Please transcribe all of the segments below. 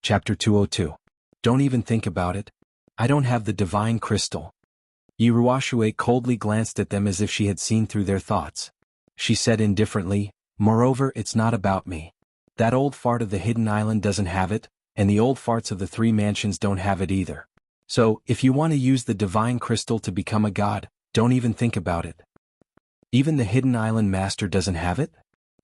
Chapter 202. Don't even think about it. I don't have the divine crystal. Yi Ruoshui coldly glanced at them as if she had seen through their thoughts. She said indifferently, "Moreover, it's not about me. That old fart of the hidden island doesn't have it, and the old farts of the three mansions don't have it either. So, if you want to use the divine crystal to become a god, don't even think about it." "Even the hidden island master doesn't have it?"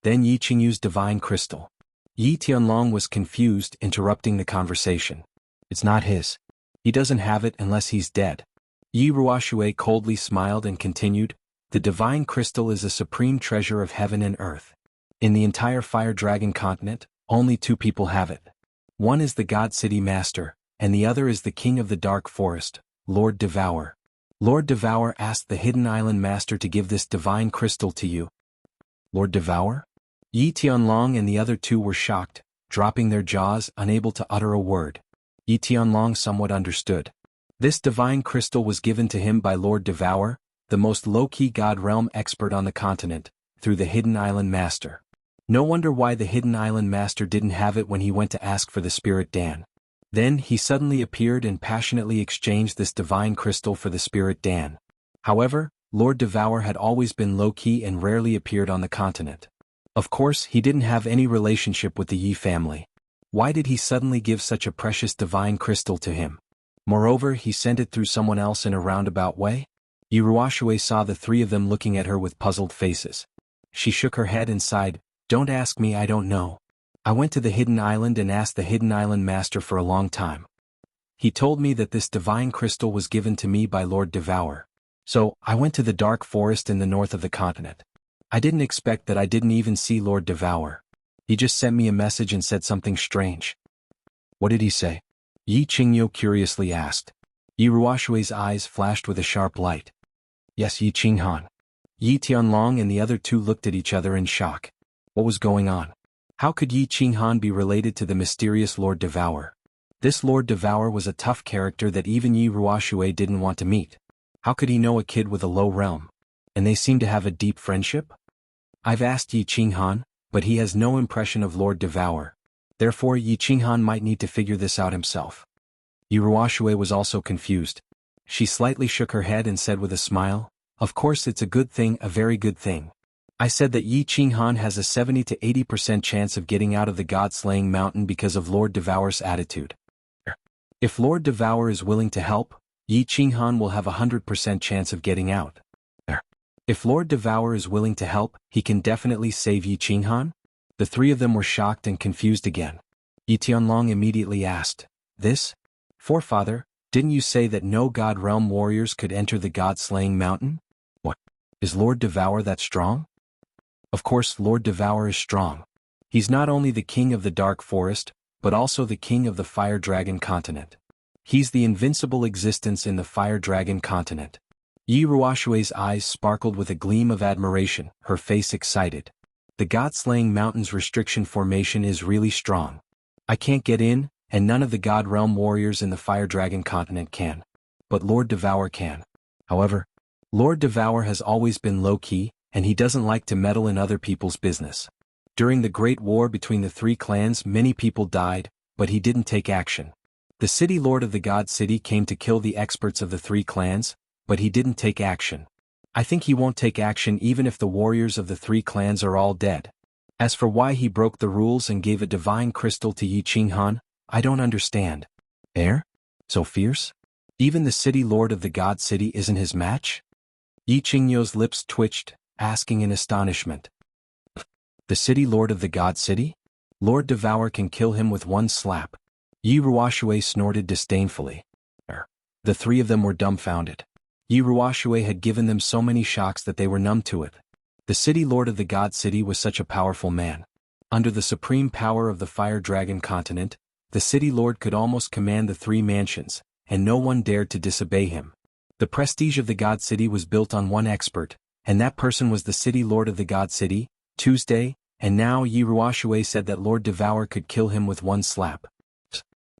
"Then Yi Qingyu's divine crystal." Yi Tianlong was confused, interrupting the conversation. "It's not his. He doesn't have it unless he's dead." Yi Ruoshui coldly smiled and continued, "The divine crystal is a supreme treasure of heaven and earth. In the entire Fire Dragon continent, only two people have it. One is the God City Master, and the other is the King of the Dark Forest, Lord Devour. Lord Devour asked the Hidden Island Master to give this divine crystal to you." "Lord Devour?" Yi Tianlong and the other two were shocked, dropping their jaws, unable to utter a word. Yi Tianlong somewhat understood. This divine crystal was given to him by Lord Devour, the most low-key God realm expert on the continent, through the Hidden Island Master. No wonder why the Hidden Island Master didn't have it when he went to ask for the Spirit Dan. Then he suddenly appeared and passionately exchanged this divine crystal for the Spirit Dan. However, Lord Devour had always been low-key and rarely appeared on the continent. Of course, he didn't have any relationship with the Yi family. Why did he suddenly give such a precious divine crystal to him? Moreover, he sent it through someone else in a roundabout way? Yi Ruoshui saw the three of them looking at her with puzzled faces. She shook her head and sighed, "Don't ask me, I don't know. I went to the Hidden Island and asked the Hidden Island Master for a long time. He told me that this divine crystal was given to me by Lord Devour. So, I went to the Dark Forest in the north of the continent. I didn't expect that I didn't even see Lord Devour. He just sent me a message and said something strange." "What did he say?" Yi Qingyu curiously asked. Yi Ruoshui's eyes flashed with a sharp light. "Yes, Yi Qinghan." Yi Tianlong and the other two looked at each other in shock. What was going on? How could Yi Qinghan be related to the mysterious Lord Devour? This Lord Devour was a tough character that even Yi Ruoshui didn't want to meet. How could he know a kid with a low realm? And they seem to have a deep friendship? "I've asked Yi Qinghan, but he has no impression of Lord Devour. Therefore Yi Qinghan might need to figure this out himself." Yi Ruoshui was also confused. She slightly shook her head and said with a smile, "Of course it's a good thing, a very good thing. I said that Yi Qinghan has a 70 to 80% chance of getting out of the God-slaying mountain because of Lord Devour's attitude. If Lord Devour is willing to help, Yi Qinghan will have a 100% chance of getting out. If Lord Devour is willing to help, he can definitely save Yi Qinghan?" The three of them were shocked and confused again. Yi Tianlong immediately asked, "This? Forefather, didn't you say that no God Realm warriors could enter the God-slaying mountain? What? Is Lord Devour that strong?" "Of course Lord Devour is strong. He's not only the king of the Dark Forest, but also the king of the Fire Dragon continent. He's the invincible existence in the Fire Dragon continent." Yi Ruoshui's eyes sparkled with a gleam of admiration, her face excited. "The God-slaying mountain's restriction formation is really strong. I can't get in, and none of the God Realm warriors in the Fire Dragon continent can. But Lord Devour can. However, Lord Devour has always been low-key, and he doesn't like to meddle in other people's business. During the Great War between the three clans many people died, but he didn't take action. The City Lord of the God City came to kill the experts of the three clans, but he didn't take action. I think he won't take action even if the warriors of the three clans are all dead. As for why he broke the rules and gave a divine crystal to Yi Qinghan, I don't understand. So fierce? Even the City Lord of the God City isn't his match?" Yi Qingyu's lips twitched, asking in astonishment. "The City Lord of the God City? Lord Devour can kill him with one slap." Yi Ruoshui snorted disdainfully. The three of them were dumbfounded. Yi Ruoshui had given them so many shocks that they were numb to it. The City Lord of the God City was such a powerful man. Under the supreme power of the Fire Dragon continent, the City Lord could almost command the three mansions, and no one dared to disobey him. The prestige of the God City was built on one expert, and that person was the City Lord of the God City, Tuesday, and now Yi Ruoshui said that Lord Devour could kill him with one slap.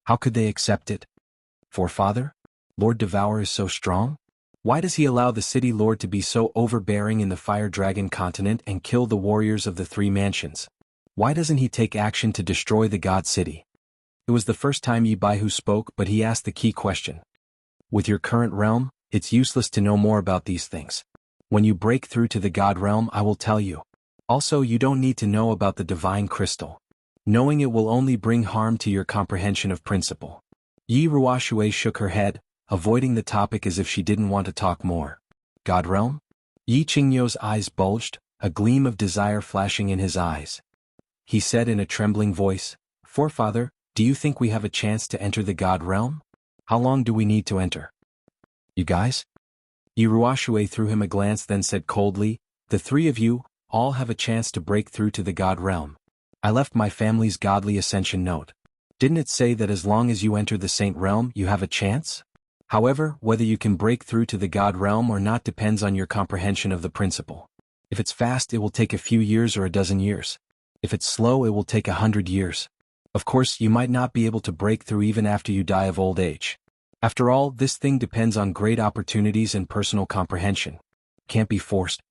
How could they accept it? Forefather? Lord Devour is so strong? Why does he allow the City Lord to be so overbearing in the Fire Dragon continent and kill the warriors of the three mansions? Why doesn't he take action to destroy the God City? It was the first time Yi Baihu spoke, but he asked the key question. With your current realm, it's useless to know more about these things. When you break through to the God realm, I will tell you. Also, you don't need to know about the divine crystal. Knowing it will only bring harm to your comprehension of principle. Yi Ruoshui shook her head, avoiding the topic as if she didn't want to talk more. God realm? Yi Qingyo's eyes bulged, a gleam of desire flashing in his eyes. He said in a trembling voice, Forefather, do you think we have a chance to enter the God realm? How long do we need to enter? You guys? Yi Ruoshui threw him a glance, then said coldly, the three of you, all have a chance to break through to the God realm. I left my family's godly ascension note. Didn't it say that as long as you enter the Saint realm, you have a chance? However, whether you can break through to the God realm or not depends on your comprehension of the principle. If it's fast, it will take a few years or a dozen years. If it's slow, it will take 100 years. Of course, you might not be able to break through even after you die of old age. After all, this thing depends on great opportunities and personal comprehension. Can't be forced.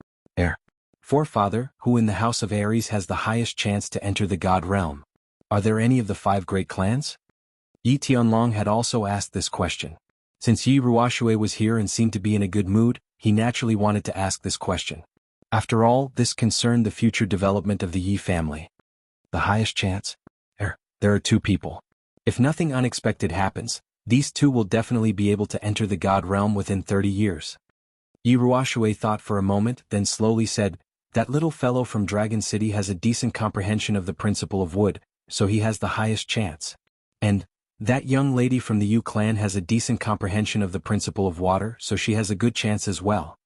Forefather, who in the house of Aries has the highest chance to enter the God realm? Are there any of the 5 great clans? Yi Tianlong had also asked this question. Since Yi Ruoshui was here and seemed to be in a good mood, he naturally wanted to ask this question. After all, this concerned the future development of the Yi family. The highest chance? There are 2 people. If nothing unexpected happens, these 2 will definitely be able to enter the God realm within 30 years. Yi Ruoshui thought for a moment, then slowly said, that little fellow from Dragon City has a decent comprehension of the principle of wood, so he has the highest chance. And that young lady from the Yu clan has a decent comprehension of the principle of water, so she has a good chance as well.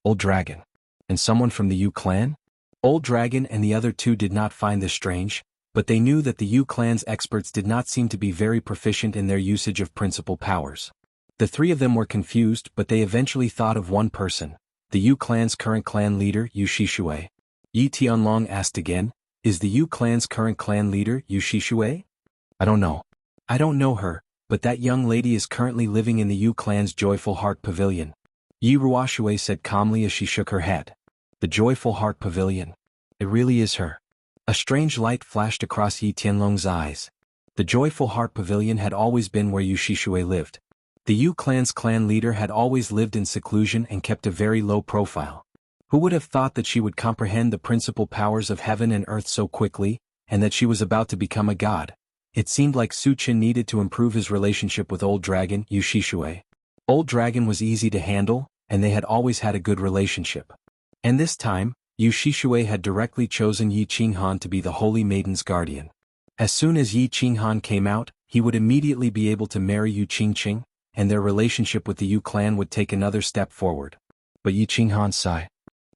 Old Dragon. And someone from the Yu clan? Old Dragon and the other 2 did not find this strange, but they knew that the Yu clan's experts did not seem to be very proficient in their usage of principal powers. The 3 of them were confused, but they eventually thought of one person, the Yu clan's current clan leader, Yu Shishui. Yi Tianlong asked again, is the Yu clan's current clan leader Yu Shishui? I don't know. I don't know her, but that young lady is currently living in the Yu clan's Joyful Heart Pavilion. Yi Ruoshui said calmly as she shook her head. The Joyful Heart Pavilion. It really is her. A strange light flashed across Yi Tianlong's eyes. The Joyful Heart Pavilion had always been where Yu Shishui lived. The Yu clan's clan leader had always lived in seclusion and kept a very low profile. Who would have thought that she would comprehend the principal powers of heaven and earth so quickly, and that she was about to become a god? It seemed like Su Qin needed to improve his relationship with Old Dragon, Yu Shishui. Old Dragon was easy to handle, and they had always had a good relationship. And this time, Yu Shishui had directly chosen Yi Qinghan to be the Holy Maiden's guardian. As soon as Yi Qinghan came out, he would immediately be able to marry Yu Qingqing, and their relationship with the Yu clan would take another step forward. But Yi Qinghan sighed.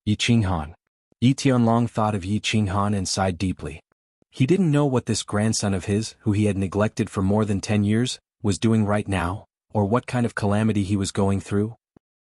Yi Qinghan. Yi Tianlong thought of Yi Qinghan and sighed deeply. He didn't know what this grandson of his, who he had neglected for more than 10 years, was doing right now, or what kind of calamity he was going through.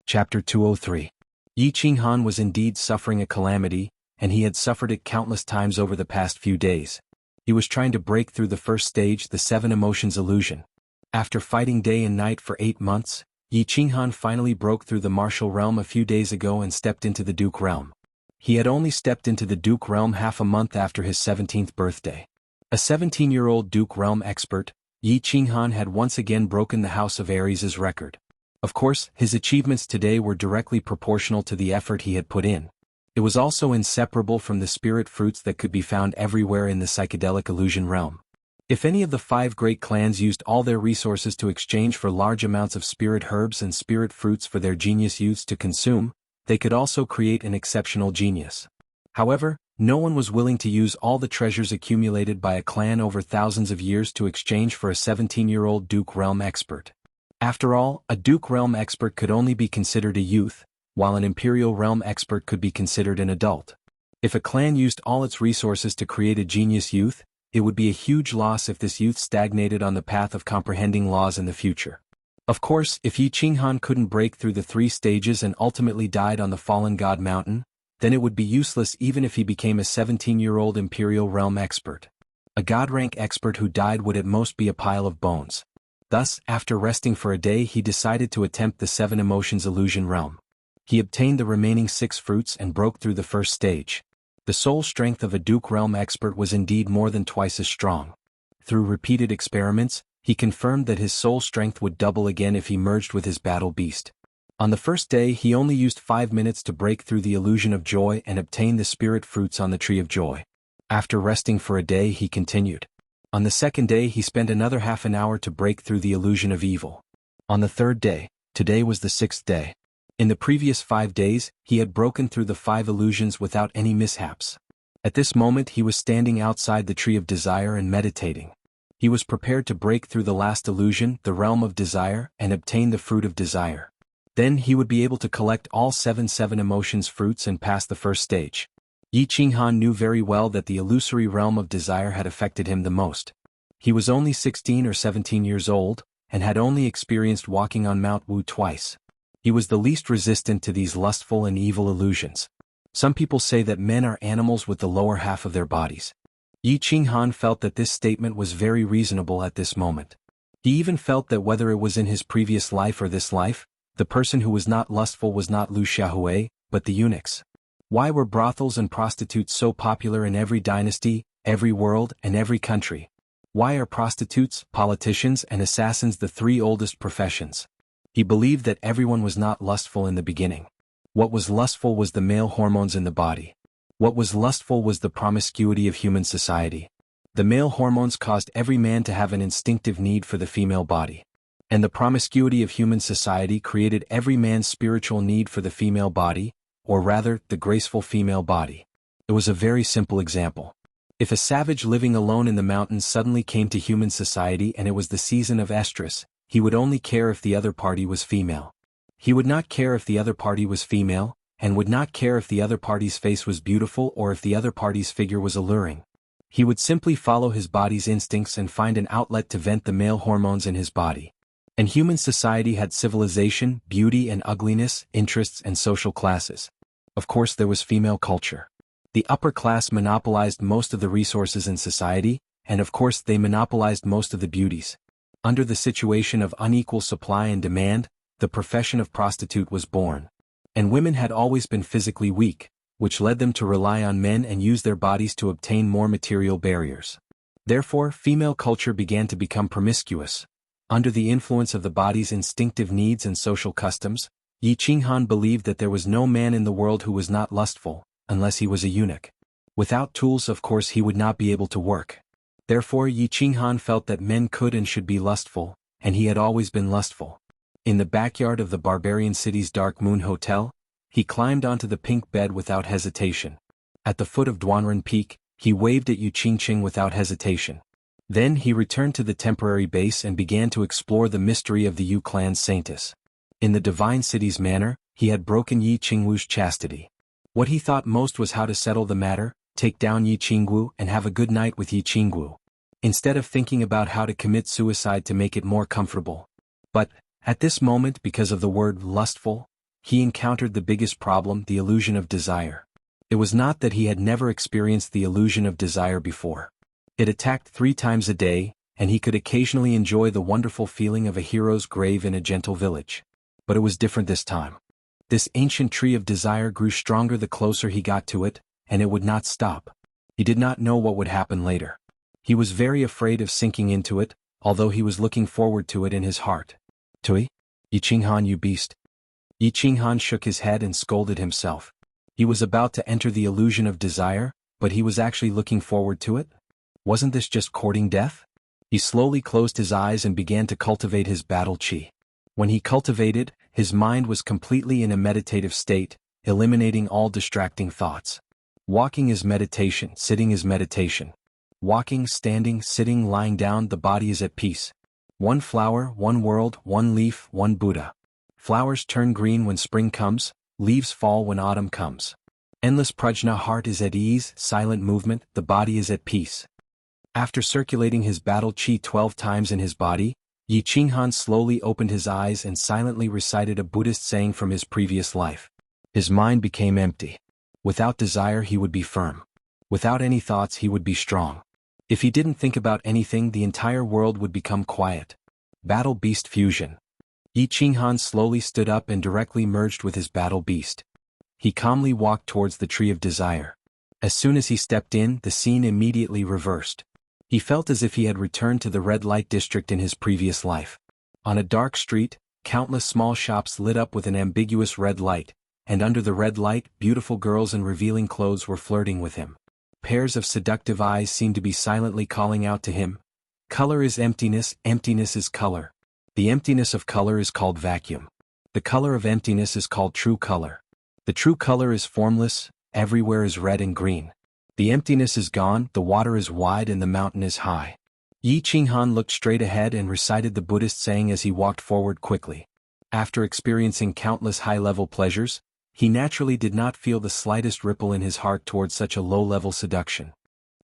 Chapter 203. Yi Qinghan was indeed suffering a calamity, and he had suffered it countless times over the past few days. He was trying to break through the first stage, the 7 emotions illusion. After fighting day and night for 8 months, Yi Qinghan finally broke through the martial realm a few days ago and stepped into the Duke realm. He had only stepped into the Duke realm half a month after his 17th birthday. A 17-year-old Duke realm expert, Yi Qinghan had once again broken the House of Aries' record. Of course, his achievements today were directly proportional to the effort he had put in. It was also inseparable from the spirit fruits that could be found everywhere in the psychedelic illusion realm. If any of the 5 great clans used all their resources to exchange for large amounts of spirit herbs and spirit fruits for their genius youths to consume, they could also create an exceptional genius. However, no one was willing to use all the treasures accumulated by a clan over thousands of years to exchange for a 17-year-old Duke realm expert. After all, a Duke realm expert could only be considered a youth, while an Imperial realm expert could be considered an adult. If a clan used all its resources to create a genius youth, it would be a huge loss if this youth stagnated on the path of comprehending laws in the future. Of course, if Yi Qinghan couldn't break through the 3 stages and ultimately died on the Fallen God Mountain, then it would be useless even if he became a 17-year-old Imperial realm expert. A God rank expert who died would at most be a pile of bones. Thus, after resting for a day, he decided to attempt the 7 emotions illusion realm. He obtained the remaining 6 fruits and broke through the first stage. The soul strength of a Duke realm expert was indeed more than twice as strong. Through repeated experiments, he confirmed that his soul strength would double again if he merged with his battle beast. On the first day he only used 5 minutes to break through the illusion of joy and obtain the spirit fruits on the tree of joy. After resting for a day he continued. On the second day he spent another half an hour to break through the illusion of evil. On the third day, today was the 6th day. In the previous 5 days, he had broken through the 5 illusions without any mishaps. At this moment he was standing outside the tree of desire and meditating. He was prepared to break through the last illusion, the realm of desire, and obtain the fruit of desire. Then he would be able to collect all 7 emotions fruits and pass the first stage. Xuanhuan knew very well that the illusory realm of desire had affected him the most. He was only 16 or 17 years old, and had only experienced walking on Mount Wu twice. He was the least resistant to these lustful and evil illusions. Some people say that men are animals with the lower half of their bodies. Xuanhuan felt that this statement was very reasonable at this moment. He even felt that whether it was in his previous life or this life, the person who was not lustful was not Lu Xiaohui, but the eunuchs. Why were brothels and prostitutes so popular in every dynasty, every world, and every country? Why are prostitutes, politicians, and assassins the 3 oldest professions? He believed that everyone was not lustful in the beginning. What was lustful was the male hormones in the body. What was lustful was the promiscuity of human society. The male hormones caused every man to have an instinctive need for the female body. And the promiscuity of human society created every man's spiritual need for the female body, or rather, the graceful female body. It was a very simple example. If a savage living alone in the mountains suddenly came to human society and it was the season of estrus, he would only care if the other party was female. He would not care if the other party was female, and would not care if the other party's face was beautiful or if the other party's figure was alluring. He would simply follow his body's instincts and find an outlet to vent the male hormones in his body. And human society had civilization, beauty and ugliness, interests and social classes. Of course there was female culture. The upper class monopolized most of the resources in society, and of course they monopolized most of the beauties. Under the situation of unequal supply and demand, the profession of prostitute was born. And women had always been physically weak, which led them to rely on men and use their bodies to obtain more material barriers. Therefore, female culture began to become promiscuous. Under the influence of the body's instinctive needs and social customs, Xuanhuan believed that there was no man in the world who was not lustful, unless he was a eunuch. Without tools, of course, he would not be able to work. Therefore, Xuanhuan felt that men could and should be lustful, and he had always been lustful. In the backyard of the barbarian city's Dark Moon Hotel, he climbed onto the pink bed without hesitation. At the foot of Duanren Peak, he waved at Yu Qingqing without hesitation. Then he returned to the temporary base and began to explore the mystery of the Yu clan's saintess. In the divine city's manner, he had broken Yi Qingwu's chastity. What he thought most was how to settle the matter, take down Yi Qingwu and have a good night with Yi Qingwu, instead of thinking about how to commit suicide to make it more comfortable. But, at this moment, because of the word lustful, he encountered the biggest problem, the illusion of desire. It was not that he had never experienced the illusion of desire before. It attacked 3 times a day, and he could occasionally enjoy the wonderful feeling of a hero's grave in a gentle village. But it was different this time. This ancient tree of desire grew stronger the closer he got to it, and it would not stop. He did not know what would happen later. He was very afraid of sinking into it, although he was looking forward to it in his heart. Tui? Xuanhuan, you beast. Xuanhuan shook his head and scolded himself. He was about to enter the illusion of desire, but he was actually looking forward to it? Wasn't this just courting death? He slowly closed his eyes and began to cultivate his battle chi. When he cultivated, his mind was completely in a meditative state, eliminating all distracting thoughts. Walking is meditation, sitting is meditation. Walking, standing, sitting, lying down, the body is at peace. One flower, one world, one leaf, one Buddha. Flowers turn green when spring comes, leaves fall when autumn comes. Endless prajna, heart is at ease, silent movement, the body is at peace. After circulating his battle chi 12 times in his body, Xuanhuan slowly opened his eyes and silently recited a Buddhist saying from his previous life. His mind became empty. Without desire he would be firm. Without any thoughts he would be strong. If he didn't think about anything, the entire world would become quiet. Battle Beast Fusion. Xuanhuan slowly stood up and directly merged with his battle beast. He calmly walked towards the tree of desire. As soon as he stepped in, the scene immediately reversed. He felt as if he had returned to the red light district in his previous life. On a dark street, countless small shops lit up with an ambiguous red light, and under the red light, beautiful girls in revealing clothes were flirting with him. Pairs of seductive eyes seemed to be silently calling out to him. Color is emptiness, emptiness is color. The emptiness of color is called vacuum. The color of emptiness is called true color. The true color is formless, everywhere is red and green. The emptiness is gone, the water is wide and the mountain is high. Xuanhuan looked straight ahead and recited the Buddhist saying as he walked forward quickly. After experiencing countless high-level pleasures, he naturally did not feel the slightest ripple in his heart towards such a low-level seduction.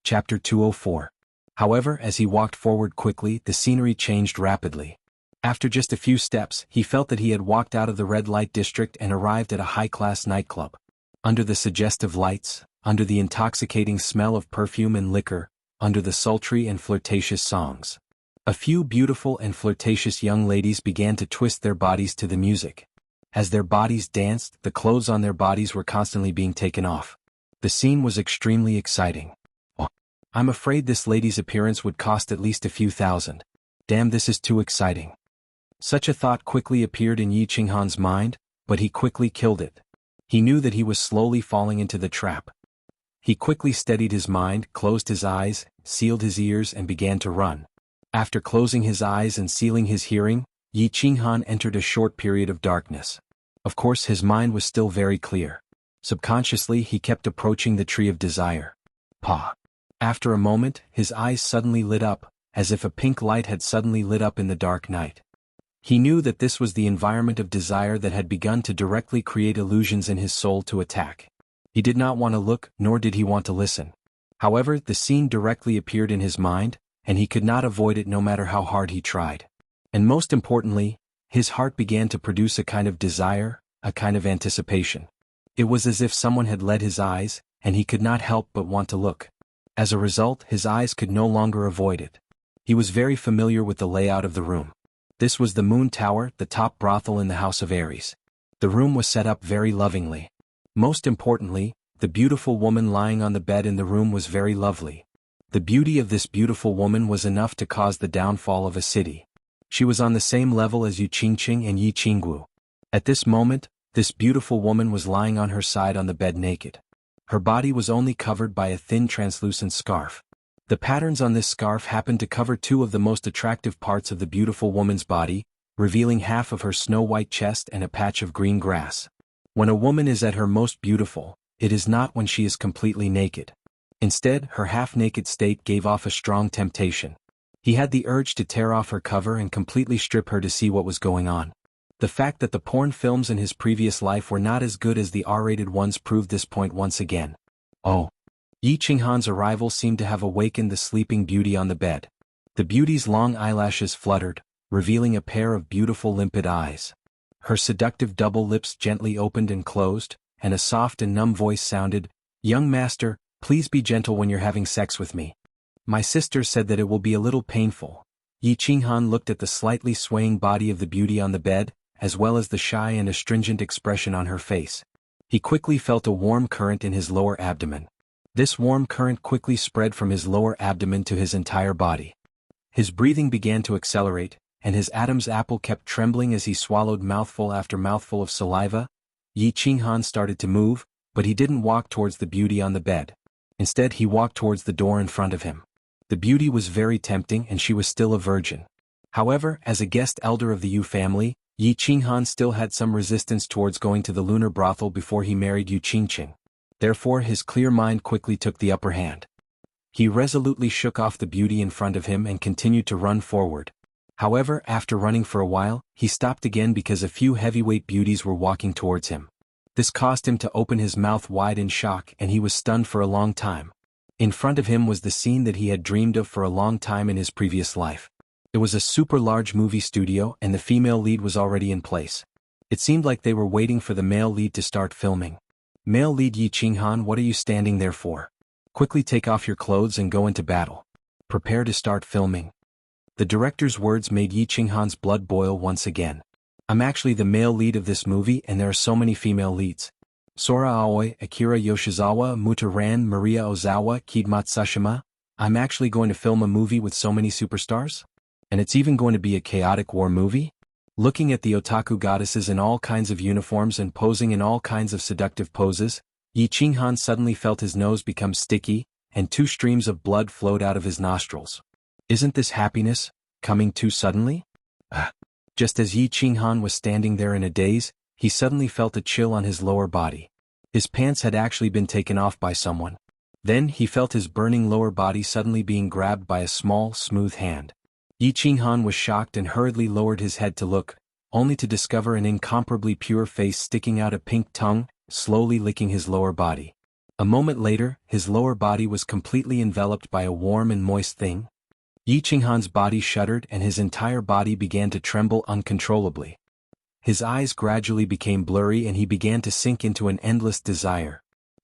Chapter 204. However, as he walked forward quickly, the scenery changed rapidly. After just a few steps, he felt that he had walked out of the red light district and arrived at a high-class nightclub. Under the suggestive lights, under the intoxicating smell of perfume and liquor, under the sultry and flirtatious songs, a few beautiful and flirtatious young ladies began to twist their bodies to the music. As their bodies danced, the clothes on their bodies were constantly being taken off. The scene was extremely exciting. Oh, I'm afraid this lady's appearance would cost at least a few thousand. Damn, this is too exciting. Such a thought quickly appeared in Xuanhuan's mind, but he quickly killed it. He knew that he was slowly falling into the trap. He quickly steadied his mind, closed his eyes, sealed his ears and began to run. After closing his eyes and sealing his hearing, Xuanhuan entered a short period of darkness. Of course his mind was still very clear. Subconsciously he kept approaching the tree of desire. Pa. After a moment, his eyes suddenly lit up, as if a pink light had suddenly lit up in the dark night. He knew that this was the environment of desire that had begun to directly create illusions in his soul to attack. He did not want to look, nor did he want to listen. However, the scene directly appeared in his mind, and he could not avoid it no matter how hard he tried. And most importantly, his heart began to produce a kind of desire, a kind of anticipation. It was as if someone had led his eyes, and he could not help but want to look. As a result, his eyes could no longer avoid it. He was very familiar with the layout of the room. This was the Moon Tower, the top brothel in the House of Aries. The room was set up very lovingly. Most importantly, the beautiful woman lying on the bed in the room was very lovely. The beauty of this beautiful woman was enough to cause the downfall of a city. She was on the same level as Yuqingqing and Yiqinggu. At this moment, this beautiful woman was lying on her side on the bed naked. Her body was only covered by a thin translucent scarf. The patterns on this scarf happened to cover two of the most attractive parts of the beautiful woman's body, revealing half of her snow-white chest and a patch of green grass. When a woman is at her most beautiful, it is not when she is completely naked. Instead, her half-naked state gave off a strong temptation. He had the urge to tear off her cover and completely strip her to see what was going on. The fact that the porn films in his previous life were not as good as the R-rated ones proved this point once again. Oh. Xuanhuan's arrival seemed to have awakened the sleeping beauty on the bed. The beauty's long eyelashes fluttered, revealing a pair of beautiful limpid eyes. Her seductive double lips gently opened and closed, and a soft and numb voice sounded, "Young master, please be gentle when you're having sex with me. My sister said that it will be a little painful." Xuanhuan looked at the slightly swaying body of the beauty on the bed, as well as the shy and astringent expression on her face. He quickly felt a warm current in his lower abdomen. This warm current quickly spread from his lower abdomen to his entire body. His breathing began to accelerate, and his Adam's apple kept trembling as he swallowed mouthful after mouthful of saliva. Xuanhuan started to move, but he didn't walk towards the beauty on the bed. Instead, he walked towards the door in front of him. The beauty was very tempting and she was still a virgin. However, as a guest elder of the Yu family, Xuanhuan still had some resistance towards going to the lunar brothel before he married Yuqingqing. Therefore his clear mind quickly took the upper hand. He resolutely shook off the beauty in front of him and continued to run forward. However, after running for a while, he stopped again because a few heavyweight beauties were walking towards him. This caused him to open his mouth wide in shock and he was stunned for a long time. In front of him was the scene that he had dreamed of for a long time in his previous life. It was a super large movie studio and the female lead was already in place. It seemed like they were waiting for the male lead to start filming. Male lead Xuanhuan, what are you standing there for? Quickly take off your clothes and go into battle. Prepare to start filming. The director's words made Xuanhuan's blood boil once again. I'm actually the male lead of this movie and there are so many female leads. Sora Aoi, Akira Yoshizawa, Muta Ran, Maria Ozawa, Kid Matsushima. I'm actually going to film a movie with so many superstars? And it's even going to be a chaotic war movie? Looking at the otaku goddesses in all kinds of uniforms and posing in all kinds of seductive poses, Xuanhuan suddenly felt his nose become sticky, and 2 streams of blood flowed out of his nostrils. Isn't this happiness coming too suddenly? Just as Xuanhuan was standing there in a daze, he suddenly felt a chill on his lower body. His pants had actually been taken off by someone. Then he felt his burning lower body suddenly being grabbed by a small, smooth hand. Xuanhuan was shocked and hurriedly lowered his head to look, only to discover an incomparably pure face sticking out a pink tongue, slowly licking his lower body. A moment later, his lower body was completely enveloped by a warm and moist thing. Xuanhuan's body shuddered and his entire body began to tremble uncontrollably. His eyes gradually became blurry and he began to sink into an endless desire.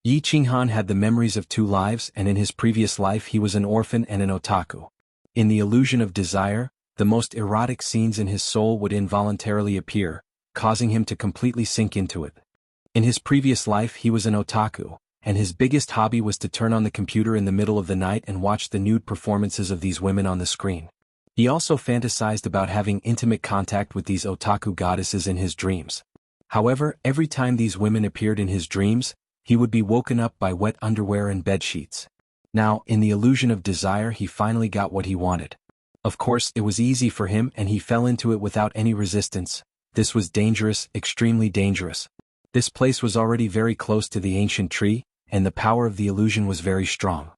Xuanhuan had the memories of 2 lives, and in his previous life he was an orphan and an otaku. In the illusion of desire, the most erotic scenes in his soul would involuntarily appear, causing him to completely sink into it. In his previous life he was an otaku, and his biggest hobby was to turn on the computer in the middle of the night and watch the nude performances of these women on the screen. He also fantasized about having intimate contact with these otaku goddesses in his dreams. However, every time these women appeared in his dreams, he would be woken up by wet underwear and bedsheets. Now, in the illusion of desire, he finally got what he wanted. Of course, it was easy for him and he fell into it without any resistance. This was dangerous, extremely dangerous. This place was already very close to the ancient tree, and the power of the illusion was very strong.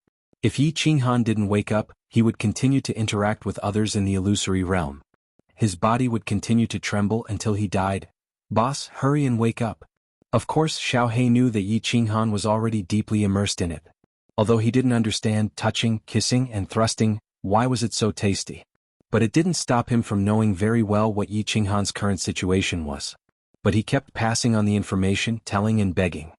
If Xuanhuan didn't wake up, he would continue to interact with others in the illusory realm. His body would continue to tremble until he died. Boss, hurry and wake up. Of course, Xiaohei knew that Xuanhuan was already deeply immersed in it. Although he didn't understand touching, kissing, and thrusting, why was it so tasty? But it didn't stop him from knowing very well what Xuanhuan's current situation was. But he kept passing on the information, telling and begging.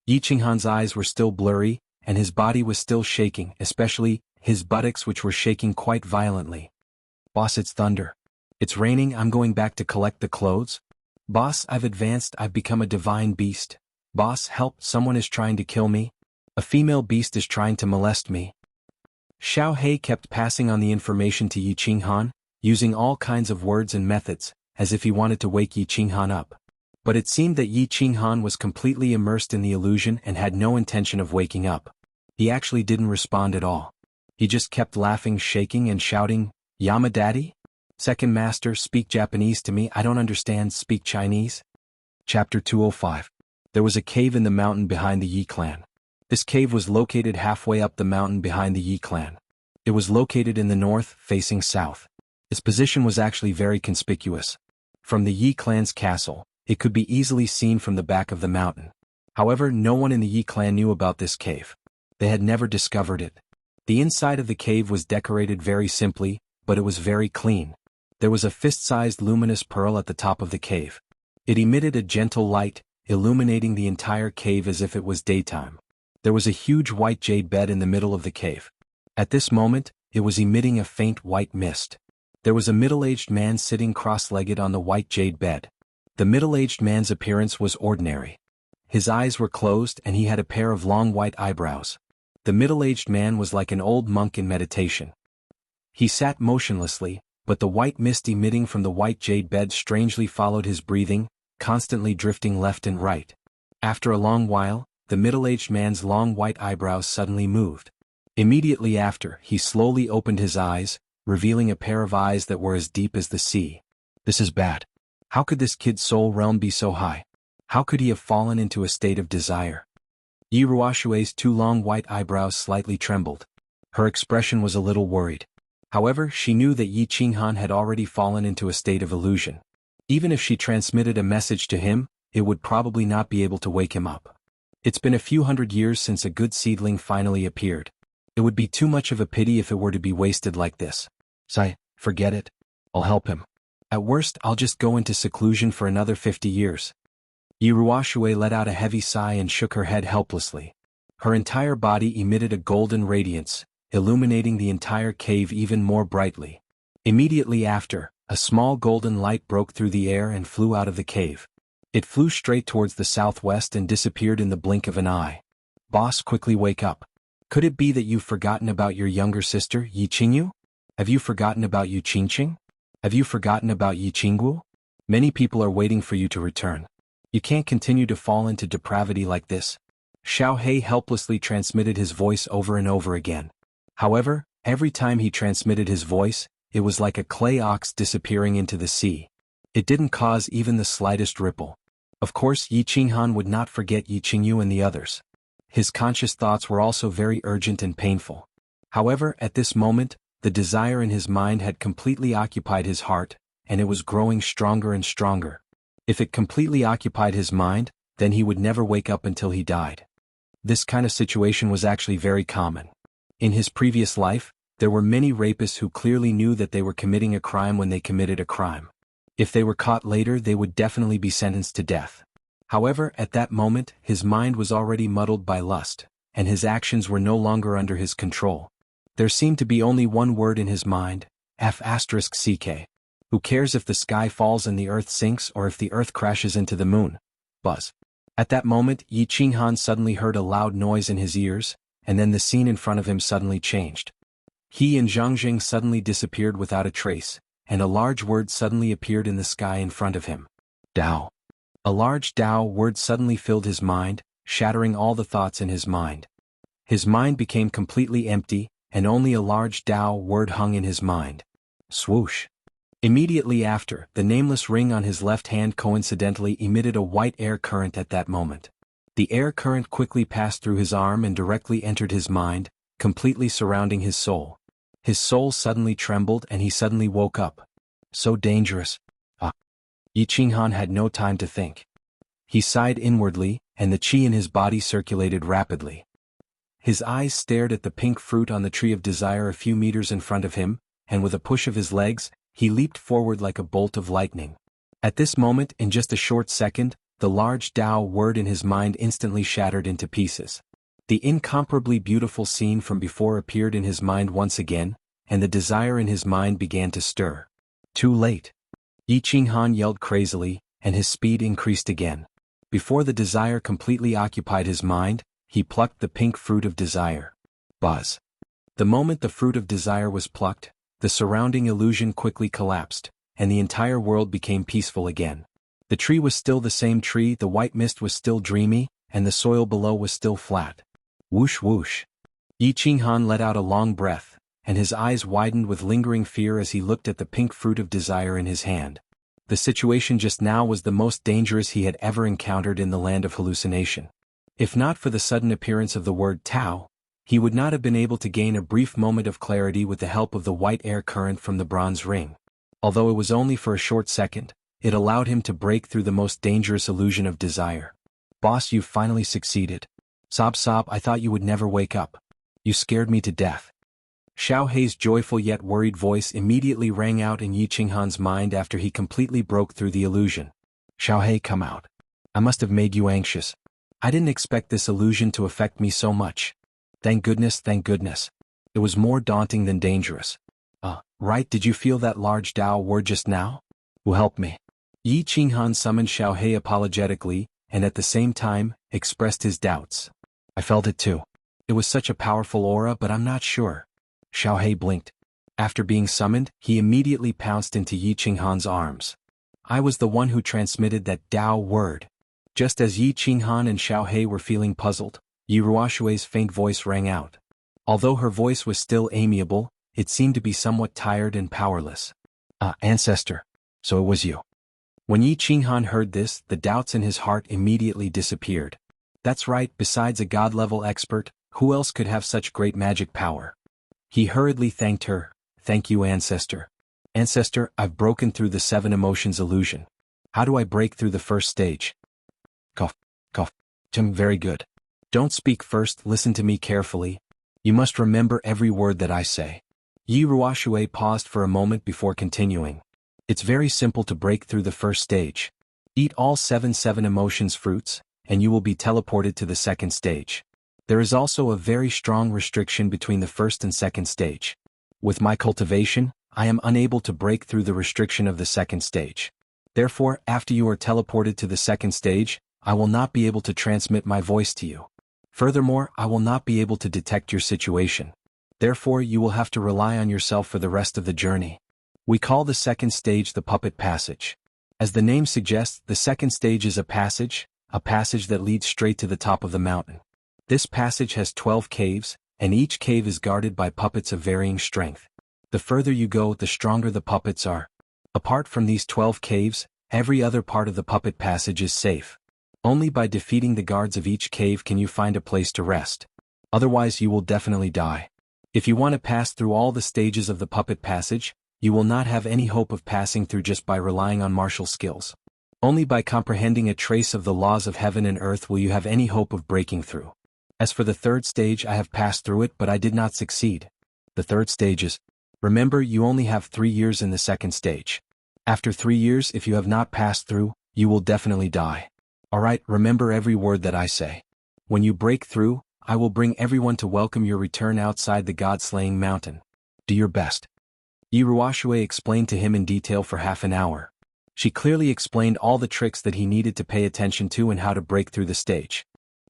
Xuanhuan's eyes were still blurry, and his body was still shaking, especially his buttocks, which were shaking quite violently. Boss, it's thunder. It's raining. I'm going back to collect the clothes. Boss, I've advanced. I've become a divine beast. Boss, help, someone is trying to kill me. A female beast is trying to molest me. Xiaohei kept passing on the information to Xuanhuan, using all kinds of words and methods, as if he wanted to wake Xuanhuan up. But it seemed that Xuanhuan was completely immersed in the illusion and had no intention of waking up. He actually didn't respond at all. He just kept laughing, shaking and shouting, "Yama daddy? Second master, speak Japanese to me, I don't understand, speak Chinese." Chapter 205. There was a cave in the mountain behind the Yi clan. This cave was located halfway up the mountain behind the Yi clan. It was located in the north, facing south. Its position was actually very conspicuous. From the Yi clan's castle, it could be easily seen from the back of the mountain. However, no one in the Yi clan knew about this cave. They had never discovered it. The inside of the cave was decorated very simply, but it was very clean. There was a fist-sized luminous pearl at the top of the cave. It emitted a gentle light, illuminating the entire cave as if it was daytime. There was a huge white jade bed in the middle of the cave. At this moment, it was emitting a faint white mist. There was a middle-aged man sitting cross-legged on the white jade bed. The middle-aged man's appearance was ordinary. His eyes were closed and he had a pair of long white eyebrows. The middle-aged man was like an old monk in meditation. He sat motionlessly, but the white mist emitting from the white jade bed strangely followed his breathing, constantly drifting left and right. After a long while, the middle-aged man's long white eyebrows suddenly moved. Immediately after, he slowly opened his eyes, revealing a pair of eyes that were as deep as the sea. This is bad. How could this kid's soul realm be so high? How could he have fallen into a state of desire? Yi Ruoshui's 2 long white eyebrows slightly trembled. Her expression was a little worried. However, she knew that Xuanhuan had already fallen into a state of illusion. Even if she transmitted a message to him, it would probably not be able to wake him up. It's been a few hundred years since a good seedling finally appeared. It would be too much of a pity if it were to be wasted like this. Forget it. I'll help him. At worst, I'll just go into seclusion for another 50 years. Yi Ruoshui let out a heavy sigh and shook her head helplessly. Her entire body emitted a golden radiance, illuminating the entire cave even more brightly. Immediately after, a small golden light broke through the air and flew out of the cave. It flew straight towards the southwest and disappeared in the blink of an eye. Boss, quickly wake up. Could it be that you've forgotten about your younger sister, Yi Qingyu? Have you forgotten about Yu Qingqing? Have you forgotten about Yi Qinggu? Many people are waiting for you to return. You can't continue to fall into depravity like this. Xiao He helplessly transmitted his voice over and over again. However, every time he transmitted his voice, it was like a clay ox disappearing into the sea. It didn't cause even the slightest ripple. Of course, Yi Qinghan would not forget Yi Qingyu and the others. His conscious thoughts were also very urgent and painful. However, at this moment, the desire in his mind had completely occupied his heart, and it was growing stronger and stronger. If it completely occupied his mind, then he would never wake up until he died. This kind of situation was actually very common. In his previous life, there were many rapists who clearly knew that they were committing a crime when they committed a crime. If they were caught later, they would definitely be sentenced to death. However, at that moment, his mind was already muddled by lust, and his actions were no longer under his control. There seemed to be only one word in his mind, F***ck. Who cares if the sky falls and the earth sinks or if the earth crashes into the moon? Buzz. At that moment, Yi Qinghan suddenly heard a loud noise in his ears, and then the scene in front of him suddenly changed. He and Zhang suddenly disappeared without a trace, and a large word suddenly appeared in the sky in front of him. Dao. A large Dao word suddenly filled his mind, shattering all the thoughts in his mind. His mind became completely empty, and only a large Dao word hung in his mind. Swoosh. Immediately after, the nameless ring on his left hand coincidentally emitted a white air current at that moment. The air current quickly passed through his arm and directly entered his mind, completely surrounding his soul. His soul suddenly trembled and he suddenly woke up. So dangerous. Yi Qinghan had no time to think. He sighed inwardly, and the qi in his body circulated rapidly. His eyes stared at the pink fruit on the tree of desire a few meters in front of him, and with a push of his legs, he leaped forward like a bolt of lightning. At this moment, in just a short second, the large Dao word in his mind instantly shattered into pieces. The incomparably beautiful scene from before appeared in his mind once again, and the desire in his mind began to stir. Too late. Yi Qinghan yelled crazily, and his speed increased again. Before the desire completely occupied his mind, he plucked the pink fruit of desire. Buzz. The moment the fruit of desire was plucked, the surrounding illusion quickly collapsed, and the entire world became peaceful again. The tree was still the same tree, the white mist was still dreamy, and the soil below was still flat. Whoosh whoosh. Yi Qinghan let out a long breath, and his eyes widened with lingering fear as he looked at the pink fruit of desire in his hand. The situation just now was the most dangerous he had ever encountered in the land of hallucination. If not for the sudden appearance of the word Tao, he would not have been able to gain a brief moment of clarity with the help of the white air current from the bronze ring. Although it was only for a short second, it allowed him to break through the most dangerous illusion of desire. Boss, you've finally succeeded. Sob, I thought you would never wake up. You scared me to death. Xiao Hei's joyful yet worried voice immediately rang out in Yi Qinghan's mind after he completely broke through the illusion. Xiao Hei, come out. I must have made you anxious. I didn't expect this illusion to affect me so much. Thank goodness, thank goodness. It was more daunting than dangerous. Right, did you feel that large Dao word just now? Who helped me? Yi Qinghan summoned Xiao Hei apologetically, and at the same time, expressed his doubts. I felt it too. It was such a powerful aura, but I'm not sure. Xiao Hei blinked. After being summoned, he immediately pounced into Yi Qinghan's arms. I was the one who transmitted that Dao word. Just as Yi Qinghan and Xiao Hei were feeling puzzled, Yi Ruoshui's faint voice rang out. Although her voice was still amiable, it seemed to be somewhat tired and powerless. Ancestor. So it was you. When Yi Qinghan heard this, the doubts in his heart immediately disappeared. That's right, besides a god-level expert, who else could have such great magic power? He hurriedly thanked her. Thank you, Ancestor. Ancestor, I've broken through the 7 emotions illusion. How do I break through the first stage? Cough. Very good. Don't speak first, listen to me carefully. You must remember every word that I say. Yi Ruoshui paused for a moment before continuing. It's very simple to break through the first stage. Eat all 7 emotions fruits, and you will be teleported to the second stage. There is also a very strong restriction between the first and second stage. With my cultivation, I am unable to break through the restriction of the second stage. Therefore, after you are teleported to the second stage, I will not be able to transmit my voice to you. Furthermore, I will not be able to detect your situation. Therefore, you will have to rely on yourself for the rest of the journey. We call the second stage the puppet passage. As the name suggests, the second stage is a passage that leads straight to the top of the mountain. This passage has 12 caves, and each cave is guarded by puppets of varying strength. The further you go, the stronger the puppets are. Apart from these 12 caves, every other part of the puppet passage is safe. Only by defeating the guards of each cave can you find a place to rest. Otherwise you will definitely die. If you want to pass through all the stages of the puppet passage, you will not have any hope of passing through just by relying on martial skills. Only by comprehending a trace of the laws of heaven and earth will you have any hope of breaking through. As for the third stage, I have passed through it, but I did not succeed. The third stage is, remember, you only have 3 years in the second stage. After 3 years, if you have not passed through, you will definitely die. Alright, remember every word that I say. When you break through, I will bring everyone to welcome your return outside the god-slaying mountain. Do your best. Yi Ruoxue explained to him in detail for half an hour. She clearly explained all the tricks that he needed to pay attention to and how to break through the stage.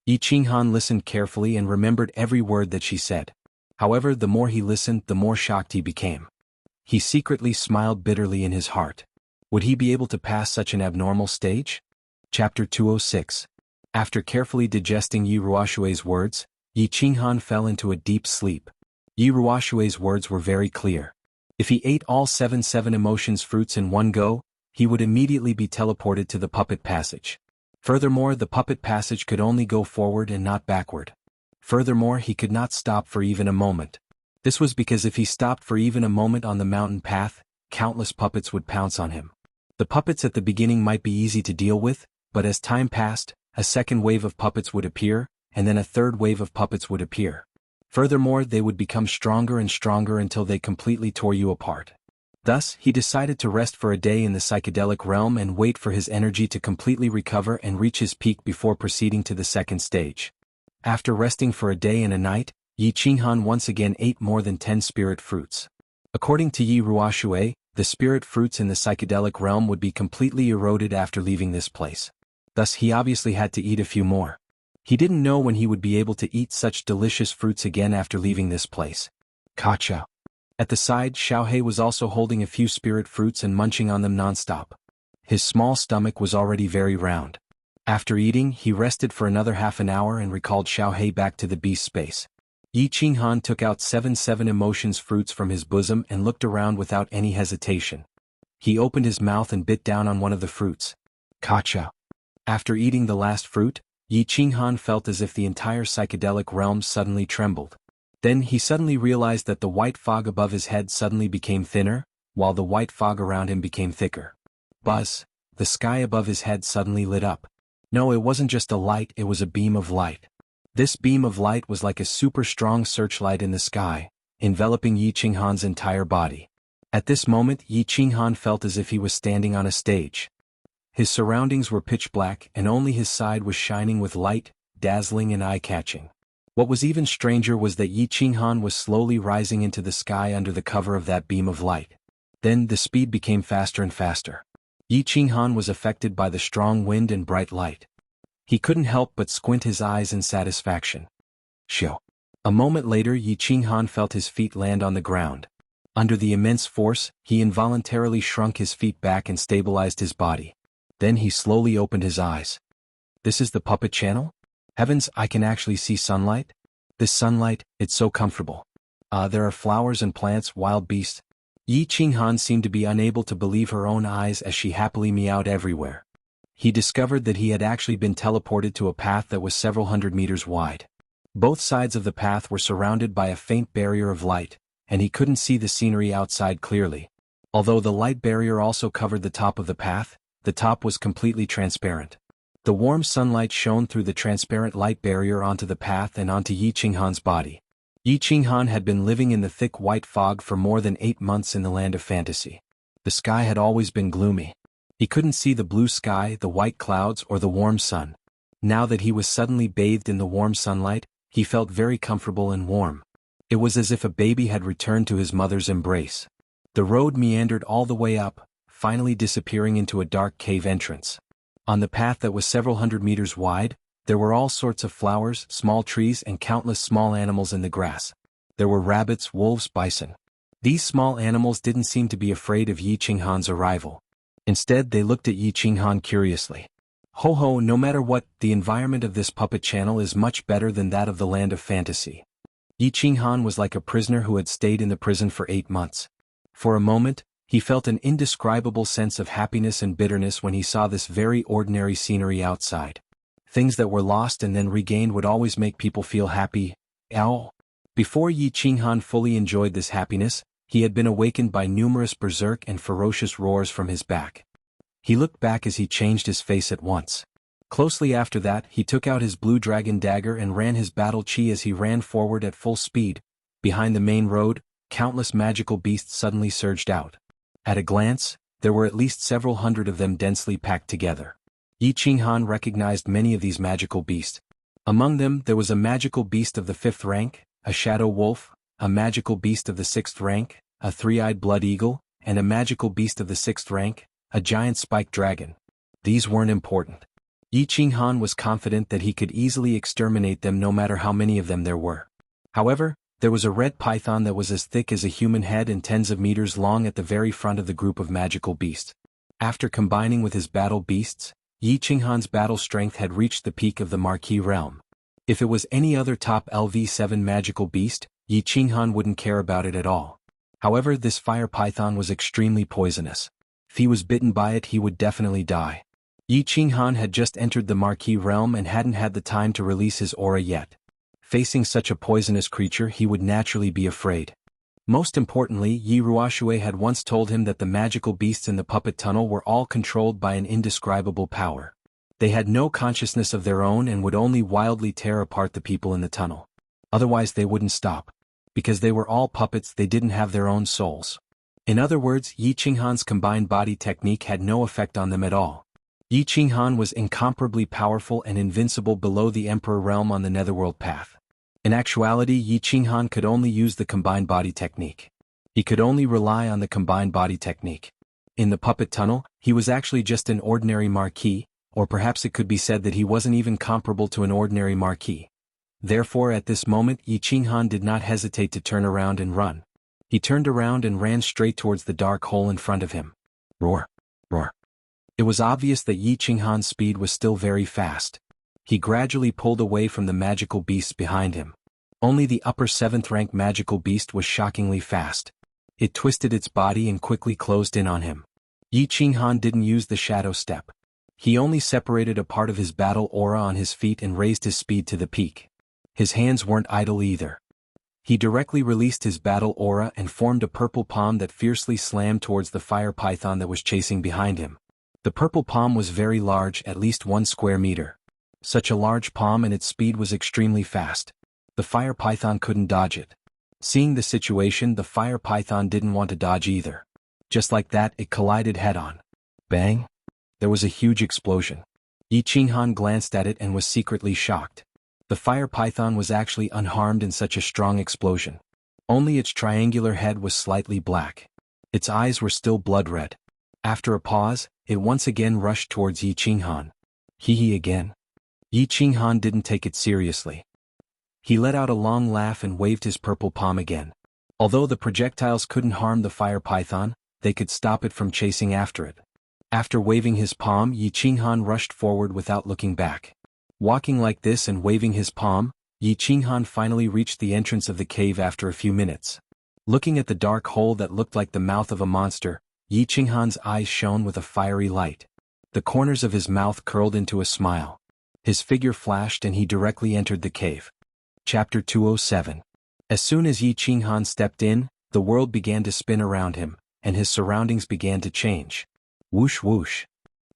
Yi Qinghan listened carefully and remembered every word that she said. However, the more he listened, the more shocked he became. He secretly smiled bitterly in his heart. Would he be able to pass such an abnormal stage? Chapter 206. After carefully digesting Yi Ruoxue's words, Yi Qinghan fell into a deep sleep. Yi Ruoxue's words were very clear. If he ate all 7 emotions fruits in one go, he would immediately be teleported to the puppet passage. Furthermore, the puppet passage could only go forward and not backward. Furthermore, he could not stop for even a moment. This was because if he stopped for even a moment on the mountain path, countless puppets would pounce on him. The puppets at the beginning might be easy to deal with, but as time passed, a second wave of puppets would appear, and then a third wave of puppets would appear. Furthermore, they would become stronger and stronger until they completely tore you apart. Thus, he decided to rest for a day in the psychedelic realm and wait for his energy to completely recover and reach his peak before proceeding to the second stage. After resting for a day and a night, Yi Qinghan once again ate more than 10 spirit fruits. According to Yi Ruoxue, the spirit fruits in the psychedelic realm would be completely eroded after leaving this place. Thus he obviously had to eat a few more. He didn't know when he would be able to eat such delicious fruits again after leaving this place. Kacha. At the side, Xiaohe was also holding a few spirit fruits and munching on them non-stop. His small stomach was already very round. After eating, he rested for another half an hour and recalled Xiaohe back to the beast space. Yi Qinghan took out 7 emotions fruits from his bosom and looked around without any hesitation. He opened his mouth and bit down on one of the fruits. Kacha. After eating the last fruit, Yi Qinghan felt as if the entire psychedelic realm suddenly trembled. Then he suddenly realized that the white fog above his head suddenly became thinner, while the white fog around him became thicker. Buzz! The sky above his head suddenly lit up. No, it wasn't just a light, it was a beam of light. This beam of light was like a super strong searchlight in the sky, enveloping Yi Qinghan's entire body. At this moment, Yi Qinghan felt as if he was standing on a stage. His surroundings were pitch black and only his side was shining with light, dazzling and eye-catching. What was even stranger was that Yi Qinghan was slowly rising into the sky under the cover of that beam of light. Then the speed became faster and faster. Yi Qinghan was affected by the strong wind and bright light. He couldn't help but squint his eyes in satisfaction. Shoo! A moment later, Yi Qinghan felt his feet land on the ground. Under the immense force, he involuntarily shrunk his feet back and stabilized his body. Then he slowly opened his eyes. This is the puppet channel? Heavens, I can actually see sunlight? This sunlight, it's so comfortable. There are flowers and plants, wild beasts. Yi Qinghan seemed to be unable to believe her own eyes as she happily meowed everywhere. He discovered that he had actually been teleported to a path that was several hundred meters wide. Both sides of the path were surrounded by a faint barrier of light, and he couldn't see the scenery outside clearly. Although the light barrier also covered the top of the path, the top was completely transparent. The warm sunlight shone through the transparent light barrier onto the path and onto Yi Qinghan's body. Yi Qinghan had been living in the thick white fog for more than 8 months in the land of fantasy. The sky had always been gloomy. He couldn't see the blue sky, the white clouds, or the warm sun. Now that he was suddenly bathed in the warm sunlight, he felt very comfortable and warm. It was as if a baby had returned to his mother's embrace. The road meandered all the way up, finally disappearing into a dark cave entrance. On the path that was several hundred meters wide, There were all sorts of flowers, small trees, and countless small animals in the grass. There were rabbits, wolves, bison. These small animals didn't seem to be afraid of Yi Qinghan's arrival. Instead, they looked at Yi Qinghan curiously. Ho ho, no matter what, the environment of this puppet channel is much better than that of the land of fantasy. Yi Qinghan was like a prisoner who had stayed in the prison for 8 months. For a moment, he felt an indescribable sense of happiness and bitterness when he saw this very ordinary scenery outside. Things that were lost and then regained would always make people feel happy. Ow! Before Yi Qinghan fully enjoyed this happiness, he had been awakened by numerous berserk and ferocious roars from his back. He looked back as he changed his face at once. Closely after that, he took out his blue dragon dagger and ran his battle chi as he ran forward at full speed. Behind the main road, countless magical beasts suddenly surged out. At a glance, there were at least several hundred of them densely packed together. Yi Qinghan recognized many of these magical beasts. Among them, there was a magical beast of the 5th rank, a shadow wolf, a magical beast of the 6th rank, a 3-eyed blood eagle, and a magical beast of the 6th rank, a giant spiked dragon. These weren't important. Yi Qinghan was confident that he could easily exterminate them no matter how many of them there were. However, there was a red python that was as thick as a human head and tens of meters long at the very front of the group of magical beasts. After combining with his battle beasts, Yi Qinghan's battle strength had reached the peak of the Marquis realm. If it was any other top LV7 magical beast, Yi Qinghan wouldn't care about it at all. However, this fire python was extremely poisonous. If he was bitten by it, he would definitely die. Yi Qinghan had just entered the Marquis realm and hadn't had the time to release his aura yet. Facing such a poisonous creature, he would naturally be afraid. Most importantly, Yi Ruoxue had once told him that the magical beasts in the puppet tunnel were all controlled by an indescribable power. They had no consciousness of their own and would only wildly tear apart the people in the tunnel. Otherwise they wouldn't stop. Because they were all puppets, they didn't have their own souls. In other words, Yi Qinghan's combined body technique had no effect on them at all. Yi Qinghan was incomparably powerful and invincible below the Emperor realm on the Netherworld path. In actuality, Yi Qinghan could only use the combined body technique. He could only rely on the combined body technique. In the puppet tunnel, he was actually just an ordinary marquis, or perhaps it could be said that he wasn't even comparable to an ordinary marquis. Therefore, at this moment, Yi Qinghan did not hesitate to turn around and run. He turned around and ran straight towards the dark hole in front of him. Roar! Roar! It was obvious that Yi Qinghan's speed was still very fast. He gradually pulled away from the magical beasts behind him. Only the upper 7th rank magical beast was shockingly fast. It twisted its body and quickly closed in on him. Yi Qinghan didn't use the shadow step. He only separated a part of his battle aura on his feet and raised his speed to the peak. His hands weren't idle either. He directly released his battle aura and formed a purple palm that fiercely slammed towards the fire python that was chasing behind him. The purple palm was very large, at least 1 square meter. Such a large palm and its speed was extremely fast. The fire python couldn't dodge it. Seeing the situation, the fire python didn't want to dodge either. Just like that, it collided head-on. Bang! There was a huge explosion. Yi Qinghan glanced at it and was secretly shocked. The fire python was actually unharmed in such a strong explosion. Only its triangular head was slightly black. Its eyes were still blood-red. After a pause, it once again rushed towards Yi Qinghan. Hee again. Yi Qinghan didn't take it seriously. He let out a long laugh and waved his purple palm again. Although the projectiles couldn't harm the fire python, they could stop it from chasing after it. After waving his palm, Yi Qinghan rushed forward without looking back. Walking like this and waving his palm, Yi Qinghan finally reached the entrance of the cave after a few minutes. Looking at the dark hole that looked like the mouth of a monster, Yi Qinghan's eyes shone with a fiery light. The corners of his mouth curled into a smile. His figure flashed and he directly entered the cave. Chapter 207. As soon as Yi Qinghan stepped in, the world began to spin around him, and his surroundings began to change. Whoosh whoosh.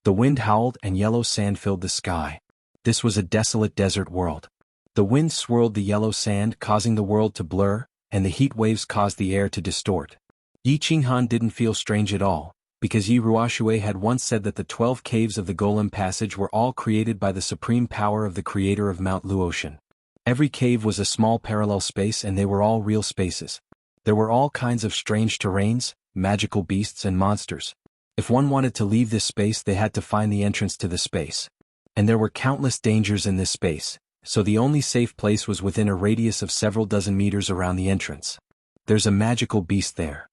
The wind howled and yellow sand filled the sky. This was a desolate desert world. The wind swirled the yellow sand, causing the world to blur, and the heat waves caused the air to distort. Yi Qinghan didn't feel strange at all, because Yi Ruoxue had once said that the 12 caves of the Golem Passage were all created by the supreme power of the creator of Mount Luotian. Every cave was a small parallel space and they were all real spaces. There were all kinds of strange terrains, magical beasts and monsters. If one wanted to leave this space, they had to find the entrance to the space. And there were countless dangers in this space, so the only safe place was within a radius of several dozen meters around the entrance. There's a magical beast there.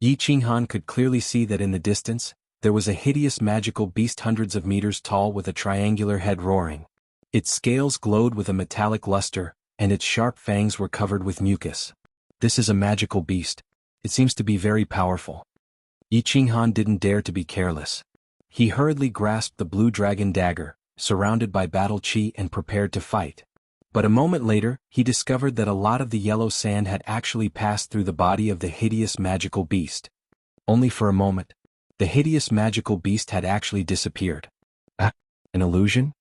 Xuanhuan could clearly see that in the distance, there was a hideous magical beast hundreds of meters tall with a triangular head roaring. Its scales glowed with a metallic luster, and its sharp fangs were covered with mucus. This is a magical beast. It seems to be very powerful. Xuanhuan didn't dare to be careless. He hurriedly grasped the blue dragon dagger, surrounded by battle chi, and prepared to fight. But a moment later, he discovered that a lot of the yellow sand had actually passed through the body of the hideous magical beast. Only for a moment. The hideous magical beast had actually disappeared. Ah, an illusion?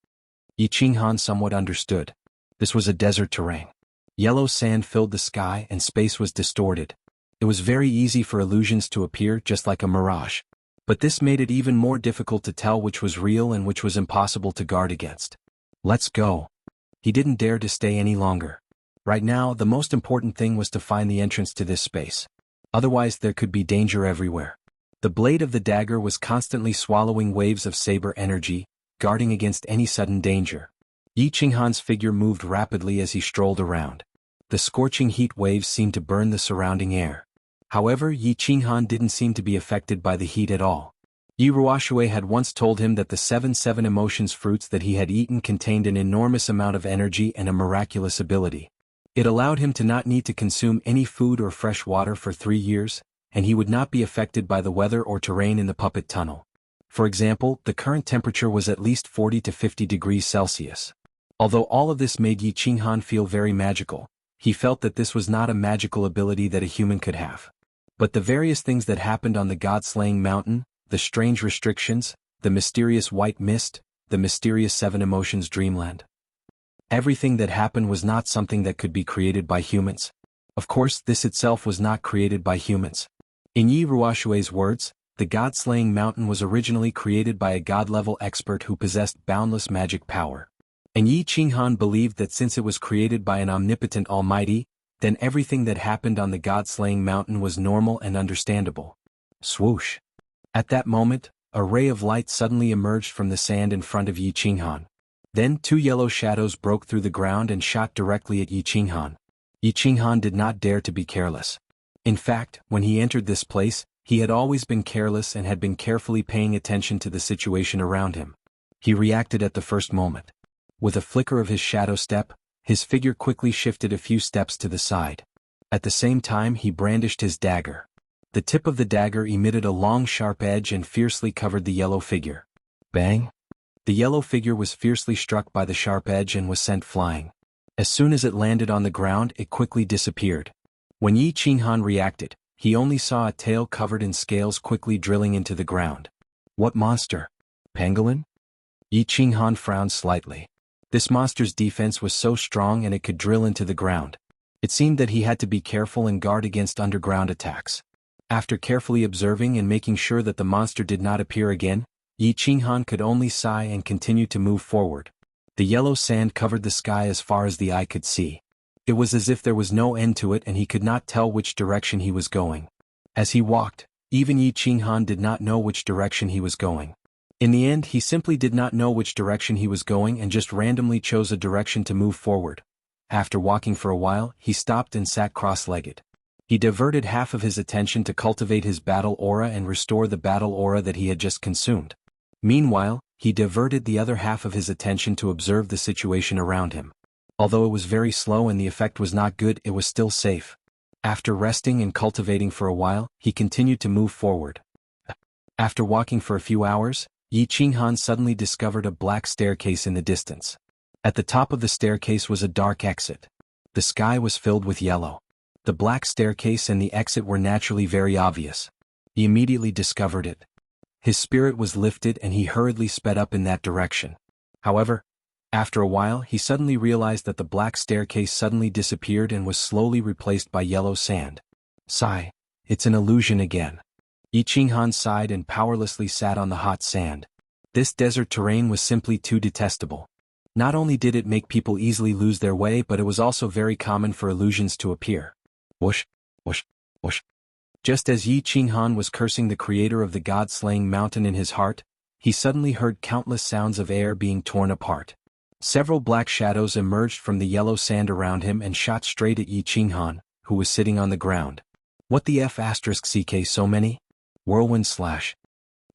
Xuanhuan somewhat understood. This was a desert terrain. Yellow sand filled the sky and space was distorted. It was very easy for illusions to appear just like a mirage. But this made it even more difficult to tell which was real and which was impossible to guard against. Let's go. He didn't dare to stay any longer. Right now, the most important thing was to find the entrance to this space. Otherwise, there could be danger everywhere. The blade of the dagger was constantly swallowing waves of saber energy, guarding against any sudden danger. Xuanhuan's figure moved rapidly as he strolled around. The scorching heat waves seemed to burn the surrounding air. However, Xuanhuan didn't seem to be affected by the heat at all. Ruoxue had once told him that the 7 emotions fruits that he had eaten contained an enormous amount of energy and a miraculous ability. It allowed him to not need to consume any food or fresh water for 3 years, and he would not be affected by the weather or terrain in the puppet tunnel. For example, the current temperature was at least 40 to 50 degrees Celsius. Although all of this made Xuanhuan feel very magical, he felt that this was not a magical ability that a human could have. But the various things that happened on the god-slaying mountain, the strange restrictions, the mysterious white mist, the mysterious 7 emotions dreamland. Everything that happened was not something that could be created by humans. Of course, this itself was not created by humans. In Ruoxue's words, the god-slaying mountain was originally created by a god-level expert who possessed boundless magic power. And Xuanhuan believed that since it was created by an omnipotent almighty, then everything that happened on the god-slaying mountain was normal and understandable. Swoosh. At that moment, a ray of light suddenly emerged from the sand in front of Xuanhuan. Then 2 yellow shadows broke through the ground and shot directly at Xuanhuan. Xuanhuan did not dare to be careless. In fact, when he entered this place, he had always been careless and had been carefully paying attention to the situation around him. He reacted at the first moment. With a flicker of his shadow step, his figure quickly shifted a few steps to the side. At the same time, he brandished his dagger. The tip of the dagger emitted a long sharp edge and fiercely covered the yellow figure. Bang! The yellow figure was fiercely struck by the sharp edge and was sent flying. As soon as it landed on the ground, it quickly disappeared. When Xuanhuan reacted, he only saw a tail covered in scales quickly drilling into the ground. What monster? Pangolin? Xuanhuan frowned slightly. This monster's defense was so strong and it could drill into the ground. It seemed that he had to be careful and guard against underground attacks. After carefully observing and making sure that the monster did not appear again, Xuanhuan could only sigh and continue to move forward. The yellow sand covered the sky as far as the eye could see. It was as if there was no end to it and he could not tell which direction he was going. As he walked, even Xuanhuan did not know which direction he was going. In the end, he simply did not know which direction he was going and just randomly chose a direction to move forward. After walking for a while, he stopped and sat cross-legged. He diverted half of his attention to cultivate his battle aura and restore the battle aura that he had just consumed. Meanwhile, he diverted the other half of his attention to observe the situation around him. Although it was very slow and the effect was not good, it was still safe. After resting and cultivating for a while, he continued to move forward. After walking for a few hours, Xuanhuan suddenly discovered a black staircase in the distance. At the top of the staircase was a dark exit. The sky was filled with yellow. The black staircase and the exit were naturally very obvious. He immediately discovered it. His spirit was lifted and he hurriedly sped up in that direction. However, after a while he suddenly realized that the black staircase suddenly disappeared and was slowly replaced by yellow sand. Sigh, it's an illusion again. Xuanhuan sighed and powerlessly sat on the hot sand. This desert terrain was simply too detestable. Not only did it make people easily lose their way, but it was also very common for illusions to appear. Whoosh, whoosh, whoosh. Just as Xuanhuan was cursing the creator of the god-slaying mountain in his heart, he suddenly heard countless sounds of air being torn apart. Several black shadows emerged from the yellow sand around him and shot straight at Xuanhuan, who was sitting on the ground. What the F*** CK so many? Whirlwind slash.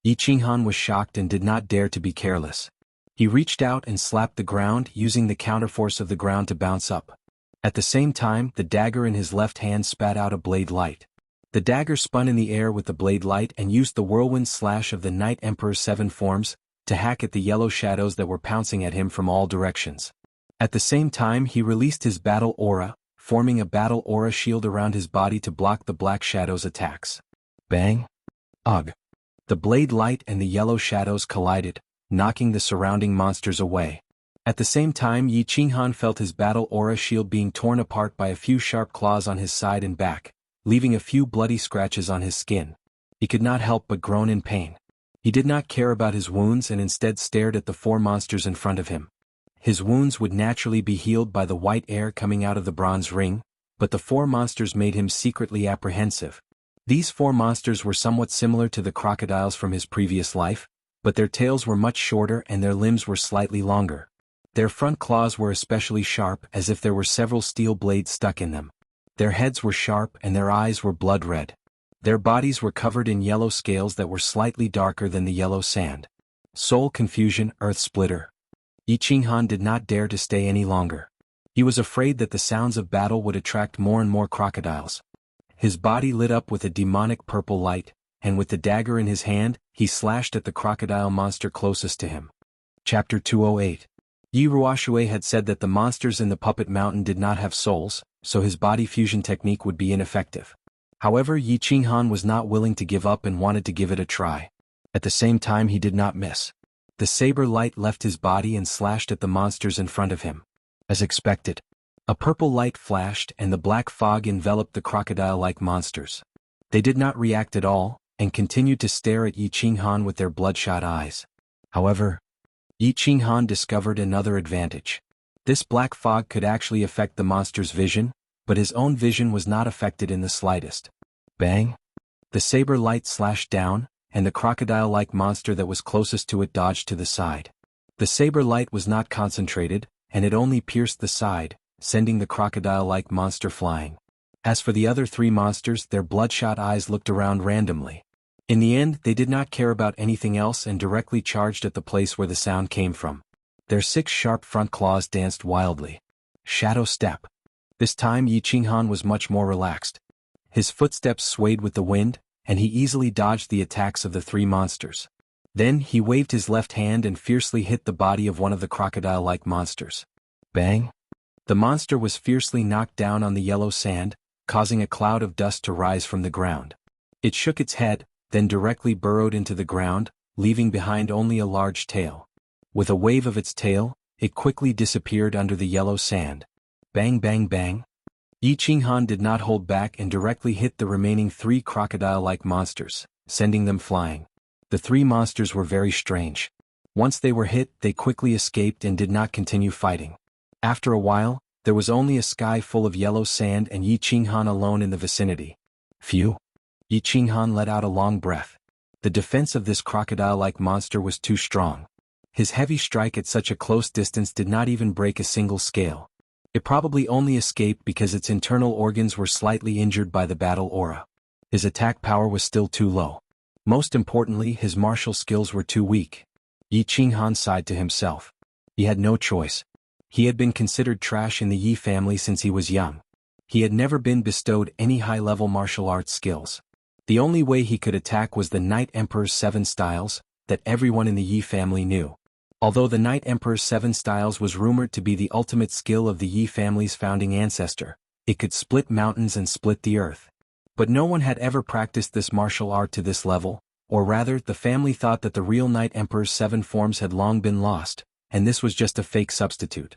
Xuanhuan was shocked and did not dare to be careless. He reached out and slapped the ground, using the counterforce of the ground to bounce up. At the same time, the dagger in his left hand spat out a blade light. The dagger spun in the air with the blade light and used the whirlwind slash of the Night Emperor's 7 forms to hack at the yellow shadows that were pouncing at him from all directions. At the same time, he released his battle aura, forming a battle aura shield around his body to block the black shadows' attacks. Bang! Ugh! The blade light and the yellow shadows collided, knocking the surrounding monsters away. At the same time, Xuanhuan felt his battle aura shield being torn apart by a few sharp claws on his side and back, leaving a few bloody scratches on his skin. He could not help but groan in pain. He did not care about his wounds and instead stared at the 4 monsters in front of him. His wounds would naturally be healed by the white air coming out of the bronze ring, but the 4 monsters made him secretly apprehensive. These 4 monsters were somewhat similar to the crocodiles from his previous life, but their tails were much shorter and their limbs were slightly longer. Their front claws were especially sharp, as if there were several steel blades stuck in them. Their heads were sharp and their eyes were blood red. Their bodies were covered in yellow scales that were slightly darker than the yellow sand. Soul confusion, earth splitter. Xuanhuan did not dare to stay any longer. He was afraid that the sounds of battle would attract more and more crocodiles. His body lit up with a demonic purple light, and with the dagger in his hand, he slashed at the crocodile monster closest to him. Chapter 208. Yi Ruoxue had said that the monsters in the puppet mountain did not have souls, so his body fusion technique would be ineffective. However, Xuanhuan was not willing to give up and wanted to give it a try. At the same time, he did not miss. The saber light left his body and slashed at the monsters in front of him. As expected, a purple light flashed and the black fog enveloped the crocodile-like monsters. They did not react at all, and continued to stare at Xuanhuan with their bloodshot eyes. However, Xuanhuan discovered another advantage. This black fog could actually affect the monster's vision, but his own vision was not affected in the slightest. Bang! The saber light slashed down, and the crocodile-like monster that was closest to it dodged to the side. The saber light was not concentrated, and it only pierced the side, sending the crocodile-like monster flying. As for the other 3 monsters, their bloodshot eyes looked around randomly. In the end, they did not care about anything else and directly charged at the place where the sound came from. Their 6 sharp front claws danced wildly. Shadow step. This time Xuanhuan was much more relaxed. His footsteps swayed with the wind, and he easily dodged the attacks of the 3 monsters. Then he waved his left hand and fiercely hit the body of one of the crocodile-like monsters. Bang! The monster was fiercely knocked down on the yellow sand, causing a cloud of dust to rise from the ground. It shook its head, then directly burrowed into the ground, leaving behind only a large tail. With a wave of its tail, it quickly disappeared under the yellow sand. Bang bang bang! Xuanhuan did not hold back and directly hit the remaining 3 crocodile-like monsters, sending them flying. The 3 monsters were very strange. Once they were hit, they quickly escaped and did not continue fighting. After a while, there was only a sky full of yellow sand and Xuanhuan alone in the vicinity. Phew! Xuanhuan let out a long breath. The defense of this crocodile-like monster was too strong. His heavy strike at such a close distance did not even break a single scale. It probably only escaped because its internal organs were slightly injured by the battle aura. His attack power was still too low. Most importantly, his martial skills were too weak. Xuanhuan sighed to himself. He had no choice. He had been considered trash in the Yi family since he was young. He had never been bestowed any high-level martial arts skills. The only way he could attack was the Night Emperor's 7 styles, that everyone in the Yi family knew. Although the Night Emperor's 7 styles was rumored to be the ultimate skill of the Yi family's founding ancestor, it could split mountains and split the earth. But no one had ever practiced this martial art to this level, or rather, the family thought that the real Night Emperor's 7 forms had long been lost, and this was just a fake substitute.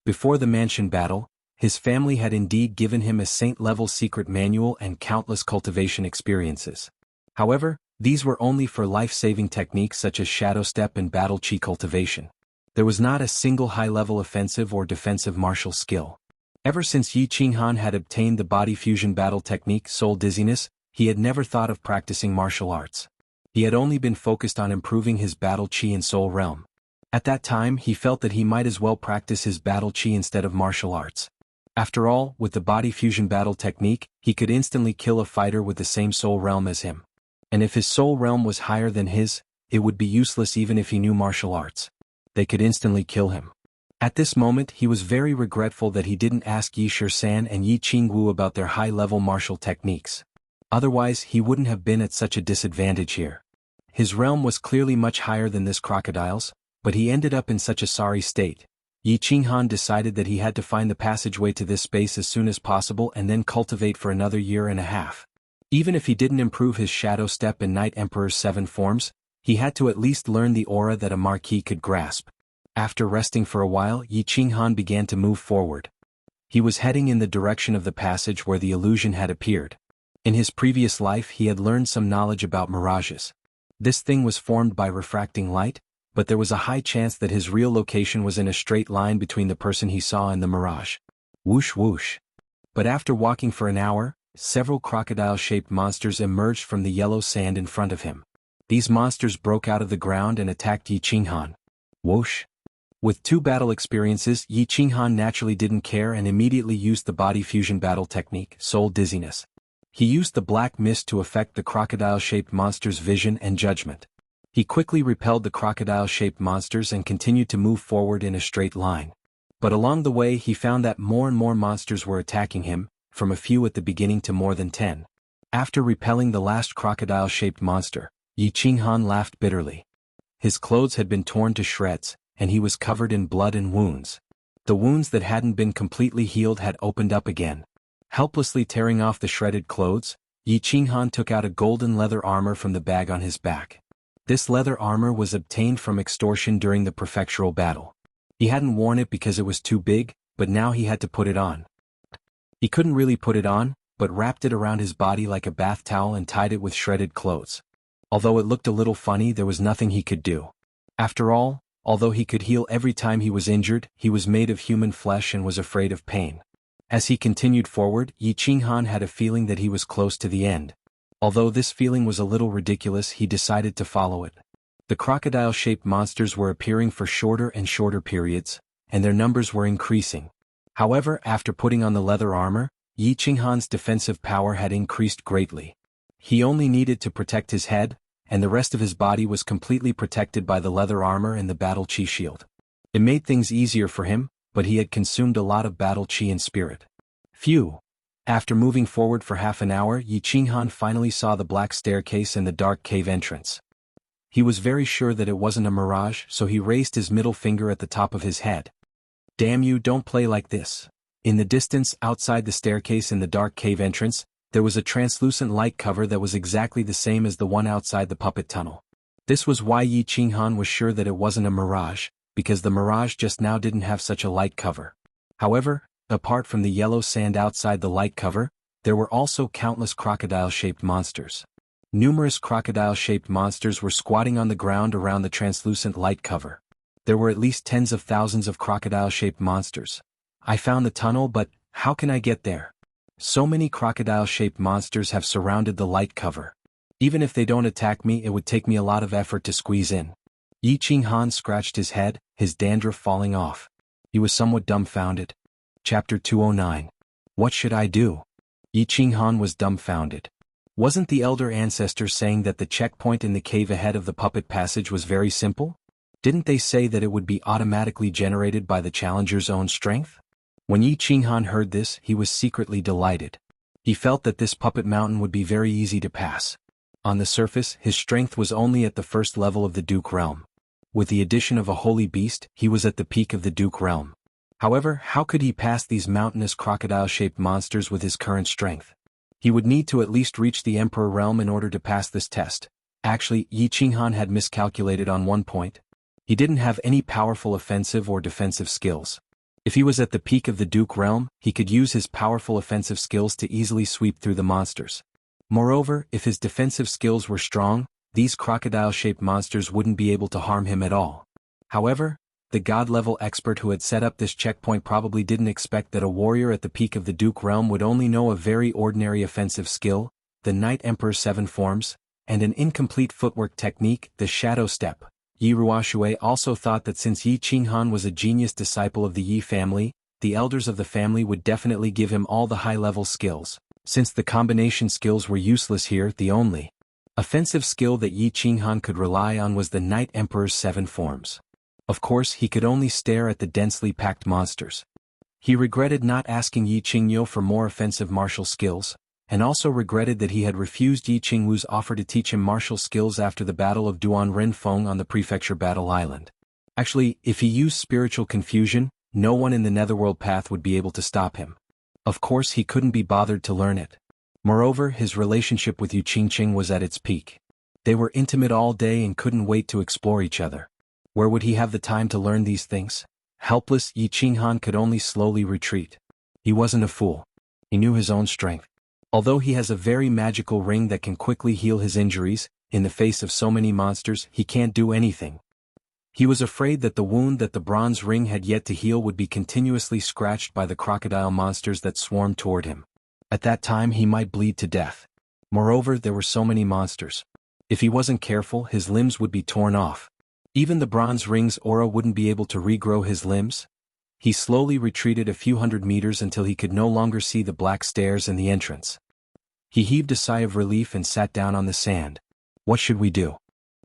Before the mansion battle, his family had indeed given him a saint-level secret manual and countless cultivation experiences. However, these were only for life-saving techniques such as shadow step and battle chi cultivation. There was not a single high-level offensive or defensive martial skill. Ever since Xuanhuan had obtained the body fusion battle technique Soul Dizziness, he had never thought of practicing martial arts. He had only been focused on improving his battle chi and soul realm. At that time he felt that he might as well practice his battle chi instead of martial arts. After all, with the body fusion battle technique, he could instantly kill a fighter with the same soul realm as him. And if his soul realm was higher than his, it would be useless even if he knew martial arts. They could instantly kill him. At this moment he was very regretful that he didn't ask Yi Shisan and Yi Qingwu about their high-level martial techniques. Otherwise he wouldn't have been at such a disadvantage here. His realm was clearly much higher than this crocodile's, but he ended up in such a sorry state. Yi Qinghuan decided that he had to find the passageway to this space as soon as possible and then cultivate for another year and a half. Even if he didn't improve his Shadow Step and Night Emperor's 7 forms, he had to at least learn the aura that a marquis could grasp. After resting for a while, Yi Qinghuan began to move forward. He was heading in the direction of the passage where the illusion had appeared. In his previous life he had learned some knowledge about mirages. This thing was formed by refracting light, but there was a high chance that his real location was in a straight line between the person he saw and the mirage. Whoosh whoosh. But after walking for an hour, several crocodile-shaped monsters emerged from the yellow sand in front of him. These monsters broke out of the ground and attacked Yi Qinghuan. Whoosh. With 2 battle experiences, Yi Qinghuan naturally didn't care and immediately used the body fusion battle technique, Soul Dizziness. He used the black mist to affect the crocodile-shaped monsters' vision and judgment. He quickly repelled the crocodile-shaped monsters and continued to move forward in a straight line. But along the way he found that more and more monsters were attacking him, from a few at the beginning to more than 10. After repelling the last crocodile-shaped monster, Yi Qinghuan laughed bitterly. His clothes had been torn to shreds, and he was covered in blood and wounds. The wounds that hadn't been completely healed had opened up again. Helplessly tearing off the shredded clothes, Yi Qinghuan took out a golden leather armor from the bag on his back. This leather armor was obtained from extortion during the prefectural battle. He hadn't worn it because it was too big, but now he had to put it on. He couldn't really put it on, but wrapped it around his body like a bath towel and tied it with shredded clothes. Although it looked a little funny, there was nothing he could do. After all, although he could heal every time he was injured, he was made of human flesh and was afraid of pain. As he continued forward, Yi Qinghuan had a feeling that he was close to the end. Although this feeling was a little ridiculous, he decided to follow it. The crocodile-shaped monsters were appearing for shorter and shorter periods, and their numbers were increasing. However, after putting on the leather armor, Yi Qinghuan's defensive power had increased greatly. He only needed to protect his head, and the rest of his body was completely protected by the leather armor and the battle chi shield. It made things easier for him, but he had consumed a lot of battle chi and spirit. Phew! After moving forward for half an hour, Yi Qinghuan finally saw the black staircase and the dark cave entrance. He was very sure that it wasn't a mirage, so he raised his middle finger at the top of his head. Damn you, don't play like this. In the distance, outside the staircase in the dark cave entrance, there was a translucent light cover that was exactly the same as the one outside the puppet tunnel. This was why Yi Qinghuan was sure that it wasn't a mirage, because the mirage just now didn't have such a light cover. However, apart from the yellow sand outside the light cover, there were also countless crocodile-shaped monsters. Numerous crocodile-shaped monsters were squatting on the ground around the translucent light cover. There were at least tens of thousands of crocodile-shaped monsters. I found the tunnel, but how can I get there? So many crocodile-shaped monsters have surrounded the light cover. Even if they don't attack me, it would take me a lot of effort to squeeze in. Yi Qinghuan scratched his head, his dandruff falling off. He was somewhat dumbfounded. Chapter 209. What should I do? Yi Qinghuan was dumbfounded. Wasn't the elder ancestor saying that the checkpoint in the cave ahead of the puppet passage was very simple? Didn't they say that it would be automatically generated by the challenger's own strength? When Yi Qinghuan heard this, he was secretly delighted. He felt that this puppet mountain would be very easy to pass. On the surface, his strength was only at the first level of the Duke realm. With the addition of a holy beast, he was at the peak of the Duke realm. However, how could he pass these mountainous crocodile-shaped monsters with his current strength? He would need to at least reach the Emperor realm in order to pass this test. Actually, Yi Qinghuan had miscalculated on one point. He didn't have any powerful offensive or defensive skills. If he was at the peak of the Duke realm, he could use his powerful offensive skills to easily sweep through the monsters. Moreover, if his defensive skills were strong, these crocodile-shaped monsters wouldn't be able to harm him at all. However, the god-level expert who had set up this checkpoint probably didn't expect that a warrior at the peak of the Duke realm would only know a very ordinary offensive skill, the Night Emperor's 7 forms, and an incomplete footwork technique, the shadow step. Yi Ruoxue also thought that since Yi Qinghan was a genius disciple of the Yi family, the elders of the family would definitely give him all the high-level skills. Since the combination skills were useless here, the only offensive skill that Yi Qinghan could rely on was the Night Emperor's 7 forms. Of course, he could only stare at the densely packed monsters. He regretted not asking Yi Qingyu for more offensive martial skills, and also regretted that he had refused Yi Qingwu's offer to teach him martial skills after the Battle of Duan Renfeng on the Prefecture Battle Island. Actually, if he used spiritual confusion, no one in the Netherworld path would be able to stop him. Of course, he couldn't be bothered to learn it. Moreover, his relationship with Yu Qingqing was at its peak. They were intimate all day and couldn't wait to explore each other. Where would he have the time to learn these things? Helpless, Yi Qinghan could only slowly retreat. He wasn't a fool. He knew his own strength. Although he has a very magical ring that can quickly heal his injuries, in the face of so many monsters, he can't do anything. He was afraid that the wound that the bronze ring had yet to heal would be continuously scratched by the crocodile monsters that swarmed toward him. At that time he might bleed to death. Moreover, there were so many monsters. If he wasn't careful, his limbs would be torn off. Even the bronze ring's aura wouldn't be able to regrow his limbs. He slowly retreated a few hundred meters until he could no longer see the black stairs and the entrance. He heaved a sigh of relief and sat down on the sand. What should we do?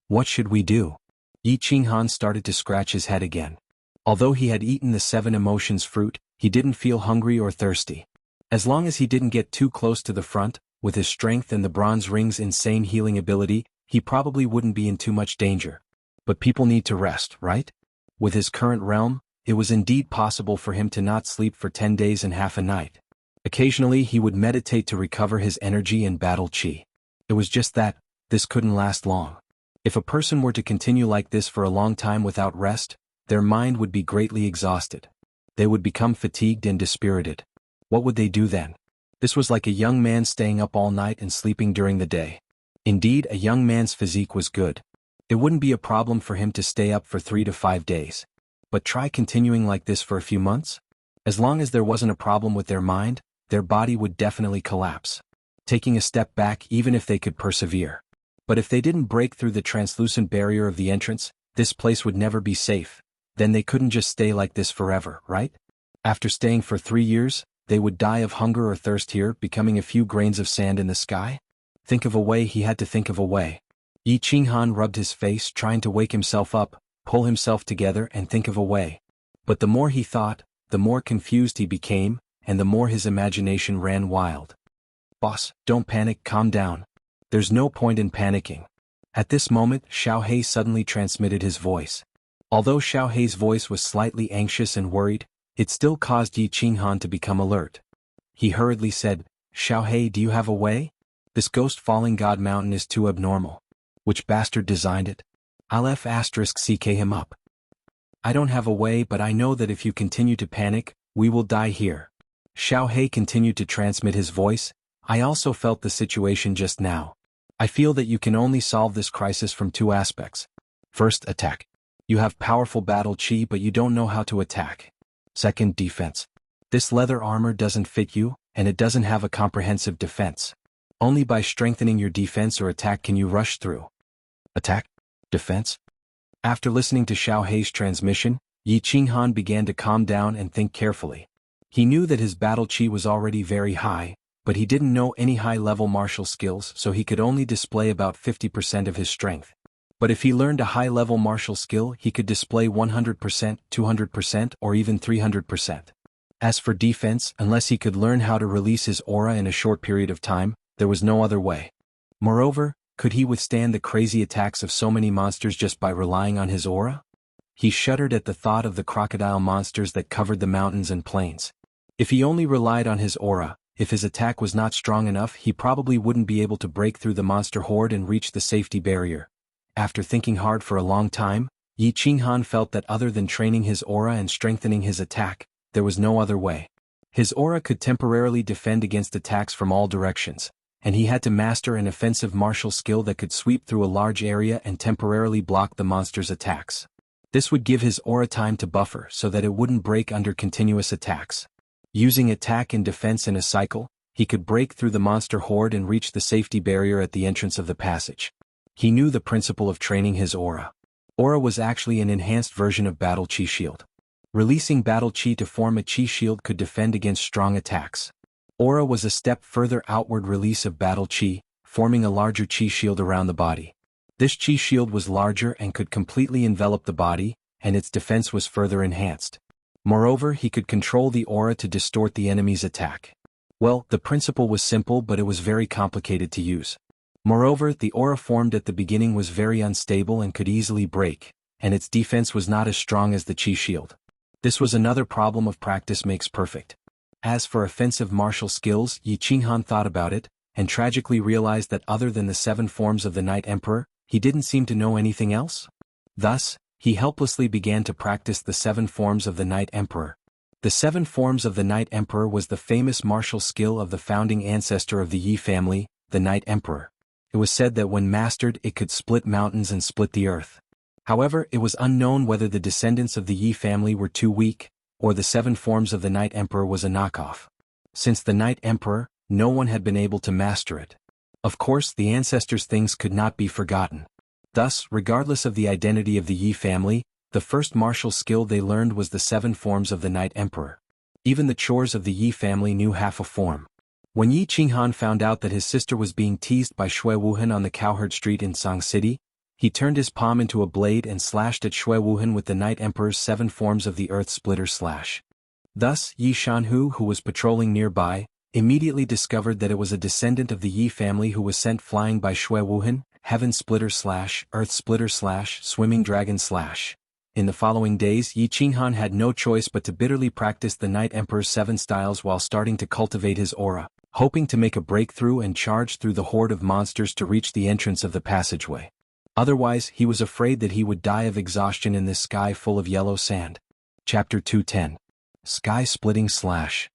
What should we do? Yi Qinghan started to scratch his head again. Although he had eaten the 7 emotions fruit, he didn't feel hungry or thirsty. As long as he didn't get too close to the front, with his strength and the bronze ring's insane healing ability, he probably wouldn't be in too much danger. But people need to rest, right? With his current realm, it was indeed possible for him to not sleep for 10 days and half a night. Occasionally he would meditate to recover his energy and battle chi. It was just that, this couldn't last long. If a person were to continue like this for a long time without rest, their mind would be greatly exhausted. They would become fatigued and dispirited. What would they do then? This was like a young man staying up all night and sleeping during the day. Indeed, a young man's physique was good. It wouldn't be a problem for him to stay up for 3 to 5 days. But try continuing like this for a few months? As long as there wasn't a problem with their mind, their body would definitely collapse, taking a step back even if they could persevere. But if they didn't break through the translucent barrier of the entrance, this place would never be safe. Then they couldn't just stay like this forever, right? After staying for 3 years, they would die of hunger or thirst here, becoming a few grains of sand in the sky? Think of a way. He had to think of a way. Yi Qinghan rubbed his face, trying to wake himself up, pull himself together and think of a way. But the more he thought, the more confused he became, and the more his imagination ran wild. Boss, don't panic, calm down. There's no point in panicking. At this moment, Xiaohei suddenly transmitted his voice. Although Xiaohei's voice was slightly anxious and worried, it still caused Yi Qinghan to become alert. He hurriedly said, Xiaohei, do you have a way? This ghost falling god mountain is too abnormal. Which bastard designed it? I'll *CK him up. I don't have a way, but I know that if you continue to panic, we will die here. Xiaohei continued to transmit his voice. I also felt the situation just now. I feel that you can only solve this crisis from 2 aspects. First, attack. You have powerful battle chi, but you don't know how to attack. Second, defense. This leather armor doesn't fit you, and it doesn't have a comprehensive defense. Only by strengthening your defense or attack can you rush through. Attack? Defense? After listening to Xiaohei's transmission, Yi Qinghan began to calm down and think carefully. He knew that his battle chi was already very high, but he didn't know any high-level martial skills, so he could only display about 50% of his strength. But if he learned a high-level martial skill, he could display 100%, 200%, or even 300%. As for defense, unless he could learn how to release his aura in a short period of time, there was no other way. Moreover, could he withstand the crazy attacks of so many monsters just by relying on his aura? He shuddered at the thought of the crocodile monsters that covered the mountains and plains. If he only relied on his aura, if his attack was not strong enough, he probably wouldn't be able to break through the monster horde and reach the safety barrier. After thinking hard for a long time, Yi Qinghan felt that other than training his aura and strengthening his attack, there was no other way. His aura could temporarily defend against attacks from all directions, and he had to master an offensive martial skill that could sweep through a large area and temporarily block the monster's attacks. This would give his aura time to buffer so that it wouldn't break under continuous attacks. Using attack and defense in a cycle, he could break through the monster horde and reach the safety barrier at the entrance of the passage. He knew the principle of training his aura. Aura was actually an enhanced version of Battle Chi Shield. Releasing Battle Chi to form a Chi Shield could defend against strong attacks. Aura was a step further outward release of Battle Chi, forming a larger Chi Shield around the body. This Chi Shield was larger and could completely envelop the body, and its defense was further enhanced. Moreover, he could control the aura to distort the enemy's attack. Well, the principle was simple, but it was very complicated to use. Moreover, the aura formed at the beginning was very unstable and could easily break, and its defense was not as strong as the Chi Shield. This was another problem of practice makes perfect. As for offensive martial skills, Xuanhuan thought about it, and tragically realized that other than the 7 forms of the Night Emperor, he didn't seem to know anything else. Thus, he helplessly began to practice the 7 forms of the Night Emperor. The 7 forms of the Night Emperor was the famous martial skill of the founding ancestor of the Yi family, the Night Emperor. It was said that when mastered it could split mountains and split the earth. However, it was unknown whether the descendants of the Yi family were too weak, or the 7 forms of the Night Emperor was a knockoff. Since the Night Emperor, no one had been able to master it. Of course, the ancestors' things could not be forgotten. Thus, regardless of the identity of the Yi family, the first martial skill they learned was the 7 forms of the Night Emperor. Even the chores of the Yi family knew half a form. When Xuanhuan found out that his sister was being teased by xuanhuan on the cowherd street in Song City, he turned his palm into a blade and slashed at xuanhuan with the Night Emperor's 7 forms of the Earth Splitter slash. Thus, Xianhu, who was patrolling nearby, immediately discovered that it was a descendant of the Yi family who was sent flying by xuanhuan, Heaven Splitter slash, Earth Splitter slash, Swimming Dragon slash. In the following days, Xuanhuan had no choice but to bitterly practice the Night Emperor's 7 styles while starting to cultivate his aura, hoping to make a breakthrough and charge through the horde of monsters to reach the entrance of the passageway. Otherwise, he was afraid that he would die of exhaustion in this sky full of yellow sand. Chapter 210. Sky-Splitting Slash.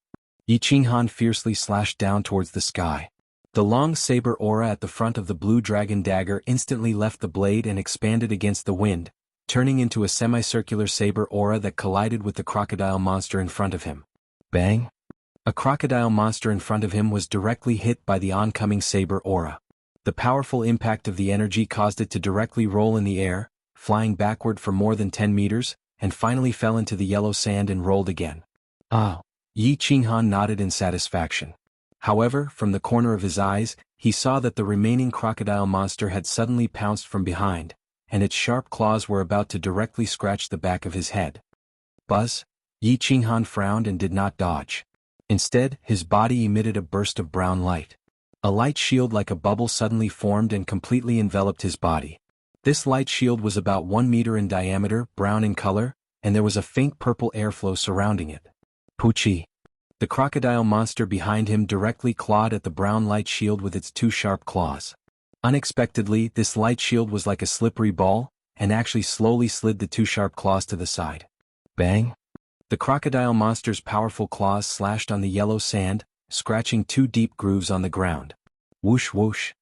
Xuanhuan fiercely slashed down towards the sky. The long saber aura at the front of the blue dragon dagger instantly left the blade and expanded against the wind, turning into a semicircular saber aura that collided with the crocodile monster in front of him. Bang! A crocodile monster in front of him was directly hit by the oncoming saber aura. The powerful impact of the energy caused it to directly roll in the air, flying backward for more than 10 meters, and finally fell into the yellow sand and rolled again. Ah! Xuanhuan nodded in satisfaction. However, from the corner of his eyes, he saw that the remaining crocodile monster had suddenly pounced from behind, and its sharp claws were about to directly scratch the back of his head. Buzz! Xuanhuan frowned and did not dodge. Instead, his body emitted a burst of brown light. A light shield like a bubble suddenly formed and completely enveloped his body. This light shield was about 1 meter in diameter, brown in color, and there was a faint purple airflow surrounding it. Poochie! The crocodile monster behind him directly clawed at the brown light shield with its 2 sharp claws. Unexpectedly, this light shield was like a slippery ball, and actually slowly slid the 2 sharp claws to the side. Bang! The crocodile monster's powerful claws slashed on the yellow sand, scratching 2 deep grooves on the ground. Whoosh whoosh!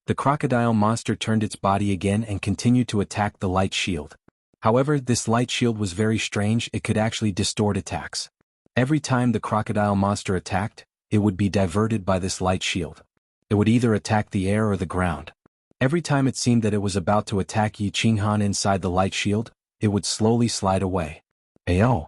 The crocodile monster turned its body again and continued to attack the light shield. However, this light shield was very strange, it could actually distort attacks. Every time the crocodile monster attacked, it would be diverted by this light shield. It would either attack the air or the ground. Every time it seemed that it was about to attack Xuanhuan inside the light shield, it would slowly slide away. Ayo!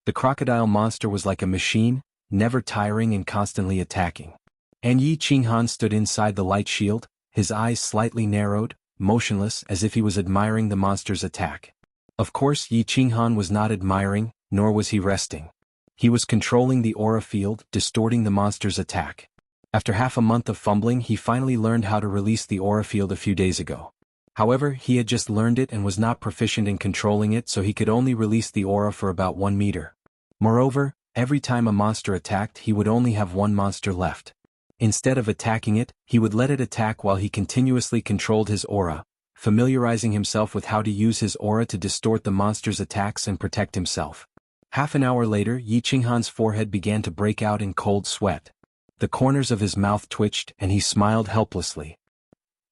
The crocodile monster was like a machine, never tiring and constantly attacking. And Xuanhuan stood inside the light shield, his eyes slightly narrowed, motionless as if he was admiring the monster's attack. Of course, Xuanhuan was not admiring, nor was he resting. He was controlling the aura field, distorting the monster's attack. After half a month of fumbling, he finally learned how to release the aura field a few days ago. However, he had just learned it and was not proficient in controlling it, so he could only release the aura for about 1 meter. Moreover, every time a monster attacked, he would only have 1 monster left. Instead of attacking it, he would let it attack while he continuously controlled his aura, familiarizing himself with how to use his aura to distort the monster's attacks and protect himself. Half an hour later, Xuanhuan's forehead began to break out in cold sweat. The corners of his mouth twitched and he smiled helplessly.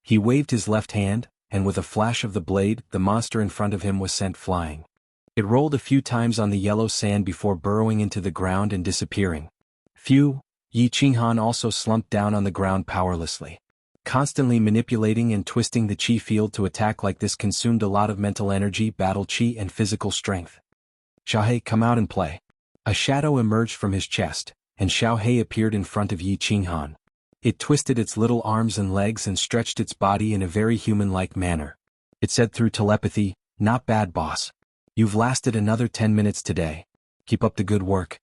He waved his left hand, and with a flash of the blade, the monster in front of him was sent flying. It rolled a few times on the yellow sand before burrowing into the ground and disappearing. Phew! Xuanhuan also slumped down on the ground powerlessly. Constantly manipulating and twisting the chi field to attack like this consumed a lot of mental energy, battle chi, and physical strength. Xiaohe, come out and play. A shadow emerged from his chest, and Xiaohe appeared in front of Xuanhuan. It twisted its little arms and legs and stretched its body in a very human-like manner. It said through telepathy, "Not bad, boss. You've lasted another 10 minutes today. Keep up the good work."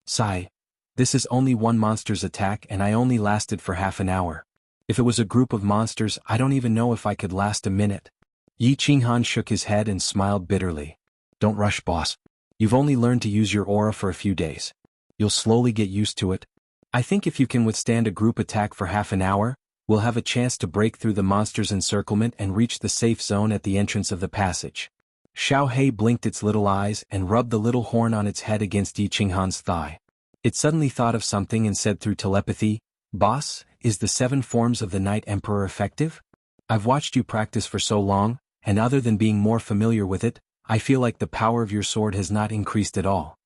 Sigh. This is only one monster's attack and I only lasted for half an hour. If it was a group of monsters, I don't even know if I could last a minute. Xuanhuan shook his head and smiled bitterly. Don't rush, boss. You've only learned to use your aura for a few days. You'll slowly get used to it. I think if you can withstand a group attack for half an hour, we'll have a chance to break through the monster's encirclement and reach the safe zone at the entrance of the passage. Xiaohe blinked its little eyes and rubbed the little horn on its head against Xuanhuan's thigh. It suddenly thought of something and said through telepathy, "Boss, is the 7 forms of the Night Emperor effective? I've watched you practice for so long, and other than being more familiar with it, I feel like the power of your sword has not increased at all."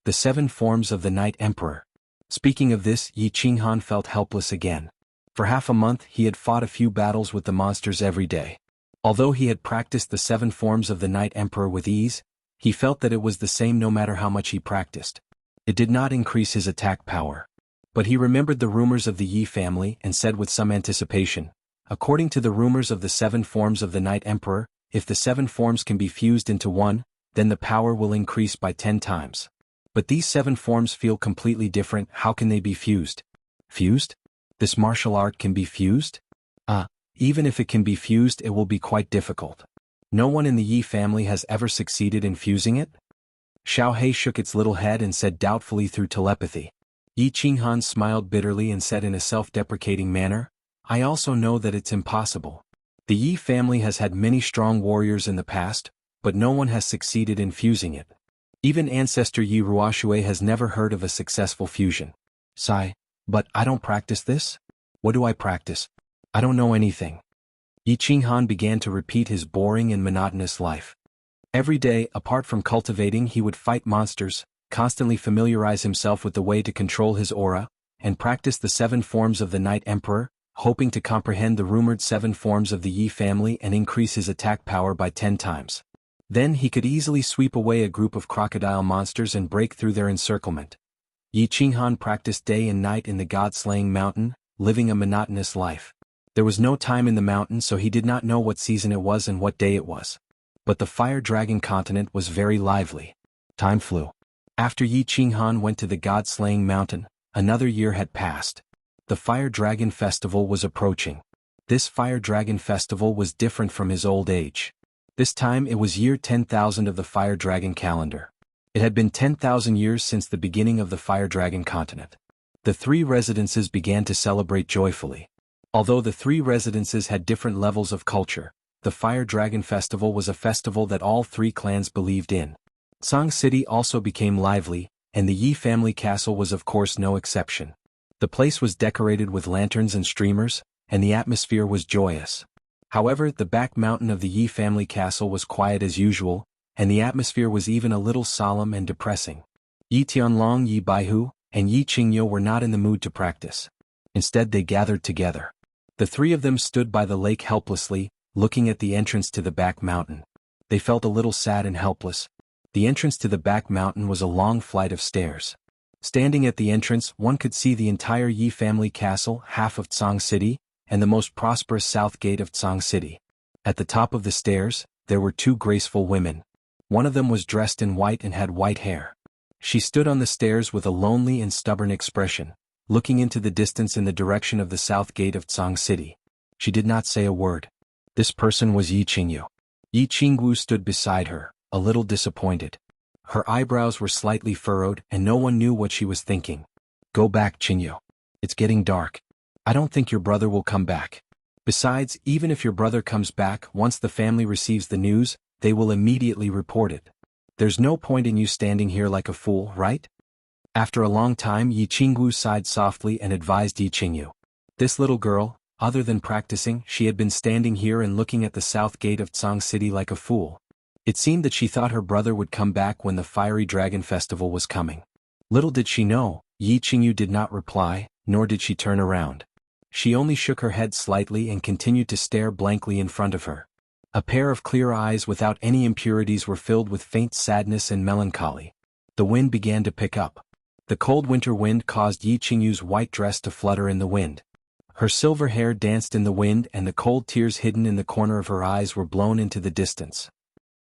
The 7 forms of the Night Emperor. Speaking of this, Xuanhuan felt helpless again. For half a month he had fought a few battles with the monsters every day. Although he had practiced the 7 forms of the Night Emperor with ease, he felt that it was the same no matter how much he practiced. It did not increase his attack power. But he remembered the rumors of the Yi family and said with some anticipation, according to the rumors of the 7 forms of the Night Emperor, if the 7 forms can be fused into one, then the power will increase by 10 times. But these 7 forms feel completely different. How can they be fused? Fused? This martial art can be fused? Even if it can be fused, it will be quite difficult. No one in the Yi family has ever succeeded in fusing it? Xiaohe shook its little head and said doubtfully through telepathy. Xuanhuan smiled bitterly and said in a self-deprecating manner, "I also know that it's impossible. The Yi family has had many strong warriors in the past, but no one has succeeded in fusing it. Even ancestor Yi Ruoxue has never heard of a successful fusion." Sigh. But I don't practice this? What do I practice? I don't know anything. Xuanhuan began to repeat his boring and monotonous life. Every day, apart from cultivating, he would fight monsters, constantly familiarize himself with the way to control his aura, and practice the 7 forms of the Night Emperor, hoping to comprehend the rumored 7 forms of the Yi family and increase his attack power by 10 times. Then he could easily sweep away a group of crocodile monsters and break through their encirclement. Xuanhuan practiced day and night in the god-slaying mountain, living a monotonous life. There was no time in the mountain, so he did not know what season it was and what day it was. But the fire dragon continent was very lively. Time flew. After Xuanhuan went to the god-slaying mountain, another year had passed. The fire dragon festival was approaching. This fire dragon festival was different from his old age. This time it was year 10,000 of the fire dragon calendar. It had been 10,000 years since the beginning of the fire dragon continent. The 3 residences began to celebrate joyfully. Although the 3 residences had different levels of culture, the Fire Dragon Festival was a festival that all 3 clans believed in. Song City also became lively, and the Yi family castle was of course no exception. The place was decorated with lanterns and streamers, and the atmosphere was joyous. However, the back mountain of the Yi family castle was quiet as usual, and the atmosphere was even a little solemn and depressing. Yi Tianlong, Yi Baihu, and Yi Qingyo were not in the mood to practice. Instead they gathered together. The 3 of them stood by the lake helplessly, looking at the entrance to the back mountain. They felt a little sad and helpless. The entrance to the back mountain was a long flight of stairs. Standing at the entrance, one could see the entire Yi family castle, half of Song City, and the most prosperous south gate of Song City. At the top of the stairs, there were 2 graceful women. One of them was dressed in white and had white hair. She stood on the stairs with a lonely and stubborn expression, looking into the distance in the direction of the south gate of Song City. She did not say a word. This person was Yi Qingyu. Yi Qingwu stood beside her, a little disappointed. Her eyebrows were slightly furrowed and no one knew what she was thinking. "Go back, Qingyu. It's getting dark. I don't think your brother will come back. Besides, even if your brother comes back, once the family receives the news, they will immediately report it. There's no point in you standing here like a fool, right?" After a long time, Yi Qingwu sighed softly and advised Yi Qingyu. This little girl, other than practicing, she had been standing here and looking at the south gate of Song City like a fool. It seemed that she thought her brother would come back when the Fiery Dragon Festival was coming. Little did she know, Yi Qingyu did not reply, nor did she turn around. She only shook her head slightly and continued to stare blankly in front of her. A pair of clear eyes without any impurities were filled with faint sadness and melancholy. The wind began to pick up. The cold winter wind caused Yi Qingyu's white dress to flutter in the wind. Her silver hair danced in the wind and the cold tears hidden in the corner of her eyes were blown into the distance.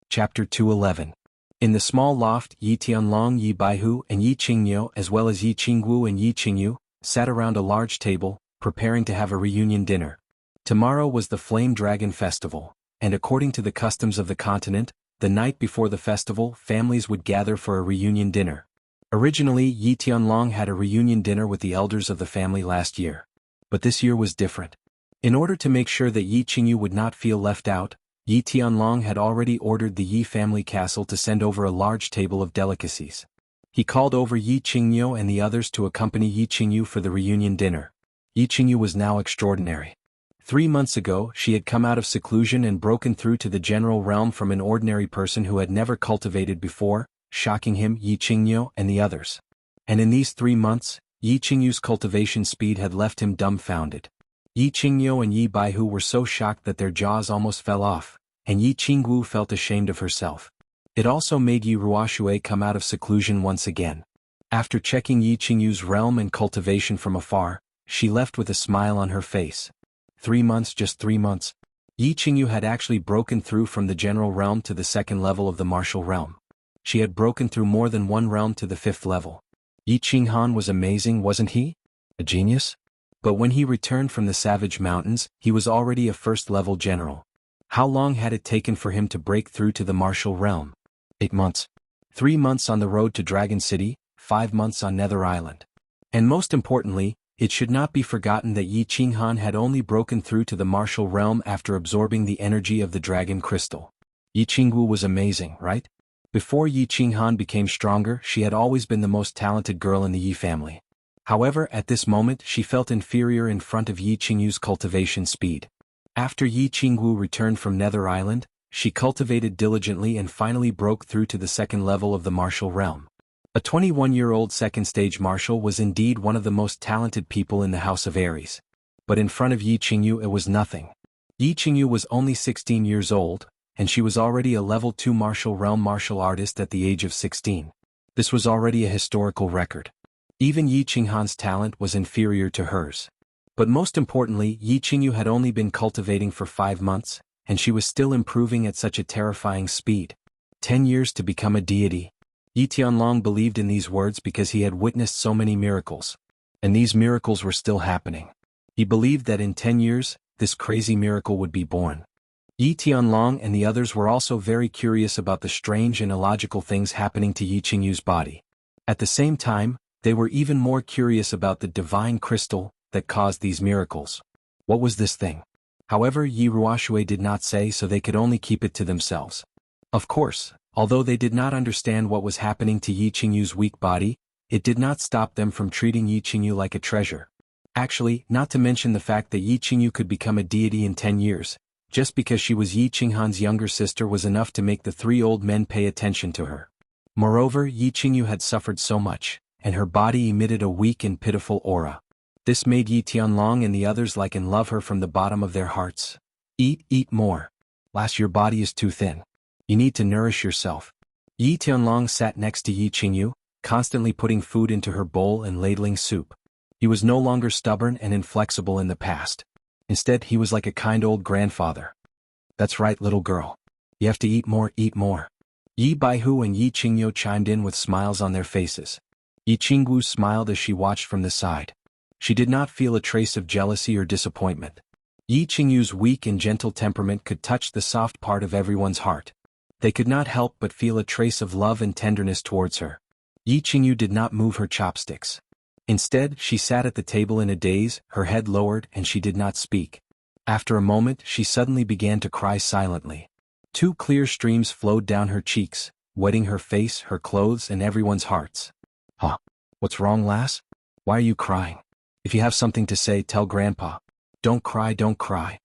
Chapter 211. In the small loft, Yi Tianlong, Yi Baihu, and Yi Qingyo, as well as Yi Qingwu and Yi Qingyu, sat around a large table, preparing to have a reunion dinner. Tomorrow was the Flame Dragon Festival, and according to the customs of the continent, the night before the festival, families would gather for a reunion dinner. Originally, Yi Tianlong had a reunion dinner with the elders of the family last year. But this year was different. In order to make sure that Yi Qingyu would not feel left out, Yi Tianlong had already ordered the Yi family castle to send over a large table of delicacies. He called over Yi Qingyo and the others to accompany Yi Qingyu for the reunion dinner. Yi Qingyu was now extraordinary. 3 months ago, she had come out of seclusion and broken through to the general realm from an ordinary person who had never cultivated before, shocking him, Yi Qingyo, and the others. And in these 3 months, Yi Qingyu's cultivation speed had left him dumbfounded. Yi Qingyo and Yi Baihu were so shocked that their jaws almost fell off, and Yi Qingwu felt ashamed of herself. It also made Yi Ruoxue come out of seclusion once again. After checking Yi Qingyu's realm and cultivation from afar, she left with a smile on her face. 3 months, just 3 months. Yi Qingyu had actually broken through from the general realm to the second level of the martial realm. She had broken through more than one realm to the 5th level. Yi Qinghan was amazing, wasn't he? A genius? But when he returned from the Savage Mountains, he was already a 1st-level general. How long had it taken for him to break through to the martial realm? 8 months. 3 months on the road to Dragon City, 5 months on Nether Island. And most importantly, it should not be forgotten that Yi Qinghan had only broken through to the martial realm after absorbing the energy of the dragon crystal. Yi Qingwu was amazing, right? Before Yi Qinghan became stronger, she had always been the most talented girl in the Yi family. However, at this moment she felt inferior in front of Yi Qingyu's cultivation speed. After Yi Qingwu returned from Nether Island, she cultivated diligently and finally broke through to the 2nd level of the martial realm. A 21-year-old 2nd-stage martial was indeed one of the most talented people in the House of Aries. But in front of Yi Qingyu it was nothing. Yi Qingyu was only 16 years old, and she was already a level 2 martial realm martial artist at the age of 16. This was already a historical record. Even Yi Qinghan's talent was inferior to hers. But most importantly, Yi Qingyu had only been cultivating for 5 months, and she was still improving at such a terrifying speed. 10 years to become a deity. Yi Tianlong believed in these words because he had witnessed so many miracles. And these miracles were still happening. He believed that in 10 years, this crazy miracle would be born. Yi Tianlong and the others were also very curious about the strange and illogical things happening to Yi Qingyu's body. At the same time, they were even more curious about the divine crystal that caused these miracles. What was this thing? However, Yi Ruoxue did not say, so they could only keep it to themselves. Of course, although they did not understand what was happening to Yi Qingyu's weak body, it did not stop them from treating Yi Qingyu like a treasure. Actually, not to mention the fact that Yi Qingyu could become a deity in 10 years, just because she was Yi Qinghan's younger sister was enough to make the 3 old men pay attention to her. Moreover, Yi Qingyu had suffered so much, and her body emitted a weak and pitiful aura. This made Yi Tianlong and the others like and love her from the bottom of their hearts. Eat more. Lass, your body is too thin. You need to nourish yourself. Yi Tianlong sat next to Yi Qingyu, constantly putting food into her bowl and ladling soup. He was no longer stubborn and inflexible in the past. Instead, he was like a kind old grandfather. That's right, little girl. You have to eat more, eat more. Yi Baihu and Yi Qingyo chimed in with smiles on their faces. Yi Qingwu smiled as she watched from the side. She did not feel a trace of jealousy or disappointment. Yi Qingyu's weak and gentle temperament could touch the soft part of everyone's heart. They could not help but feel a trace of love and tenderness towards her. Yi Qingyu did not move her chopsticks. Instead, she sat at the table in a daze, her head lowered, and she did not speak. After a moment, she suddenly began to cry silently. 2 clear streams flowed down her cheeks, wetting her face, her clothes, and everyone's hearts. Huh? What's wrong, lass? Why are you crying? If you have something to say, tell Grandpa. Don't cry, don't cry.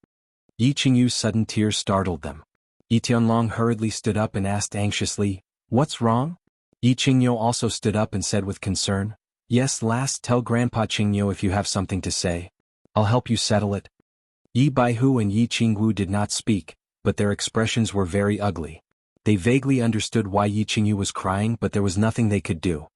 Yi Qingyu's sudden tears startled them. Yi Tianlong hurriedly stood up and asked anxiously, "What's wrong?" Yi Qingyo also stood up and said with concern, Yes, last, tell Grandpa Qingyo if you have something to say. I'll help you settle it. Yi Baihu and Yi Qingwu did not speak, but their expressions were very ugly. They vaguely understood why Yi Qingyu was crying, but there was nothing they could do.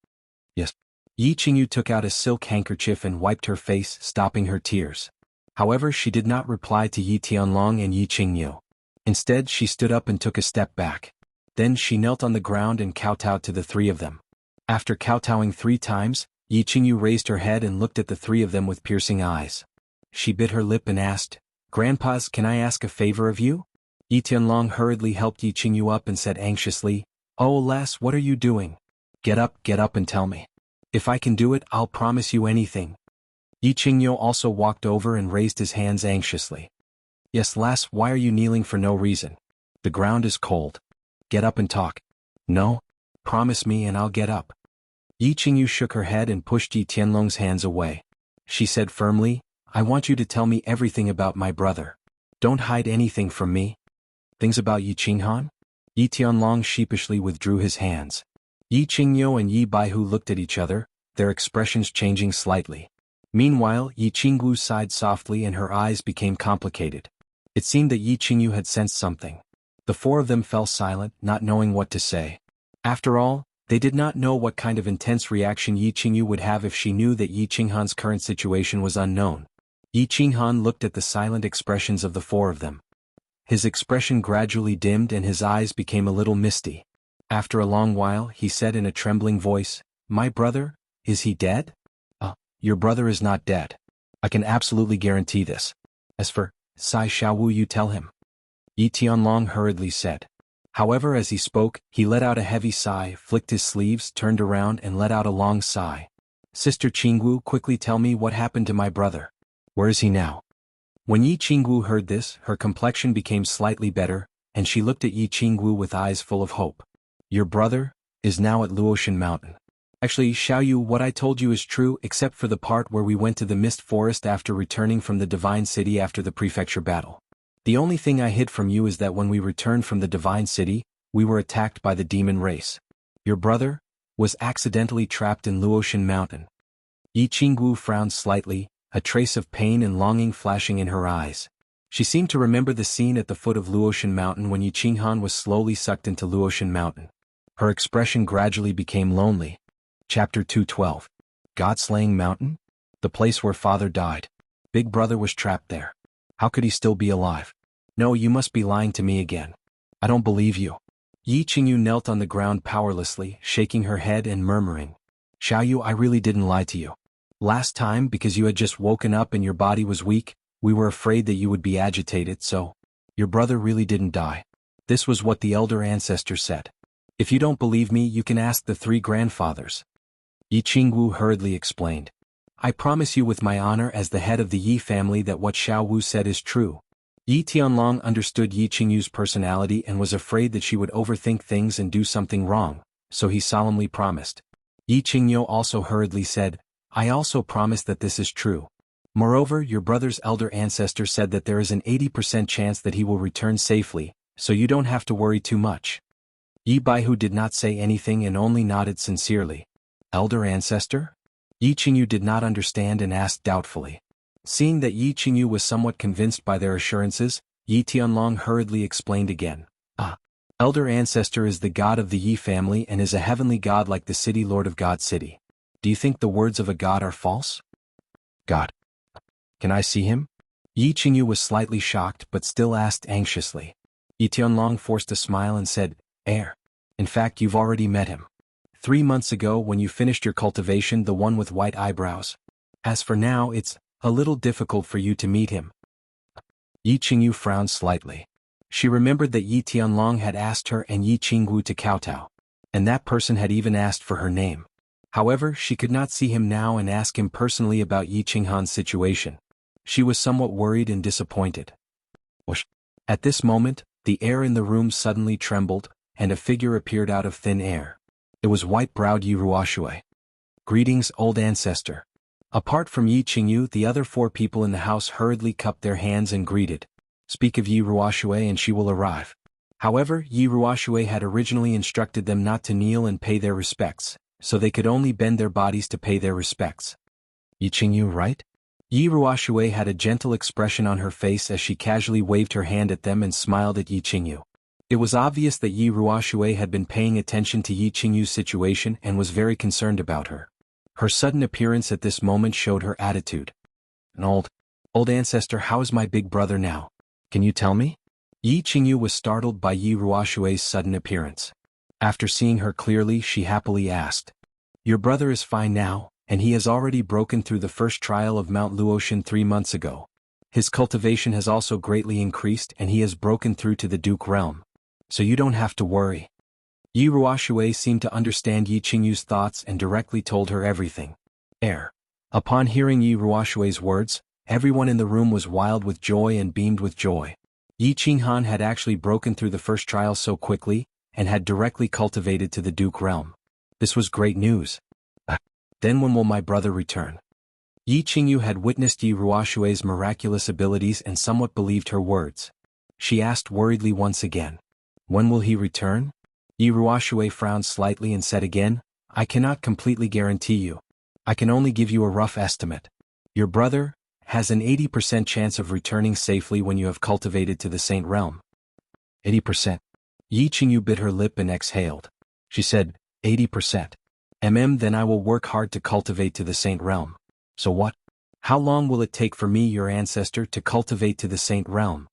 Yes. Yi Qingyu took out a silk handkerchief and wiped her face, stopping her tears. However, she did not reply to Yi Tianlong and Yi Qingyu. Instead, she stood up and took a step back. Then she knelt on the ground and kowtowed to the three of them. After kowtowing 3 times, Yi Qingyu raised her head and looked at the three of them with piercing eyes. She bit her lip and asked, "Grandpas, can I ask a favor of you?" Yi Tianlong hurriedly helped Yi Qingyu up and said anxiously, "Oh lass, what are you doing? Get up and tell me. If I can do it, I'll promise you anything." Yi Qingyu also walked over and raised his hands anxiously. "Yes lass, why are you kneeling for no reason? The ground is cold. Get up and talk." "No. Promise me and I'll get up." Yi Qingyu shook her head and pushed Yi Tianlong's hands away. She said firmly, "I want you to tell me everything about my brother. Don't hide anything from me." "Things about Yi Qinghan?" Yi Tianlong sheepishly withdrew his hands. Yi Qingyu and Yi Baihu looked at each other, their expressions changing slightly. Meanwhile, Yi Qingwu sighed softly and her eyes became complicated. It seemed that Yi Qingyu had sensed something. The 4 of them fell silent, not knowing what to say. After all, they did not know what kind of intense reaction Yi Qingyu would have if she knew that Yi Qinghan's current situation was unknown. Yi Qinghan looked at the silent expressions of the 4 of them. His expression gradually dimmed and his eyes became a little misty. After a long while, he said in a trembling voice, "My brother, is he dead?" Your brother is not dead. I can absolutely guarantee this. As for Sai Xiaowu, you tell him." Yi Tianlong hurriedly said. However, as he spoke, he let out a heavy sigh, flicked his sleeves, turned around and let out a long sigh. "Sister Qingwu, quickly tell me what happened to my brother. Where is he now?" When Yi Qingwu heard this, her complexion became slightly better, and she looked at Yi Qingwu with eyes full of hope. "Your brother is now at Luotian Mountain. Actually, Xiaoyu, what I told you is true except for the part where we went to the Mist Forest after returning from the Divine City after the prefecture battle. The only thing I hid from you is that when we returned from the Divine City, we were attacked by the demon race. Your brother was accidentally trapped in Luotian Mountain." Yi Qingwu frowned slightly, a trace of pain and longing flashing in her eyes. She seemed to remember the scene at the foot of Luotian Mountain when Yi Qinghan was slowly sucked into Luotian Mountain. Her expression gradually became lonely. Chapter 212. God-slaying mountain? The place where father died. Big brother was trapped there. How could he still be alive? No, you must be lying to me again. I don't believe you. Yi Qingyu knelt on the ground powerlessly, shaking her head and murmuring, "Xiaoyu, I really didn't lie to you. Last time, because you had just woken up and your body was weak, we were afraid that you would be agitated, so your brother really didn't die." This was what the elder ancestor said. "If you don't believe me, you can ask the 3 grandfathers." Yi Qingwu hurriedly explained. "I promise you with my honor as the head of the Yi family that what Xiaowu said is true." Yi Tianlong understood Yi Qingyu's personality and was afraid that she would overthink things and do something wrong, so he solemnly promised. Yi Qingyu also hurriedly said, "I also promise that this is true. Moreover, your brother's elder ancestor said that there is an 80% chance that he will return safely, so you don't have to worry too much." Yi Baihu did not say anything and only nodded sincerely. "Elder ancestor?" Yi Qingyu did not understand and asked doubtfully. Seeing that Yi Qingyu was somewhat convinced by their assurances, Yi Tianlong hurriedly explained again. Elder ancestor is the god of the Yi family and is a heavenly god like the city lord of God City. Do you think the words of a god are false?" "God. Can I see him?" Yi Qingyu was slightly shocked but still asked anxiously. Yi Tianlong forced a smile and said, In fact, you've already met him. 3 months ago when you finished your cultivation, the one with white eyebrows. As for now, it's a little difficult for you to meet him." Yi Qingyu frowned slightly. She remembered that Yi Tianlong had asked her and Yi Qingwu to kowtow, and that person had even asked for her name. However, she could not see him now and ask him personally about Yi Qinghan's situation. She was somewhat worried and disappointed. Whoosh! At this moment, the air in the room suddenly trembled, and a figure appeared out of thin air. It was white-browed Yi Ruoxue. "Greetings, old ancestor." Apart from Yi Qingyu, the other 4 people in the house hurriedly cupped their hands and greeted. "Speak of Yi Ruoxue and she will arrive." However, Yi Ruoxue had originally instructed them not to kneel and pay their respects, so they could only bend their bodies to pay their respects. Yi Qingyu, right? Yi Ruoshui had a gentle expression on her face as she casually waved her hand at them and smiled at Yi Qingyu. It was obvious that Yi Ruoshui had been paying attention to Yi Qingyu's situation and was very concerned about her. Her sudden appearance at this moment showed her attitude. An old ancestor, how is my big brother now? Can you tell me? Yi Qingyu was startled by Yi Ruoshui's sudden appearance. After seeing her clearly, she happily asked. Your brother is fine now, and he has already broken through the first trial of Mount Luotian 3 months ago. His cultivation has also greatly increased and he has broken through to the Duke realm. So you don't have to worry. Yi Ruoshui seemed to understand Yi Qingyu's thoughts and directly told her everything. Upon hearing Yi Ruoshui's words, everyone in the room was wild with joy and beamed with joy. Yi Qinghan had actually broken through the first trial so quickly, and had directly cultivated to the Duke realm. This was great news. Then when will my brother return? Yi Qingyu had witnessed Yi Ruoshui's miraculous abilities and somewhat believed her words. She asked worriedly once again. When will he return? Yi Ruoshui frowned slightly and said again, I cannot completely guarantee you. I can only give you a rough estimate. Your brother has an 80% chance of returning safely when you have cultivated to the Saint Realm. 80%. Yi Qingyu bit her lip and exhaled. She said, 80%. Then I will work hard to cultivate to the Saint Realm. So what? How long will it take for me, your ancestor, to cultivate to the Saint Realm?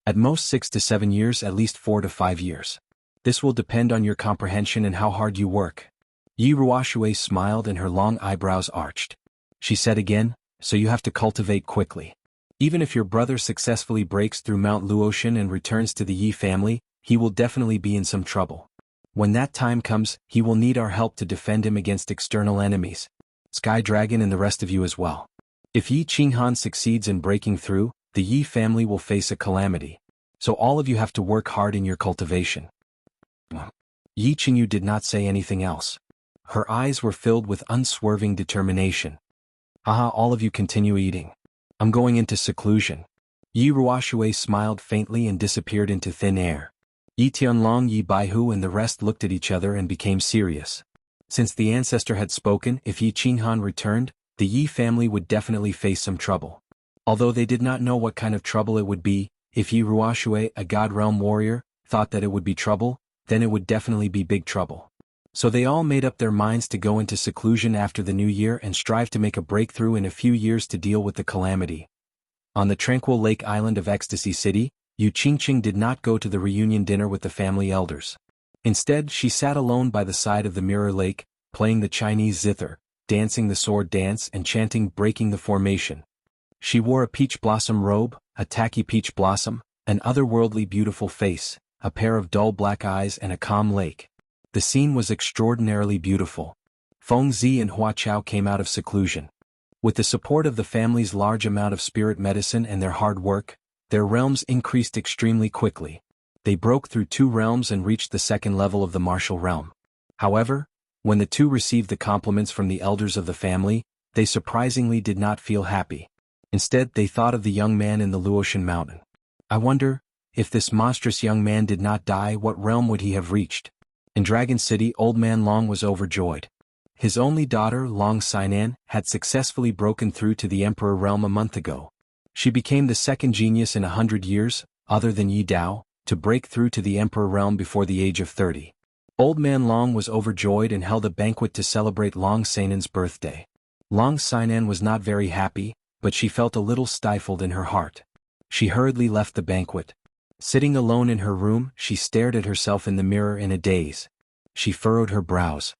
At most 6 to 7 years, at least 4 to 5 years. This will depend on your comprehension and how hard you work. Yi Ruoshui smiled and her long eyebrows arched. She said again, so you have to cultivate quickly. Even if your brother successfully breaks through Mount Luotian and returns to the Yi family, he will definitely be in some trouble. When that time comes, he will need our help to defend him against external enemies. Sky Dragon and the rest of you as well. If Yi Qinghan succeeds in breaking through, the Yi family will face a calamity. So all of you have to work hard in your cultivation. Yi Qingyu did not say anything else. Her eyes were filled with unswerving determination. All of you continue eating. I'm going into seclusion. Yi Ruoshui smiled faintly and disappeared into thin air. Yi Tianlong, Yi Baihu and the rest looked at each other and became serious. Since the ancestor had spoken, if Yi Qinghan returned, the Yi family would definitely face some trouble. Although they did not know what kind of trouble it would be, if Yi Ruoshui, a God Realm warrior, thought that it would be trouble, then it would definitely be big trouble. So they all made up their minds to go into seclusion after the new year and strive to make a breakthrough in a few years to deal with the calamity. On the tranquil lake island of Ecstasy City, Yu Qingqing did not go to the reunion dinner with the family elders. Instead, she sat alone by the side of the mirror lake, playing the Chinese zither, dancing the sword dance and chanting Breaking the Formation. She wore a peach blossom robe, a tacky peach blossom, an otherworldly beautiful face, a pair of dull black eyes and a calm lake. The scene was extraordinarily beautiful. Feng Zi and Hua Chao came out of seclusion. With the support of the family's large amount of spirit medicine and their hard work, their realms increased extremely quickly. They broke through 2 realms and reached the 2nd level of the martial realm. However, when the two received the compliments from the elders of the family, they surprisingly did not feel happy. Instead, they thought of the young man in the Luotian mountain. I wonder, if this monstrous young man did not die, what realm would he have reached? In Dragon City, Old Man Long was overjoyed. His only daughter, Long Sainan, had successfully broken through to the Emperor realm a month ago. She became the 2nd genius in 100 years, other than Yi Dao, to break through to the Emperor realm before the age of 30. Old Man Long was overjoyed and held a banquet to celebrate Long Sainan's birthday. Long Sainan was not very happy, but she felt a little stifled in her heart. She hurriedly left the banquet. Sitting alone in her room, she stared at herself in the mirror in a daze. She furrowed her brows.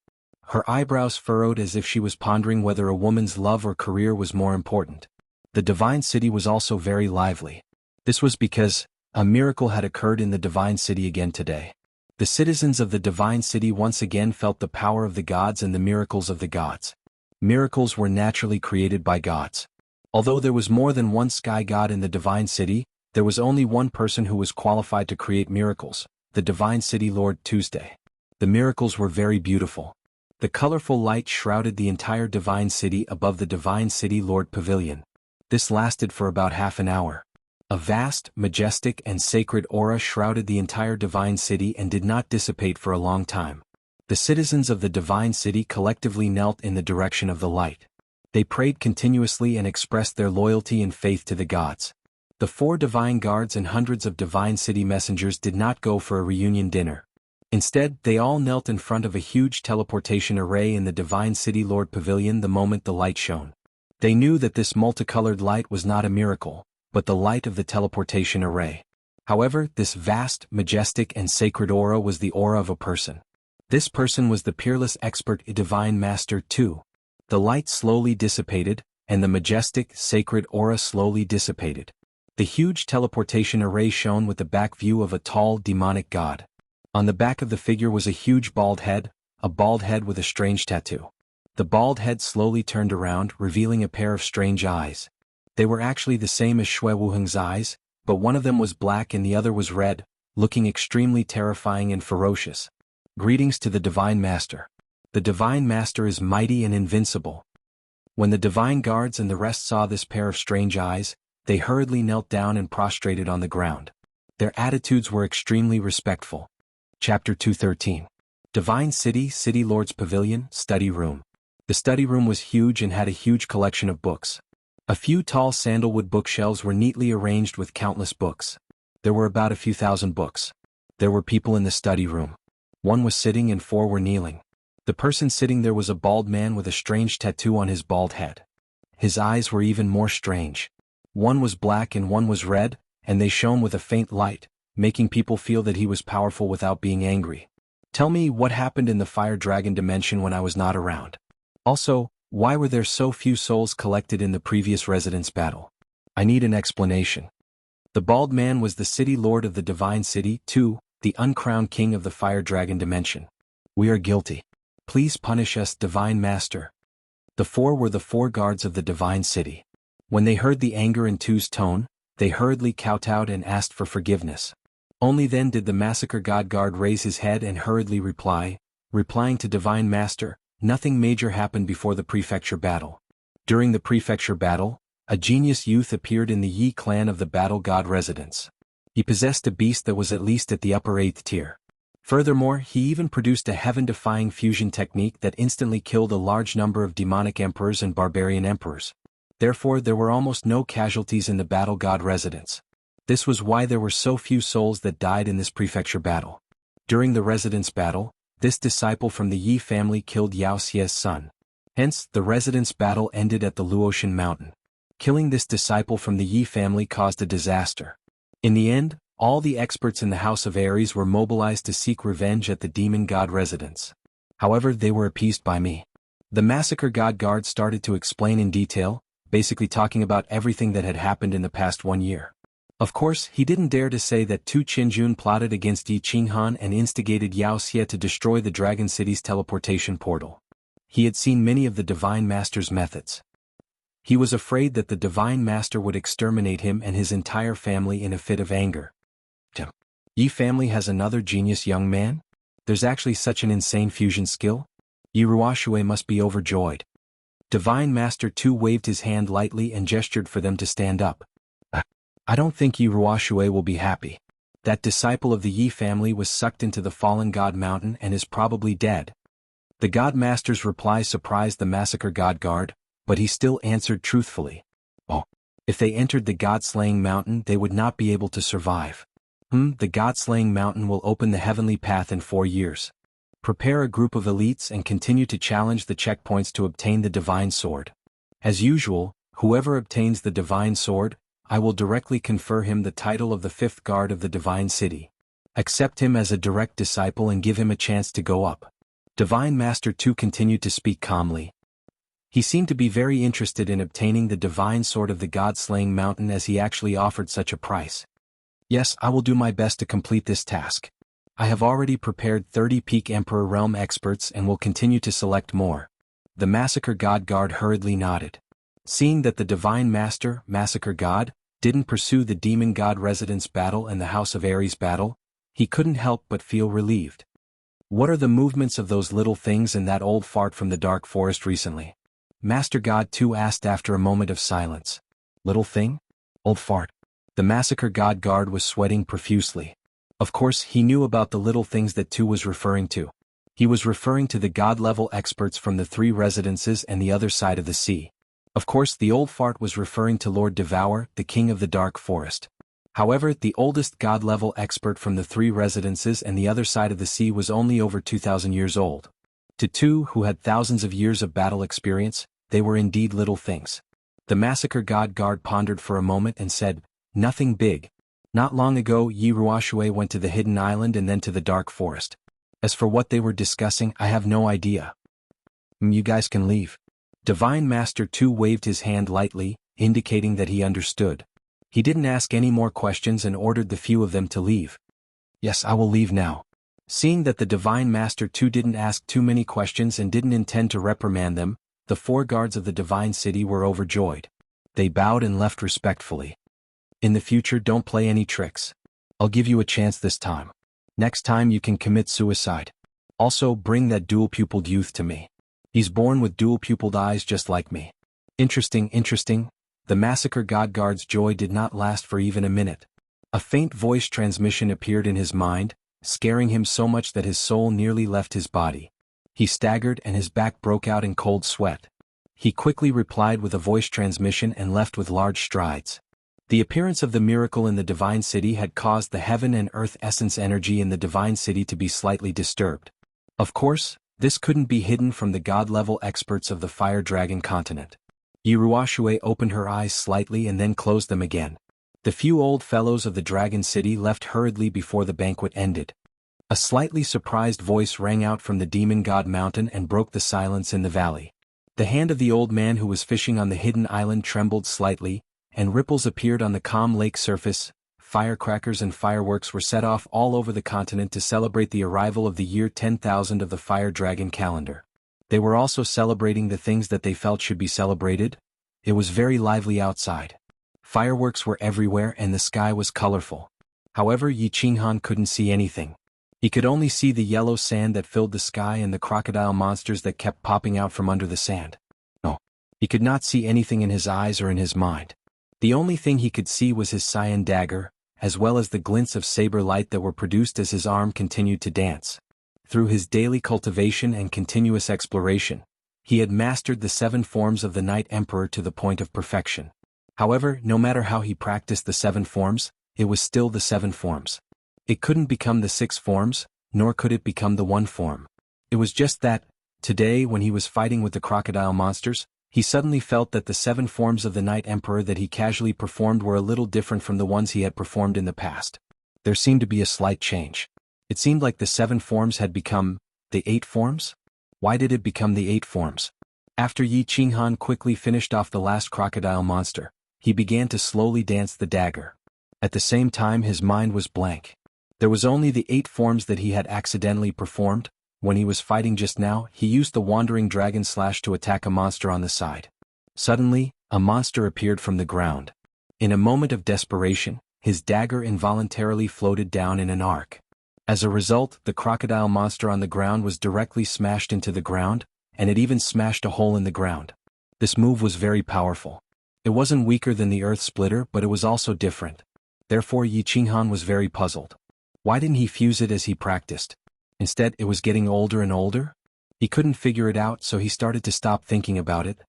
Her eyebrows furrowed as if she was pondering whether a woman's love or career was more important. The Divine City was also very lively. This was because a miracle had occurred in the Divine City again today. The citizens of the Divine City once again felt the power of the gods and the miracles of the gods. Miracles were naturally created by gods. Although there was more than one sky god in the Divine City, there was only one person who was qualified to create miracles, the Divine City Lord Tuesday. The miracles were very beautiful. The colorful light shrouded the entire Divine City above the Divine City Lord Pavilion. This lasted for about half an hour. A vast, majestic and sacred aura shrouded the entire Divine City and did not dissipate for a long time. The citizens of the divine city collectively knelt in the direction of the light. They prayed continuously and expressed their loyalty and faith to the gods. The 4 divine guards and hundreds of divine city messengers did not go for a reunion dinner. Instead, they all knelt in front of a huge teleportation array in the divine city lord pavilion the moment the light shone. They knew that this multicolored light was not a miracle, but the light of the teleportation array. However, this vast, majestic and sacred aura was the aura of a person. This person was the peerless expert divine master too. The light slowly dissipated, and the majestic, sacred aura slowly dissipated. The huge teleportation array shone with the back view of a tall, demonic god. On the back of the figure was a huge bald head, a bald head with a strange tattoo. The bald head slowly turned around, revealing a pair of strange eyes. They were actually the same as xuanhuan's eyes, but one of them was black and the other was red, looking extremely terrifying and ferocious. Greetings to the Divine Master. The Divine Master is mighty and invincible. When the Divine Guards and the rest saw this pair of strange eyes, they hurriedly knelt down and prostrated on the ground. Their attitudes were extremely respectful. Chapter 213. Divine City, City Lord's Pavilion, Study Room. The study room was huge and had a huge collection of books. A few tall sandalwood bookshelves were neatly arranged with countless books. There were about a few thousand books. There were people in the study room. 1 was sitting and 4 were kneeling. The person sitting there was a bald man with a strange tattoo on his bald head. His eyes were even more strange. 1 was black and 1 was red, and they shone with a faint light, making people feel that he was powerful without being angry. Tell me what happened in the fire dragon dimension when I was not around. Also, why were there so few souls collected in the previous residence battle? I need an explanation. The bald man was the city lord of the divine city, too, the uncrowned king of the fire dragon dimension. We are guilty. Please punish us, Divine Master. The 4 were the 4 guards of the divine city. When they heard the anger in 2's tone, they hurriedly kowtowed and asked for forgiveness. Only then did the massacre god guard raise his head and hurriedly replying to Divine Master, nothing major happened before the prefecture battle. During the prefecture battle, a genius youth appeared in the Yi clan of the battle god residence. He possessed a beast that was at least at the upper 8th tier. Furthermore, he even produced a heaven-defying fusion technique that instantly killed a large number of demonic emperors and barbarian emperors. Therefore, there were almost no casualties in the battle god residence. This was why there were so few souls that died in this prefecture battle. During the residence battle, this disciple from the Yi family killed Xiaoxia's son. Hence, the residence battle ended at the Luotian mountain. Killing this disciple from the Yi family caused a disaster. In the end, all the experts in the House of Ares were mobilized to seek revenge at the demon god residence. However, they were appeased by me. The massacre god guard started to explain in detail, basically talking about everything that had happened in the past 1 year. Of course, he didn't dare to say that Tu Qinjun plotted against Yi Qinghan and instigated Xiaoxia to destroy the Dragon City's teleportation portal. He had seen many of the Divine Master's methods. He was afraid that the Divine Master would exterminate him and his entire family in a fit of anger. Yi family has another genius young man? There's actually such an insane fusion skill? Yi Ruoxue must be overjoyed. Divine Master Tu waved his hand lightly and gestured for them to stand up. I don't think Yi Ruoxue will be happy. That disciple of the Yi family was sucked into the fallen god mountain and is probably dead. The god master's reply surprised the massacre god guard, but he still answered truthfully. Oh, if they entered the god-slaying mountain they would not be able to survive. The god-slaying mountain will open the heavenly path in 4 years. Prepare a group of elites and continue to challenge the checkpoints to obtain the divine sword. As usual, whoever obtains the divine sword, I will directly confer him the title of the 5th guard of the divine city. Accept him as a direct disciple and give him a chance to go up. Divine Master Tu continued to speak calmly. He seemed to be very interested in obtaining the divine sword of the god-slaying mountain as he actually offered such a price. Yes, I will do my best to complete this task. I have already prepared 30 peak Emperor Realm experts and will continue to select more. The Massacre God guard hurriedly nodded. Seeing that the Divine Master, Massacre God, didn't pursue the Demon God Residence battle and the House of Ares battle, he couldn't help but feel relieved. What are the movements of those little things and that old fart from the dark forest recently? Master God 2 asked after a moment of silence. Little thing? Old fart. The Massacre God guard was sweating profusely. Of course, he knew about the little things that 2 was referring to. He was referring to the god-level experts from the 3 residences and the other side of the sea. Of course, the old fart was referring to Lord Devour, the king of the dark forest. However, the oldest god-level expert from the 3 residences and the other side of the sea was only over 2,000 years old. To 2 who had thousands of years of battle experience, they were indeed little things. The massacre god guard pondered for a moment and said, "Nothing big. Not long ago Yi Ruoxue went to the hidden island and then to the dark forest. As for what they were discussing, I have no idea. You guys can leave." Divine Master 2 waved his hand lightly, indicating that he understood. He didn't ask any more questions and ordered the few of them to leave. "Yes, I will leave now." Seeing that the Divine Master 2 didn't ask too many questions and didn't intend to reprimand them, the 4 guards of the Divine City were overjoyed. They bowed and left respectfully. "In the future, don't play any tricks. I'll give you a chance this time. Next time you can commit suicide. Also, bring that dual-pupiled youth to me. He's born with dual-pupiled eyes just like me." Interesting. The massacre god guard's joy did not last for even a minute. A faint voice transmission appeared in his mind, scaring him so much that his soul nearly left his body. He staggered and his back broke out in cold sweat. He quickly replied with a voice transmission and left with large strides. The appearance of the miracle in the Divine City had caused the heaven and earth essence energy in the Divine City to be slightly disturbed. Of course, this couldn't be hidden from the god-level experts of the Fire Dragon continent. Yi Ruoxue opened her eyes slightly and then closed them again. The few old fellows of the Dragon City left hurriedly before the banquet ended. A slightly surprised voice rang out from the Demon God Mountain and broke the silence in the valley. The hand of the old man who was fishing on the hidden island trembled slightly, and ripples appeared on the calm lake surface. Firecrackers and fireworks were set off all over the continent to celebrate the arrival of the year 10,000 of the Fire Dragon calendar. They were also celebrating the things that they felt should be celebrated. It was very lively outside. Fireworks were everywhere and the sky was colorful. However, Xuanhuan couldn't see anything. He could only see the yellow sand that filled the sky and the crocodile monsters that kept popping out from under the sand. No, he could not see anything in his eyes or in his mind. The only thing he could see was his cyan dagger, as well as the glints of saber light that were produced as his arm continued to dance. Through his daily cultivation and continuous exploration, he had mastered the 7 forms of the Night Emperor to the point of perfection. However, no matter how he practiced the 7 forms, it was still the 7 forms. It couldn't become the 6 forms, nor could it become the 1 form. It was just that, today when he was fighting with the crocodile monsters, he suddenly felt that the 7 forms of the Night Emperor that he casually performed were a little different from the ones he had performed in the past. There seemed to be a slight change. It seemed like the 7 forms had become the 8 forms? Why did it become the 8 forms? After Xuanhuan quickly finished off the last crocodile monster, he began to slowly dance the dagger. At the same time his mind was blank. There was only the 8 forms that he had accidentally performed. When he was fighting just now, he used the Wandering Dragon Slash to attack a monster on the side. Suddenly, a monster appeared from the ground. In a moment of desperation, his dagger involuntarily floated down in an arc. As a result, the crocodile monster on the ground was directly smashed into the ground, and it even smashed a hole in the ground. This move was very powerful. It wasn't weaker than the Earth Splitter, but it was also different. Therefore Xuanhuan was very puzzled. Why didn't he fuse it as he practiced? Instead, it was getting older and older? He couldn't figure it out, so he started to stop thinking about it.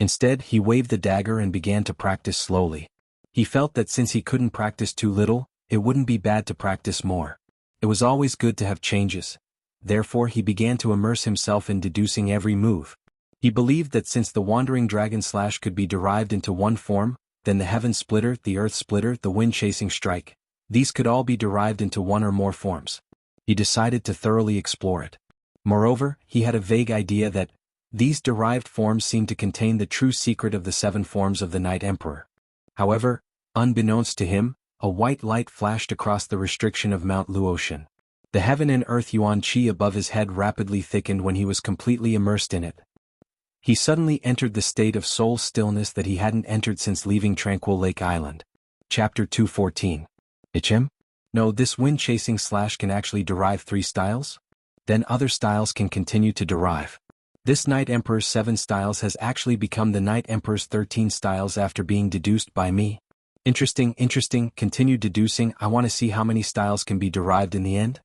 Instead, he waved the dagger and began to practice slowly. He felt that since he couldn't practice too little, it wouldn't be bad to practice more. It was always good to have changes. Therefore he began to immerse himself in deducing every move. He believed that since the Wandering Dragon Slash could be derived into 1 form, then the Heaven Splitter, the Earth Splitter, the Wind Chasing Strike, these could all be derived into 1 or more forms. He decided to thoroughly explore it. Moreover, he had a vague idea that these derived forms seemed to contain the true secret of the 7 forms of the Night Emperor. However, unbeknownst to him, a white light flashed across the restriction of Mount Luotian. The heaven and earth yuan qi above his head rapidly thickened when he was completely immersed in it. He suddenly entered the state of soul stillness that he hadn't entered since leaving Tranquil Lake Island. Chapter 214. Ichem? No, this wind-chasing slash can actually derive 3 styles? Then other styles can continue to derive. This Night Emperor's 7 styles has actually become the Night Emperor's 13 styles after being deduced by me. Interesting, continue deducing. I want to see how many styles can be derived in the end.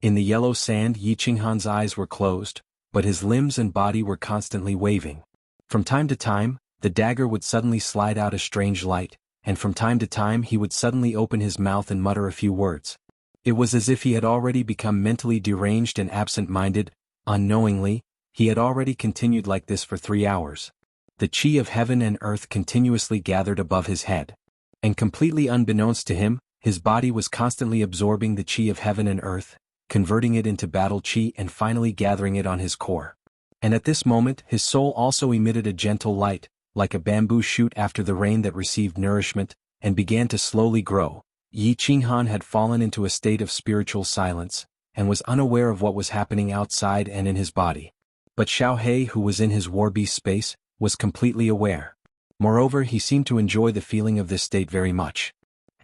In the yellow sand, Xuanhuan's eyes were closed, but his limbs and body were constantly waving. From time to time, the dagger would suddenly slide out a strange light, and from time to time he would suddenly open his mouth and mutter a few words. It was as if he had already become mentally deranged and absent-minded. Unknowingly, he had already continued like this for 3 hours. The chi of heaven and earth continuously gathered above his head. And completely unbeknownst to him, his body was constantly absorbing the chi of heaven and earth, converting it into battle chi and finally gathering it on his core. And at this moment his soul also emitted a gentle light, like a bamboo shoot after the rain that received nourishment, and began to slowly grow. Xuanhuan had fallen into a state of spiritual silence, and was unaware of what was happening outside and in his body. But Xiaohe, who was in his war beast space, was completely aware. Moreover, he seemed to enjoy the feeling of this state very much.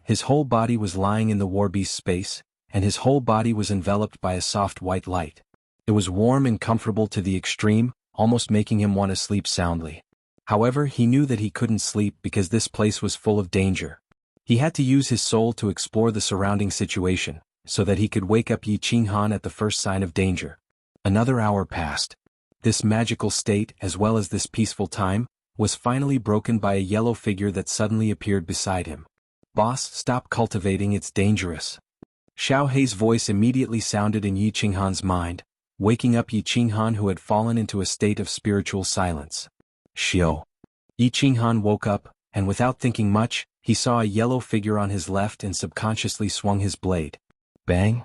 His whole body was lying in the war beast space, and his whole body was enveloped by a soft white light. It was warm and comfortable to the extreme, almost making him want to sleep soundly. However, he knew that he couldn't sleep because this place was full of danger. He had to use his soul to explore the surrounding situation, so that he could wake up Xuanhuan at the first sign of danger. Another hour passed. This magical state, as well as this peaceful time, was finally broken by a yellow figure that suddenly appeared beside him. "Boss, stop cultivating, it's dangerous." Xiaohe's voice immediately sounded in Xuanhuan's mind, waking up Xuanhuan, who had fallen into a state of spiritual silence. "Xiao." Xuanhuan woke up, and without thinking much, he saw a yellow figure on his left and subconsciously swung his blade. Bang!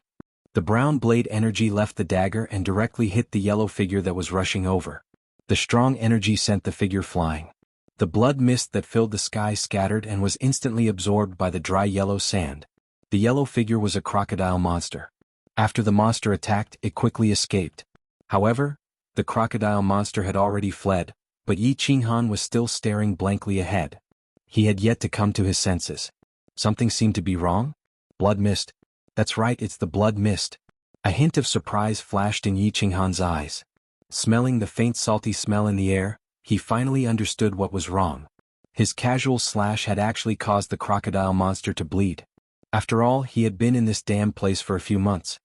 The brown blade energy left the dagger and directly hit the yellow figure that was rushing over. The strong energy sent the figure flying. The blood mist that filled the sky scattered and was instantly absorbed by the dry yellow sand. The yellow figure was a crocodile monster. After the monster attacked, it quickly escaped. However, the crocodile monster had already fled, but Xuanhuan was still staring blankly ahead. He had yet to come to his senses. Something seemed to be wrong? Blood mist. That's right, it's the blood mist. A hint of surprise flashed in Xuanhuan's eyes. Smelling the faint salty smell in the air, he finally understood what was wrong. His casual slash had actually caused the crocodile monster to bleed. After all, he had been in this damn place for a few months.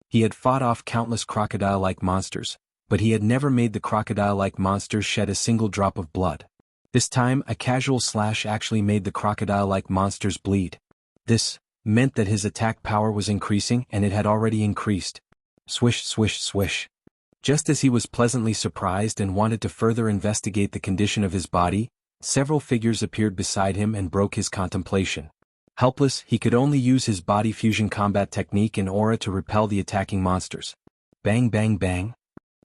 He had fought off countless crocodile-like monsters, but he had never made the crocodile-like monsters shed a single drop of blood. This time, a casual slash actually made the crocodile-like monsters bleed. This meant that his attack power was increasing, and it had already increased. Swish, swish, swish. Just as he was pleasantly surprised and wanted to further investigate the condition of his body, several figures appeared beside him and broke his contemplation. Helpless, he could only use his body fusion combat technique and aura to repel the attacking monsters. Bang bang bang.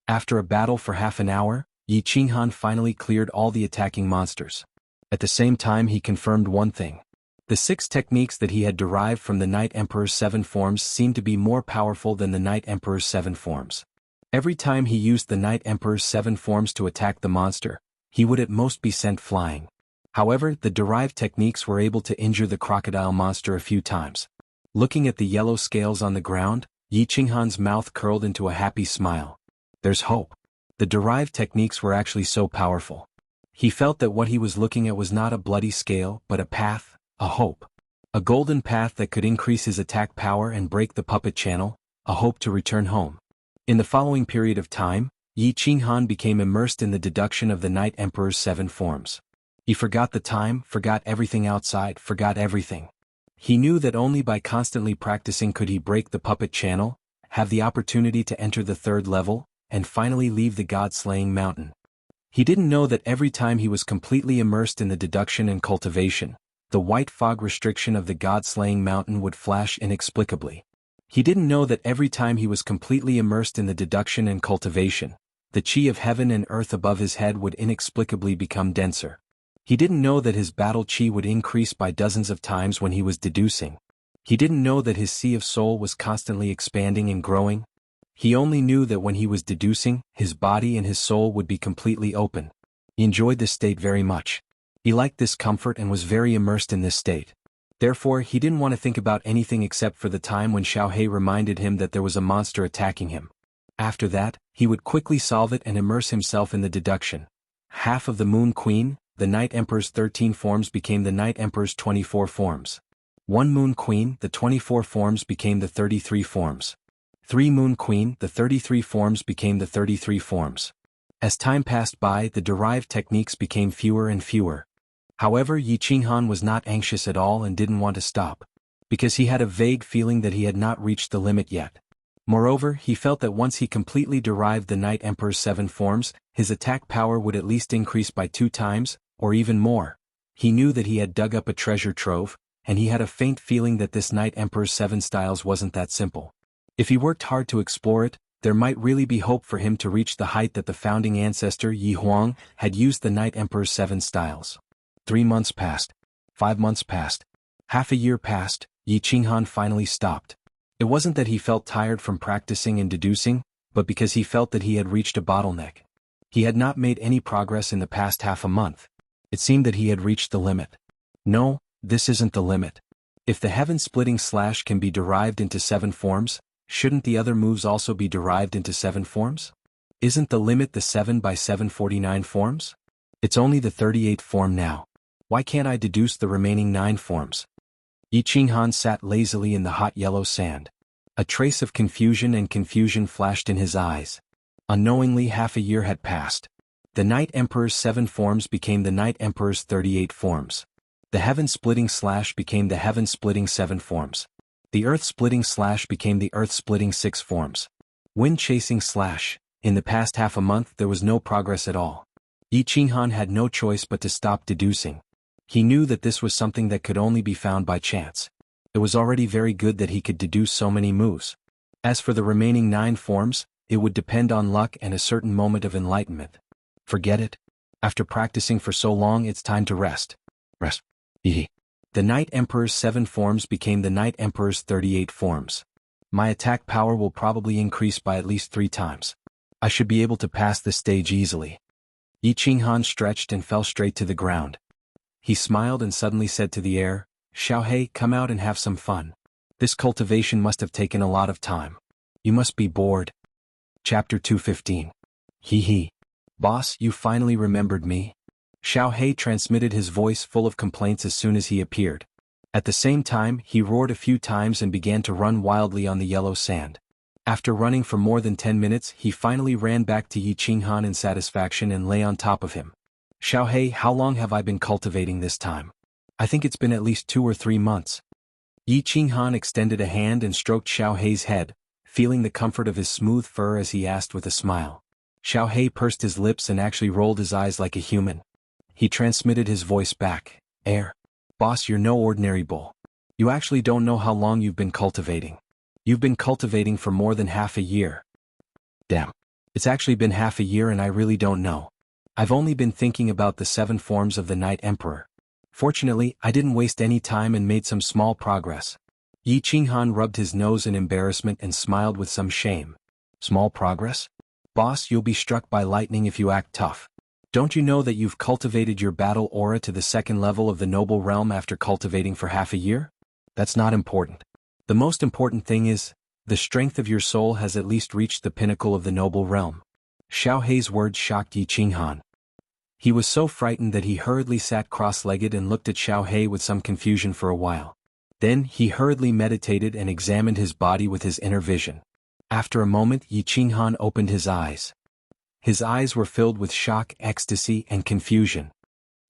After a battle for half an hour, Xuanhuan finally cleared all the attacking monsters. At the same time, he confirmed one thing. The 6 techniques that he had derived from the Night Emperor's 7 forms seemed to be more powerful than the Night Emperor's 7 forms. Every time he used the Night Emperor's 7 forms to attack the monster, he would at most be sent flying. However, the derived techniques were able to injure the crocodile monster a few times. Looking at the yellow scales on the ground, Xuanhuan's mouth curled into a happy smile. There's hope. The derived techniques were actually so powerful. He felt that what he was looking at was not a bloody scale, but a path, a hope. A golden path that could increase his attack power and break the puppet channel, a hope to return home. In the following period of time, Xuanhuan became immersed in the deduction of the Night Emperor's 7 forms. He forgot the time, forgot everything outside, forgot everything. He knew that only by constantly practicing could he break the puppet channel, have the opportunity to enter the 3rd level, and finally leave the god-slaying mountain. He didn't know that every time he was completely immersed in the deduction and cultivation, the white fog restriction of the god-slaying mountain would flash inexplicably. He didn't know that every time he was completely immersed in the deduction and cultivation, the chi of heaven and earth above his head would inexplicably become denser. He didn't know that his battle chi would increase by dozens of times when he was deducing. He didn't know that his sea of soul was constantly expanding and growing. He only knew that when he was deducing, his body and his soul would be completely open. He enjoyed this state very much. He liked this comfort and was very immersed in this state. Therefore, he didn't want to think about anything except for the time when Xiaohe reminded him that there was a monster attacking him. After that, he would quickly solve it and immerse himself in the deduction. Half of the Moon Queen, the Night Emperor's 13 forms became the Night Emperor's 24 forms. 1 Moon Queen, the 24 forms became the 33 forms. 3 Moon Queen, the 33 forms became the 33 forms. As time passed by, the derived techniques became fewer and fewer. However, xuanhuan was not anxious at all and didn't want to stop, because he had a vague feeling that he had not reached the limit yet. Moreover, he felt that once he completely derived the Night Emperor's 7 forms, his attack power would at least increase by 2 times, or even more. He knew that he had dug up a treasure trove, and he had a faint feeling that this Night Emperor's 7 styles wasn't that simple. If he worked hard to explore it, there might really be hope for him to reach the height that the founding ancestor Yi Huang had used the Night Emperor's 7 styles. 3 months passed. 5 months passed. Half a year passed. Xuanhuan finally stopped. It wasn't that he felt tired from practicing and deducing, but because he felt that he had reached a bottleneck. He had not made any progress in the past half a month. It seemed that he had reached the limit. No, this isn't the limit. If the heaven-splitting slash can be derived into 7 forms, shouldn't the other moves also be derived into 7 forms? Isn't the limit the 7 by 749 forms? It's only the 38th form now. Why can't I deduce the remaining 9 forms? Xuanhuan sat lazily in the hot yellow sand. A trace of confusion flashed in his eyes. Unknowingly, half a year had passed. The Night Emperor's 7 forms became the Night Emperor's 38 forms. The heaven-splitting slash became the heaven-splitting 7 forms. The earth-splitting slash became the earth-splitting 6 forms. Wind-chasing slash. In the past half a month there was no progress at all. Xuanhuan had no choice but to stop deducing. He knew that this was something that could only be found by chance. It was already very good that he could deduce so many moves. As for the remaining 9 forms, it would depend on luck and a certain moment of enlightenment. Forget it. After practicing for so long, it's time to rest. Rest. The Night Emperor's 7 forms became the Night Emperor's 38 forms. My attack power will probably increase by at least 3 times. I should be able to pass this stage easily. Xuanhuan stretched and fell straight to the ground. He smiled and suddenly said to the air, "Xiaohei, come out and have some fun. This cultivation must have taken a lot of time. You must be bored." Chapter 215. Hee. Boss, you finally remembered me? Xiaohei transmitted his voice full of complaints as soon as he appeared. At the same time, he roared a few times and began to run wildly on the yellow sand. After running for more than 10 minutes, he finally ran back to Xuanhuan in satisfaction and lay on top of him. "Xiaohei, how long have I been cultivating this time? I think it's been at least 2 or 3 months. Xuanhuan extended a hand and stroked Xiaohei's head, feeling the comfort of his smooth fur as he asked with a smile. Xiaohei pursed his lips and actually rolled his eyes like a human. He transmitted his voice back. Boss, you're no ordinary bull. You actually don't know how long you've been cultivating. You've been cultivating for more than half a year." "Damn. It's actually been half a year and I really don't know. I've only been thinking about the 7 forms of the Night Emperor. Fortunately, I didn't waste any time and made some small progress." Xuanhuan rubbed his nose in embarrassment and smiled with some shame. "Small progress? Boss, you'll be struck by lightning if you act tough. Don't you know that you've cultivated your battle aura to the 2nd level of the noble realm after cultivating for half a year? That's not important. The most important thing is, the strength of your soul has at least reached the pinnacle of the noble realm." Xiaohei's words shocked Xuanhuan. He was so frightened that he hurriedly sat cross-legged and looked at Xiaohei with some confusion for a while. Then he hurriedly meditated and examined his body with his inner vision. After a moment, Xuanhuan opened his eyes. His eyes were filled with shock, ecstasy, and confusion.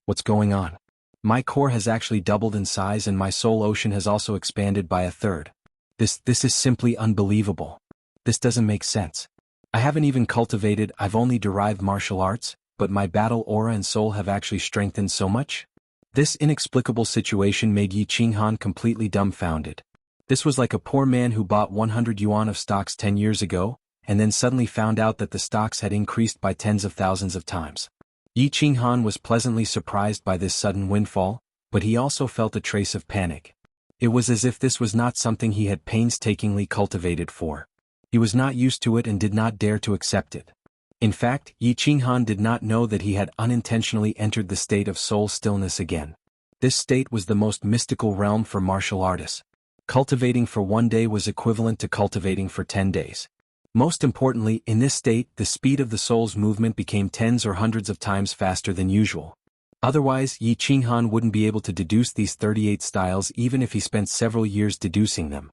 "What's going on? My core has actually doubled in size and my soul ocean has also expanded by a third. This is simply unbelievable. This doesn't make sense. I haven't even cultivated, I've only derived martial arts, but my battle aura and soul have actually strengthened so much?" This inexplicable situation made Xuanhuan completely dumbfounded. This was like a poor man who bought 100 yuan of stocks 10 years ago, and then suddenly found out that the stocks had increased by tens of thousands of times. Xuanhuan was pleasantly surprised by this sudden windfall, but he also felt a trace of panic. It was as if this was not something he had painstakingly cultivated for. He was not used to it and did not dare to accept it. In fact, Xuanhuan did not know that he had unintentionally entered the state of soul stillness again. This state was the most mystical realm for martial artists. Cultivating for 1 day was equivalent to cultivating for 10 days. Most importantly, in this state, the speed of the soul's movement became tens or hundreds of times faster than usual. Otherwise, Xuanhuan wouldn't be able to deduce these 38 styles even if he spent several years deducing them.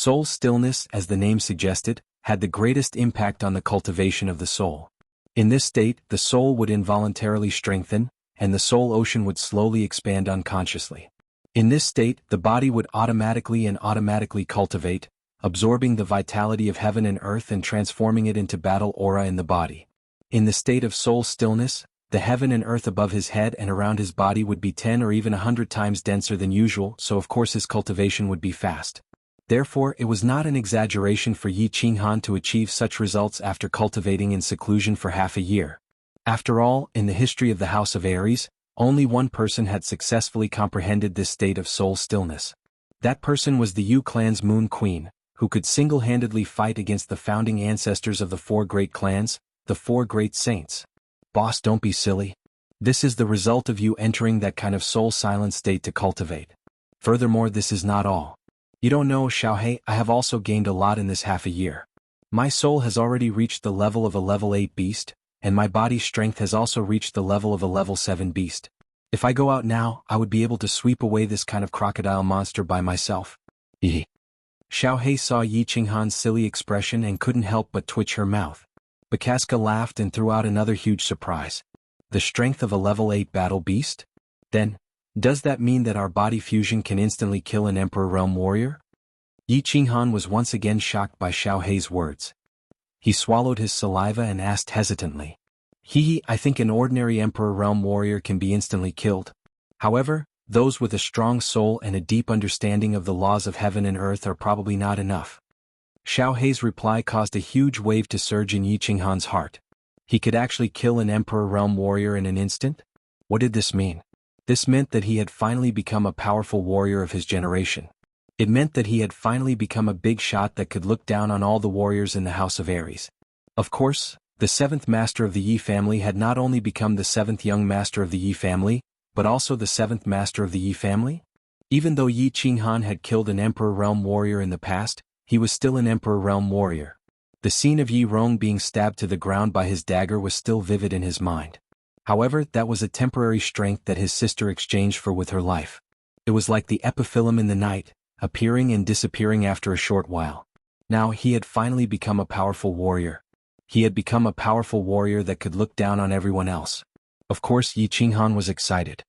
Soul stillness, as the name suggested, had the greatest impact on the cultivation of the soul. In this state, the soul would involuntarily strengthen, and the soul ocean would slowly expand unconsciously. In this state, the body would automatically cultivate, absorbing the vitality of heaven and earth and transforming it into battle aura in the body. In the state of soul stillness, the heaven and earth above his head and around his body would be 10 or even 100 times denser than usual, so of course his cultivation would be fast. Therefore, it was not an exaggeration for Xuanhuan to achieve such results after cultivating in seclusion for half a year. After all, in the history of the House of Aries, only one person had successfully comprehended this state of soul stillness. That person was the Yu clan's Moon Queen, who could single-handedly fight against the founding ancestors of the 4 great clans, the 4 great saints. Boss, don't be silly. This is the result of you entering that kind of soul-silent state to cultivate. Furthermore, this is not all. You don't know, Xiaohe, I have also gained a lot in this half a year. My soul has already reached the level of a level 8 beast, and my body's strength has also reached the level of a level 7 beast. If I go out now, I would be able to sweep away this kind of crocodile monster by myself. Xiaohe saw Xuanhuan's silly expression and couldn't help but twitch her mouth. Bakaska laughed and threw out another huge surprise. The strength of a level 8 battle beast? Then, does that mean that our body fusion can instantly kill an Emperor Realm warrior? Xuanhuan was once again shocked by Xiaohe's words. He swallowed his saliva and asked hesitantly. I think an ordinary Emperor Realm warrior can be instantly killed. However, those with a strong soul and a deep understanding of the laws of heaven and earth are probably not enough. Xiaohe's reply caused a huge wave to surge in Xuanhuan's heart. He could actually kill an Emperor Realm warrior in an instant? What did this mean? This meant that he had finally become a powerful warrior of his generation. It meant that he had finally become a big shot that could look down on all the warriors in the House of Aries. Of course, the 7th master of the Yi family had not only become the 7th young master of the Yi family, but also the 7th master of the Yi family? Even though Xuanhuan had killed an Emperor Realm warrior in the past, he was still an Emperor Realm warrior. The scene of Yi Rong being stabbed to the ground by his dagger was still vivid in his mind. However, that was a temporary strength that his sister exchanged for with her life. It was like the epiphyllum in the night, appearing and disappearing after a short while. Now he had finally become a powerful warrior. He had become a powerful warrior that could look down on everyone else. Of course, Xuanhuan was excited.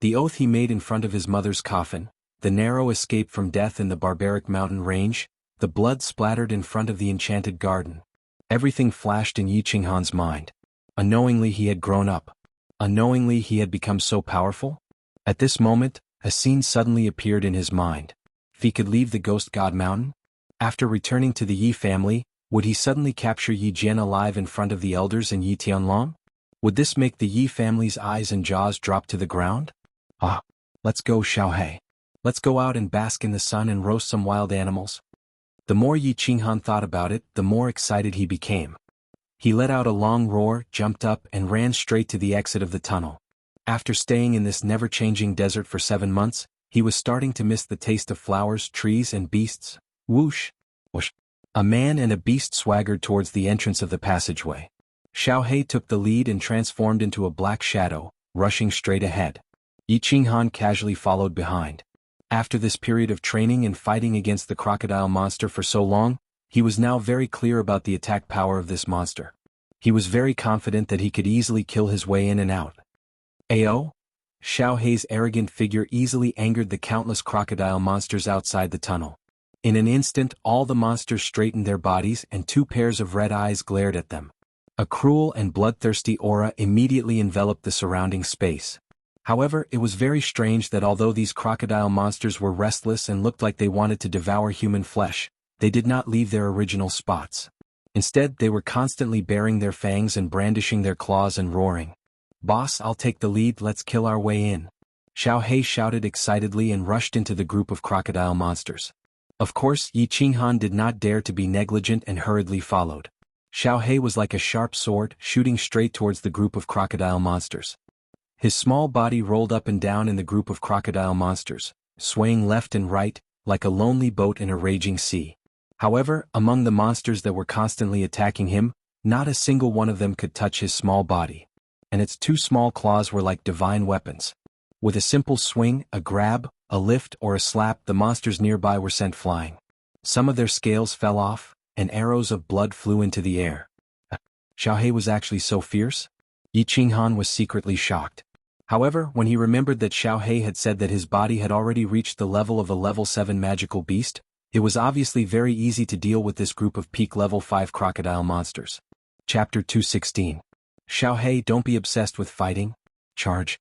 The oath he made in front of his mother's coffin, the narrow escape from death in the barbaric mountain range, the blood splattered in front of the enchanted garden. Everything flashed in Xuanhuan's mind. Unknowingly he had grown up. Unknowingly he had become so powerful. At this moment, a scene suddenly appeared in his mind. If he could leave the Ghost God Mountain? After returning to the Yi family, would he suddenly capture Yi Jian alive in front of the elders and Yi Tianlong? Would this make the Yi family's eyes and jaws drop to the ground? Let's go, Xiaohe. Let's go out and bask in the sun and roast some wild animals. The more Xuanhuan thought about it, the more excited he became. He let out a long roar, jumped up, and ran straight to the exit of the tunnel. After staying in this never-changing desert for 7 months, he was starting to miss the taste of flowers, trees, and beasts. Whoosh! Whoosh! A man and a beast swaggered towards the entrance of the passageway. Xiaohe took the lead and transformed into a black shadow, rushing straight ahead. Xuanhuan casually followed behind. After this period of training and fighting against the crocodile monster for so long, he was now very clear about the attack power of this monster. He was very confident that he could easily kill his way in and out. Ayo? Xiaohe's arrogant figure easily angered the countless crocodile monsters outside the tunnel. In an instant, all the monsters straightened their bodies and 2 pairs of red eyes glared at them. A cruel and bloodthirsty aura immediately enveloped the surrounding space. However, it was very strange that although these crocodile monsters were restless and looked like they wanted to devour human flesh, they did not leave their original spots. Instead, they were constantly baring their fangs and brandishing their claws and roaring. "Boss, I'll take the lead, let's kill our way in." Xiaohe shouted excitedly and rushed into the group of crocodile monsters. Of course, Xuanhuan did not dare to be negligent and hurriedly followed. Xiaohe was like a sharp sword, shooting straight towards the group of crocodile monsters. His small body rolled up and down in the group of crocodile monsters, swaying left and right, like a lonely boat in a raging sea. However, among the monsters that were constantly attacking him, not a single one of them could touch his small body. And its 2 small claws were like divine weapons. With a simple swing, a grab, a lift, or a slap, the monsters nearby were sent flying. Some of their scales fell off, and arrows of blood flew into the air. Xiaohe was actually so fierce? Xuanhuan was secretly shocked. However, when he remembered that Xiaohe had said that his body had already reached the level of a level 7 magical beast, it was obviously very easy to deal with this group of peak level 5 crocodile monsters. Chapter 216. Xiaohe, don't be obsessed with fighting. Charge.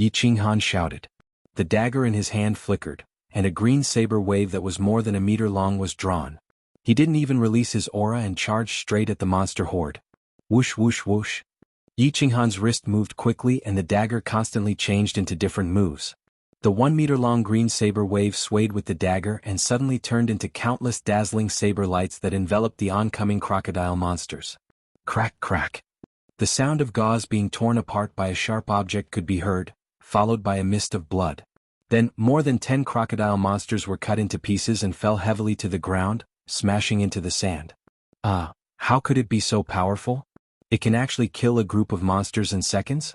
Xuanhuan shouted. The dagger in his hand flickered, and a green saber wave that was more than a meter long was drawn. He didn't even release his aura and charged straight at the monster horde. Whoosh whoosh whoosh. Xuanhuan's wrist moved quickly and the dagger constantly changed into different moves. The 1-meter-long green saber wave swayed with the dagger and suddenly turned into countless dazzling saber lights that enveloped the oncoming crocodile monsters. Crack crack. The sound of gauze being torn apart by a sharp object could be heard, followed by a mist of blood. Then, more than 10 crocodile monsters were cut into pieces and fell heavily to the ground, smashing into the sand. How could it be so powerful? It can actually kill a group of monsters in seconds?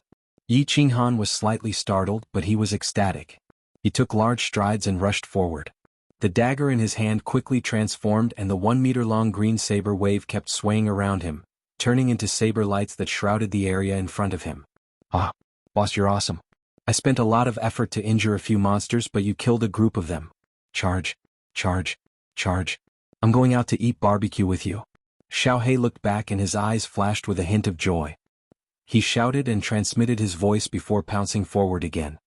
Xuanhuan was slightly startled, but he was ecstatic. He took large strides and rushed forward. The dagger in his hand quickly transformed and the 1-meter-long green saber wave kept swaying around him, turning into saber lights that shrouded the area in front of him. Boss, you're awesome. I spent a lot of effort to injure a few monsters, but you killed a group of them. Charge, charge, charge. I'm going out to eat barbecue with you. Xiaohe looked back and his eyes flashed with a hint of joy. He shouted and transmitted his voice before pouncing forward again.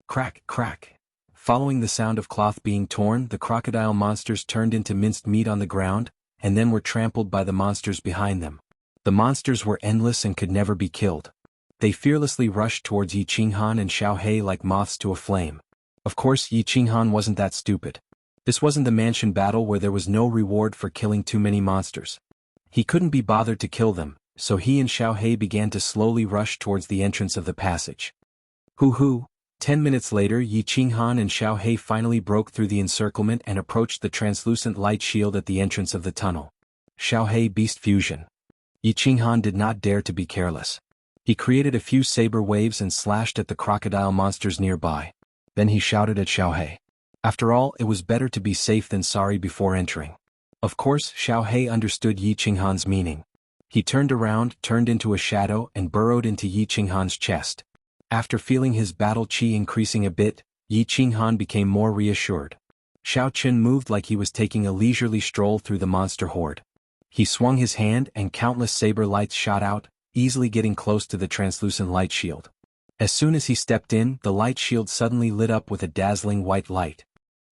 Crack, crack. Following the sound of cloth being torn, the crocodile monsters turned into minced meat on the ground, and then were trampled by the monsters behind them. The monsters were endless and could never be killed. They fearlessly rushed towards Xuanhuan and Xiaohe like moths to a flame. Of course, Xuanhuan wasn't that stupid. This wasn't the mansion battle where there was no reward for killing too many monsters. He couldn't be bothered to kill them, so he and Xiaohe began to slowly rush towards the entrance of the passage. Hoo-hoo. 10 minutes later, Xuanhuan and Xiaohe finally broke through the encirclement and approached the translucent light shield at the entrance of the tunnel. Xiaohe Beast Fusion. Xuanhuan did not dare to be careless. He created a few saber waves and slashed at the crocodile monsters nearby. Then he shouted at Xiaohe. After all, it was better to be safe than sorry before entering. Of course, Xiaohe understood Xuanhuan's meaning. He turned around, turned into a shadow, and burrowed into Xuanhuan's chest. After feeling his battle chi increasing a bit, Xuanhuan became more reassured. Xiao Qun moved like he was taking a leisurely stroll through the monster horde. He swung his hand and countless saber lights shot out, easily getting close to the translucent light shield. As soon as he stepped in, the light shield suddenly lit up with a dazzling white light.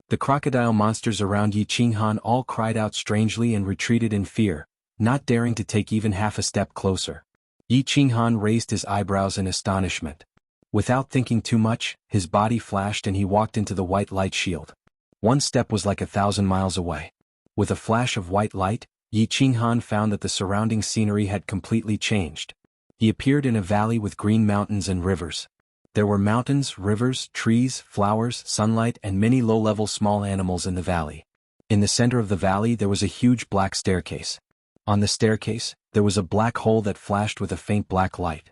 The crocodile monsters around Xuanhuan all cried out strangely and retreated in fear, not daring to take even half a step closer. Xuanhuan raised his eyebrows in astonishment. Without thinking too much, his body flashed and he walked into the white light shield. One step was like 1,000 miles away. With a flash of white light, Xuanhuan found that the surrounding scenery had completely changed. He appeared in a valley with green mountains and rivers. There were mountains, rivers, trees, flowers, sunlight, and many low-level small animals in the valley. In the center of the valley there was a huge black staircase. On the staircase, there was a black hole that flashed with a faint black light.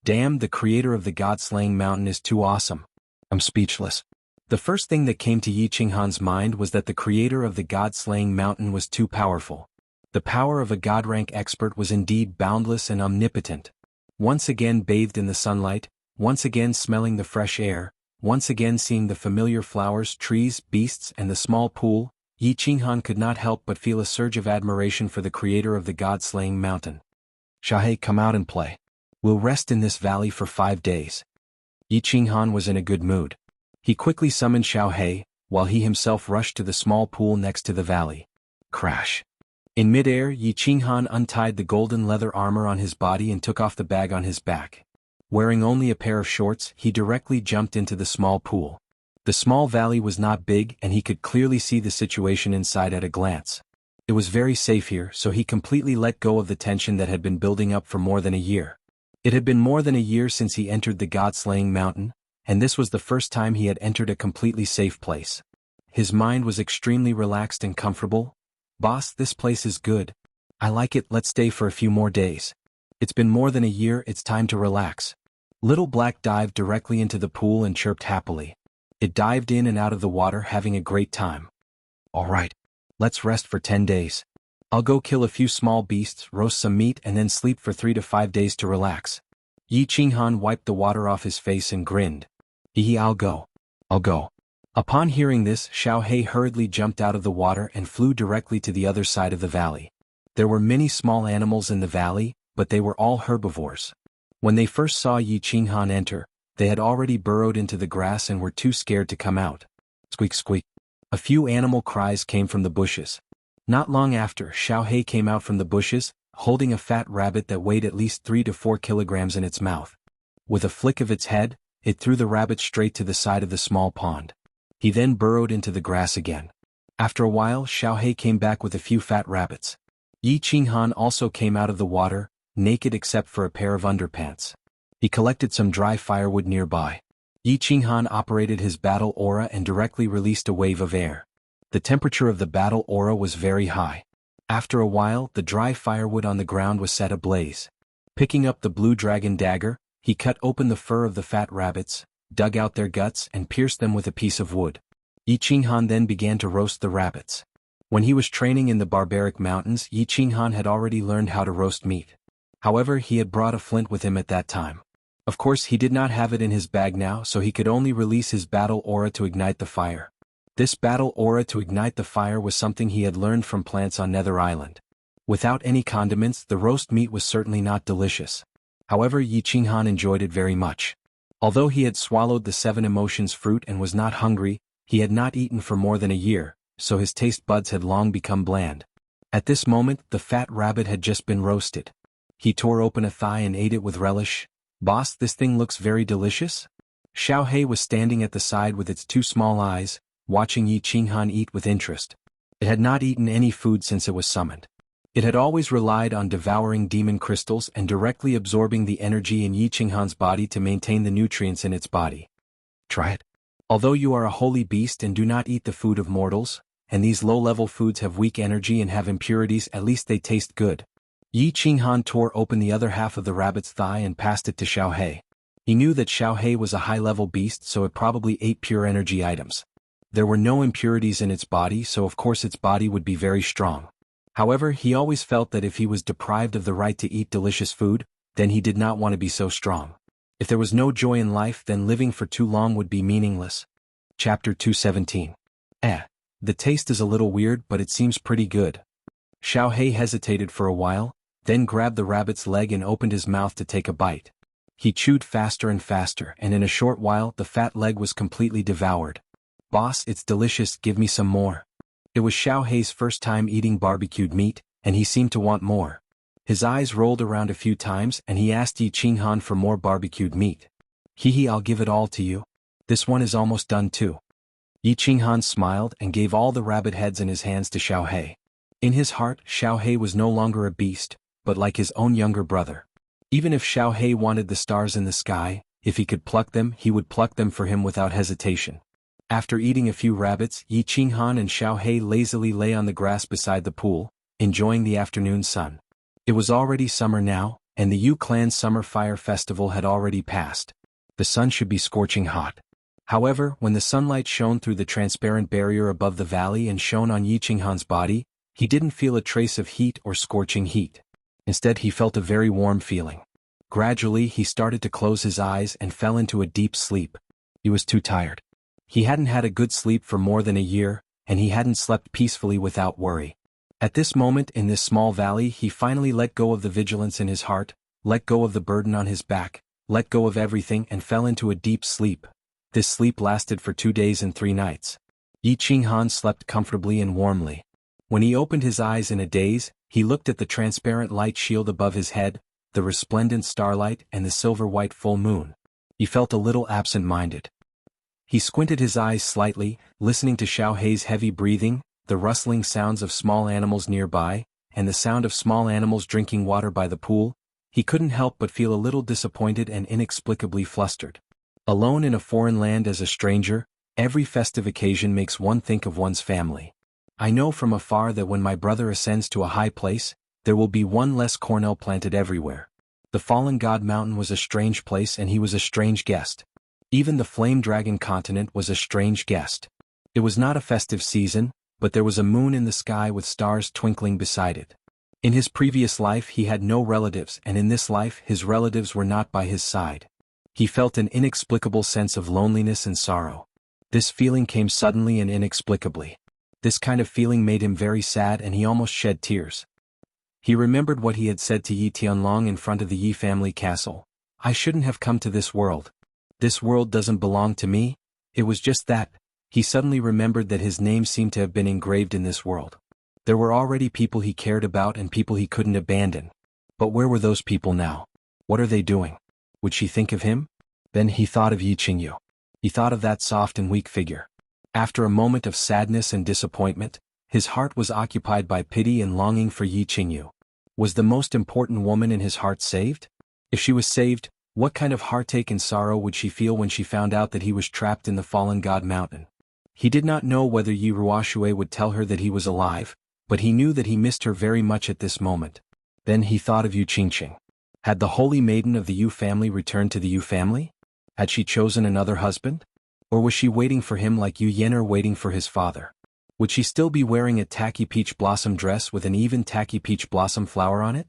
Damn, the creator of the god-slaying mountain is too awesome. I'm speechless. The first thing that came to Xuanhuan's mind was that the creator of the god-slaying mountain was too powerful. The power of a god-rank expert was indeed boundless and omnipotent. Once again bathed in the sunlight, once again smelling the fresh air, once again seeing the familiar flowers, trees, beasts, and the small pool, Xuanhuan could not help but feel a surge of admiration for the creator of the god-slaying mountain. Xiaohe, come out and play. We'll rest in this valley for 5 days. Xuanhuan was in a good mood. He quickly summoned Xiaohe, while he himself rushed to the small pool next to the valley. Crash. In midair, Xuanhuan untied the golden leather armor on his body and took off the bag on his back. Wearing only a pair of shorts, he directly jumped into the small pool. The small valley was not big and he could clearly see the situation inside at a glance. It was very safe here, so he completely let go of the tension that had been building up for more than a year. It had been more than a year since he entered the god-slaying mountain, and this was the first time he had entered a completely safe place. His mind was extremely relaxed and comfortable. Boss, this place is good. I like it, let's stay for a few more days. It's been more than a year, it's time to relax. Little Black dived directly into the pool and chirped happily. It dived in and out of the water having a great time. All right. Let's rest for 10 days. I'll go kill a few small beasts, roast some meat and then sleep for 3 to 5 days to relax. Xuanhuan wiped the water off his face and grinned. I'll go. I'll go. Upon hearing this, Xiaohei hurriedly jumped out of the water and flew directly to the other side of the valley. There were many small animals in the valley, but they were all herbivores. When they first saw Xuanhuan enter, they had already burrowed into the grass and were too scared to come out. Squeak squeak. A few animal cries came from the bushes. Not long after, Xiaohei came out from the bushes, holding a fat rabbit that weighed at least 3 to 4 kilograms in its mouth. With a flick of its head, it threw the rabbit straight to the side of the small pond. He then burrowed into the grass again. After a while, Xiaohei came back with a few fat rabbits. Xuanhuan also came out of the water, naked except for a pair of underpants. He collected some dry firewood nearby. Xuanhuan operated his battle aura and directly released a wave of air. The temperature of the battle aura was very high. After a while, the dry firewood on the ground was set ablaze. Picking up the blue dragon dagger, he cut open the fur of the fat rabbits, dug out their guts and pierced them with a piece of wood. Xuanhuan then began to roast the rabbits. When he was training in the barbaric mountains, Xuanhuan had already learned how to roast meat. However, he had brought a flint with him at that time. Of course, he did not have it in his bag now, so he could only release his battle aura to ignite the fire. This battle aura to ignite the fire was something he had learned from plants on Nether Island. Without any condiments, the roast meat was certainly not delicious. However, Xuanhuan enjoyed it very much. Although he had swallowed the 7 emotions fruit and was not hungry, he had not eaten for more than a year, so his taste buds had long become bland. At this moment, the fat rabbit had just been roasted. He tore open a thigh and ate it with relish. "Boss, this thing looks very delicious?" Xiaohei was standing at the side with its 2 small eyes, watching Xuanhuan eat with interest. It had not eaten any food since it was summoned. It had always relied on devouring demon crystals and directly absorbing the energy in Xuanhuan's body to maintain the nutrients in its body. Try it. Although you are a holy beast and do not eat the food of mortals, and these low-level foods have weak energy and have impurities, at least they taste good. Xuanhuan tore open the other half of the rabbit's thigh and passed it to Xiaohei. He knew that Xiaohei was a high-level beast, so it probably ate pure energy items. There were no impurities in its body, so of course its body would be very strong. However, he always felt that if he was deprived of the right to eat delicious food, then he did not want to be so strong. If there was no joy in life, then living for too long would be meaningless. Chapter 217. The taste is a little weird, but it seems pretty good. Xiaohei hesitated for a while, then grabbed the rabbit's leg and opened his mouth to take a bite. He chewed faster and faster, and in a short while the fat leg was completely devoured. "Boss, it's delicious, give me some more." It was Xiaohei's first time eating barbecued meat, and he seemed to want more. His eyes rolled around a few times and he asked Xuanhuan for more barbecued meat. I'll give it all to you. This one is almost done too." Xuanhuan smiled and gave all the rabbit heads in his hands to Xiaohei. In his heart, Xiaohei was no longer a beast, but like his own younger brother. Even if Xiaohei wanted the stars in the sky, if he could pluck them, he would pluck them for him without hesitation. After eating a few rabbits, Xuanhuan and Xiaohei lazily lay on the grass beside the pool, enjoying the afternoon sun. It was already summer now, and the Yu Clan's summer fire festival had already passed. The sun should be scorching hot. However, when the sunlight shone through the transparent barrier above the valley and shone on Xuanhuan's body, he didn't feel a trace of heat or scorching heat. Instead, he felt a very warm feeling. Gradually, he started to close his eyes and fell into a deep sleep. He was too tired. He hadn't had a good sleep for more than a year, and he hadn't slept peacefully without worry. At this moment in this small valley, he finally let go of the vigilance in his heart, let go of the burden on his back, let go of everything and fell into a deep sleep. This sleep lasted for 2 days and 3 nights. Xuanhuan slept comfortably and warmly. When he opened his eyes in a daze, he looked at the transparent light shield above his head, the resplendent starlight and the silver-white full moon. He felt a little absent-minded. He squinted his eyes slightly, listening to Xiaohei's heavy breathing, the rustling sounds of small animals nearby, and the sound of small animals drinking water by the pool. He couldn't help but feel a little disappointed and inexplicably flustered. Alone in a foreign land as a stranger, every festive occasion makes one think of one's family. I know from afar that when my brother ascends to a high place, there will be one less cornel planted everywhere. The fallen god mountain was a strange place and he was a strange guest. Even the flame dragon continent was a strange guest. It was not a festive season, but there was a moon in the sky with stars twinkling beside it. In his previous life he had no relatives, and in this life his relatives were not by his side. He felt an inexplicable sense of loneliness and sorrow. This feeling came suddenly and inexplicably. This kind of feeling made him very sad and he almost shed tears. He remembered what he had said to Yi Tianlong in front of the Yi family castle. I shouldn't have come to this world. This world doesn't belong to me. It was just that. He suddenly remembered that his name seemed to have been engraved in this world. There were already people he cared about and people he couldn't abandon. But where were those people now? What are they doing? Would she think of him? Then he thought of Yi Qingyu. He thought of that soft and weak figure. After a moment of sadness and disappointment, his heart was occupied by pity and longing for Yi Qingyu. Was the most important woman in his heart saved? If she was saved, what kind of heartache and sorrow would she feel when she found out that he was trapped in the fallen god mountain? He did not know whether Yi Ruoxue would tell her that he was alive, but he knew that he missed her very much at this moment. Then he thought of Yu Qingqing. Had the holy maiden of the Yu family returned to the Yu family? Had she chosen another husband? Or was she waiting for him like Yu Yan'er waiting for his father? Would she still be wearing a tacky peach blossom dress with an even tacky peach blossom flower on it?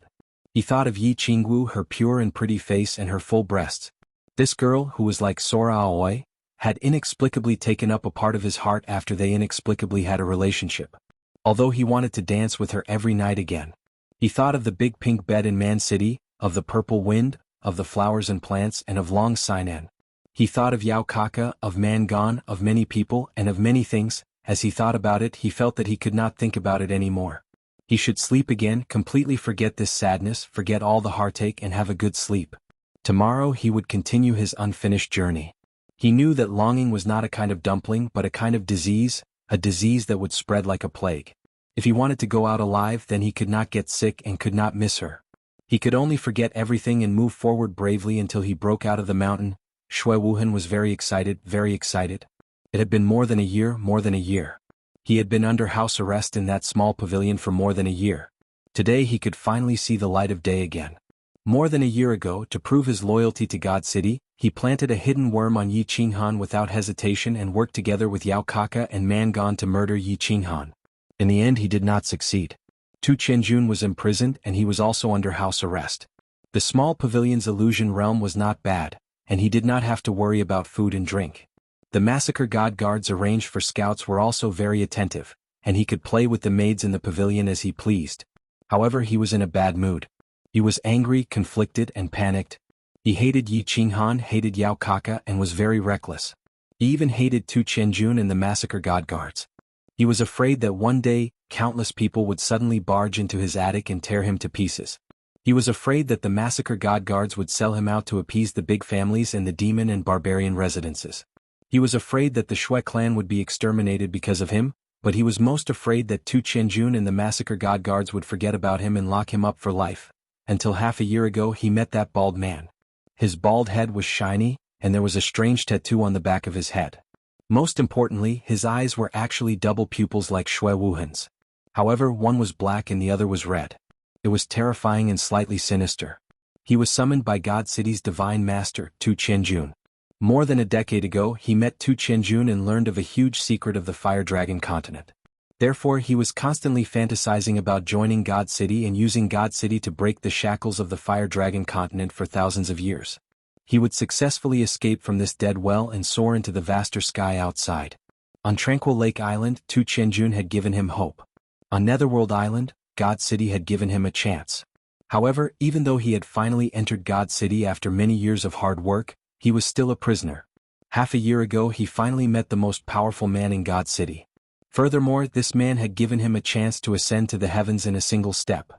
He thought of Yi Qingwu, her pure and pretty face and her full breasts. This girl, who was like Sora Aoi, had inexplicably taken up a part of his heart after they inexplicably had a relationship. Although he wanted to dance with her every night again. He thought of the big pink bed in Man City, of the purple wind, of the flowers and plants and of Long Sainan. He thought of Yao Kaka, of Mangan, of many people and of many things. As he thought about it he felt that he could not think about it anymore. He should sleep again, completely forget this sadness, forget all the heartache and have a good sleep. Tomorrow he would continue his unfinished journey. He knew that longing was not a kind of dumpling but a kind of disease, a disease that would spread like a plague. If he wanted to go out alive then he could not get sick and could not miss her. He could only forget everything and move forward bravely until he broke out of the mountain. Xuanhuan was very excited, very excited. It had been more than a year, more than a year. He had been under house arrest in that small pavilion for more than a year. Today he could finally see the light of day again. More than a year ago, to prove his loyalty to God City, he planted a hidden worm on Yi Qinghan without hesitation and worked together with Yao Kaka and Mangan to murder Yi Qinghan. In the end he did not succeed. Tu Qianjun was imprisoned and he was also under house arrest. The small pavilion's illusion realm was not bad, and he did not have to worry about food and drink. The massacre god guards arranged for scouts were also very attentive, and he could play with the maids in the pavilion as he pleased. However, he was in a bad mood. He was angry, conflicted, and panicked. He hated Yi Qinghan, hated Yao Kaka, and was very reckless. He even hated Tu Qianjun and the massacre god guards. He was afraid that one day, countless people would suddenly barge into his attic and tear him to pieces. He was afraid that the massacre god guards would sell him out to appease the big families and the demon and barbarian residences. He was afraid that the Shui clan would be exterminated because of him, but he was most afraid that Tu Qianjun and the massacre god guards would forget about him and lock him up for life. Until half a year ago he met that bald man. His bald head was shiny, and there was a strange tattoo on the back of his head. Most importantly, his eyes were actually double pupils like Xuanhuan's. However, one was black and the other was red. It was terrifying and slightly sinister. He was summoned by God City's divine master, Tu Qianjun. More than a decade ago he met Tu Qianjun and learned of a huge secret of the Fire Dragon continent. Therefore he was constantly fantasizing about joining God City and using God City to break the shackles of the Fire Dragon continent for thousands of years. He would successfully escape from this dead well and soar into the vaster sky outside. On Tranquil Lake Island, Tu Qianjun had given him hope. On Netherworld Island, God City had given him a chance. However, even though he had finally entered God City after many years of hard work, he was still a prisoner. Half a year ago he finally met the most powerful man in God City. Furthermore, this man had given him a chance to ascend to the heavens in a single step.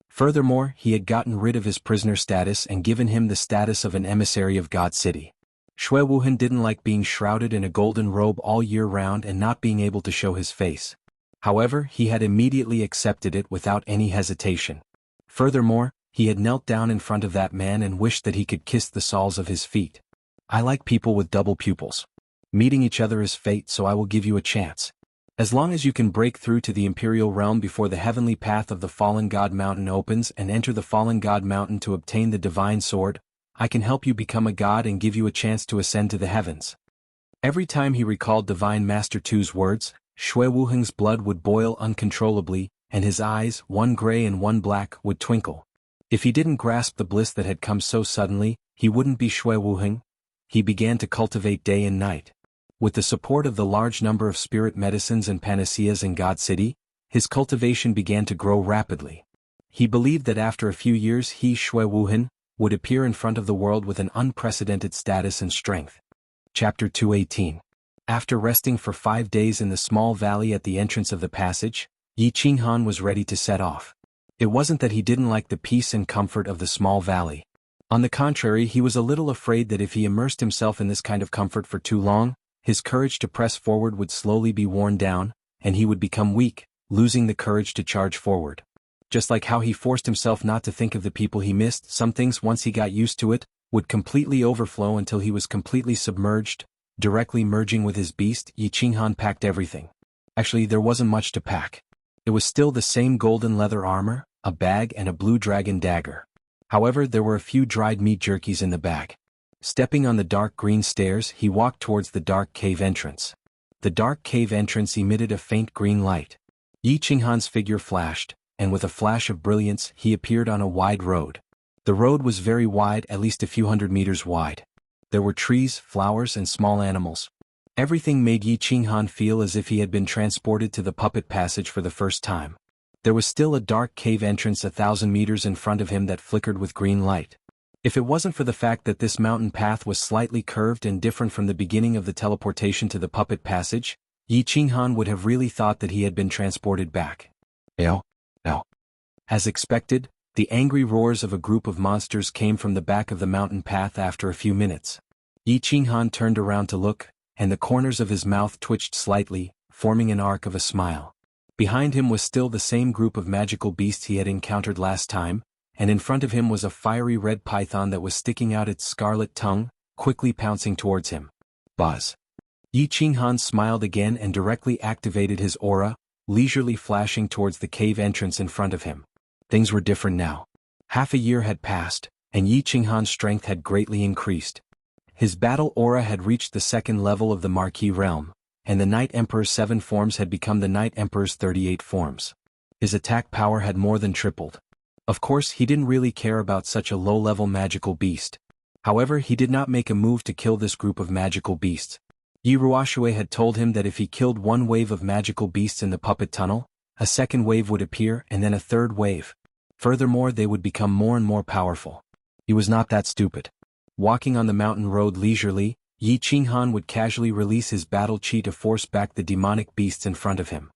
Furthermore, he had gotten rid of his prisoner status and given him the status of an emissary of God City. Xuanhuan didn't like being shrouded in a golden robe all year round and not being able to show his face. However, he had immediately accepted it without any hesitation. Furthermore, he had knelt down in front of that man and wished that he could kiss the soles of his feet. I like people with double pupils. Meeting each other is fate, so I will give you a chance. As long as you can break through to the Imperial Realm before the heavenly path of the Fallen God Mountain opens and enter the Fallen God Mountain to obtain the Divine Sword, I can help you become a god and give you a chance to ascend to the heavens. Every time he recalled Divine Master Tu's words, Xuanhuan's blood would boil uncontrollably, and his eyes, one gray and one black, would twinkle. If he didn't grasp the bliss that had come so suddenly, he wouldn't be Xuanhuan. He began to cultivate day and night. With the support of the large number of spirit medicines and panaceas in God City, his cultivation began to grow rapidly. He believed that after a few years he, Xuanhuan, would appear in front of the world with an unprecedented status and strength. Chapter 218. After resting for 5 days in the small valley at the entrance of the passage, Xuanhuan was ready to set off. It wasn't that he didn't like the peace and comfort of the small valley. On the contrary, he was a little afraid that if he immersed himself in this kind of comfort for too long, his courage to press forward would slowly be worn down, and he would become weak, losing the courage to charge forward. Just like how he forced himself not to think of the people he missed, some things, once he got used to it, would completely overflow until he was completely submerged. Directly merging with his beast, Xuanhuan packed everything. Actually, there wasn't much to pack. It was still the same golden leather armor, a bag and a blue dragon dagger. However, there were a few dried meat jerkies in the bag. Stepping on the dark green stairs, he walked towards the dark cave entrance. The dark cave entrance emitted a faint green light. Xuanhuan's figure flashed, and with a flash of brilliance, he appeared on a wide road. The road was very wide, at least a few hundred meters wide. There were trees, flowers, and small animals. Everything made Xuanhuan feel as if he had been transported to the puppet passage for the first time. There was still a dark cave entrance 1,000 meters in front of him that flickered with green light. If it wasn't for the fact that this mountain path was slightly curved and different from the beginning of the teleportation to the puppet passage, Xuanhuan would have really thought that he had been transported back. Ew. As expected, the angry roars of a group of monsters came from the back of the mountain path after a few minutes. Xuanhuan turned around to look, and the corners of his mouth twitched slightly, forming an arc of a smile. Behind him was still the same group of magical beasts he had encountered last time, and in front of him was a fiery red python that was sticking out its scarlet tongue, quickly pouncing towards him. Buzz. Xuanhuan smiled again and directly activated his aura, leisurely flashing towards the cave entrance in front of him. Things were different now. Half a year had passed, and Xuanhuan's strength had greatly increased. His battle aura had reached the 2nd level of the Marquis realm, and the Night Emperor's 7 forms had become the Night Emperor's 38 forms. His attack power had more than tripled. Of course, he didn't really care about such a low-level magical beast. However, he did not make a move to kill this group of magical beasts. Yiruashue had told him that if he killed one wave of magical beasts in the puppet tunnel, a second wave would appear and then a third wave. Furthermore, they would become more and more powerful. He was not that stupid. Walking on the mountain road leisurely, Xuanhuan would casually release his battle chi to force back the demonic beasts in front of him.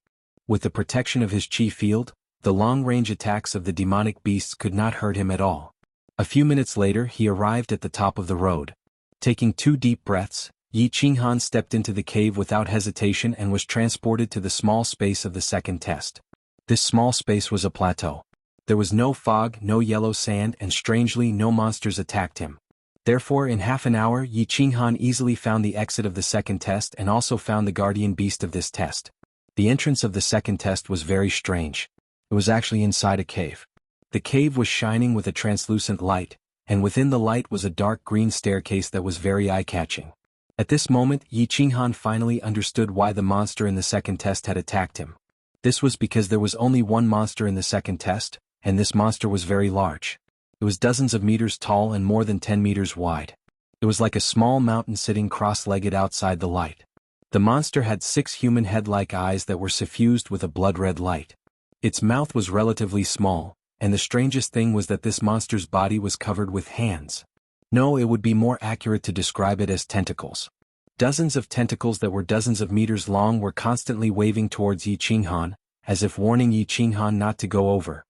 With the protection of his chi field, the long-range attacks of the demonic beasts could not hurt him at all. A few minutes later, he arrived at the top of the road. Taking 2 deep breaths, Xuanhuan stepped into the cave without hesitation and was transported to the small space of the second test. This small space was a plateau. There was no fog, no yellow sand, and strangely no monsters attacked him. Therefore, in half an hour, Xuanhuan easily found the exit of the second test and also found the guardian beast of this test. The entrance of the second test was very strange. It was actually inside a cave. The cave was shining with a translucent light, and within the light was a dark green staircase that was very eye-catching. At this moment, Xuanhuan finally understood why the monster in the second test had attacked him. This was because there was only one monster in the second test, and this monster was very large. It was dozens of meters tall and more than 10 meters wide. It was like a small mountain sitting cross-legged outside the light. The monster had 6 human head-like eyes that were suffused with a blood-red light. Its mouth was relatively small, and the strangest thing was that this monster's body was covered with hands. No, it would be more accurate to describe it as tentacles. Dozens of tentacles that were dozens of meters long were constantly waving towards Xuanhuan, as if warning Xuanhuan not to go over.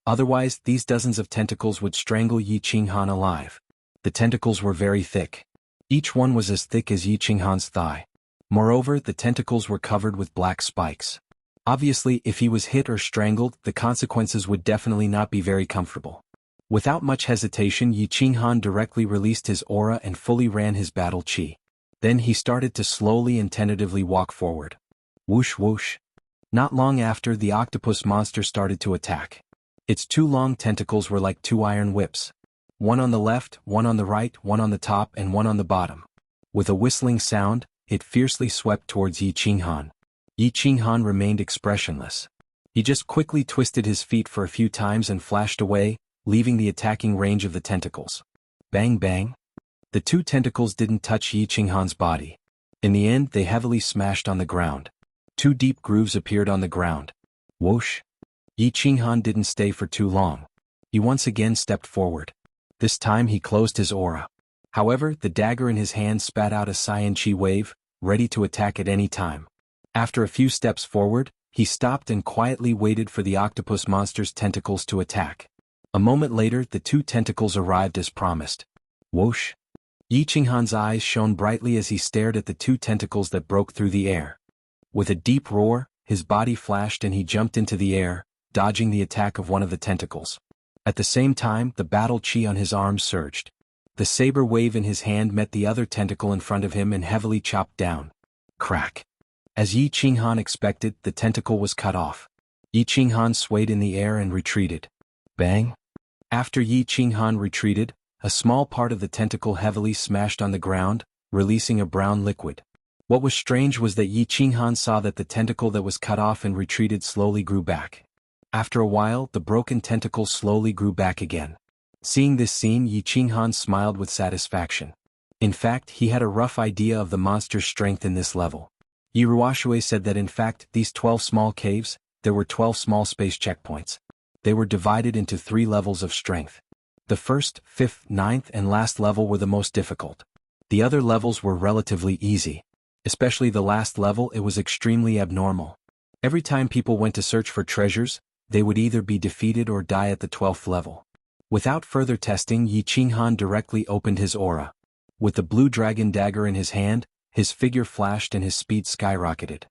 Otherwise, these dozens of tentacles would strangle Xuanhuan alive. The tentacles were very thick. Each one was as thick as Xuanhuan's thigh. Moreover, the tentacles were covered with black spikes. Obviously, if he was hit or strangled, the consequences would definitely not be very comfortable. Without much hesitation, Xuanhuan directly released his aura and fully ran his battle chi. Then he started to slowly and tentatively walk forward. Whoosh whoosh. Not long after, the octopus monster started to attack. Its 2 long tentacles were like 2 iron whips. One on the left, one on the right, one on the top, and one on the bottom. With a whistling sound, it fiercely swept towards Xuanhuan. Xuanhuan remained expressionless. He just quickly twisted his feet for a few times and flashed away, leaving the attacking range of the tentacles. Bang bang. The two tentacles didn't touch Xuanhuan's body. In the end, they heavily smashed on the ground. Two deep grooves appeared on the ground. Whoosh. Xuanhuan didn't stay for too long. He once again stepped forward. This time he closed his aura. However, the dagger in his hand spat out a xianxia wave, ready to attack at any time. After a few steps forward, he stopped and quietly waited for the octopus monster's tentacles to attack. A moment later, the two tentacles arrived as promised. Whoosh! Xuanhuan's eyes shone brightly as he stared at the two tentacles that broke through the air. With a deep roar, his body flashed and he jumped into the air, dodging the attack of one of the tentacles. At the same time, the battle chi on his arms surged. The saber wave in his hand met the other tentacle in front of him and heavily chopped down. Crack! As Xuanhuan expected, the tentacle was cut off. Xuanhuan swayed in the air and retreated. Bang! After Xuanhuan retreated, a small part of the tentacle heavily smashed on the ground, releasing a brown liquid. What was strange was that Xuanhuan saw that the tentacle that was cut off and retreated slowly grew back. After a while, the broken tentacle slowly grew back again. Seeing this scene, Xuanhuan smiled with satisfaction. In fact, he had a rough idea of the monster's strength in this level. Iruasue said that in fact, these 12 small caves, there were 12 small space checkpoints. They were divided into 3 levels of strength. The first, 5th, 9th, and last level were the most difficult. The other levels were relatively easy. Especially the last level, it was extremely abnormal. Every time people went to search for treasures, they would either be defeated or die at the 12th level. Without further testing, Xuanhuan directly opened his aura. With the blue dragon dagger in his hand, his figure flashed and his speed skyrocketed.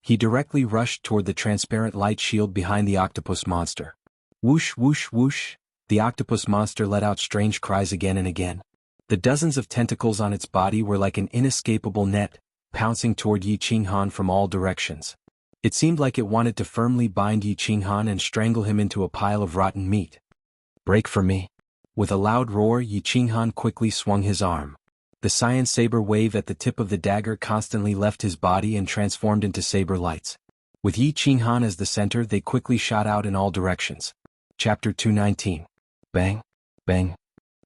He directly rushed toward the transparent light shield behind the octopus monster. Whoosh whoosh whoosh, the octopus monster let out strange cries again and again. The dozens of tentacles on its body were like an inescapable net, pouncing toward Xuanhuan from all directions. It seemed like it wanted to firmly bind Xuanhuan and strangle him into a pile of rotten meat. Break from me. With a loud roar, Xuanhuan quickly swung his arm. The cyan saber wave at the tip of the dagger constantly left his body and transformed into saber lights. With Xuanhuan as the center, they quickly shot out in all directions. Chapter 219. Bang, bang.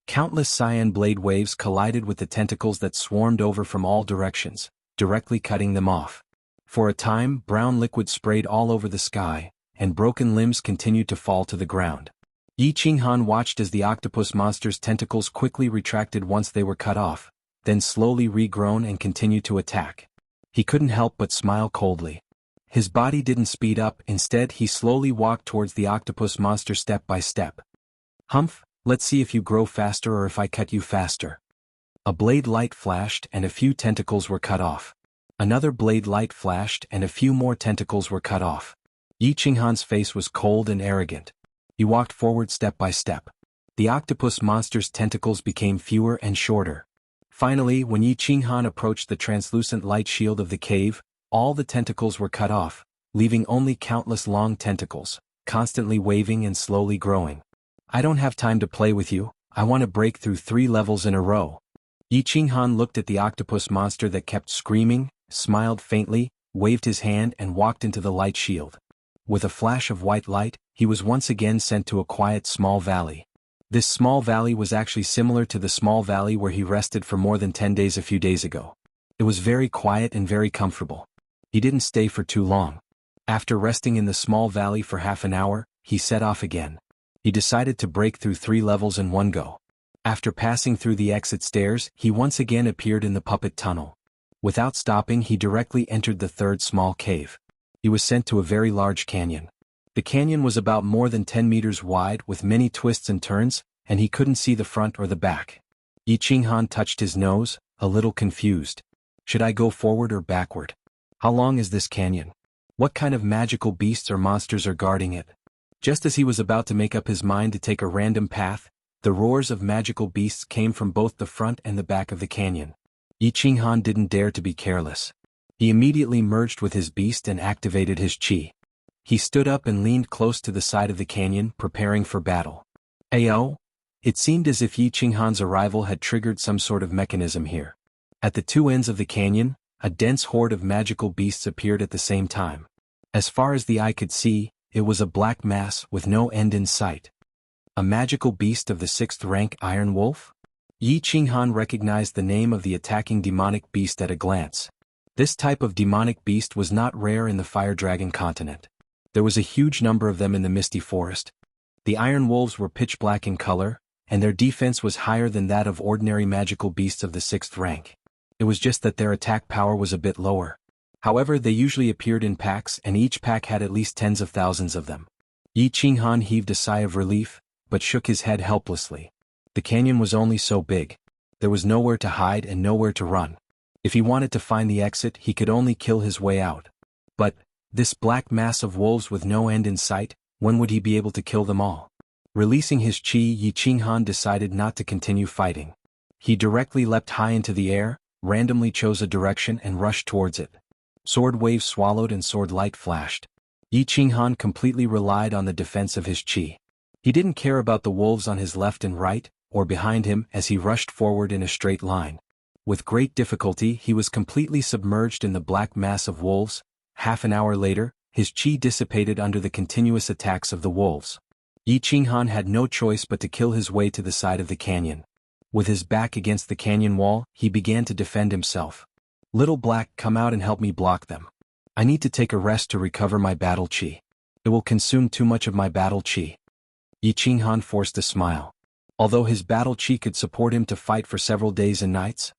Countless cyan blade waves collided with the tentacles that swarmed over from all directions, directly cutting them off. For a time, brown liquid sprayed all over the sky, and broken limbs continued to fall to the ground. Xuanhuan watched as the octopus monster's tentacles quickly retracted once they were cut off, then slowly regrown and continued to attack. He couldn't help but smile coldly. His body didn't speed up, instead he slowly walked towards the octopus monster step by step. Humph, let's see if you grow faster or if I cut you faster. A blade light flashed and a few tentacles were cut off. Another blade light flashed and a few more tentacles were cut off. Xuanhuan's face was cold and arrogant. He walked forward step by step. The octopus monster's tentacles became fewer and shorter. Finally, when Xuanhuan approached the translucent light shield of the cave, all the tentacles were cut off, leaving only countless long tentacles, constantly waving and slowly growing. I don't have time to play with you, I want to break through 3 levels in a row. Xuanhuan looked at the octopus monster that kept screaming, smiled faintly, waved his hand and walked into the light shield. With a flash of white light, he was once again sent to a quiet small valley. This small valley was actually similar to the small valley where he rested for more than 10 days a few days ago. It was very quiet and very comfortable. He didn't stay for too long. After resting in the small valley for half an hour, he set off again. He decided to break through 3 levels in one go. After passing through the exit stairs, he once again appeared in the puppet tunnel. Without stopping, he directly entered the 3rd small cave. He was sent to a very large canyon. The canyon was about more than 10 meters wide with many twists and turns, and he couldn't see the front or the back. Xuanhuan touched his nose, a little confused. Should I go forward or backward? How long is this canyon? What kind of magical beasts or monsters are guarding it? Just as he was about to make up his mind to take a random path, the roars of magical beasts came from both the front and the back of the canyon. Xuanhuan didn't dare to be careless. He immediately merged with his beast and activated his chi. He stood up and leaned close to the side of the canyon, preparing for battle. Ayo! It seemed as if Xuanhuan's arrival had triggered some sort of mechanism here. At the 2 ends of the canyon, a dense horde of magical beasts appeared at the same time. As far as the eye could see, it was a black mass with no end in sight. A magical beast of the 6th rank Iron Wolf? Xuanhuan recognized the name of the attacking demonic beast at a glance. This type of demonic beast was not rare in the Fire Dragon continent. There was a huge number of them in the Misty Forest. The Iron Wolves were pitch black in color, and their defense was higher than that of ordinary magical beasts of the 6th rank. It was just that their attack power was a bit lower. However, they usually appeared in packs, and each pack had at least tens of thousands of them. Xuanhuan heaved a sigh of relief, but shook his head helplessly. The canyon was only so big. There was nowhere to hide and nowhere to run. If he wanted to find the exit, he could only kill his way out. But, this black mass of wolves with no end in sight, when would he be able to kill them all? Releasing his chi, Xuanhuan decided not to continue fighting. He directly leapt high into the air, randomly chose a direction and rushed towards it. Sword wave swallowed and sword light flashed. Xuanhuan completely relied on the defense of his chi. He didn't care about the wolves on his left and right, or behind him as he rushed forward in a straight line. With great difficulty he was completely submerged in the black mass of wolves. Half an hour later, his chi dissipated under the continuous attacks of the wolves. Xuanhuan had no choice but to kill his way to the side of the canyon. With his back against the canyon wall, he began to defend himself. "Little Black, come out and help me block them. I need to take a rest to recover my battle chi. It will consume too much of my battle chi." Xuanhuan forced a smile. Although his battle chi could support him to fight for several days and nights,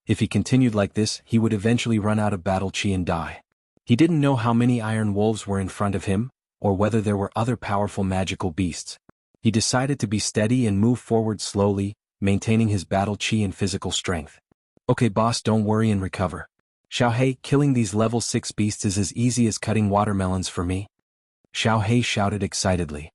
if he continued like this, he would eventually run out of battle chi and die. He didn't know how many iron wolves were in front of him, or whether there were other powerful magical beasts. He decided to be steady and move forward slowly, maintaining his battle chi and physical strength. "Okay boss, don't worry and recover. Xiaohei, killing these level 6 beasts is as easy as cutting watermelons for me." Xiaohei shouted excitedly.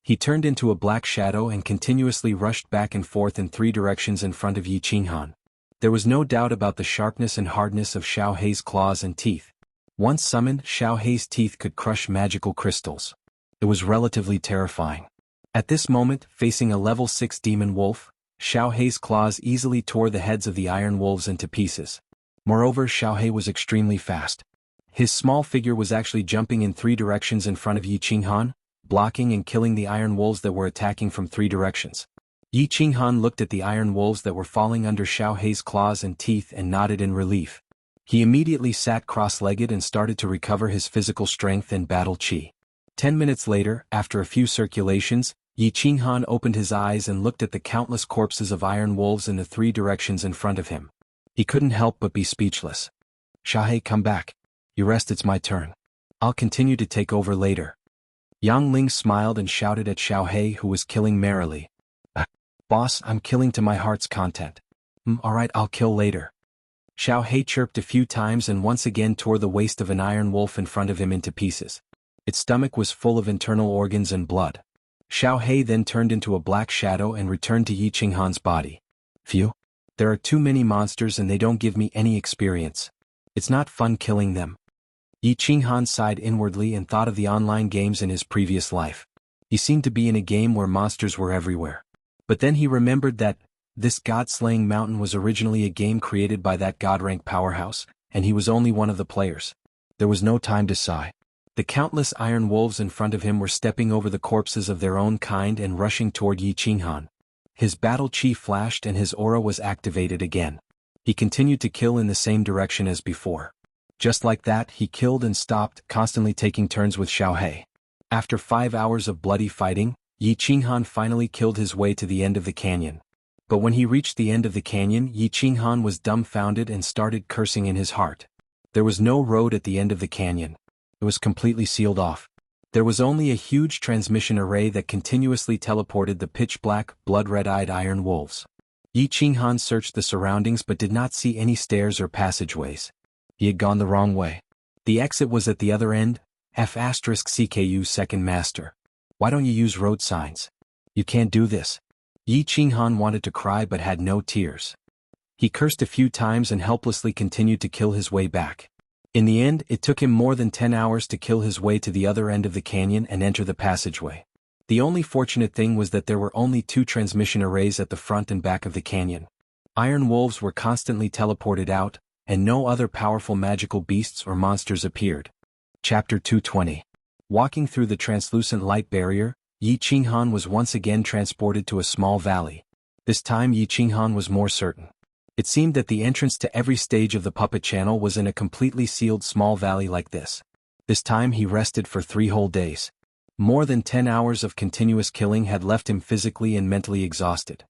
He turned into a black shadow and continuously rushed back and forth in 3 directions in front of Xuanhuan. There was no doubt about the sharpness and hardness of Xiaohei's claws and teeth. Once summoned, Xiaohei's teeth could crush magical crystals. It was relatively terrifying. At this moment, facing a level 6 demon wolf, Xiaohei's claws easily tore the heads of the iron wolves into pieces. Moreover, Xiaohei was extremely fast. His small figure was actually jumping in 3 directions in front of Xuanhuan, blocking and killing the iron wolves that were attacking from 3 directions. Xuanhuan looked at the iron wolves that were falling under Xiaohei's claws and teeth and nodded in relief. He immediately sat cross-legged and started to recover his physical strength and battle chi. 10 minutes later, after a few circulations, Xuanhuan opened his eyes and looked at the countless corpses of iron wolves in the 3 directions in front of him. He couldn't help but be speechless. "Xiaohei, come back. You rest, it's my turn. I'll continue to take over later." Yang Ling smiled and shouted at Xiaohei, who was killing merrily. "Boss, I'm killing to my heart's content." Alright, I'll kill later." Xiaohei chirped a few times and once again tore the waist of an iron wolf in front of him into pieces. Its stomach was full of internal organs and blood. Xiaohei then turned into a black shadow and returned to Xuanhuan's body. "Phew. There are too many monsters and they don't give me any experience. It's not fun killing them." Xuanhuan sighed inwardly and thought of the online games in his previous life. He seemed to be in a game where monsters were everywhere. But then he remembered that this god-slaying mountain was originally a game created by that god-rank powerhouse, and he was only one of the players. There was no time to sigh. The countless iron wolves in front of him were stepping over the corpses of their own kind and rushing toward Xuanhuan. His battle chi flashed and his aura was activated again. He continued to kill in the same direction as before. Just like that, he killed and stopped, constantly taking turns with Xiaohei. After 5 hours of bloody fighting, Xuanhuan finally killed his way to the end of the canyon. But when he reached the end of the canyon, Xuanhuan was dumbfounded and started cursing in his heart. There was no road at the end of the canyon. It was completely sealed off. There was only a huge transmission array that continuously teleported the pitch-black, blood-red-eyed iron wolves. Xuanhuan searched the surroundings but did not see any stairs or passageways. He had gone the wrong way. The exit was at the other end. F***CKU second master. Why don't you use road signs? You can't do this. Xuanhuan wanted to cry but had no tears. He cursed a few times and helplessly continued to kill his way back. In the end, it took him more than 10 hours to kill his way to the other end of the canyon and enter the passageway. The only fortunate thing was that there were only 2 transmission arrays at the front and back of the canyon. Iron wolves were constantly teleported out, and no other powerful magical beasts or monsters appeared. Chapter 220. Walking through the translucent light barrier, Xuanhuan was once again transported to a small valley. This time Xuanhuan was more certain. It seemed that the entrance to every stage of the puppet channel was in a completely sealed small valley like this. This time he rested for 3 whole days. More than 10 hours of continuous killing had left him physically and mentally exhausted.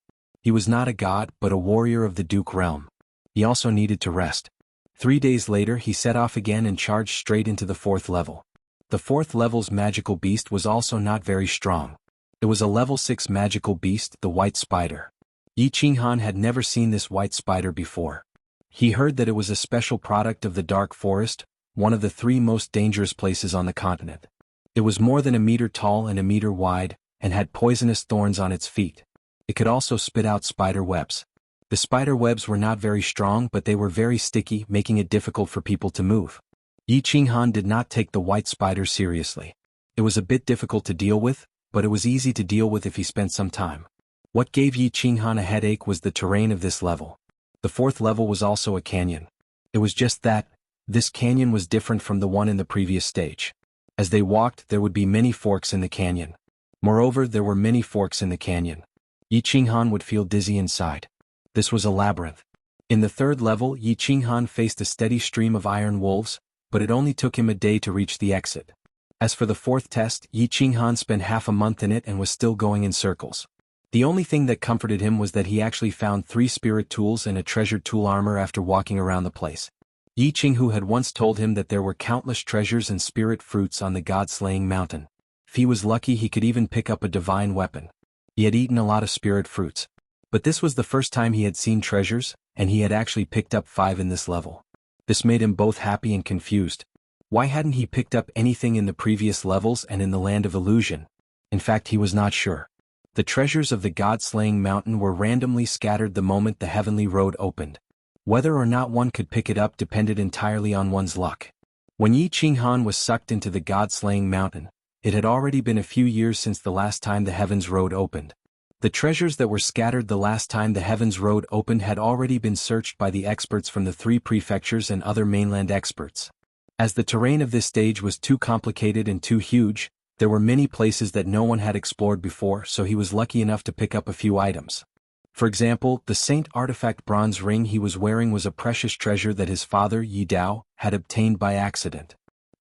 He was not a god but a warrior of the Duke realm. He also needed to rest. 3 days later he set off again and charged straight into the 4th level. The 4th level's magical beast was also not very strong. It was a level 6 magical beast, the white spider. Xuanhuan had never seen this white spider before. He heard that it was a special product of the dark forest, one of the 3 most dangerous places on the continent. It was more than a meter tall and a meter wide, and had poisonous thorns on its feet. It could also spit out spider webs. The spider webs were not very strong but they were very sticky, making it difficult for people to move. Xuanhuan did not take the white spider seriously. It was a bit difficult to deal with, but it was easy to deal with if he spent some time. What gave Xuanhuan a headache was the terrain of this level. The 4th level was also a canyon. It was just that, this canyon was different from the one in the previous stage. As they walked, there would be many forks in the canyon. Moreover, there were many forks in the canyon. Xuanhuan would feel dizzy inside. This was a labyrinth. In the 3rd level, Xuanhuan faced a steady stream of iron wolves, but it only took him a day to reach the exit. As for the 4th test, Xuanhuan spent half a month in it and was still going in circles. The only thing that comforted him was that he actually found 3 spirit tools and a treasured tool armor after walking around the place. Jianghu had once told him that there were countless treasures and spirit fruits on the god-slaying mountain. If he was lucky he could even pick up a divine weapon. He had eaten a lot of spirit fruits. But this was the first time he had seen treasures, and he had actually picked up 5 in this level. This made him both happy and confused. Why hadn't he picked up anything in the previous levels and in the land of illusion? In fact, he was not sure. The treasures of the god-slaying mountain were randomly scattered the moment the heavenly road opened. Whether or not one could pick it up depended entirely on one's luck. When Xuanhuan was sucked into the god-slaying mountain, it had already been a few years since the last time the heavens road opened. The treasures that were scattered the last time the heavens road opened had already been searched by the experts from the 3 prefectures and other mainland experts. As the terrain of this stage was too complicated and too huge, there were many places that no one had explored before, so he was lucky enough to pick up a few items. For example, the Saint artifact bronze ring he was wearing was a precious treasure that his father, Yi Dao, had obtained by accident.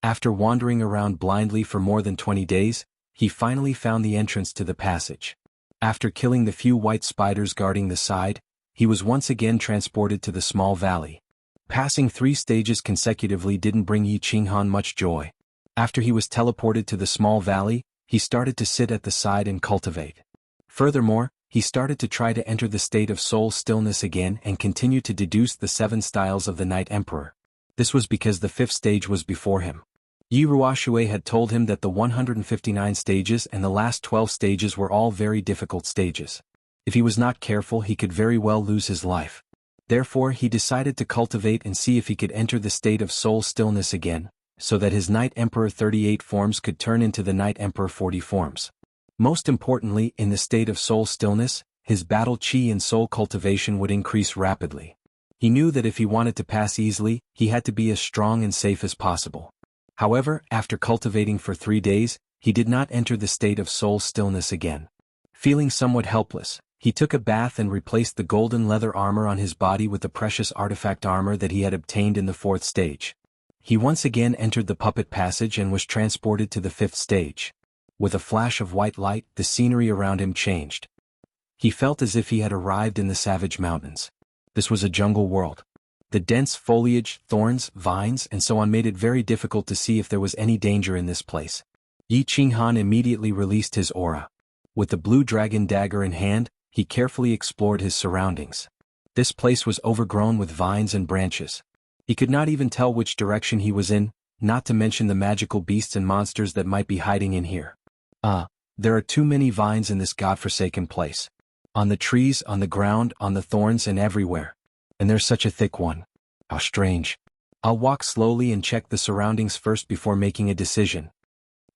After wandering around blindly for more than 20 days, he finally found the entrance to the passage. After killing the few white spiders guarding the side, he was once again transported to the small valley. Passing 3 stages consecutively didn't bring Xuanhuan much joy. After he was teleported to the small valley, he started to sit at the side and cultivate. Furthermore, he started to try to enter the state of soul stillness again and continue to deduce the 7 styles of the Night Emperor. This was because the 5th stage was before him. Yi Ruoxue had told him that the 159 stages and the last 12 stages were all very difficult stages. If he was not careful he could very well lose his life. Therefore he decided to cultivate and see if he could enter the state of soul stillness again, so that his Night Emperor 38 forms could turn into the Night Emperor 40 forms. Most importantly, in the state of soul stillness, his battle chi and soul cultivation would increase rapidly. He knew that if he wanted to pass easily, he had to be as strong and safe as possible. However, after cultivating for 3 days, he did not enter the state of soul stillness again. Feeling somewhat helpless, he took a bath and replaced the golden leather armor on his body with the precious artifact armor that he had obtained in the 4th stage. He once again entered the puppet passage and was transported to the 5th stage. With a flash of white light, the scenery around him changed. He felt as if he had arrived in the savage mountains. This was a jungle world. The dense foliage, thorns, vines, and so on made it very difficult to see if there was any danger in this place. Xuanhuan immediately released his aura. With the blue dragon dagger in hand, he carefully explored his surroundings. This place was overgrown with vines and branches. He could not even tell which direction he was in, not to mention the magical beasts and monsters that might be hiding in here. There are too many vines in this godforsaken place. On the trees, on the ground, on the thorns, and everywhere. And there's such a thick one. How strange. I'll walk slowly and check the surroundings first before making a decision.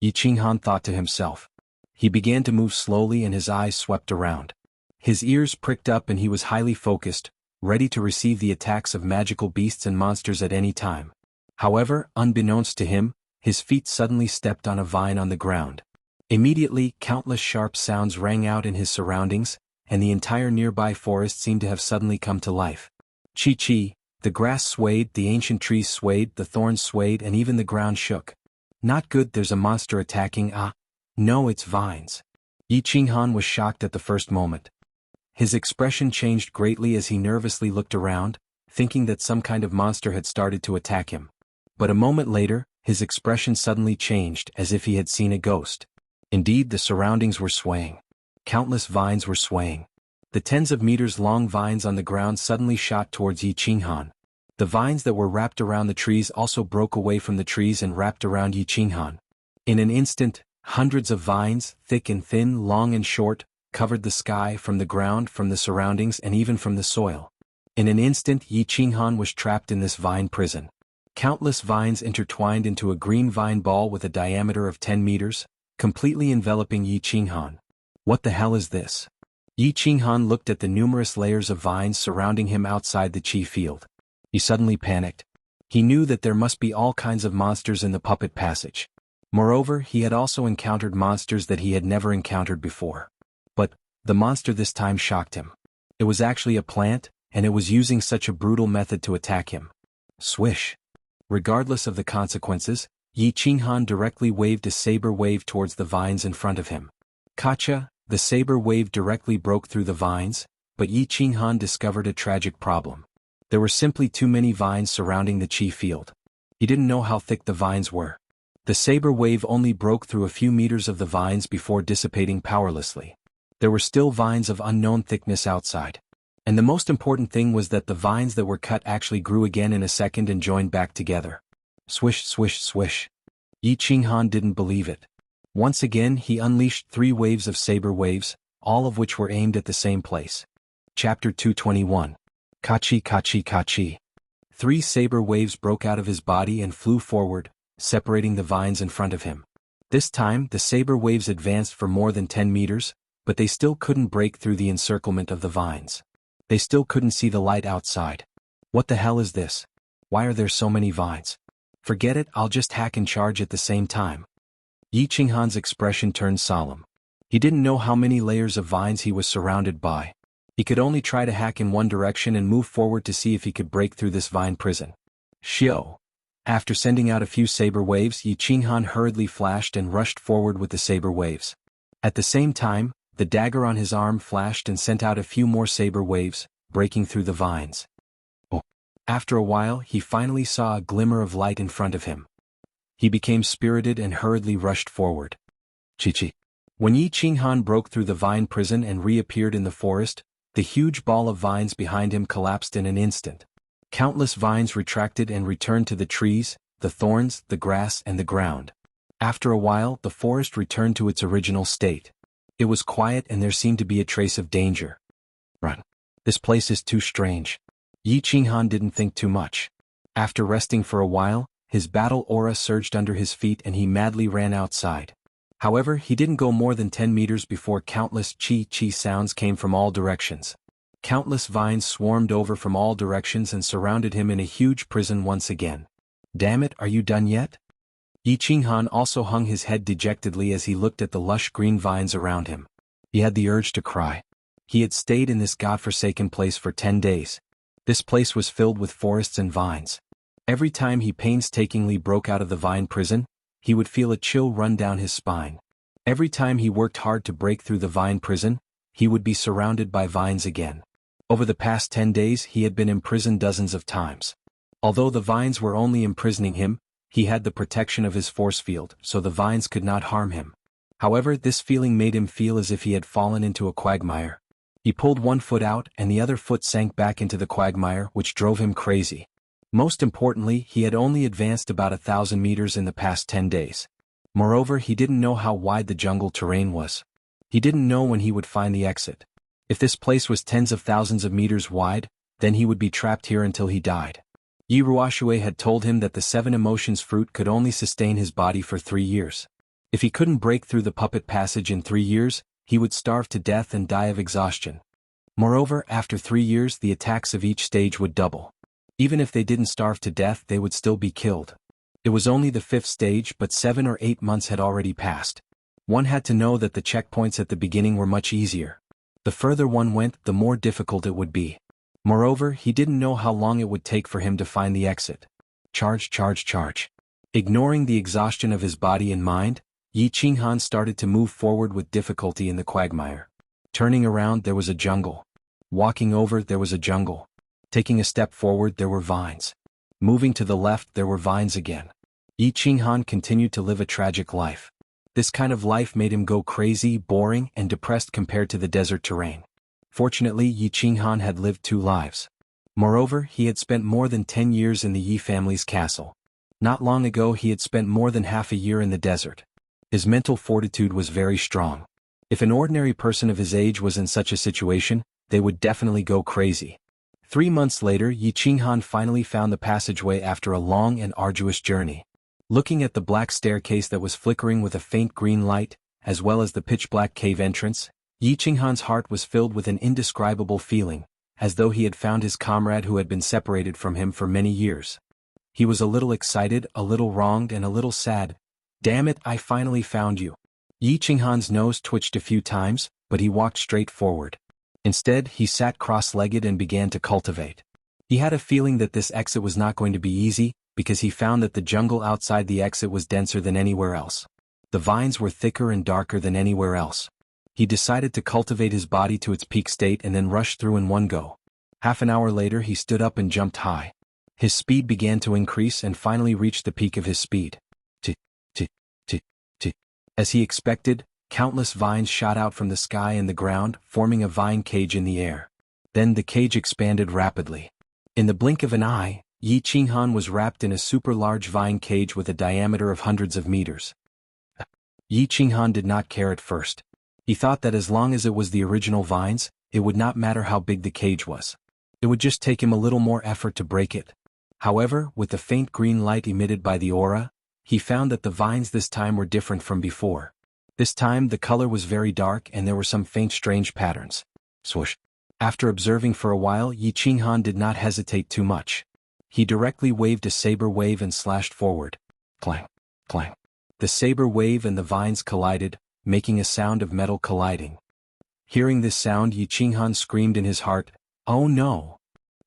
Xuanhuan thought to himself. He began to move slowly and his eyes swept around. His ears pricked up and he was highly focused, ready to receive the attacks of magical beasts and monsters at any time. However, unbeknownst to him, his feet suddenly stepped on a vine on the ground. Immediately, countless sharp sounds rang out in his surroundings, and the entire nearby forest seemed to have suddenly come to life. Chi-chi, the grass swayed, the ancient trees swayed, the thorns swayed, and even the ground shook. Not good, there's a monster attacking. No, it's vines. Xuanhuan was shocked at the first moment. His expression changed greatly as he nervously looked around, thinking that some kind of monster had started to attack him. But a moment later, his expression suddenly changed as if he had seen a ghost. Indeed, the surroundings were swaying. Countless vines were swaying. The tens of meters long vines on the ground suddenly shot towards Xuanhuan. The vines that were wrapped around the trees also broke away from the trees and wrapped around Xuanhuan. In an instant, hundreds of vines, thick and thin, long and short, covered the sky, from the ground, from the surroundings, and even from the soil. In an instant, Xuanhuan was trapped in this vine prison. Countless vines intertwined into a green vine ball with a diameter of 10 meters, completely enveloping Xuanhuan. What the hell is this? Xuanhuan looked at the numerous layers of vines surrounding him outside the chi field. He suddenly panicked. He knew that there must be all kinds of monsters in the puppet passage. Moreover, he had also encountered monsters that he had never encountered before. But the monster this time shocked him. It was actually a plant, and it was using such a brutal method to attack him. Swish. Regardless of the consequences, Xuanhuan directly waved a saber wave towards the vines in front of him. Gotcha! The saber wave directly broke through the vines, but Xuanhuan discovered a tragic problem. There were simply too many vines surrounding the chi field. He didn't know how thick the vines were. The saber wave only broke through a few meters of the vines before dissipating powerlessly. There were still vines of unknown thickness outside. And the most important thing was that the vines that were cut actually grew again in a second and joined back together. Swish, swish, swish. Xuanhuan didn't believe it. Once again he unleashed 3 waves of saber waves, all of which were aimed at the same place. Chapter 221. Kachi Kachi Kachi. 3 saber waves broke out of his body and flew forward, separating the vines in front of him. This time the saber waves advanced for more than 10 meters, but they still couldn't break through the encirclement of the vines. They still couldn't see the light outside. What the hell is this? Why are there so many vines? Forget it, I'll just hack and charge at the same time. Xuanhuan's expression turned solemn. He didn't know how many layers of vines he was surrounded by. He could only try to hack in one direction and move forward to see if he could break through this vine prison. Shio. After sending out a few saber waves, Xuanhuan hurriedly flashed and rushed forward with the saber waves. At the same time, the dagger on his arm flashed and sent out a few more saber waves, breaking through the vines. After a while, he finally saw a glimmer of light in front of him. He became spirited and hurriedly rushed forward. Chi-chi. When Xuanhuan broke through the vine prison and reappeared in the forest, the huge ball of vines behind him collapsed in an instant. Countless vines retracted and returned to the trees, the thorns, the grass, and the ground. After a while, the forest returned to its original state. It was quiet and there seemed to be a trace of danger. Run. This place is too strange. Xuanhuan didn't think too much. After resting for a while, his battle aura surged under his feet and he madly ran outside. However, he didn't go more than 10 meters before countless chi-chi sounds came from all directions. Countless vines swarmed over from all directions and surrounded him in a huge prison once again. Damn it, are you done yet? Xuanhuan also hung his head dejectedly as he looked at the lush green vines around him. He had the urge to cry. He had stayed in this godforsaken place for 10 days. This place was filled with forests and vines. Every time he painstakingly broke out of the vine prison, he would feel a chill run down his spine. Every time he worked hard to break through the vine prison, he would be surrounded by vines again. Over the past 10 days he had been imprisoned dozens of times. Although the vines were only imprisoning him, he had the protection of his force field, so the vines could not harm him. However, this feeling made him feel as if he had fallen into a quagmire. He pulled one foot out and the other foot sank back into the quagmire, which drove him crazy. Most importantly, he had only advanced about 1,000 meters in the past 10 days. Moreover, he didn't know how wide the jungle terrain was. He didn't know when he would find the exit. If this place was tens of thousands of meters wide, then he would be trapped here until he died. Yiruashue had told him that the 7 emotions fruit could only sustain his body for 3 years. If he couldn't break through the puppet passage in 3 years, he would starve to death and die of exhaustion. Moreover, after 3 years the attacks of each stage would double. Even if they didn't starve to death they would still be killed. It was only the 5th stage but 7 or 8 months had already passed. One had to know that the checkpoints at the beginning were much easier. The further one went, the more difficult it would be. Moreover, he didn't know how long it would take for him to find the exit. Charge, charge, charge. Ignoring the exhaustion of his body and mind, Xuanhuan started to move forward with difficulty in the quagmire. Turning around there was a jungle. Walking over there was a jungle. Taking a step forward there were vines. Moving to the left there were vines again. Xuanhuan continued to live a tragic life. This kind of life made him go crazy, boring, and depressed compared to the desert terrain. Fortunately, Xuanhuan had lived 2 lives. Moreover, he had spent more than 10 years in the Yi family's castle. Not long ago he had spent more than half a year in the desert. His mental fortitude was very strong. If an ordinary person of his age was in such a situation, they would definitely go crazy. 3 months later, Xuanhuan finally found the passageway after a long and arduous journey. Looking at the black staircase that was flickering with a faint green light, as well as the pitch-black cave entrance, Xuanhuan's heart was filled with an indescribable feeling, as though he had found his comrade who had been separated from him for many years. He was a little excited, a little wronged, and a little sad. Damn it, I finally found you. Xuanhuan's nose twitched a few times, but he walked straight forward. Instead, he sat cross-legged and began to cultivate. He had a feeling that this exit was not going to be easy, because he found that the jungle outside the exit was denser than anywhere else. The vines were thicker and darker than anywhere else. He decided to cultivate his body to its peak state and then rush through in one go. Half an hour later he stood up and jumped high. His speed began to increase and finally reached the peak of his speed. As he expected, countless vines shot out from the sky and the ground, forming a vine cage in the air. Then the cage expanded rapidly. In the blink of an eye, Xuanhuan was wrapped in a super large vine cage with a diameter of hundreds of meters. Xuanhuan did not care at first. He thought that as long as it was the original vines, it would not matter how big the cage was. It would just take him a little more effort to break it. However, with the faint green light emitted by the aura, he found that the vines this time were different from before. This time the color was very dark and there were some faint strange patterns. Swoosh. After observing for a while, Xuanhuan did not hesitate too much. He directly waved a saber wave and slashed forward. Clang, clang. The saber wave and the vines collided, making a sound of metal colliding. Hearing this sound, Xuanhuan screamed in his heart, "Oh no!"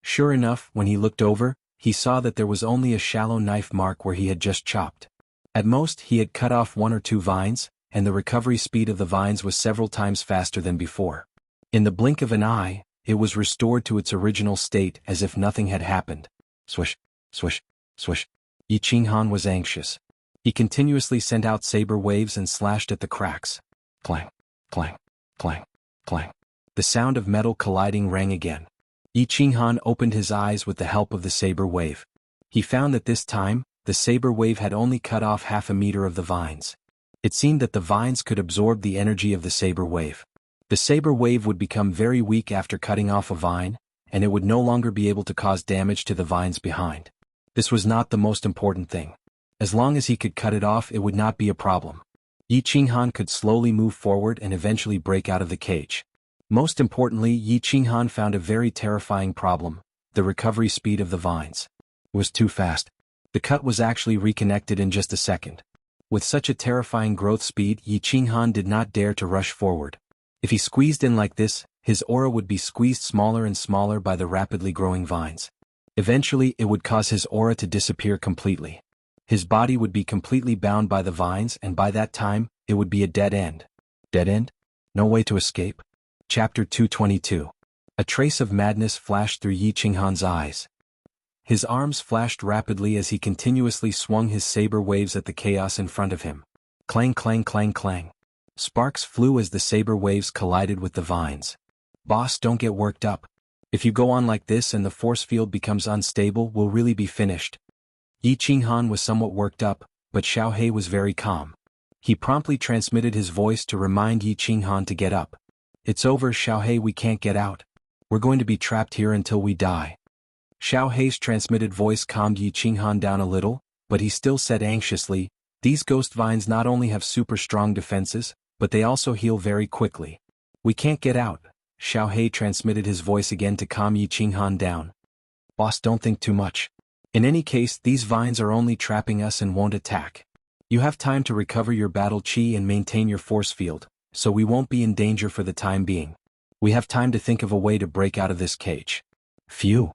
Sure enough, when he looked over, he saw that there was only a shallow knife mark where he had just chopped. At most, he had cut off 1 or 2 vines, and the recovery speed of the vines was several times faster than before. In the blink of an eye, it was restored to its original state as if nothing had happened. Swish, swish, swish. Xuanhuan was anxious. He continuously sent out saber waves and slashed at the cracks. Clang, clang, clang, clang. The sound of metal colliding rang again. Xuanhuan opened his eyes with the help of the saber wave. He found that this time, the saber wave had only cut off half a meter of the vines. It seemed that the vines could absorb the energy of the saber wave. The saber wave would become very weak after cutting off a vine, and it would no longer be able to cause damage to the vines behind. This was not the most important thing. As long as he could cut it off, it would not be a problem. Xuanhuan could slowly move forward and eventually break out of the cage. Most importantly, Xuanhuan found a very terrifying problem: the recovery speed of the vines was too fast. The cut was actually reconnected in just a second. With such a terrifying growth speed, Xuanhuan did not dare to rush forward. If he squeezed in like this, his aura would be squeezed smaller and smaller by the rapidly growing vines. Eventually, it would cause his aura to disappear completely. His body would be completely bound by the vines, and by that time, it would be a dead end. Dead end? No way to escape? Chapter 222. A trace of madness flashed through Xuanhuan's eyes. His arms flashed rapidly as he continuously swung his saber waves at the chaos in front of him. Clang, clang, clang, clang. Sparks flew as the saber waves collided with the vines. Boss, don't get worked up. If you go on like this and the force field becomes unstable, we'll really be finished. Xuanhuan was somewhat worked up, but Xiaohe was very calm. He promptly transmitted his voice to remind Xuanhuan to get up. It's over, Xiaohe, we can't get out. We're going to be trapped here until we die. Xiaohe's transmitted voice calmed Xuanhuan down a little, but he still said anxiously, "These ghost vines not only have super strong defenses, but they also heal very quickly. We can't get out. Xiao He transmitted his voice again to calm Yi Qinghan down. Boss, don't think too much. In any case, these vines are only trapping us and won't attack. You have time to recover your battle chi and maintain your force field, so we won't be in danger for the time being. We have time to think of a way to break out of this cage. Phew.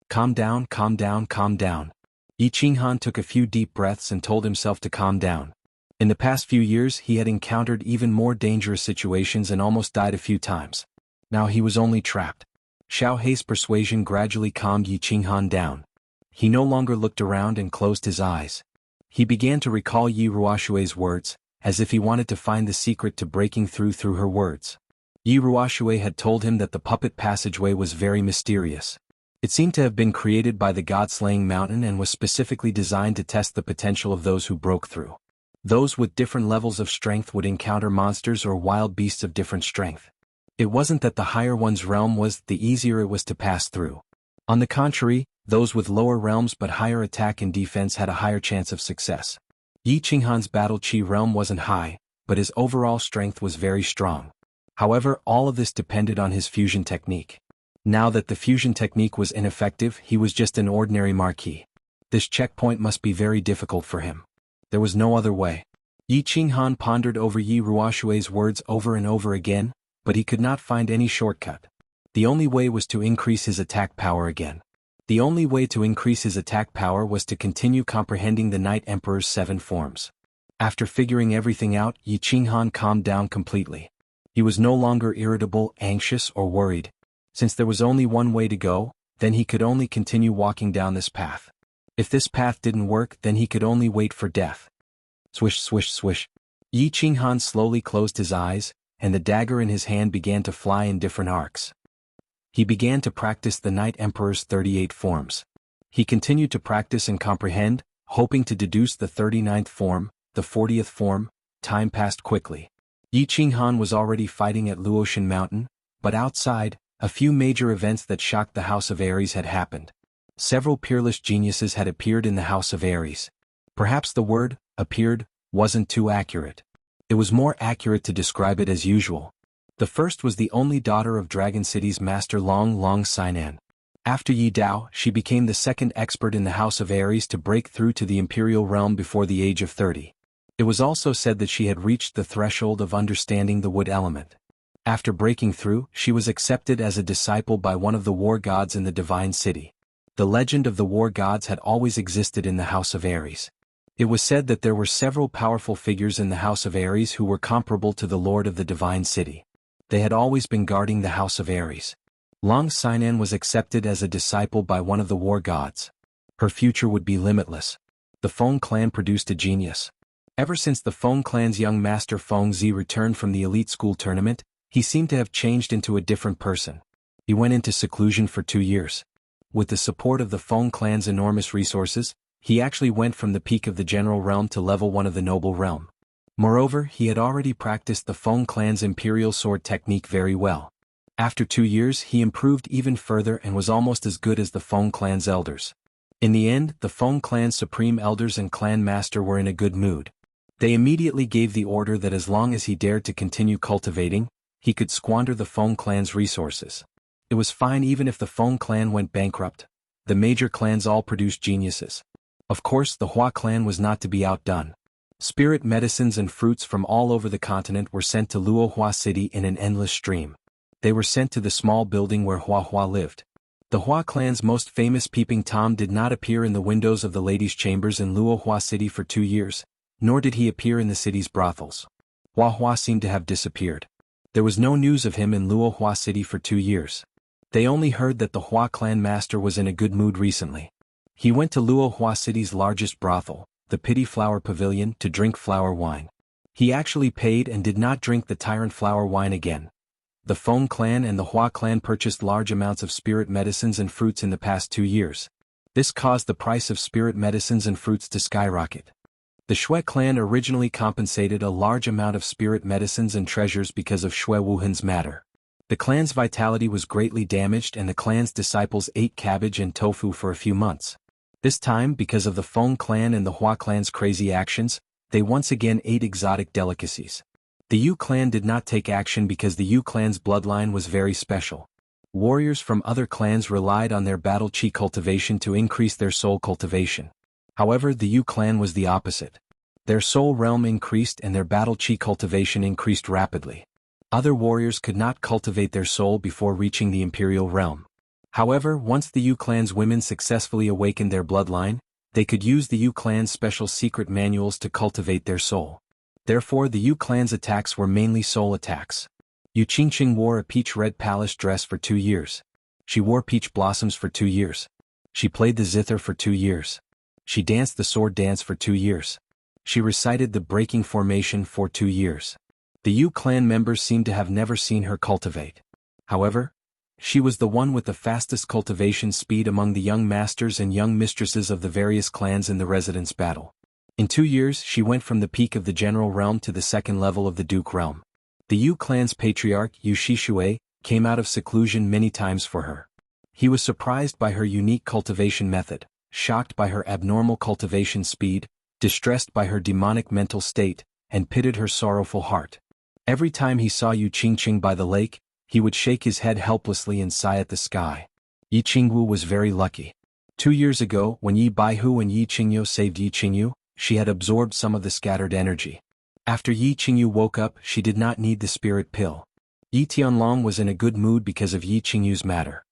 Calm down, calm down, calm down. Yi Qinghan took a few deep breaths and told himself to calm down. In the past few years he had encountered even more dangerous situations and almost died a few times. Now he was only trapped. Xiao He's persuasion gradually calmed Yi Qinghan down. He no longer looked around and closed his eyes. He began to recall Yi Ruoshui's words, as if he wanted to find the secret to breaking through her words. Yi Ruoshui had told him that the puppet passageway was very mysterious. It seemed to have been created by the god-slaying mountain and was specifically designed to test the potential of those who broke through. Those with different levels of strength would encounter monsters or wild beasts of different strength. It wasn't that the higher one's realm was, the easier it was to pass through. On the contrary, those with lower realms but higher attack and defense had a higher chance of success. Yi Qinghan's battle chi realm wasn't high, but his overall strength was very strong. However, all of this depended on his fusion technique. Now that the fusion technique was ineffective, he was just an ordinary marquis. This checkpoint must be very difficult for him. There was no other way. Yi Qinghan pondered over Yi Ruoshui's words over and over again, but he could not find any shortcut. The only way was to increase his attack power again. The only way to increase his attack power was to continue comprehending the Night Emperor's 7 forms. After figuring everything out, Yi Qinghan calmed down completely. He was no longer irritable, anxious, or worried. Since there was only one way to go, then he could only continue walking down this path. If this path didn't work, then he could only wait for death. Swish, swish, swish. Yi Qinghan slowly closed his eyes, and the dagger in his hand began to fly in different arcs. He began to practice the Night Emperor's 38 forms. He continued to practice and comprehend, hoping to deduce the 39th form, the 40th form. Time passed quickly. Yi Qinghan was already fighting at Luotian Mountain, but outside, a few major events that shocked the House of Aries had happened. Several peerless geniuses had appeared in the House of Aries. Perhaps the word, appeared, wasn't too accurate. It was more accurate to describe it as usual. The first was the only daughter of Dragon City's master Long Xinan. After Yi Dao, she became the second expert in the House of Aries to break through to the Imperial realm before the age of 30. It was also said that she had reached the threshold of understanding the wood element. After breaking through, she was accepted as a disciple by one of the war gods in the Divine City. The legend of the war gods had always existed in the House of Aries. It was said that there were several powerful figures in the House of Aries who were comparable to the Lord of the Divine City. They had always been guarding the House of Aries. Long Xinan was accepted as a disciple by one of the war gods. Her future would be limitless. The Feng clan produced a genius. Ever since the Feng clan's young master Feng Zi returned from the elite school tournament, he seemed to have changed into a different person. He went into seclusion for 2 years. With the support of the Feng clan's enormous resources, he actually went from the peak of the general realm to level 1 of the noble realm. Moreover, he had already practiced the Feng clan's imperial sword technique very well. After 2 years he improved even further and was almost as good as the Feng clan's elders. In the end, the Feng clan's supreme elders and clan master were in a good mood. They immediately gave the order that as long as he dared to continue cultivating, he could squander the Feng clan's resources. It was fine even if the Feng clan went bankrupt. The major clans all produced geniuses. Of course, the Hua clan was not to be outdone. Spirit medicines and fruits from all over the continent were sent to Luohua City in an endless stream. They were sent to the small building where Hua lived. The Hua clan's most famous Peeping Tom did not appear in the windows of the ladies' chambers in Luohua City for 2 years, nor did he appear in the city's brothels. Hua seemed to have disappeared. There was no news of him in Luohua City for 2 years. They only heard that the Hua clan master was in a good mood recently. He went to Luohua City's largest brothel, the Pity Flower Pavilion, to drink flower wine. He actually paid and did not drink the tyrant flower wine again. The Feng clan and the Hua clan purchased large amounts of spirit medicines and fruits in the past 2 years. This caused the price of spirit medicines and fruits to skyrocket. The Shui clan originally compensated a large amount of spirit medicines and treasures because of Shui Wuhan's matter. The clan's vitality was greatly damaged and the clan's disciples ate cabbage and tofu for a few months. This time, because of the Feng clan and the Hua clan's crazy actions, they once again ate exotic delicacies. The Yu clan did not take action because the Yu clan's bloodline was very special. Warriors from other clans relied on their battle chi cultivation to increase their soul cultivation. However, the Yu clan was the opposite. Their soul realm increased and their battle chi cultivation increased rapidly. Other warriors could not cultivate their soul before reaching the imperial realm. However, once the Yu clan's women successfully awakened their bloodline, they could use the Yu clan's special secret manuals to cultivate their soul. Therefore, the Yu clan's attacks were mainly soul attacks. Yu Qingqing wore a peach red palace dress for 2 years. She wore peach blossoms for 2 years. She played the zither for 2 years. She danced the sword dance for 2 years. She recited the breaking formation for 2 years. The Yu clan members seemed to have never seen her cultivate. However, she was the one with the fastest cultivation speed among the young masters and young mistresses of the various clans in the residence battle. In 2 years she went from the peak of the general realm to the second level of the duke realm. The Yu clan's patriarch, Yu Shixue, came out of seclusion many times for her. He was surprised by her unique cultivation method, shocked by her abnormal cultivation speed, distressed by her demonic mental state, and pitied her sorrowful heart. Every time he saw Yu Qingqing by the lake, he would shake his head helplessly and sigh at the sky. Yi Qingwu was very lucky. 2 years ago, when Yi Baihu and Yi Qingyu saved Yi Qingyu, she had absorbed some of the scattered energy. After Yi Qingyu woke up, she did not need the spirit pill. Yi Tianlong was in a good mood because of Yi Qingyu's matter.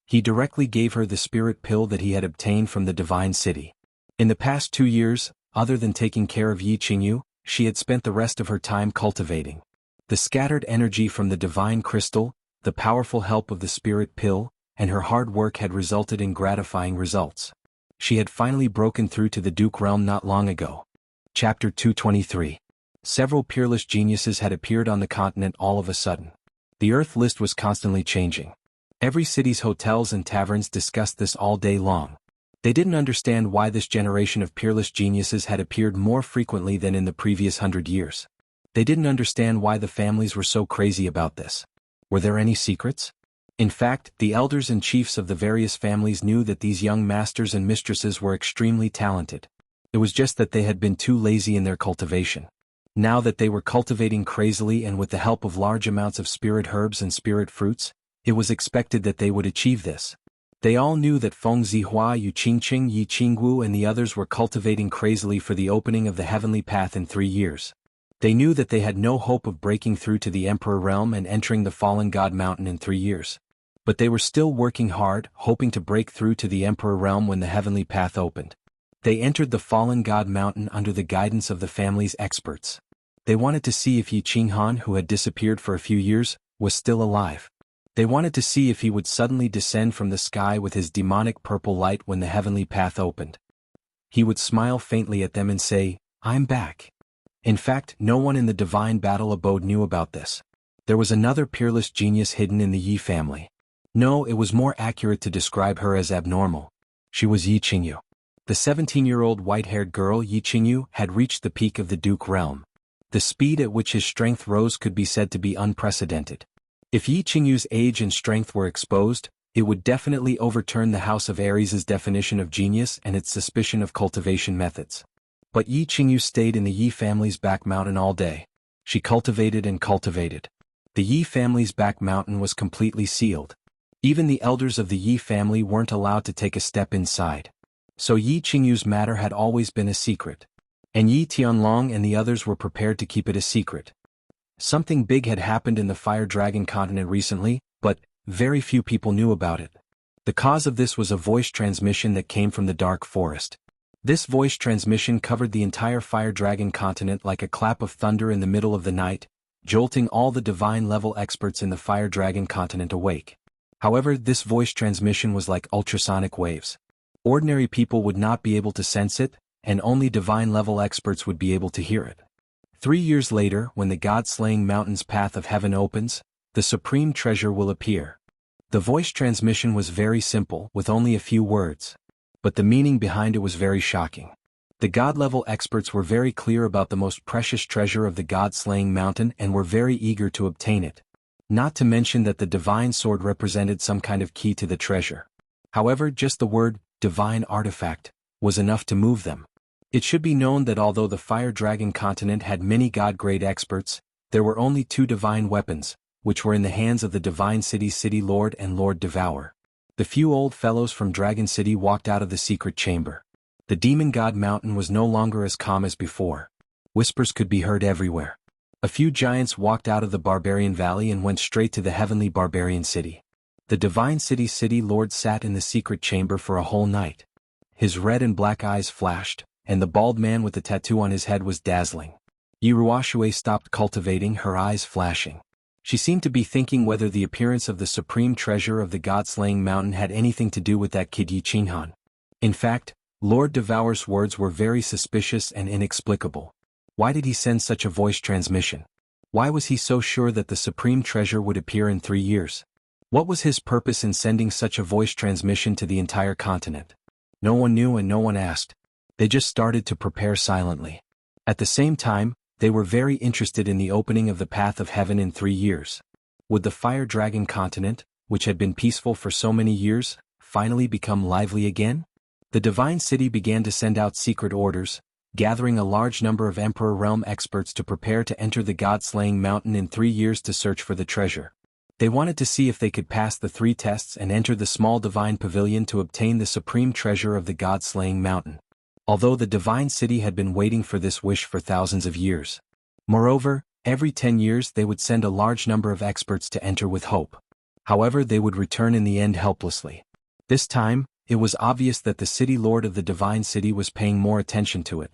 He directly gave her the spirit pill that he had obtained from the divine city. In the past 2 years, other than taking care of Yi Qingyu, she had spent the rest of her time cultivating. The scattered energy from the divine crystal, the powerful help of the spirit pill, and her hard work had resulted in gratifying results. She had finally broken through to the Duke realm not long ago. Chapter 223. Several peerless geniuses had appeared on the continent all of a sudden. The Earth list was constantly changing. Every city's hotels and taverns discussed this all day long. They didn't understand why this generation of peerless geniuses had appeared more frequently than in the previous 100 years. They didn't understand why the families were so crazy about this. Were there any secrets? In fact, the elders and chiefs of the various families knew that these young masters and mistresses were extremely talented. It was just that they had been too lazy in their cultivation. Now that they were cultivating crazily and with the help of large amounts of spirit herbs and spirit fruits, it was expected that they would achieve this. They all knew that Feng Zihua, Yu Qingqing, Yi Qingwu and the others were cultivating crazily for the opening of the heavenly path in 3 years. They knew that they had no hope of breaking through to the Emperor realm and entering the Fallen God Mountain in 3 years. But they were still working hard, hoping to break through to the Emperor realm when the heavenly path opened. They entered the Fallen God Mountain under the guidance of the family's experts. They wanted to see if Yi Xuanhuan, who had disappeared for a few years, was still alive. They wanted to see if he would suddenly descend from the sky with his demonic purple light when the heavenly path opened. He would smile faintly at them and say, "I'm back." In fact, no one in the divine battle abode knew about this. There was another peerless genius hidden in the Yi family. No, it was more accurate to describe her as abnormal. She was Yi Qingyu. The 17-year-old white-haired girl Yi Qingyu had reached the peak of the Duke realm. The speed at which his strength rose could be said to be unprecedented. If Yi Qingyu's age and strength were exposed, it would definitely overturn the House of Aries' definition of genius and its suspicion of cultivation methods. But Yi Qingyu stayed in the Yi family's back mountain all day. She cultivated and cultivated. The Yi family's back mountain was completely sealed. Even the elders of the Yi family weren't allowed to take a step inside. So Yi Qingyu's matter had always been a secret. And Yi Tianlong and the others were prepared to keep it a secret. Something big had happened in the Fire Dragon continent recently, but very few people knew about it. The cause of this was a voice transmission that came from the dark forest. This voice transmission covered the entire Fire Dragon continent like a clap of thunder in the middle of the night, jolting all the divine-level experts in the Fire Dragon continent awake. However, this voice transmission was like ultrasonic waves. Ordinary people would not be able to sense it, and only divine-level experts would be able to hear it. 3 years later, when the God-slaying mountain's path of heaven opens, the supreme treasure will appear. The voice transmission was very simple, with only a few words. But the meaning behind it was very shocking. The God-level experts were very clear about the most precious treasure of the God-slaying mountain and were very eager to obtain it. Not to mention that the divine sword represented some kind of key to the treasure. However, just the word, divine artifact, was enough to move them. It should be known that although the Fire Dragon continent had many god-grade experts, There were only 2 divine weapons, which were in the hands of the Divine City's City Lord and Lord Devourer. The few old fellows from Dragon City walked out of the secret chamber. The Demon God Mountain was no longer as calm as before. Whispers could be heard everywhere. A few giants walked out of the Barbarian Valley and went straight to the heavenly Barbarian City. The Divine City's City Lord sat in the secret chamber for a whole night. His red and black eyes flashed, and the bald man with the tattoo on his head was dazzling. Yiruashue stopped cultivating, her eyes flashing. She seemed to be thinking whether the appearance of the supreme treasure of the god-slaying mountain had anything to do with that kid Xuanhuan. In fact, Lord Devourer's words were very suspicious and inexplicable. Why did he send such a voice transmission? Why was he so sure that the supreme treasure would appear in 3 years? What was his purpose in sending such a voice transmission to the entire continent? No one knew and no one asked. They just started to prepare silently. At the same time, they were very interested in the opening of the path of heaven in 3 years. Would the fire dragon continent, which had been peaceful for so many years, finally become lively again? The Divine City began to send out secret orders, gathering a large number of Emperor Realm experts to prepare to enter the god-slaying mountain in 3 years to search for the treasure. They wanted to see if they could pass the 3 tests and enter the small divine pavilion to obtain the supreme treasure of the god-slaying mountain. Although the Divine City had been waiting for this wish for thousands of years. Moreover, every 10 years they would send a large number of experts to enter with hope. However, they would return in the end helplessly. This time, it was obvious that the City Lord of the Divine City was paying more attention to it.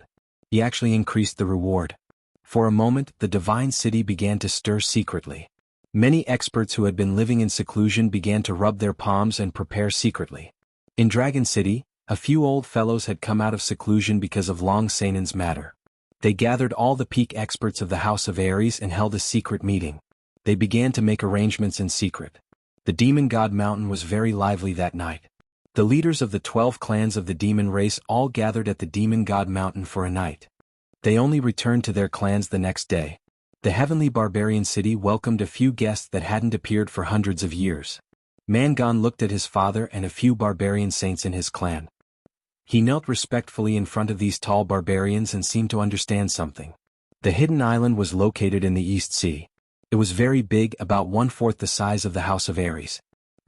He actually increased the reward. For a moment, the Divine City began to stir secretly. Many experts who had been living in seclusion began to rub their palms and prepare secretly. In Dragon City, a few old fellows had come out of seclusion because of Long Sanan's matter. They gathered all the peak experts of the House of Ares and held a secret meeting. They began to make arrangements in secret. The Demon God Mountain was very lively that night. The leaders of the 12 clans of the demon race all gathered at the Demon God Mountain for a night. They only returned to their clans the next day. The heavenly barbarian city welcomed a few guests that hadn't appeared for hundreds of years. Mangon looked at his father and a few barbarian saints in his clan. He knelt respectfully in front of these tall barbarians and seemed to understand something. The hidden island was located in the East Sea. It was very big, about 1/4 the size of the House of Ares.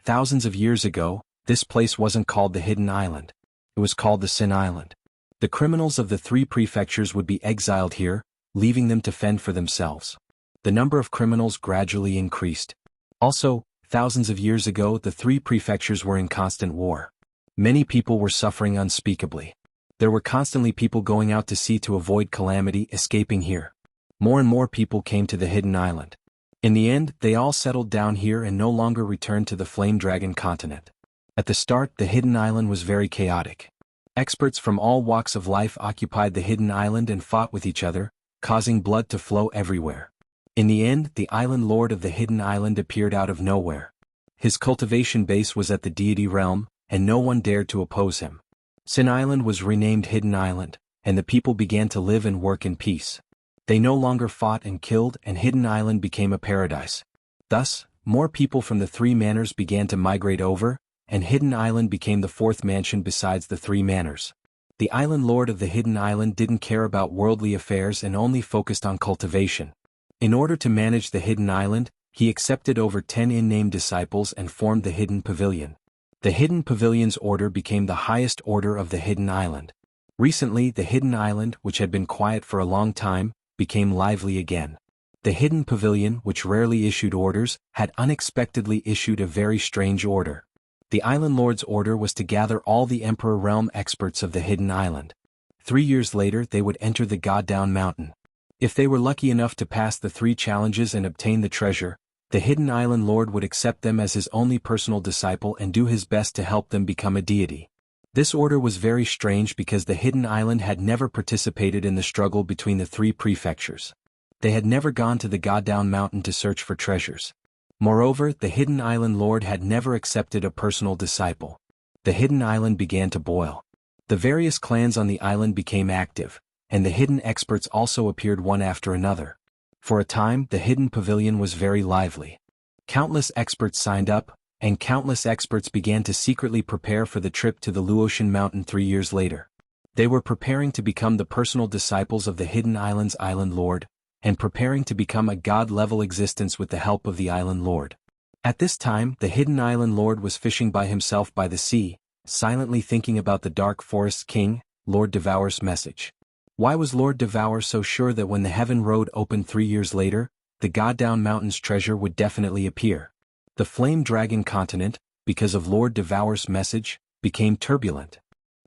Thousands of years ago, this place wasn't called the Hidden Island. It was called the Sin Island. The criminals of the 3 prefectures would be exiled here, leaving them to fend for themselves. The number of criminals gradually increased. Also, thousands of years ago the 3 prefectures were in constant war. Many people were suffering unspeakably. There were constantly people going out to sea to avoid calamity, escaping here. More and more people came to the Hidden Island. In the end, they all settled down here and no longer returned to the Flame Dragon continent. At the start, the Hidden Island was very chaotic. Experts from all walks of life occupied the Hidden Island and fought with each other, causing blood to flow everywhere. In the end, the Island Lord of the Hidden Island appeared out of nowhere. His cultivation base was at the deity realm, and no one dared to oppose him. Sin Island was renamed Hidden Island, and the people began to live and work in peace. They no longer fought and killed, and Hidden Island became a paradise. Thus, more people from the 3 manors began to migrate over, and Hidden Island became the 4th mansion besides the 3 manors. The Island Lord of the Hidden Island didn't care about worldly affairs and only focused on cultivation. In order to manage the Hidden Island, he accepted over 10 in-name disciples and formed the Hidden Pavilion. The Hidden Pavilion's order became the highest order of the Hidden Island. Recently, the Hidden Island, which had been quiet for a long time, became lively again. The Hidden Pavilion, which rarely issued orders, had unexpectedly issued a very strange order. The Island Lord's order was to gather all the Emperor Realm experts of the Hidden Island. 3 years later they would enter the God-Down Mountain. If they were lucky enough to pass the 3 challenges and obtain the treasure, the Hidden Island Lord would accept them as his only personal disciple and do his best to help them become a deity. This order was very strange because the Hidden Island had never participated in the struggle between the 3 prefectures. They had never gone to the God-Down Mountain to search for treasures. Moreover, the Hidden Island Lord had never accepted a personal disciple. The Hidden Island began to boil. The various clans on the island became active, and the hidden experts also appeared one after another. For a time, the Hidden Pavilion was very lively. Countless experts signed up, and countless experts began to secretly prepare for the trip to the Luotian Mountain 3 years later. They were preparing to become the personal disciples of the Hidden Island's Island Lord, and preparing to become a god-level existence with the help of the Island Lord. At this time, the hidden Island Lord was fishing by himself by the sea, silently thinking about the Dark Forest's king, Lord Devour's message. Why was Lord Devour so sure that when the Heaven Road opened 3 years later, the Goddown Mountain's treasure would definitely appear? The Flame Dragon continent, because of Lord Devour's message, became turbulent.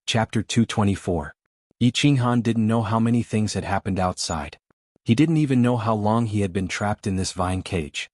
Chapter 224. Xuanhuan didn't know how many things had happened outside. He didn't even know how long he had been trapped in this vine cage.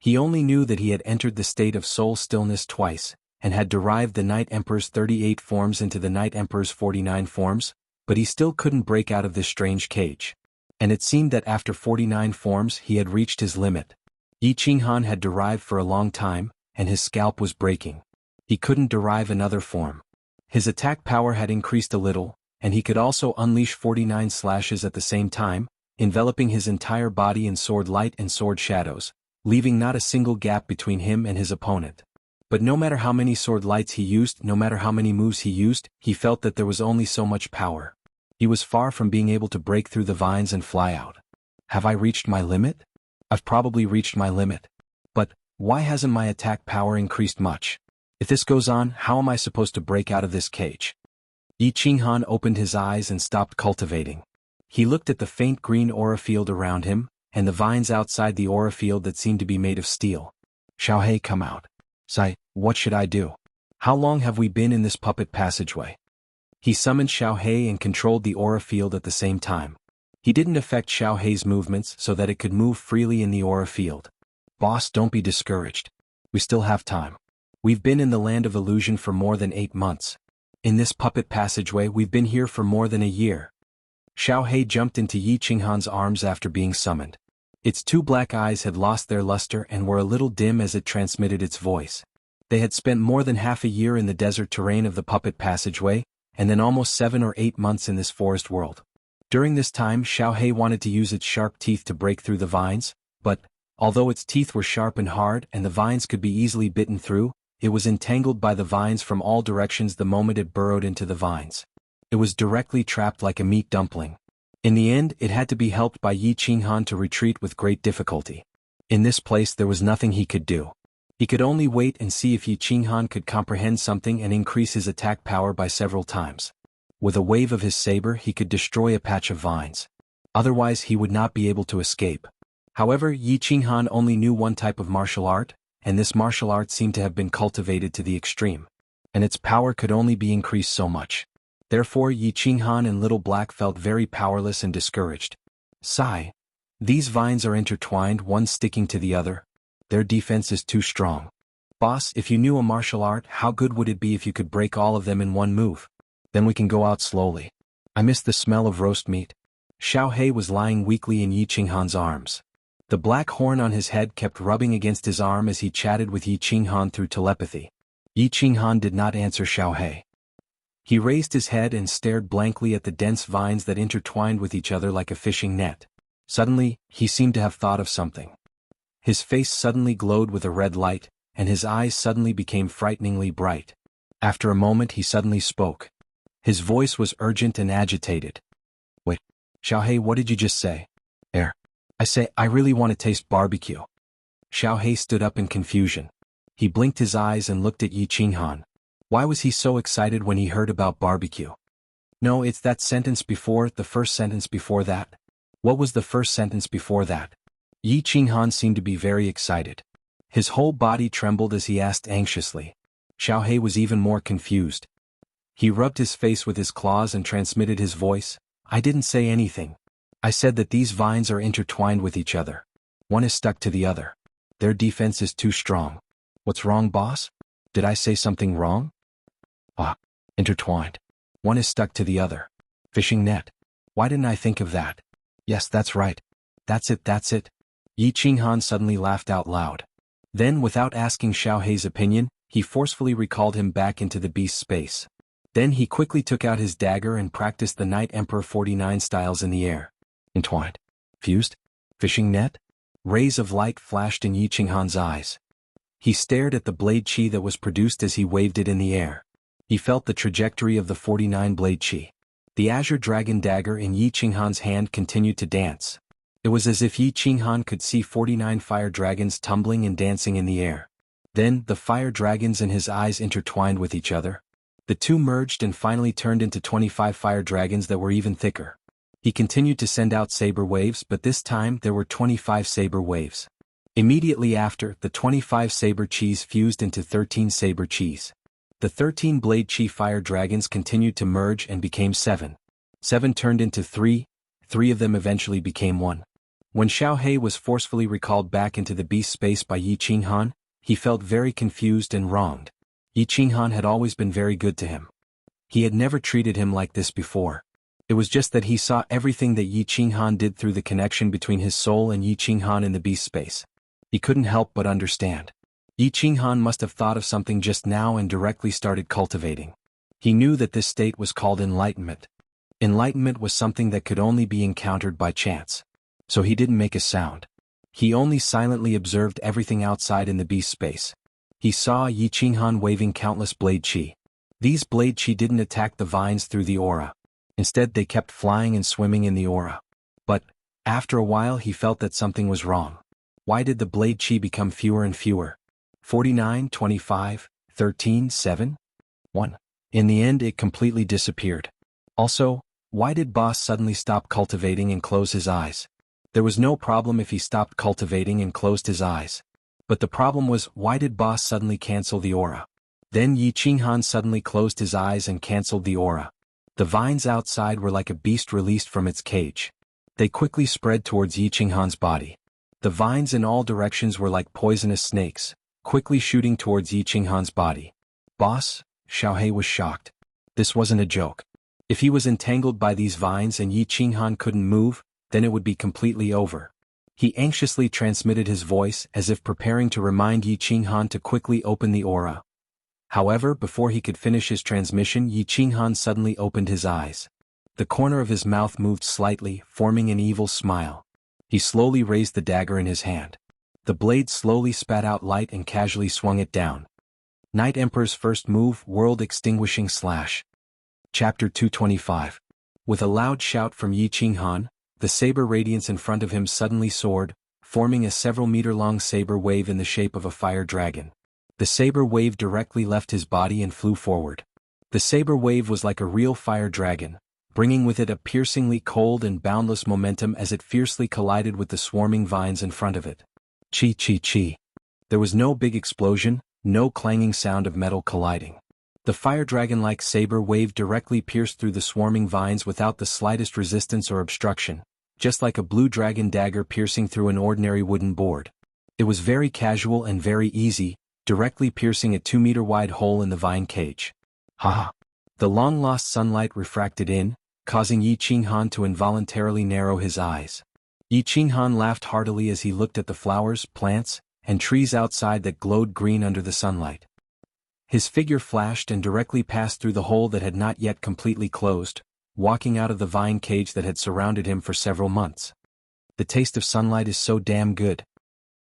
He only knew that he had entered the state of soul stillness twice, and had derived the Night Emperor's 38 forms into the Night Emperor's 49 forms, but he still couldn't break out of this strange cage. And it seemed that after 49 forms he had reached his limit. Xuanhuan had derived for a long time, and his scalp was breaking. He couldn't derive another form. His attack power had increased a little, and he could also unleash 49 slashes at the same time, enveloping his entire body in sword light and sword shadows, leaving not a single gap between him and his opponent. But no matter how many sword lights he used, no matter how many moves he used, he felt that there was only so much power. He was far from being able to break through the vines and fly out. Have I reached my limit? I've probably reached my limit. But why hasn't my attack power increased much? If this goes on, how am I supposed to break out of this cage? Xuanhuan opened his eyes and stopped cultivating. He looked at the faint green aura field around him, and the vines outside the aura field that seemed to be made of steel. Xiaohei, come out. Sai, what should I do? How long have we been in this puppet passageway? He summoned Xiaohei and controlled the aura field at the same time. He didn't affect Xiaohei's movements so that it could move freely in the aura field. Boss, don't be discouraged. We still have time. We've been in the land of illusion for more than 8 months. In this puppet passageway we've been here for more than a year. Xiaohei jumped into Xuanhuan's arms after being summoned. Its 2 black eyes had lost their luster and were a little dim as it transmitted its voice. They had spent more than half a year in the desert terrain of the puppet passageway, and then almost 7 or 8 months in this forest world. During this time Xiaohei wanted to use its sharp teeth to break through the vines, but, although its teeth were sharp and hard and the vines could be easily bitten through, it was entangled by the vines from all directions the moment it burrowed into the vines. It was directly trapped like a meat dumpling. In the end, it had to be helped by Xuanhuan to retreat with great difficulty. In this place there was nothing he could do. He could only wait and see if Xuanhuan could comprehend something and increase his attack power by several times. With a wave of his saber he could destroy a patch of vines. Otherwise he would not be able to escape. However, Xuanhuan only knew one type of martial art, and this martial art seemed to have been cultivated to the extreme. And its power could only be increased so much. Therefore Xuanhuan and Little Black felt very powerless and discouraged. Sigh. These vines are intertwined, one sticking to the other. Their defense is too strong. Boss, if you knew a martial art, how good would it be if you could break all of them in one move? Then we can go out slowly. I miss the smell of roast meat. Xiaohei was lying weakly in Xuanhuan's arms. The black horn on his head kept rubbing against his arm as he chatted with Xuanhuan through telepathy. Xuanhuan did not answer Xiaohei. He raised his head and stared blankly at the dense vines that intertwined with each other like a fishing net. Suddenly, he seemed to have thought of something. His face suddenly glowed with a red light, and his eyes suddenly became frighteningly bright. After a moment he suddenly spoke. His voice was urgent and agitated. Wait, Xiaohei, what did you just say? I say, I really want to taste barbecue. Xiaohei stood up in confusion. He blinked his eyes and looked at Xuanhuan. Why was he so excited when he heard about barbecue? No, it's that sentence before, the first sentence before that. What was the first sentence before that? Xuanhuan seemed to be very excited. His whole body trembled as he asked anxiously. Xiaohei was even more confused. He rubbed his face with his claws and transmitted his voice. I didn't say anything. I said that these vines are intertwined with each other. One is stuck to the other. Their defense is too strong. What's wrong, boss? Did I say something wrong? Intertwined. One is stuck to the other. Fishing net. Why didn't I think of that? Yes, that's right. That's it. Xuanhuan suddenly laughed out loud. Then, without asking Xiaohei's opinion, he forcefully recalled him back into the beast's space. Then he quickly took out his dagger and practiced the Night Emperor 49 styles in the air. Entwined. Fused. Fishing net. Rays of light flashed in Xuanhuan's eyes. He stared at the blade chi that was produced as he waved it in the air. He felt the trajectory of the 49 blade chi. The azure dragon dagger in Xuanhuan's hand continued to dance. It was as if Yi Qinghan could see 49 fire dragons tumbling and dancing in the air. Then, the fire dragons and his eyes intertwined with each other. The two merged and finally turned into 25 fire dragons that were even thicker. He continued to send out saber waves, but this time there were 25 saber waves. Immediately after, the 25 saber chis fused into 13 saber chis. The 13 blade chi fire dragons continued to merge and became 7. 7 turned into 3, 3 of them eventually became 1. When Xiaohe was forcefully recalled back into the beast space by Yi Qinghan, he felt very confused and wronged. Yi Qinghan had always been very good to him. He had never treated him like this before. It was just that he saw everything that Yi Qinghan did through the connection between his soul and Yi Qinghan in the beast space. He couldn't help but understand. Yi Qinghan must have thought of something just now and directly started cultivating. He knew that this state was called enlightenment. Enlightenment was something that could only be encountered by chance. So he didn't make a sound. He only silently observed everything outside in the beast space. He saw Yi Qinghan waving countless blade chi. These blade chi didn't attack the vines through the aura. Instead they kept flying and swimming in the aura. But, after a while he felt that something was wrong. Why did the blade chi become fewer and fewer? 49, 25, 13, 7? 1. In the end it completely disappeared. Also, why did Boss suddenly stop cultivating and close his eyes? There was no problem if he stopped cultivating and closed his eyes. But the problem was, why did Boss suddenly cancel the aura? Then Yi Qinghan suddenly closed his eyes and cancelled the aura. The vines outside were like a beast released from its cage. They quickly spread towards Yi Qinghan's body. The vines in all directions were like poisonous snakes, quickly shooting towards Yi Qinghan's body. Boss, Xiaohe was shocked. This wasn't a joke. If he was entangled by these vines and Yi Qinghan couldn't move, then it would be completely over. He anxiously transmitted his voice as if preparing to remind Yi Qinghan to quickly open the aura. However, before he could finish his transmission, Yi Qinghan suddenly opened his eyes. The corner of his mouth moved slightly, forming an evil smile. He slowly raised the dagger in his hand. The blade slowly spat out light and casually swung it down. Night Emperor's first move, World Extinguishing Slash. Chapter 225. With a loud shout from Yi Qinghan, the saber radiance in front of him suddenly soared, forming a several-meter-long saber wave in the shape of a fire dragon. The saber wave directly left his body and flew forward. The saber wave was like a real fire dragon, bringing with it a piercingly cold and boundless momentum as it fiercely collided with the swarming vines in front of it. Chi chi chi. There was no big explosion, no clanging sound of metal colliding. The fire dragon-like saber wave directly pierced through the swarming vines without the slightest resistance or obstruction, just like a blue dragon dagger piercing through an ordinary wooden board. It was very casual and very easy, directly piercing a 2-meter-wide hole in the vine cage. Ha! The long-lost sunlight refracted in, causing Yi Qinghan to involuntarily narrow his eyes. Yi Qinghan laughed heartily as he looked at the flowers, plants, and trees outside that glowed green under the sunlight. His figure flashed and directly passed through the hole that had not yet completely closed, walking out of the vine cage that had surrounded him for several months. The taste of sunlight is so damn good.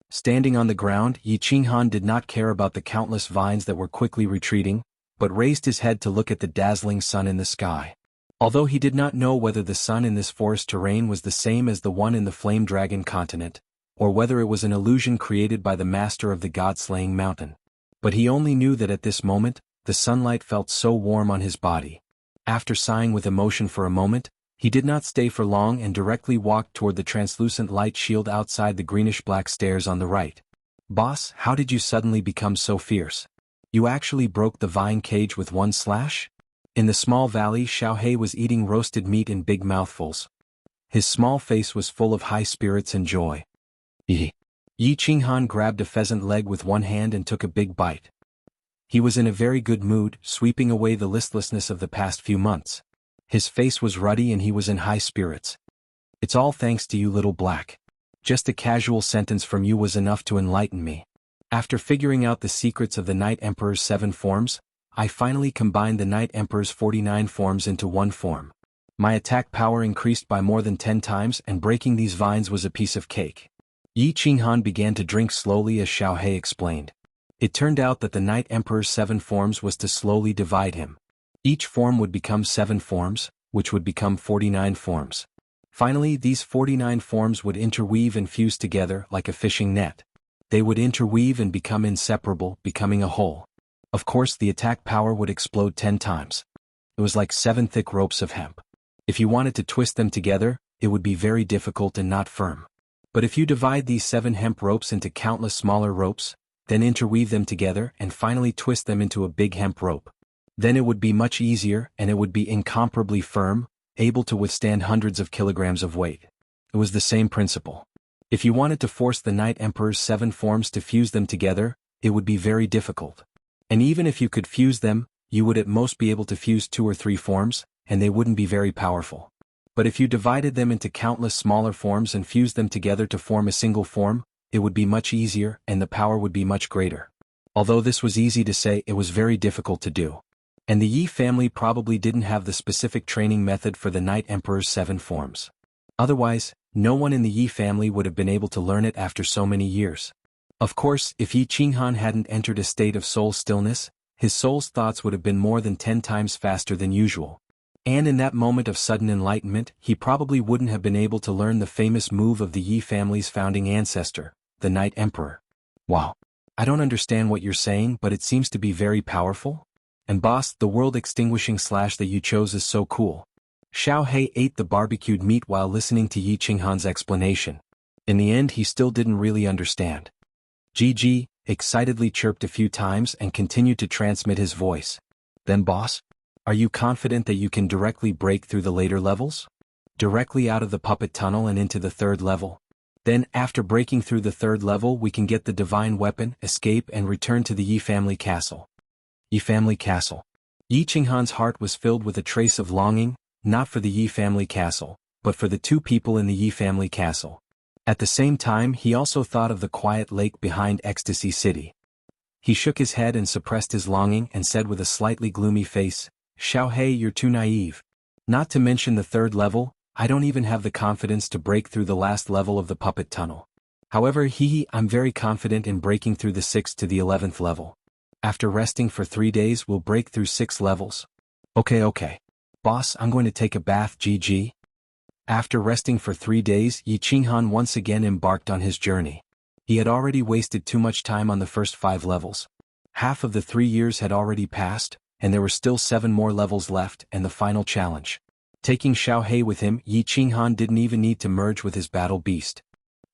Standing on the ground, Yi Qinghan did not care about the countless vines that were quickly retreating, but raised his head to look at the dazzling sun in the sky. Although he did not know whether the sun in this forest terrain was the same as the one in the Flame Dragon continent, or whether it was an illusion created by the master of the god-slaying mountain. But he only knew that at this moment, the sunlight felt so warm on his body. After sighing with emotion for a moment, he did not stay for long and directly walked toward the translucent light shield outside the greenish-black stairs on the right. Boss, how did you suddenly become so fierce? You actually broke the vine cage with one slash? In the small valley, Xiaohe was eating roasted meat in big mouthfuls. His small face was full of high spirits and joy. Yi Qinghan grabbed a pheasant leg with one hand and took a big bite. He was in a very good mood, sweeping away the listlessness of the past few months. His face was ruddy and he was in high spirits. It's all thanks to you, little black. Just a casual sentence from you was enough to enlighten me. After figuring out the secrets of the Night Emperor's 7 forms, I finally combined the Night Emperor's 49 forms into one form. My attack power increased by more than 10 times and breaking these vines was a piece of cake. Yi Qinghan began to drink slowly as Xiaohe explained. It turned out that the Night Emperor's 7 forms was to slowly divide him. Each form would become 7 forms, which would become 49 forms. Finally, these 49 forms would interweave and fuse together like a fishing net. They would interweave and become inseparable, becoming a whole. Of course, the attack power would explode 10 times. It was like 7 thick ropes of hemp. If you wanted to twist them together, it would be very difficult and not firm. But if you divide these 7 hemp ropes into countless smaller ropes, then interweave them together and finally twist them into a big hemp rope, then it would be much easier and it would be incomparably firm, able to withstand hundreds of kilograms of weight. It was the same principle. If you wanted to force the Night Emperor's 7 forms to fuse them together, it would be very difficult. And even if you could fuse them, you would at most be able to fuse 2 or 3 forms, and they wouldn't be very powerful. But if you divided them into countless smaller forms and fused them together to form a single form, it would be much easier and the power would be much greater. Although this was easy to say, it was very difficult to do. And the Yi family probably didn't have the specific training method for the Night Emperor's 7 forms. Otherwise, no one in the Yi family would have been able to learn it after so many years. Of course, if xuanhuan hadn't entered a state of soul stillness, his soul's thoughts would have been more than 10 times faster than usual. And in that moment of sudden enlightenment, he probably wouldn't have been able to learn the famous move of the Yi family's founding ancestor, the Night Emperor. Wow. I don't understand what you're saying, but it seems to be very powerful? And boss, the world extinguishing slash that you chose is so cool. Xiao He ate the barbecued meat while listening to Yi Qinghan's explanation. In the end, he still didn't really understand. GG, excitedly chirped a few times and continued to transmit his voice. Then boss? Are you confident that you can directly break through the later levels? Directly out of the puppet tunnel and into the 3rd level? Then, after breaking through the 3rd level, we can get the divine weapon, escape and return to the Yi family castle. Yi family castle. Yi Qinghan's heart was filled with a trace of longing, not for the Yi family castle, but for the 2 people in the Yi family castle. At the same time, he also thought of the quiet lake behind Ecstasy City. He shook his head and suppressed his longing and said with a slightly gloomy face, Xiao He, you're too naive. Not to mention the 3rd level, I don't even have the confidence to break through the last level of the puppet tunnel. However, I'm very confident in breaking through the 6th to the 11th level. After resting for 3 days, we'll break through 6 levels. Okay. Boss, I'm going to take a bath, GG. After resting for 3 days, Yi Qinghan once again embarked on his journey. He had already wasted too much time on the first 5 levels. Half of the 3 years had already passed, and there were still 7 more levels left and the final challenge. Taking Xiao He with him, Yi Qinghan didn't even need to merge with his battle beast.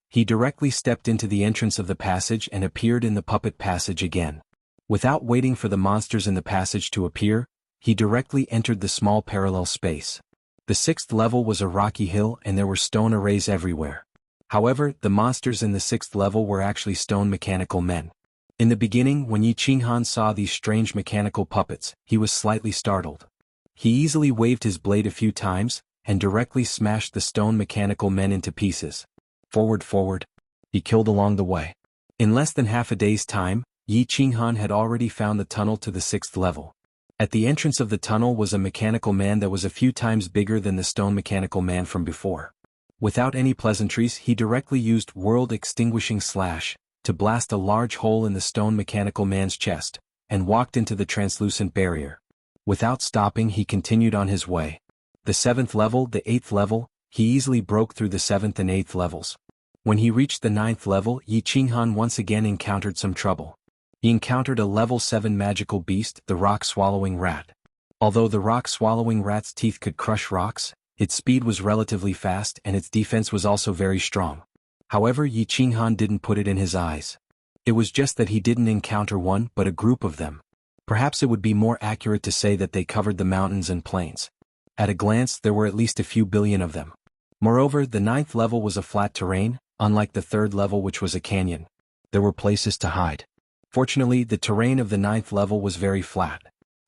He directly stepped into the entrance of the passage and appeared in the puppet passage again. Without waiting for the monsters in the passage to appear, he directly entered the small parallel space. The 6th level was a rocky hill and there were stone arrays everywhere. However, the monsters in the 6th level were actually stone mechanical men. In the beginning, when Yi Qinghan saw these strange mechanical puppets, he was slightly startled. He easily waved his blade a few times, and directly smashed the stone mechanical men into pieces. Forward. He killed along the way. In less than half a day's time, Yi Qinghan had already found the tunnel to the 6th level. At the entrance of the tunnel was a mechanical man that was a few times bigger than the stone mechanical man from before. Without any pleasantries, he directly used world extinguishing slash to blast a large hole in the stone mechanical man's chest, and walked into the translucent barrier. Without stopping, he continued on his way. The 7th level, the 8th level, he easily broke through the 7th and 8th levels. When he reached the 9th level, Yi Qinghan once again encountered some trouble. He encountered a level 7 magical beast, the rock-swallowing rat. Although the rock-swallowing rat's teeth could crush rocks, its speed was relatively fast and its defense was also very strong. However, Yi Qinghan didn't put it in his eyes. It was just that he didn't encounter one but a group of them. Perhaps it would be more accurate to say that they covered the mountains and plains. At a glance, there were at least a few billion of them. Moreover, the 9th level was a flat terrain, unlike the 3rd level which was a canyon. There were places to hide. Fortunately, the terrain of the 9th level was very flat.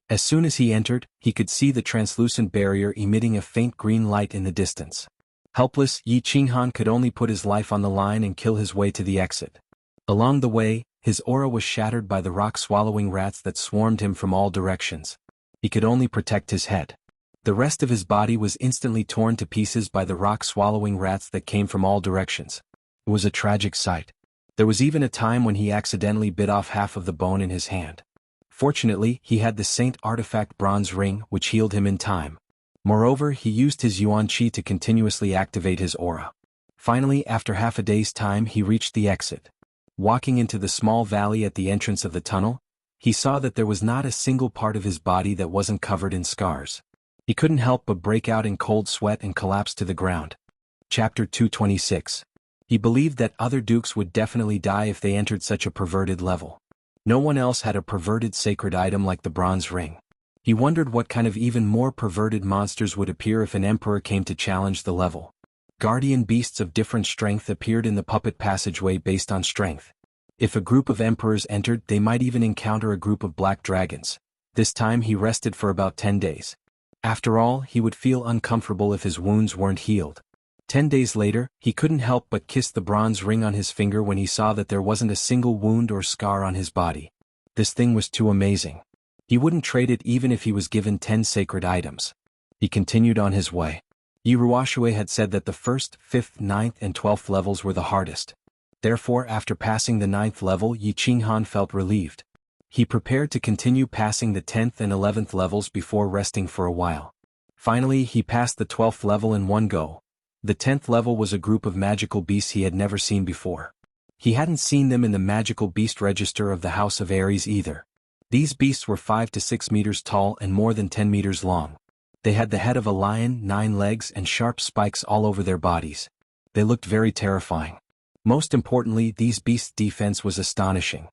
As soon as he entered, he could see the translucent barrier emitting a faint green light in the distance. Helpless, Yi Qinghan could only put his life on the line and kill his way to the exit. Along the way, his aura was shattered by the rock-swallowing rats that swarmed him from all directions. He could only protect his head. The rest of his body was instantly torn to pieces by the rock-swallowing rats that came from all directions. It was a tragic sight. There was even a time when he accidentally bit off half of the bone in his hand. Fortunately, he had the Saint Artifact bronze ring which healed him in time. Moreover, he used his yuan qi to continuously activate his aura. Finally, after half a day's time, he reached the exit. Walking into the small valley at the entrance of the tunnel, he saw that there was not a single part of his body that wasn't covered in scars. He couldn't help but break out in cold sweat and collapse to the ground. Chapter 226. He believed that other dukes would definitely die if they entered such a perverted level. No one else had a perverted sacred item like the bronze ring. He wondered what kind of even more perverted monsters would appear if an emperor came to challenge the level. Guardian beasts of different strength appeared in the puppet passageway based on strength. If a group of emperors entered, they might even encounter a group of black dragons. This time he rested for about 10 days. After all, he would feel uncomfortable if his wounds weren't healed. 10 days later, he couldn't help but kiss the bronze ring on his finger when he saw that there wasn't a single wound or scar on his body. This thing was too amazing. He wouldn't trade it even if he was given 10 sacred items. He continued on his way. Wuxialover had said that the 1st, 5th, 9th and 12th levels were the hardest. Therefore, after passing the 9th level, xuanhuan felt relieved. He prepared to continue passing the 10th and 11th levels before resting for a while. Finally, he passed the 12th level in one go. The 10th level was a group of magical beasts he had never seen before. He hadn't seen them in the magical beast register of the House of Aries either. These beasts were 5 to 6 meters tall and more than 10 meters long. They had the head of a lion, 9 legs and sharp spikes all over their bodies. They looked very terrifying. Most importantly, these beasts' defense was astonishing.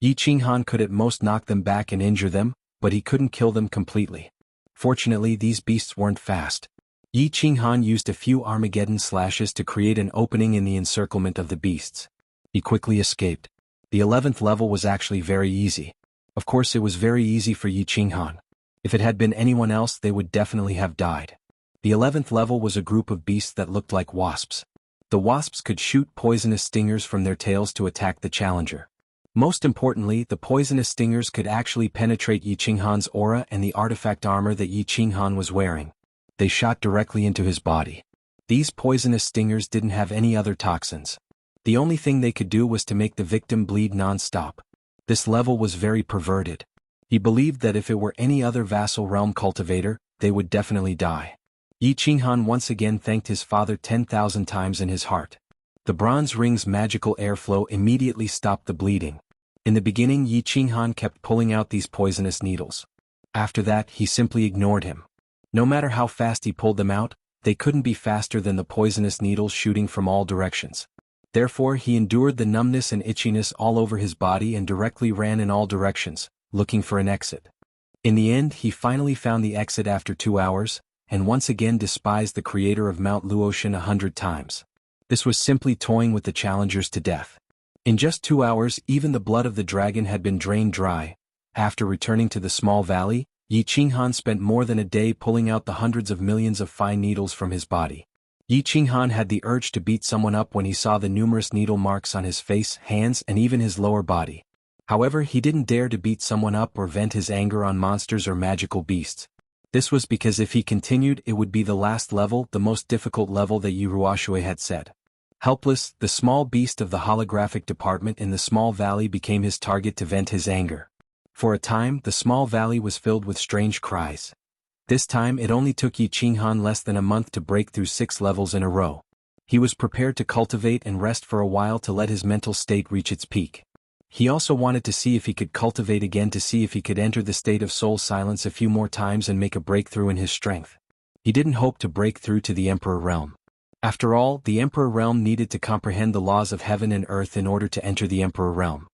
Xuanhuan could at most knock them back and injure them, but he couldn't kill them completely. Fortunately, these beasts weren't fast. Xuanhuan used a few Armageddon slashes to create an opening in the encirclement of the beasts. He quickly escaped. The 11th level was actually very easy. Of course, it was very easy for Xuanhuan. If it had been anyone else, they would definitely have died. The 11th level was a group of beasts that looked like wasps. The wasps could shoot poisonous stingers from their tails to attack the challenger. Most importantly, the poisonous stingers could actually penetrate Xuanhuan's aura and the artifact armor that Xuanhuan was wearing. They shot directly into his body. These poisonous stingers didn't have any other toxins. The only thing they could do was to make the victim bleed non-stop. This level was very perverted. He believed that if it were any other vassal realm cultivator, they would definitely die. Xuanhuan once again thanked his father 10,000 times in his heart. The bronze ring's magical airflow immediately stopped the bleeding. In the beginning, Xuanhuan kept pulling out these poisonous needles. After that, he simply ignored him. No matter how fast he pulled them out, they couldn't be faster than the poisonous needles shooting from all directions. Therefore, he endured the numbness and itchiness all over his body and directly ran in all directions, looking for an exit. In the end, he finally found the exit after 2 hours, and once again despised the creator of Mount Luotian 100 times. This was simply toying with the challengers to death. In just 2 hours, even the blood of the dragon had been drained dry. After returning to the small valley, Xuanhuan spent more than a day pulling out the hundreds of millions of fine needles from his body. Xuanhuan had the urge to beat someone up when he saw the numerous needle marks on his face, hands, and even his lower body. However, he didn't dare to beat someone up or vent his anger on monsters or magical beasts. This was because if he continued, it would be the last level, the most difficult level that Wuxialover had said. Helpless, the small beast of the holographic department in the small valley became his target to vent his anger. For a time, the small valley was filled with strange cries. This time it only took Xuanhuan less than a month to break through 6 levels in a row. He was prepared to cultivate and rest for a while to let his mental state reach its peak. He also wanted to see if he could cultivate again to see if he could enter the state of soul silence a few more times and make a breakthrough in his strength. He didn't hope to break through to the Emperor Realm. After all, the Emperor Realm needed to comprehend the laws of heaven and earth in order to enter the Emperor Realm.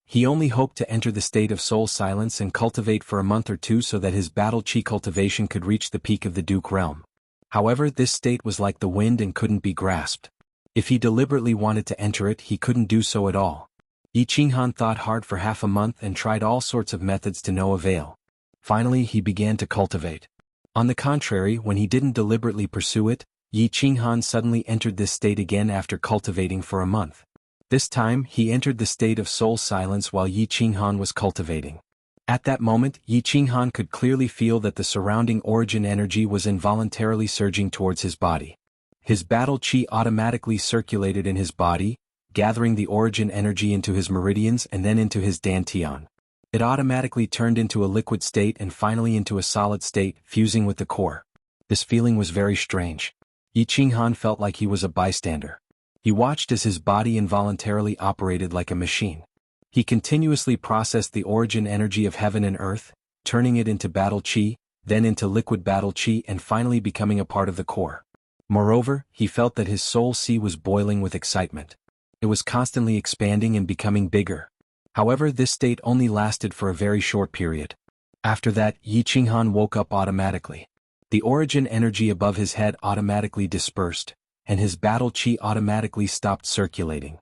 He only hoped to enter the state of soul silence and cultivate for a month or two so that his battle chi cultivation could reach the peak of the Duke Realm. However, this state was like the wind and couldn't be grasped. If he deliberately wanted to enter it, he couldn't do so at all. Xuanhuan thought hard for half a month and tried all sorts of methods to no avail. Finally, he began to cultivate. On the contrary, when he didn't deliberately pursue it, Xuanhuan suddenly entered this state again after cultivating for a month. This time, he entered the state of soul silence while Xuanhuan was cultivating. At that moment, Xuanhuan could clearly feel that the surrounding origin energy was involuntarily surging towards his body. His battle chi automatically circulated in his body, gathering the origin energy into his meridians and then into his dantian. It automatically turned into a liquid state and finally into a solid state, fusing with the core. This feeling was very strange. Xuanhuan felt like he was a bystander. He watched as his body involuntarily operated like a machine. He continuously processed the origin energy of heaven and earth, turning it into battle chi, then into liquid battle chi, and finally becoming a part of the core. Moreover, he felt that his soul sea was boiling with excitement. It was constantly expanding and becoming bigger. However, this state only lasted for a very short period. After that, Xuanhuan woke up automatically. The origin energy above his head automatically dispersed, and his battle chi automatically stopped circulating.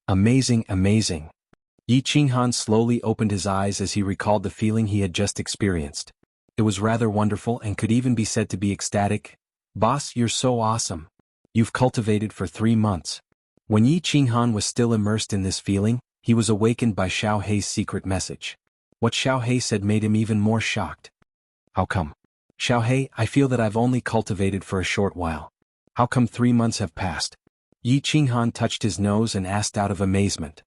Amazing, amazing. Xuanhuan slowly opened his eyes as he recalled the feeling he had just experienced. It was rather wonderful and could even be said to be ecstatic. Boss, you're so awesome. You've cultivated for 3 months. When Xuanhuan was still immersed in this feeling, he was awakened by Xiao Hei's secret message. What Xiao Hei said made him even more shocked. How come? Xiao Hei, I feel that I've only cultivated for a short while. How come 3 months have passed? Xuanhuan touched his nose and asked out of amazement.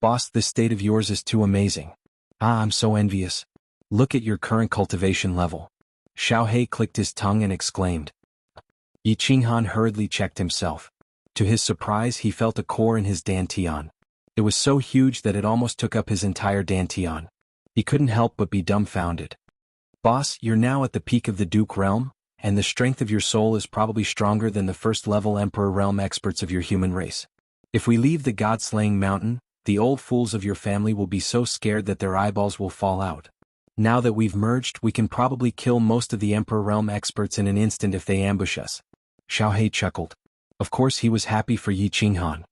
Boss, this state of yours is too amazing. I'm so envious. Look at your current cultivation level. Xiao Hei clicked his tongue and exclaimed. Xuanhuan hurriedly checked himself. To his surprise, he felt a core in his dantian. It was so huge that it almost took up his entire dantian. He couldn't help but be dumbfounded. Boss, you're now at the peak of the Duke realm, and the strength of your soul is probably stronger than the first-level Emperor realm experts of your human race. If we leave the god-slaying mountain, the old fools of your family will be so scared that their eyeballs will fall out. Now that we've merged, we can probably kill most of the Emperor realm experts in an instant if they ambush us. Xiao Hei chuckled. Of course he was happy for Xuanhuan.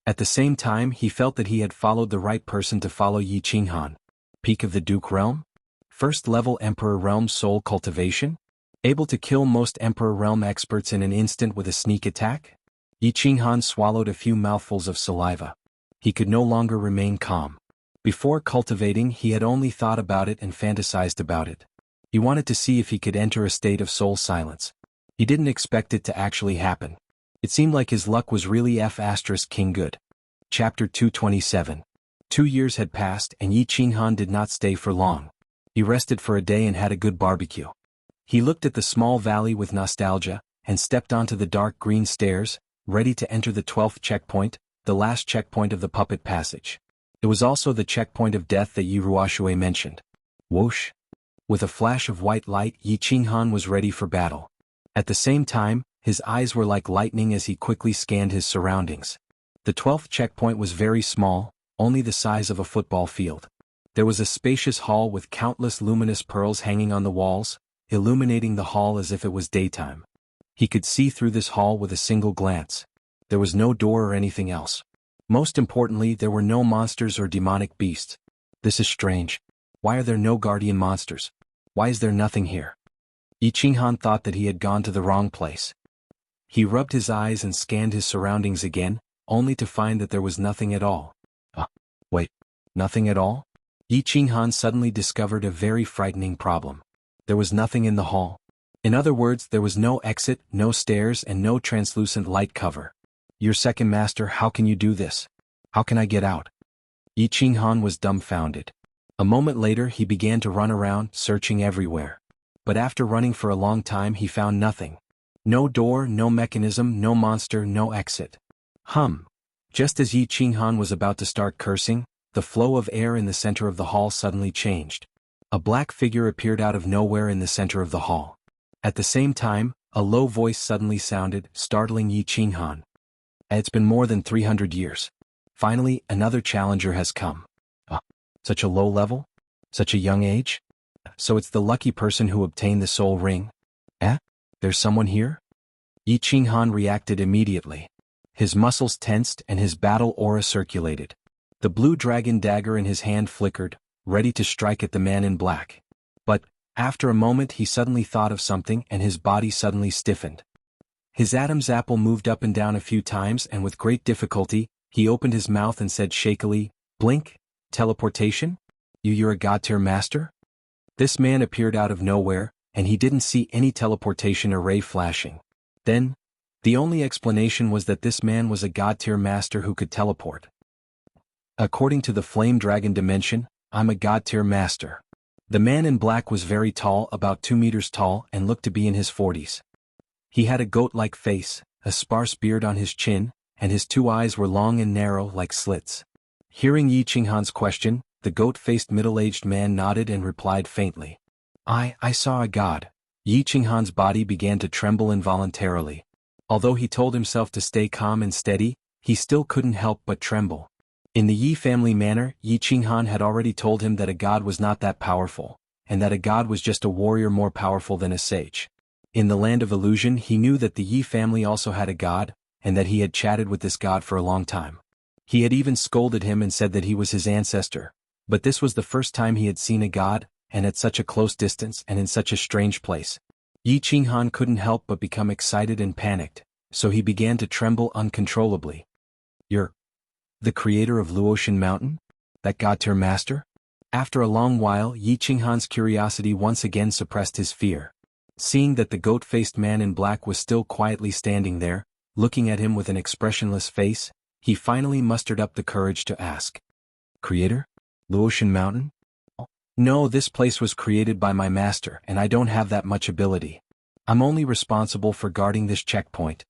At the same time, he felt that he had followed the right person to follow Xuanhuan. Peak of the Duke realm? First-level Emperor realm soul cultivation? Able to kill most Emperor realm experts in an instant with a sneak attack? Xuanhuan swallowed a few mouthfuls of saliva. He could no longer remain calm. Before cultivating, he had only thought about it and fantasized about it. He wanted to see if he could enter a state of soul silence. He didn't expect it to actually happen. It seemed like his luck was really King good. Chapter 227. 2 years had passed and Xuanhuan did not stay for long. He rested for a day and had a good barbecue. He looked at the small valley with nostalgia, and stepped onto the dark green stairs, ready to enter the 12th checkpoint, the last checkpoint of the puppet passage. It was also the checkpoint of death that Ruoxue mentioned. Whoosh! With a flash of white light, Xuanhuan was ready for battle. At the same time, his eyes were like lightning as he quickly scanned his surroundings. The 12th checkpoint was very small, only the size of a football field. There was a spacious hall with countless luminous pearls hanging on the walls, illuminating the hall as if it was daytime. He could see through this hall with a single glance. There was no door or anything else. Most importantly, there were no monsters or demonic beasts. This is strange. Why are there no guardian monsters? Why is there nothing here? Xuanhuan thought that he had gone to the wrong place. He rubbed his eyes and scanned his surroundings again, only to find that there was nothing at all. Wait, nothing at all? Xuanhuan suddenly discovered a very frightening problem. There was nothing in the hall. In other words, there was no exit, no stairs, and no translucent light cover. Your second master, how can you do this? How can I get out? Xuanhuan was dumbfounded. A moment later he began to run around, searching everywhere. But after running for a long time he found nothing. No door, no mechanism, no monster, no exit. Just as Xuanhuan was about to start cursing, the flow of air in the center of the hall suddenly changed. A black figure appeared out of nowhere in the center of the hall. At the same time, a low voice suddenly sounded, startling Xuanhuan. It's been more than 300 years. Finally, another challenger has come. Such a low level? Such a young age? So it's the lucky person who obtained the soul ring? There's someone here? Xuanhuan reacted immediately. His muscles tensed and his battle aura circulated. The blue dragon dagger in his hand flickered, ready to strike at the man in black. But, after a moment he suddenly thought of something and his body suddenly stiffened. His Adam's apple moved up and down a few times and with great difficulty, he opened his mouth and said shakily, "Blink? Teleportation? You're a god-tier master?" This man appeared out of nowhere, and he didn't see any teleportation array flashing. Then, the only explanation was that this man was a god-tier master who could teleport. According to the Flame Dragon dimension, I'm a god-tier master. The man in black was very tall, about 2 meters tall, and looked to be in his 40s. He had a goat-like face, a sparse beard on his chin, and his 2 eyes were long and narrow like slits. Hearing Yi Qinghan's question, the goat-faced middle-aged man nodded and replied faintly. I saw a god. Yi Qinghan's body began to tremble involuntarily. Although he told himself to stay calm and steady, he still couldn't help but tremble. In the Yi family manner, Yi Qinghan had already told him that a god was not that powerful, and that a god was just a warrior more powerful than a sage. In the land of illusion, he knew that the Yi family also had a god, and that he had chatted with this god for a long time. He had even scolded him and said that he was his ancestor, but this was the first time he had seen a god, and at such a close distance and in such a strange place. Yi Qinghan couldn't help but become excited and panicked, so he began to tremble uncontrollably. You're the creator of Luotian Mountain? That god-tier master? After a long while, Yi Qinghan's curiosity once again suppressed his fear. Seeing that the goat-faced man in black was still quietly standing there, looking at him with an expressionless face, he finally mustered up the courage to ask. Creator? Luotian Mountain? No, this place was created by my master, and I don't have that much ability. I'm only responsible for guarding this checkpoint.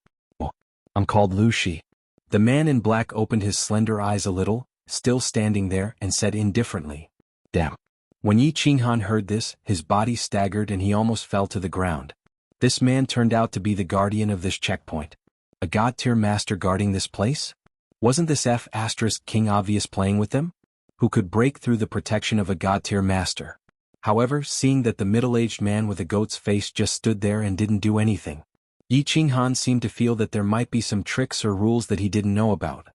I'm called Lu Shi. The man in black opened his slender eyes a little, still standing there, and said indifferently, Damn. When Yi Qinghan heard this, his body staggered and he almost fell to the ground. This man turned out to be the guardian of this checkpoint. A god-tier master guarding this place? Wasn't this King obvious playing with them? Who could break through the protection of a god-tier master? However, seeing that the middle-aged man with a goat's face just stood there and didn't do anything, Yi Qinghan seemed to feel that there might be some tricks or rules that he didn't know about.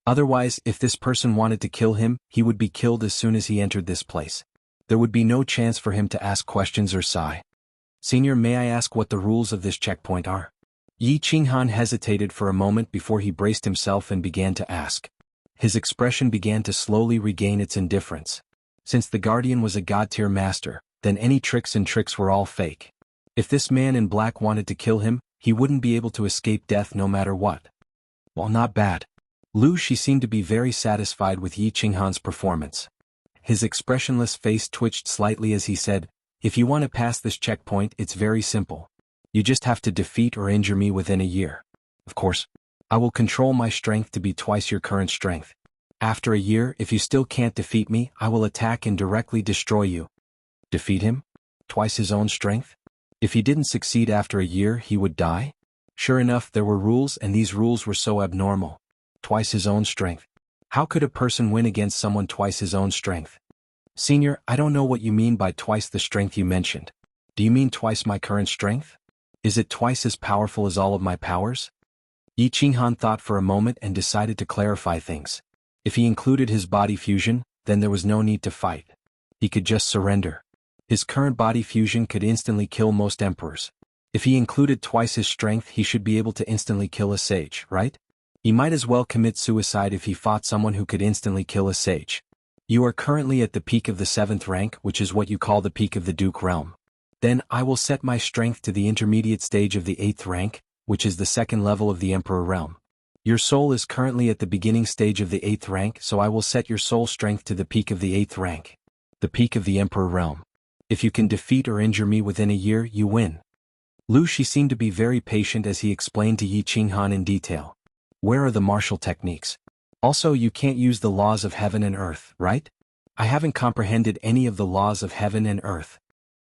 Otherwise, if this person wanted to kill him, he would be killed as soon as he entered this place. There would be no chance for him to ask questions or sigh. Senior, may I ask what the rules of this checkpoint are? Yi Qinghan hesitated for a moment before he braced himself and began to ask. His expression began to slowly regain its indifference. Since the guardian was a god-tier master, then any tricks were all fake. If this man in black wanted to kill him, he wouldn't be able to escape death no matter what. Well, not bad. Lu Shi seemed to be very satisfied with Yi Qinghan's performance. His expressionless face twitched slightly as he said, If you want to pass this checkpoint, it's very simple. You just have to defeat or injure me within a year. Of course, I will control my strength to be twice your current strength. After a year, if you still can't defeat me, I will attack and directly destroy you. Defeat him? Twice his own strength? If he didn't succeed after a year, he would die? Sure enough, there were rules, and these rules were so abnormal. Twice his own strength. How could a person win against someone twice his own strength? Senior, I don't know what you mean by twice the strength you mentioned. Do you mean twice my current strength? Is it twice as powerful as all of my powers? Yi Qinghan thought for a moment and decided to clarify things. If he included his body fusion, then there was no need to fight. He could just surrender. His current body fusion could instantly kill most emperors. If he included twice his strength, he should be able to instantly kill a sage, right? He might as well commit suicide if he fought someone who could instantly kill a sage. You are currently at the peak of the 7th rank, which is what you call the peak of the Duke realm. Then I will set my strength to the intermediate stage of the 8th rank, which is the 2nd level of the Emperor realm. Your soul is currently at the beginning stage of the 8th rank, so I will set your soul strength to the peak of the 8th rank. The peak of the Emperor realm. If you can defeat or injure me within a year, you win. Lu Shi seemed to be very patient as he explained to Yi Qinghan in detail. Where are the martial techniques? Also, you can't use the laws of heaven and earth, right? I haven't comprehended any of the laws of heaven and earth.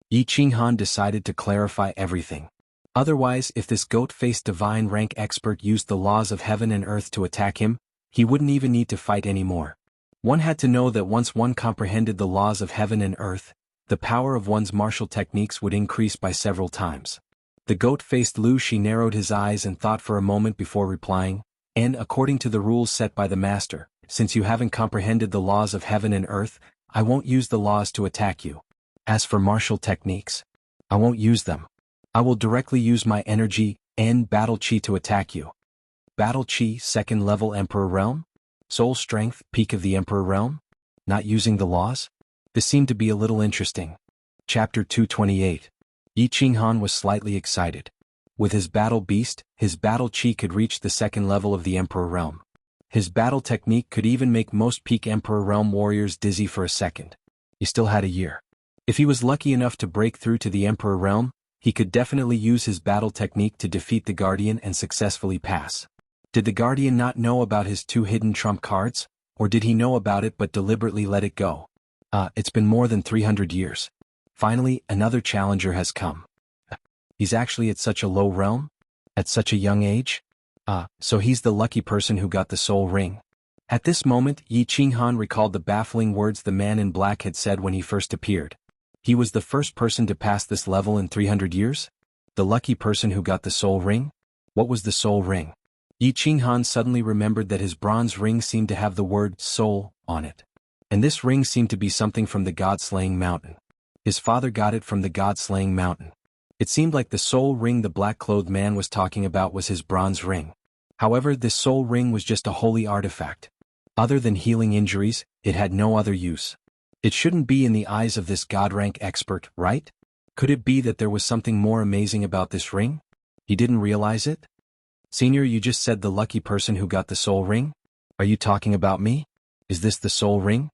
Yi Qinghan decided to clarify everything. Otherwise, if this goat-faced divine rank expert used the laws of heaven and earth to attack him, he wouldn't even need to fight anymore. One had to know that once one comprehended the laws of heaven and earth, the power of one's martial techniques would increase by several times. The goat-faced Lu Shi narrowed his eyes and thought for a moment before replying, And according to the rules set by the master, since you haven't comprehended the laws of heaven and earth, I won't use the laws to attack you. As for martial techniques, I won't use them. I will directly use my energy and battle chi to attack you. Battle chi, 2nd level Emperor realm? Soul strength, peak of the Emperor realm? Not using the laws? This seemed to be a little interesting. Chapter 228. Yi Qinghan was slightly excited. With his battle beast, his battle chi could reach the 2nd level of the Emperor realm. His battle technique could even make most peak Emperor realm warriors dizzy for a second. He still had a year. If he was lucky enough to break through to the Emperor realm, he could definitely use his battle technique to defeat the Guardian and successfully pass. Did the Guardian not know about his 2 hidden trump cards, or did he know about it but deliberately let it go? It's been more than 300 years. Finally, another challenger has come. He's actually at such a low realm? At such a young age? So he's the lucky person who got the soul ring. At this moment, Xuanhuan recalled the baffling words the man in black had said when he first appeared. He was the first person to pass this level in 300 years? The lucky person who got the soul ring? What was the soul ring? Xuanhuan suddenly remembered that his bronze ring seemed to have the word soul on it. And this ring seemed to be something from the god-slaying mountain. His father got it from the god-slaying mountain. It seemed like the soul ring the black-clothed man was talking about was his bronze ring. However, this soul ring was just a holy artifact. Other than healing injuries, it had no other use. It shouldn't be in the eyes of this god-rank expert, right? Could it be that there was something more amazing about this ring? He didn't realize it? Senior, you just said the lucky person who got the soul ring? Are you talking about me? Is this the soul ring?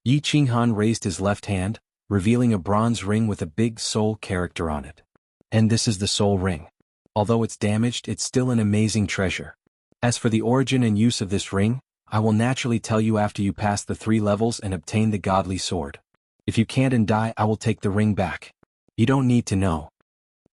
Xuanhuan raised his left hand, revealing a bronze ring with a big soul character on it. And this is the soul ring. Although it's damaged, it's still an amazing treasure. As for the origin and use of this ring, I will naturally tell you after you pass the 3 levels and obtain the godly sword. If you can't and die, I will take the ring back. You don't need to know.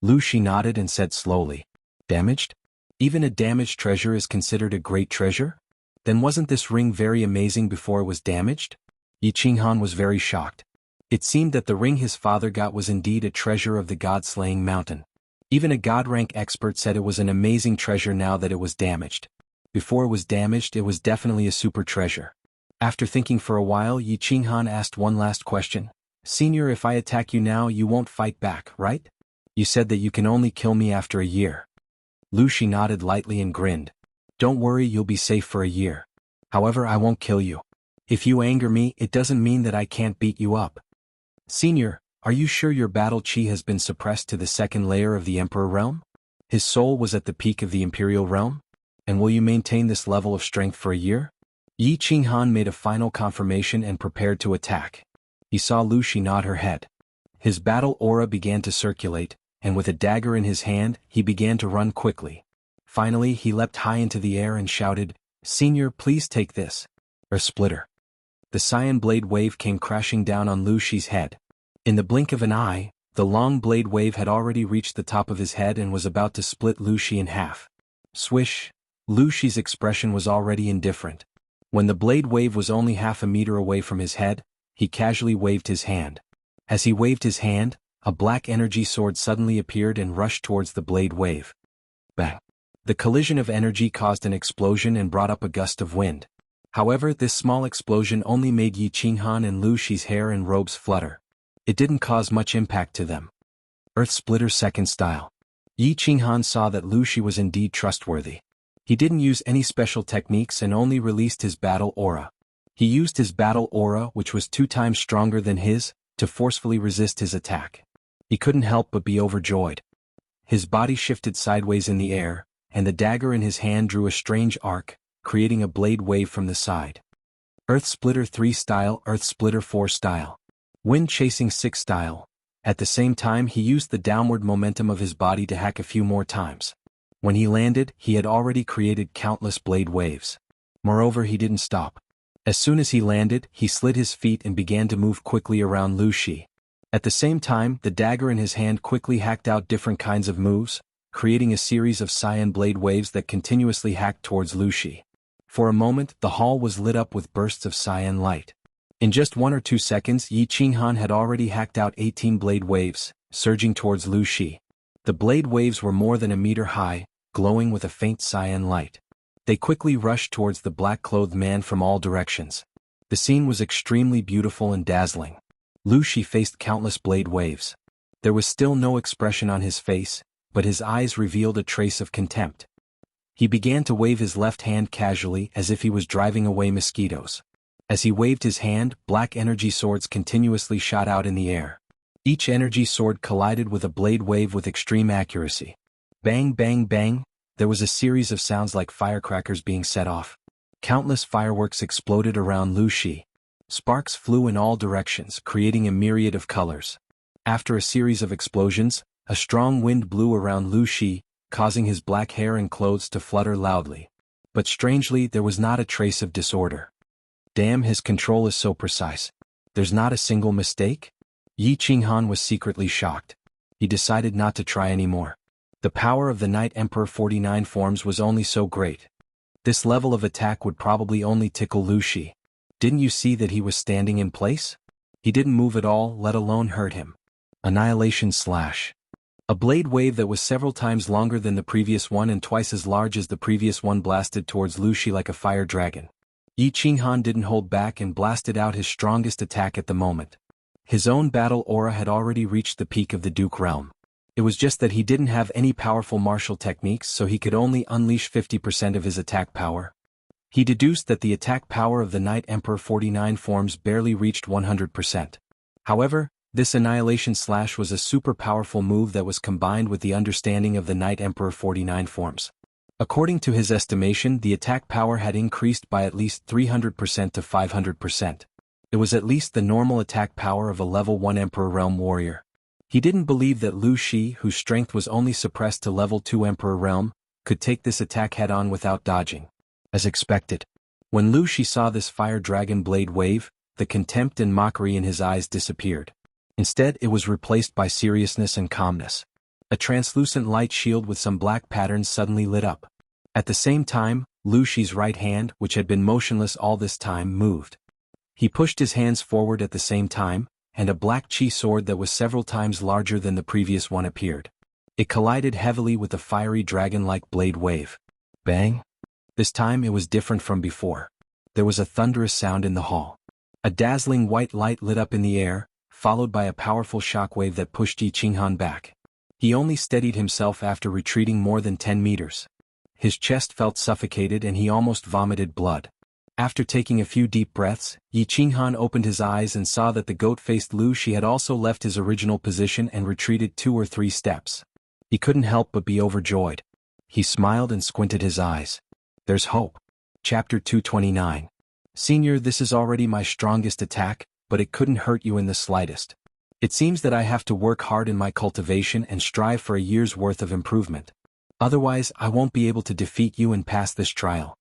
Lu Shi nodded and said slowly. Damaged? Even a damaged treasure is considered a great treasure? Then wasn't this ring very amazing before it was damaged? Xuanhuan was very shocked. It seemed that the ring his father got was indeed a treasure of the god-slaying mountain. Even a god-rank expert said it was an amazing treasure now that it was damaged. Before it was damaged, it was definitely a super treasure. After thinking for a while, Xuanhuan asked one last question. Senior, if I attack you now, you won't fight back, right? You said that you can only kill me after a year. Lu Shi nodded lightly and grinned. Don't worry, you'll be safe for a year. However, I won't kill you. If you anger me, it doesn't mean that I can't beat you up. Senior, are you sure your battle chi has been suppressed to the 2nd layer of the Emperor realm? His soul was at the peak of the Imperial realm? And will you maintain this level of strength for a year? Xuanhuan made a final confirmation and prepared to attack. He saw Lu Shi nod her head. His battle aura began to circulate, and with a dagger in his hand, he began to run quickly. Finally, he leapt high into the air and shouted, Senior, please take this. Splitter. The cyan blade wave came crashing down on Lu Shi's head. In the blink of an eye, the long blade wave had already reached the top of his head and was about to split Lu Shi in half. Swish. Lu Shi's expression was already indifferent. When the blade wave was only half a meter away from his head, he casually waved his hand. As he waved his hand, a black energy sword suddenly appeared and rushed towards the blade wave. Bang! The collision of energy caused an explosion and brought up a gust of wind. However, this small explosion only made Xuanhuan and Lu Shi's hair and robes flutter. It didn't cause much impact to them. Earth Splitter second style. Xuanhuan saw that Lu Shi was indeed trustworthy. He didn't use any special techniques and only released his battle aura. He used his battle aura, which was 2 times stronger than his, to forcefully resist his attack. He couldn't help but be overjoyed. His body shifted sideways in the air, and the dagger in his hand drew a strange arc, creating a blade wave from the side. Earth Splitter 3 style, Earth Splitter 4 style. Wind Chasing 6 style. At the same time, he used the downward momentum of his body to hack a few more times. When he landed, he had already created countless blade waves. Moreover, he didn't stop. As soon as he landed, he slid his feet and began to move quickly around Lu Shi. At the same time, the dagger in his hand quickly hacked out different kinds of moves, creating a series of cyan blade waves that continuously hacked towards Lu Shi. For a moment, the hall was lit up with bursts of cyan light. In just 1 or 2 seconds, Xuanhuan had already hacked out 18 blade waves, surging towards Lu Shi. The blade waves were more than a meter high, glowing with a faint cyan light. They quickly rushed towards the black-clothed man from all directions. The scene was extremely beautiful and dazzling. Lu Shi faced countless blade waves. There was still no expression on his face, but his eyes revealed a trace of contempt. He began to wave his left hand casually as if he was driving away mosquitoes. As he waved his hand, black energy swords continuously shot out in the air. Each energy sword collided with a blade wave with extreme accuracy. Bang, bang, bang, there was a series of sounds like firecrackers being set off. Countless fireworks exploded around Lu Shi. Sparks flew in all directions, creating a myriad of colors. After a series of explosions, a strong wind blew around Lu Shi, causing his black hair and clothes to flutter loudly. But strangely, there was not a trace of disorder. Damn, his control is so precise. There's not a single mistake? Xuanhuan was secretly shocked. He decided not to try anymore. The power of the Night Emperor 49 forms was only so great. This level of attack would probably only tickle Lu Shi. Didn't you see that he was standing in place? He didn't move at all, let alone hurt him. Annihilation Slash. A blade wave that was several times longer than the previous one and twice as large as the previous one blasted towards Lu Shi like a fire dragon. Xuanhuan didn't hold back and blasted out his strongest attack at the moment. His own battle aura had already reached the peak of the Duke realm. It was just that he didn't have any powerful martial techniques, so he could only unleash 50% of his attack power. He deduced that the attack power of the Night Emperor 49 forms barely reached 100%. However, this Annihilation Slash was a super powerful move that was combined with the understanding of the Night Emperor 49 forms. According to his estimation, the attack power had increased by at least 300% to 500%. It was at least the normal attack power of a level 1 Emperor Realm warrior. He didn't believe that Lu Shi, whose strength was only suppressed to level 2 Emperor Realm, could take this attack head-on without dodging. As expected, when Lu Shi saw this fire dragon blade wave, the contempt and mockery in his eyes disappeared. Instead, it was replaced by seriousness and calmness. A translucent light shield with some black patterns suddenly lit up. At the same time, Lu Shi's right hand, which had been motionless all this time, moved. He pushed his hands forward at the same time, and a black chi sword that was several times larger than the previous one appeared. It collided heavily with the fiery dragon-like blade wave. Bang! This time it was different from before. There was a thunderous sound in the hall. A dazzling white light lit up in the air, followed by a powerful shockwave that pushed Xuanhuan back. He only steadied himself after retreating more than 10 meters. His chest felt suffocated and he almost vomited blood. After taking a few deep breaths, Xuanhuan opened his eyes and saw that the goat-faced Lu Shi had also left his original position and retreated 2 or 3 steps. He couldn't help but be overjoyed. He smiled and squinted his eyes. There's hope. Chapter 229. Senior, this is already my strongest attack, but it couldn't hurt you in the slightest. It seems that I have to work hard in my cultivation and strive for a year's worth of improvement. Otherwise, I won't be able to defeat you and pass this trial.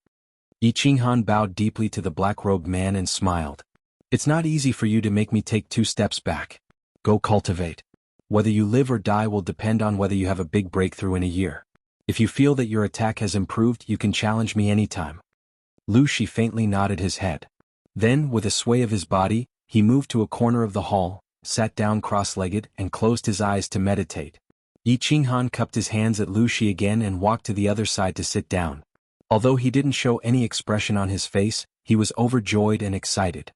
Xuanhuan bowed deeply to the black-robed man and smiled. It's not easy for you to make me take 2 steps back. Go cultivate. Whether you live or die will depend on whether you have a big breakthrough in a year. If you feel that your attack has improved, you can challenge me anytime. Lu Shi faintly nodded his head. Then, with a sway of his body, he moved to a corner of the hall, sat down cross-legged, and closed his eyes to meditate. Xuanhuan cupped his hands at Lu Shi again and walked to the other side to sit down. Although he didn't show any expression on his face, he was overjoyed and excited.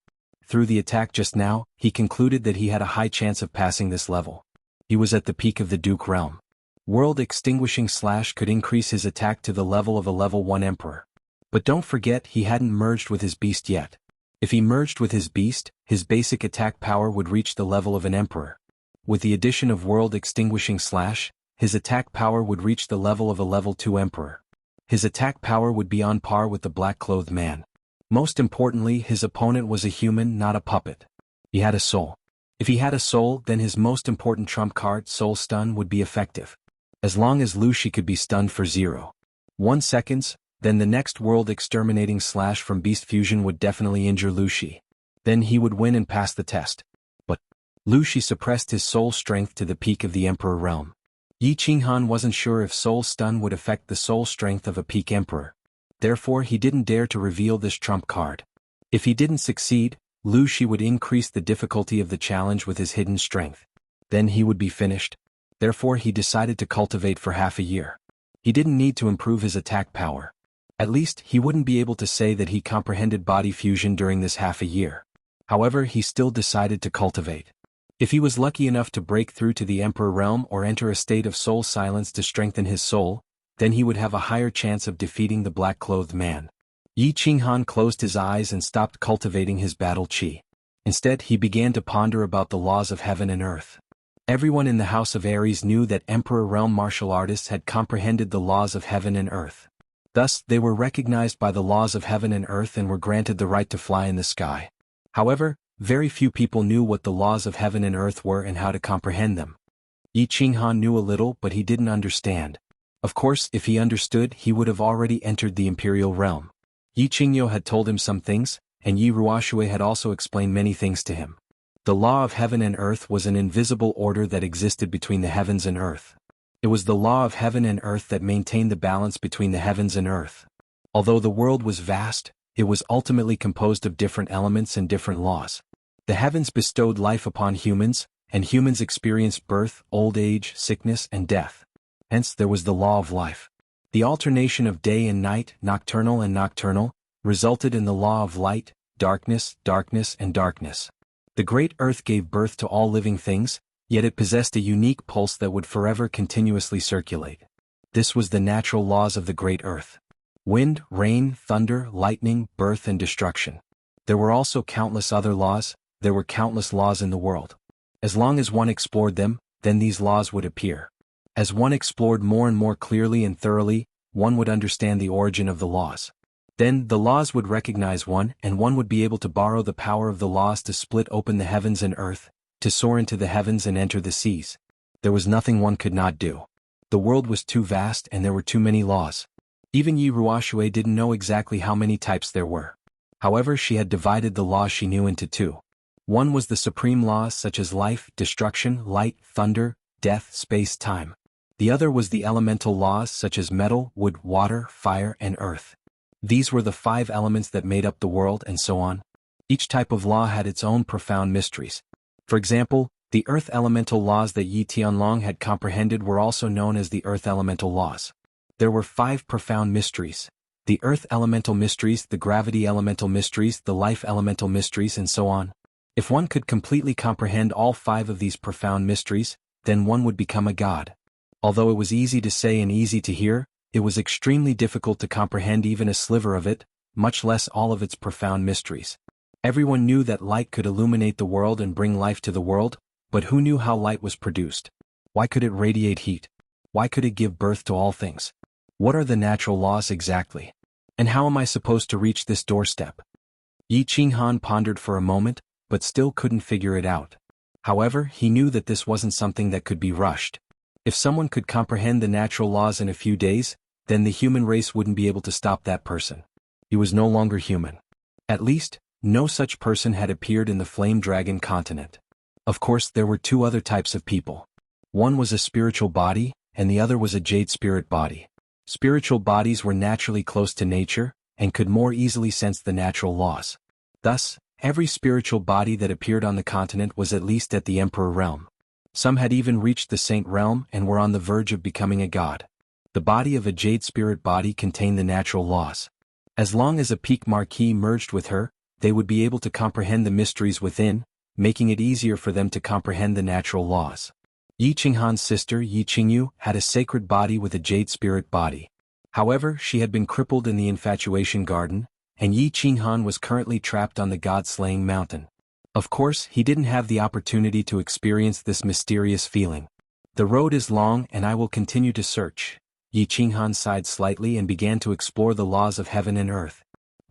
Through the attack just now, he concluded that he had a high chance of passing this level. He was at the peak of the Duke realm. World Extinguishing Slash could increase his attack to the level of a level 1 Emperor. But don't forget, he hadn't merged with his beast yet. If he merged with his beast, his basic attack power would reach the level of an Emperor. With the addition of World Extinguishing Slash, his attack power would reach the level of a level 2 Emperor. His attack power would be on par with the black-clothed man. Most importantly, his opponent was a human, not a puppet. He had a soul. If he had a soul, then his most important trump card, Soul Stun, would be effective. As long as Lu Shi could be stunned for 0.1 seconds, then the next World Exterminating Slash from Beast Fusion would definitely injure Lu Shi. Then he would win and pass the test. But Lu Shi suppressed his soul strength to the peak of the Emperor realm. Xuanhuan wasn't sure if Soul Stun would affect the soul strength of a peak Emperor. Therefore, he didn't dare to reveal this trump card. If he didn't succeed, Lu Shi would increase the difficulty of the challenge with his hidden strength. Then he would be finished. Therefore, he decided to cultivate for half a year. He didn't need to improve his attack power. At least, he wouldn't be able to say that he comprehended body fusion during this half a year. However, he still decided to cultivate. If he was lucky enough to break through to the Emperor realm or enter a state of soul silence to strengthen his soul, then he would have a higher chance of defeating the black-clothed man. Xuanhuan closed his eyes and stopped cultivating his battle chi. Instead, he began to ponder about the laws of heaven and earth. Everyone in the House of Aries knew that Emperor realm martial artists had comprehended the laws of heaven and earth. Thus, they were recognized by the laws of heaven and earth and were granted the right to fly in the sky. However, very few people knew what the laws of heaven and earth were and how to comprehend them. Xuanhuan knew a little, but he didn't understand. Of course, if he understood, he would have already entered the imperial realm. Qingyo had told him some things, and Yi Ruoxue had also explained many things to him. The law of heaven and earth was an invisible order that existed between the heavens and earth. It was the law of heaven and earth that maintained the balance between the heavens and earth. Although the world was vast, it was ultimately composed of different elements and different laws. The heavens bestowed life upon humans, and humans experienced birth, old age, sickness, and death. Hence there was the law of life. The alternation of day and night, nocturnal and nocturnal, resulted in the law of light, darkness, darkness, and darkness. The great earth gave birth to all living things, yet it possessed a unique pulse that would forever continuously circulate. This was the natural laws of the great earth. Wind, rain, thunder, lightning, birth and destruction. There were also countless other laws. There were countless laws in the world. As long as one explored them, then these laws would appear. As one explored more and more clearly and thoroughly, one would understand the origin of the laws. Then the laws would recognize one, and one would be able to borrow the power of the laws to split open the heavens and earth, to soar into the heavens and enter the seas. There was nothing one could not do. The world was too vast and there were too many laws. Even Yi Ruoxue didn't know exactly how many types there were. However, she had divided the laws she knew into two. One was the supreme laws such as life, destruction, light, thunder, death, space, time. The other was the elemental laws such as metal, wood, water, fire, and earth. These were the 5 elements that made up the world and so on. Each type of law had its own profound mysteries. For example, the earth elemental laws that Yi Tianlong had comprehended were also known as the earth elemental laws. There were 5 profound mysteries: the earth elemental mysteries, the gravity elemental mysteries, the life elemental mysteries, and so on. If one could completely comprehend all 5 of these profound mysteries, then one would become a god. Although it was easy to say and easy to hear, it was extremely difficult to comprehend even a sliver of it, much less all of its profound mysteries. Everyone knew that light could illuminate the world and bring life to the world, but who knew how light was produced? Why could it radiate heat? Why could it give birth to all things? What are the natural laws exactly? And how am I supposed to reach this doorstep? Yi Qinghan pondered for a moment, but still couldn't figure it out. However, he knew that this wasn't something that could be rushed. If someone could comprehend the natural laws in a few days, then the human race wouldn't be able to stop that person. He was no longer human. At least, no such person had appeared in the Flame Dragon continent. Of course, there were 2 other types of people. One was a spiritual body, and the other was a jade spirit body. Spiritual bodies were naturally close to nature, and could more easily sense the natural laws. Thus, every spiritual body that appeared on the continent was at least at the Emperor realm. Some had even reached the Saint realm and were on the verge of becoming a god. The body of a jade spirit body contained the natural laws. As long as a peak marquis merged with her, they would be able to comprehend the mysteries within, making it easier for them to comprehend the natural laws. Yi Qinghan's sister Yi Qingyu had a sacred body with a jade spirit body. However, she had been crippled in the infatuation garden, and Yi Qinghan was currently trapped on the god-slaying mountain. Of course, he didn't have the opportunity to experience this mysterious feeling. The road is long and I will continue to search. Yi Qinghan sighed slightly and began to explore the laws of heaven and earth.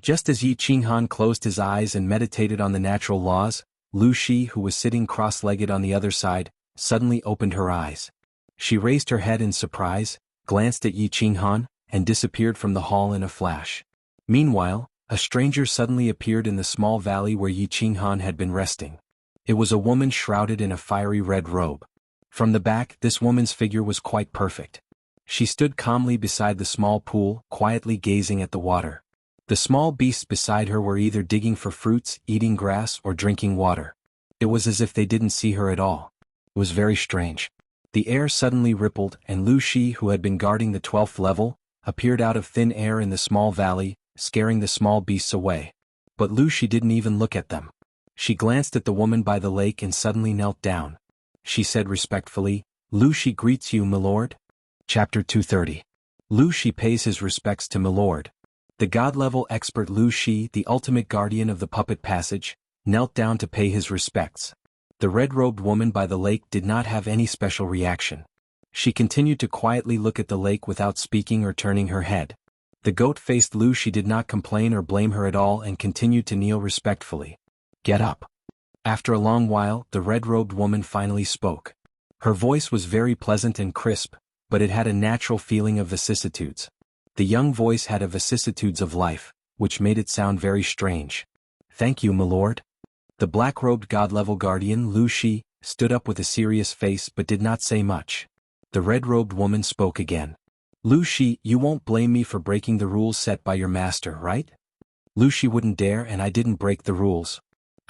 Just as Yi Qinghan closed his eyes and meditated on the natural laws, Lu Shi, who was sitting cross-legged on the other side, suddenly opened her eyes. She raised her head in surprise, glanced at Yi Qinghan, and disappeared from the hall in a flash. Meanwhile, a stranger suddenly appeared in the small valley where Yi Qinghan had been resting. It was a woman shrouded in a fiery red robe. From the back, this woman's figure was quite perfect. She stood calmly beside the small pool, quietly gazing at the water. The small beasts beside her were either digging for fruits, eating grass, or drinking water. It was as if they didn't see her at all. It was very strange. The air suddenly rippled, and Lu Shi, who had been guarding the 12th level, appeared out of thin air in the small valley, scaring the small beasts away. But Lu Shi didn't even look at them. She glanced at the woman by the lake and suddenly knelt down. She said respectfully, "Lu Shi greets you, milord." Chapter 230. Lu Shi pays his respects to milord. The god-level expert Lu Shi, the ultimate guardian of the puppet passage, knelt down to pay his respects. The red-robed woman by the lake did not have any special reaction. She continued to quietly look at the lake without speaking or turning her head. The goat-faced Lu Shi did not complain or blame her at all and continued to kneel respectfully. Get up. After a long while, the red-robed woman finally spoke. Her voice was very pleasant and crisp, but it had a natural feeling of vicissitudes. The young voice had a vicissitudes of life, which made it sound very strange. Thank you, my lord. The black-robed god-level guardian, Lu Shi, stood up with a serious face but did not say much. The red-robed woman spoke again. Lu Shi, you won't blame me for breaking the rules set by your master, right? Lu Shi wouldn't dare, and I didn't break the rules.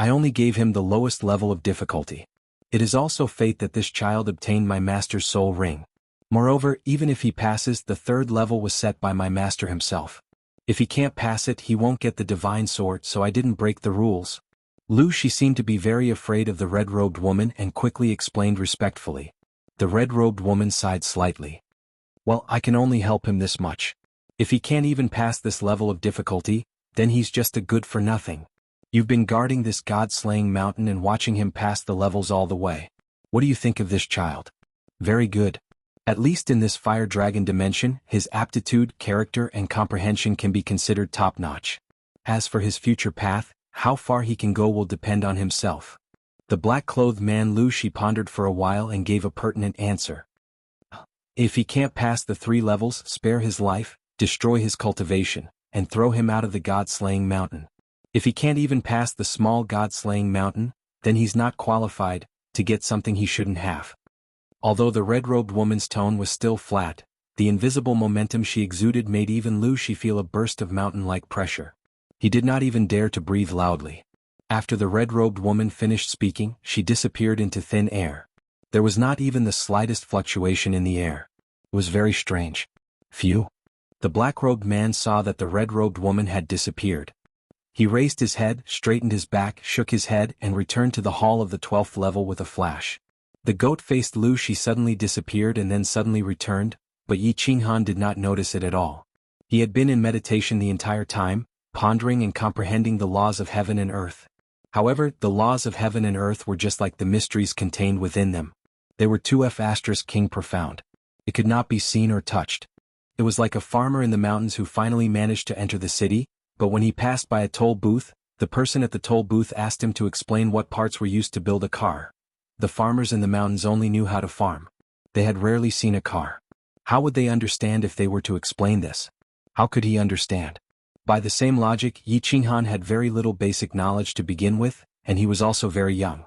I only gave him the lowest level of difficulty. It is also fate that this child obtained my master's soul ring. Moreover, even if he passes, the third level was set by my master himself. If he can't pass it, he won't get the divine sword, so I didn't break the rules. Lu Shi seemed to be very afraid of the red-robed woman and quickly explained respectfully. The red-robed woman sighed slightly. Well, I can only help him this much. If he can't even pass this level of difficulty, then he's just a good-for-nothing. You've been guarding this god-slaying mountain and watching him pass the levels all the way. What do you think of this child? Very good. At least in this fire dragon dimension, his aptitude, character, and comprehension can be considered top-notch. As for his future path, how far he can go will depend on himself. The black-clothed man Lu Shi pondered for a while and gave a pertinent answer. If he can't pass the 3 levels, spare his life, destroy his cultivation, and throw him out of the god-slaying mountain. If he can't even pass the small god-slaying mountain, then he's not qualified to get something he shouldn't have. Although the red-robed woman's tone was still flat, the invisible momentum she exuded made even Lu Shi feel a burst of mountain-like pressure. He did not even dare to breathe loudly. After the red-robed woman finished speaking, she disappeared into thin air. There was not even the slightest fluctuation in the air. It was very strange. Phew. The black-robed man saw that the red-robed woman had disappeared. He raised his head, straightened his back, shook his head, and returned to the hall of the 12th level with a flash. The goat-faced Lu Shi suddenly disappeared and then suddenly returned, but Xuanhuan did not notice it at all. He had been in meditation the entire time, pondering and comprehending the laws of heaven and earth. However, the laws of heaven and earth were just like the mysteries contained within them. They were 2F** king profound. It could not be seen or touched. It was like a farmer in the mountains who finally managed to enter the city, but when he passed by a toll booth, the person at the toll booth asked him to explain what parts were used to build a car. The farmers in the mountains only knew how to farm. They had rarely seen a car. How would they understand if they were to explain this? How could he understand? By the same logic, Xuanhuan had very little basic knowledge to begin with, and he was also very young.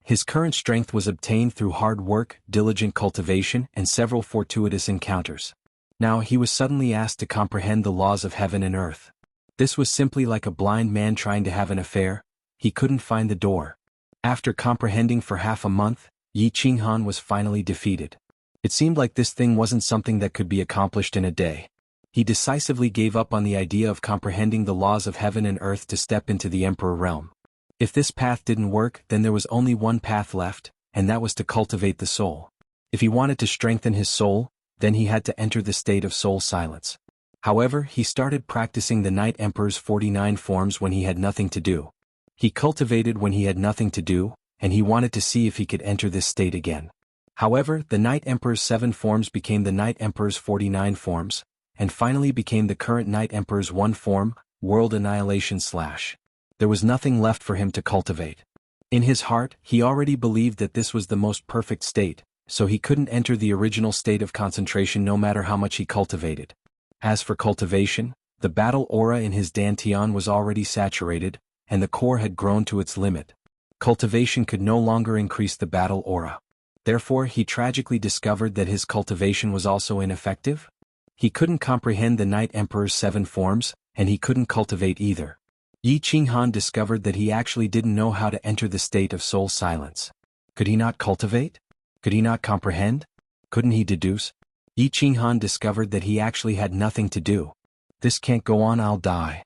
His current strength was obtained through hard work, diligent cultivation, and several fortuitous encounters. Now he was suddenly asked to comprehend the laws of heaven and earth. This was simply like a blind man trying to have an affair. He couldn't find the door. After comprehending for half a month, Xuanhuan was finally defeated. It seemed like this thing wasn't something that could be accomplished in a day. He decisively gave up on the idea of comprehending the laws of heaven and earth to step into the Emperor realm. If this path didn't work, then there was only one path left, and that was to cultivate the soul. If he wanted to strengthen his soul, then he had to enter the state of soul silence. However, he started practicing the Night Emperor's 49 forms when he had nothing to do. He cultivated when he had nothing to do, and he wanted to see if he could enter this state again. However, the Night Emperor's 7 forms became the Night Emperor's 49 forms, and finally became the current Night Emperor's 1 form, World Annihilation / There was nothing left for him to cultivate. In his heart, he already believed that this was the most perfect state, so he couldn't enter the original state of concentration no matter how much he cultivated. As for cultivation, the battle aura in his dantian was already saturated, and the core had grown to its limit. Cultivation could no longer increase the battle aura. Therefore, he tragically discovered that his cultivation was also ineffective. He couldn't comprehend the Night Emperor's 7 forms, and he couldn't cultivate either. Xuanhuan discovered that he actually didn't know how to enter the state of soul silence. Could he not cultivate? Could he not comprehend? Couldn't he deduce? Xuanhuan discovered that he actually had nothing to do. This can't go on, I'll die.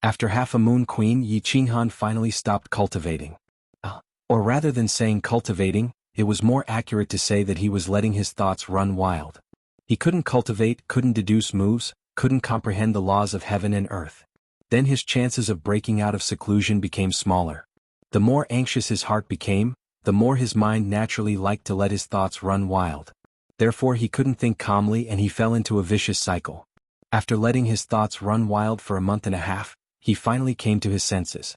After half a moon queen, Xuanhuan finally stopped cultivating. Or rather than saying cultivating, it was more accurate to say that he was letting his thoughts run wild. He couldn't cultivate, couldn't deduce moves, couldn't comprehend the laws of heaven and earth. Then his chances of breaking out of seclusion became smaller. The more anxious his heart became, the more his mind naturally liked to let his thoughts run wild. Therefore he couldn't think calmly and he fell into a vicious cycle. After letting his thoughts run wild for a month and a half, he finally came to his senses.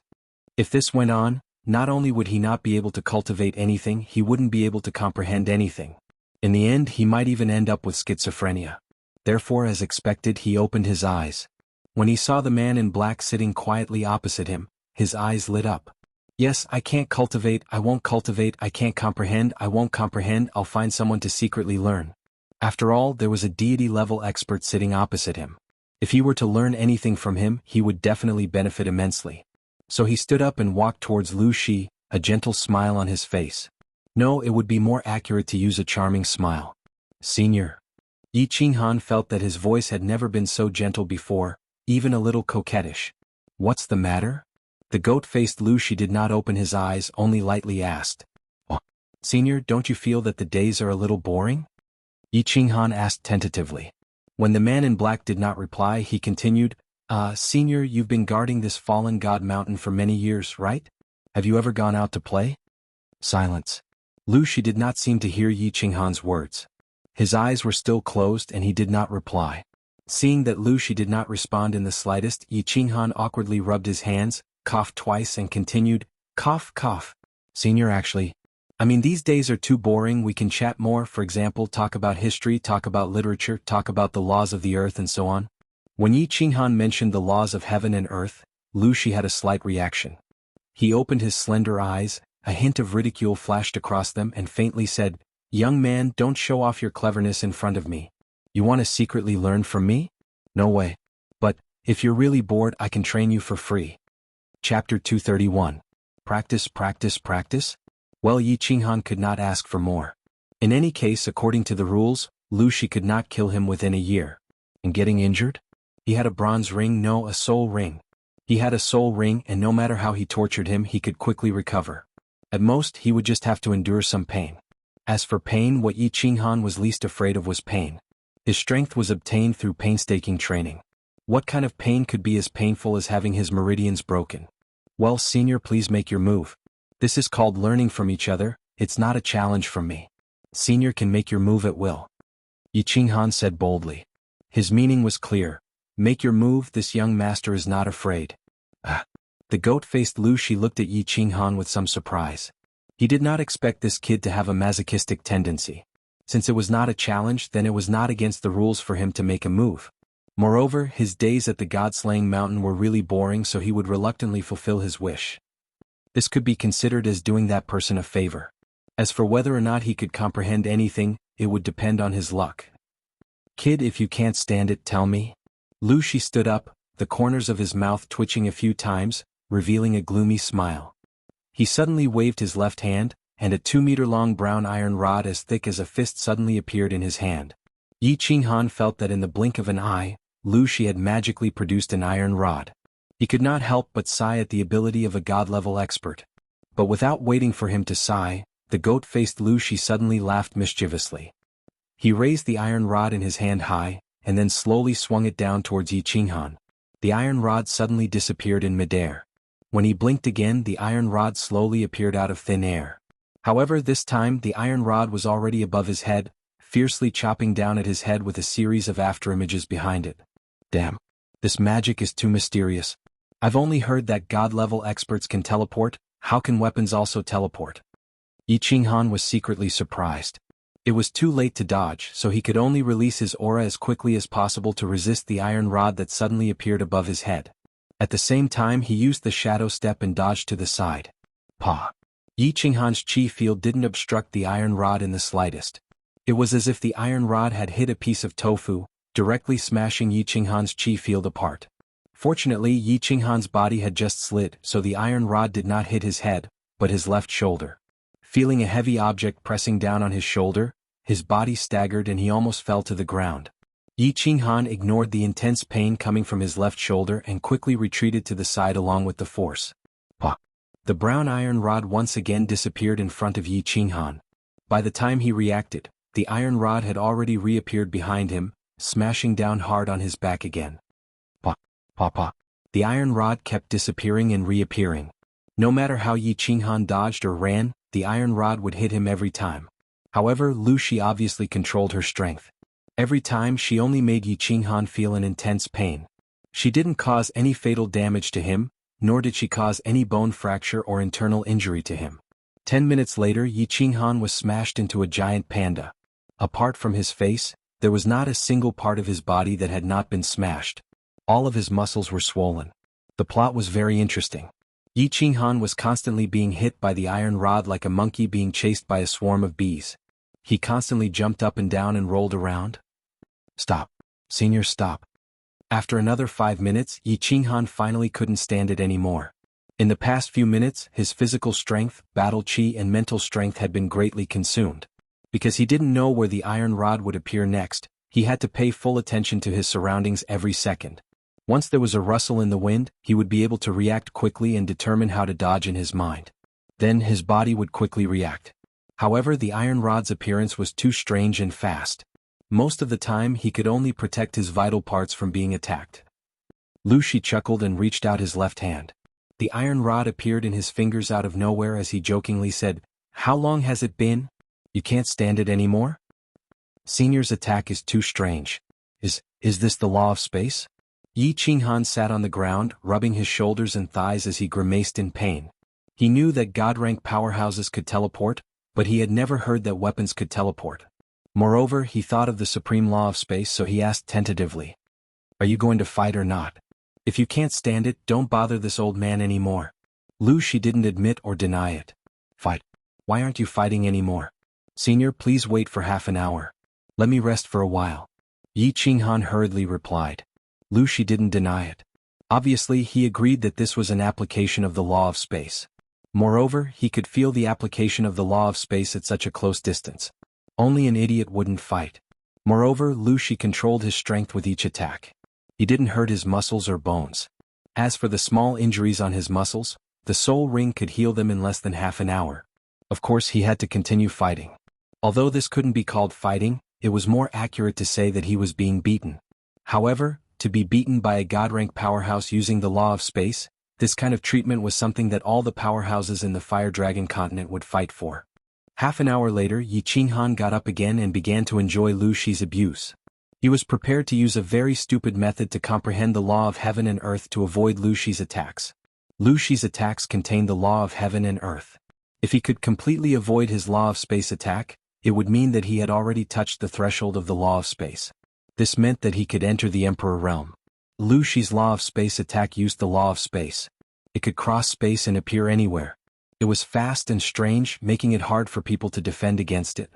If this went on, not only would he not be able to cultivate anything, he wouldn't be able to comprehend anything. In the end, he might even end up with schizophrenia. Therefore, as expected, he opened his eyes. When he saw the man in black sitting quietly opposite him, his eyes lit up. Yes, I can't cultivate, I won't cultivate, I can't comprehend, I won't comprehend, I'll find someone to secretly learn. After all, there was a deity-level expert sitting opposite him. If he were to learn anything from him, he would definitely benefit immensely. So he stood up and walked towards Lu Shi, a gentle smile on his face. No, it would be more accurate to use a charming smile. Senior. Xuanhuan felt that his voice had never been so gentle before, even a little coquettish. What's the matter? The goat-faced Lu Shi did not open his eyes, only lightly asked. Oh, Senior, don't you feel that the days are a little boring? Xuanhuan asked tentatively. When the man in black did not reply, he continued, Senior, you've been guarding this fallen god mountain for many years, right? Have you ever gone out to play? Silence. Lu Shi did not seem to hear Xuanhuan's words. His eyes were still closed and he did not reply. Seeing that Lu Shi did not respond in the slightest, Xuanhuan awkwardly rubbed his hands, coughed twice and continued, cough, cough. Senior, these days are too boring, we can chat more, for example, talk about history, talk about literature, talk about the laws of the earth and so on. When Xuanhuan mentioned the laws of heaven and earth, Lu Shi had a slight reaction. He opened his slender eyes, a hint of ridicule flashed across them and faintly said, Young man, don't show off your cleverness in front of me. You want to secretly learn from me? No way. But, if you're really bored, I can train you for free. Chapter 231. Practice, practice, practice? Well, Xuanhuan could not ask for more. In any case, according to the rules, Lu Shi could not kill him within a year. And getting injured? He had a bronze ring, no, a soul ring. He had a soul ring, and no matter how he tortured him, he could quickly recover. At most, he would just have to endure some pain. As for pain, what Xuanhuan was least afraid of was pain. His strength was obtained through painstaking training. What kind of pain could be as painful as having his meridians broken? Well, Senior, please make your move. This is called learning from each other, it's not a challenge from me. Senior can make your move at will. Xuanhuan said boldly. His meaning was clear. Make your move, this young master is not afraid. The goat-faced Lu Shi looked at Xuanhuan with some surprise. He did not expect this kid to have a masochistic tendency. Since it was not a challenge, then it was not against the rules for him to make a move. Moreover, his days at the god-slaying mountain were really boring, so he would reluctantly fulfill his wish. This could be considered as doing that person a favor. As for whether or not he could comprehend anything, it would depend on his luck. Kid, if you can't stand it, tell me. Lu Shi stood up, the corners of his mouth twitching a few times, revealing a gloomy smile. He suddenly waved his left hand, and a 2-meter-long brown iron rod as thick as a fist suddenly appeared in his hand. Xuanhuan felt that in the blink of an eye, Lu Shi had magically produced an iron rod. He could not help but sigh at the ability of a god-level expert. But without waiting for him to sigh, the goat-faced Lu Shi suddenly laughed mischievously. He raised the iron rod in his hand high, and then slowly swung it down towards Xuanhuan. The iron rod suddenly disappeared in midair. When he blinked again, the iron rod slowly appeared out of thin air. However, this time the iron rod was already above his head, fiercely chopping down at his head with a series of afterimages behind it. Damn. This magic is too mysterious. I've only heard that god-level experts can teleport, how can weapons also teleport? Xuanhuan was secretly surprised. It was too late to dodge, so he could only release his aura as quickly as possible to resist the iron rod that suddenly appeared above his head. At the same time, he used the shadow step and dodged to the side. Pah! Xuanhuan's chi field didn't obstruct the iron rod in the slightest. It was as if the iron rod had hit a piece of tofu, directly smashing Xuanhuan's chi field apart. Fortunately, Xuanhuan's body had just slid, so the iron rod did not hit his head, but his left shoulder. Feeling a heavy object pressing down on his shoulder, his body staggered and he almost fell to the ground. Xuanhuan ignored the intense pain coming from his left shoulder and quickly retreated to the side along with the force. Pah! The brown iron rod once again disappeared in front of Xuanhuan. By the time he reacted, the iron rod had already reappeared behind him, smashing down hard on his back again. Pah! Pah! Pah! The iron rod kept disappearing and reappearing. No matter how Xuanhuan dodged or ran, the iron rod would hit him every time. However, Lu Shi obviously controlled her strength. Every time she only made Xuanhuan feel an intense pain. She didn't cause any fatal damage to him, nor did she cause any bone fracture or internal injury to him. 10 minutes later, xuanhuan was smashed into a giant panda. Apart from his face, there was not a single part of his body that had not been smashed. All of his muscles were swollen. The plot was very interesting. Xuanhuan was constantly being hit by the iron rod like a monkey being chased by a swarm of bees. He constantly jumped up and down and rolled around. Stop. Senior, stop. After another 5 minutes, xuanhuan finally couldn't stand it anymore. In the past few minutes, his physical strength, battle chi and mental strength had been greatly consumed. Because he didn't know where the iron rod would appear next, he had to pay full attention to his surroundings every second. Once there was a rustle in the wind, he would be able to react quickly and determine how to dodge in his mind. Then his body would quickly react. However, the iron rod's appearance was too strange and fast. Most of the time, he could only protect his vital parts from being attacked. Lu Shi chuckled and reached out his left hand. The iron rod appeared in his fingers out of nowhere as he jokingly said, "How long has it been? You can't stand it anymore?" Senior's attack is too strange. Is this the law of space? Xuanhuan sat on the ground, rubbing his shoulders and thighs as he grimaced in pain. He knew that god-rank powerhouses could teleport, but he had never heard that weapons could teleport. Moreover, he thought of the supreme law of space, so he asked tentatively, "Are you going to fight or not? If you can't stand it, don't bother this old man anymore." Lu Shi didn't admit or deny it. "Fight? Why aren't you fighting anymore? Senior, please wait for half an hour. Let me rest for a while." Xuanhuan hurriedly replied. Lu Shi didn't deny it. Obviously, he agreed that this was an application of the law of space. Moreover, he could feel the application of the law of space at such a close distance. Only an idiot wouldn't fight. Moreover, Lu Shi controlled his strength with each attack. He didn't hurt his muscles or bones. As for the small injuries on his muscles, the soul ring could heal them in less than half an hour. Of course, he had to continue fighting. Although this couldn't be called fighting, it was more accurate to say that he was being beaten. However, to be beaten by a god-rank powerhouse using the law of space, this kind of treatment was something that all the powerhouses in the Fire Dragon continent would fight for. Half an hour later, Xuanhuan got up again and began to enjoy Lu Shi's abuse. He was prepared to use a very stupid method to comprehend the law of heaven and earth to avoid Lu Shi's attacks. Lu Shi's attacks contained the law of heaven and earth. If he could completely avoid his law of space attack, it would mean that he had already touched the threshold of the law of space. This meant that he could enter the Emperor realm. Lu Shi's law of space attack used the law of space. It could cross space and appear anywhere. It was fast and strange, making it hard for people to defend against it.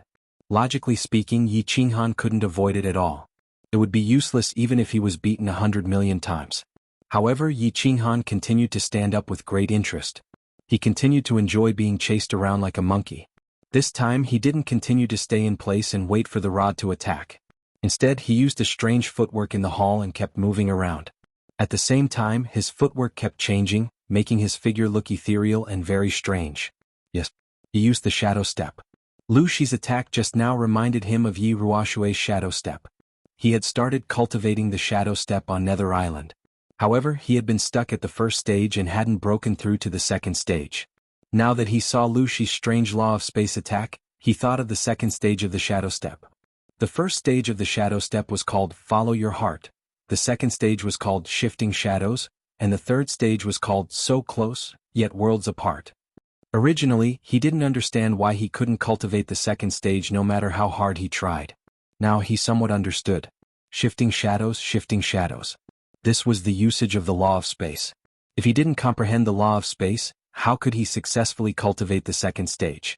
Logically speaking, Xuanhuan couldn't avoid it at all. It would be useless even if he was beaten 100 million times. However, Xuanhuan continued to stand up with great interest. He continued to enjoy being chased around like a monkey. This time he didn't continue to stay in place and wait for the rod to attack. Instead, he used a strange footwork in the hall and kept moving around. At the same time, his footwork kept changing, making his figure look ethereal and very strange. Yes, he used the shadow step. Lu Shi's attack just now reminded him of Yi Ruoshui's shadow step. He had started cultivating the shadow step on Nether Island. However, he had been stuck at the first stage and hadn't broken through to the second stage. Now that he saw Lu Shi's strange law of space attack, he thought of the second stage of the shadow step. The first stage of the shadow step was called Follow Your Heart, the second stage was called Shifting Shadows, and the third stage was called So Close, Yet Worlds Apart. Originally, he didn't understand why he couldn't cultivate the second stage no matter how hard he tried. Now he somewhat understood. Shifting shadows, shifting shadows. This was the usage of the law of space. If he didn't comprehend the law of space, how could he successfully cultivate the second stage?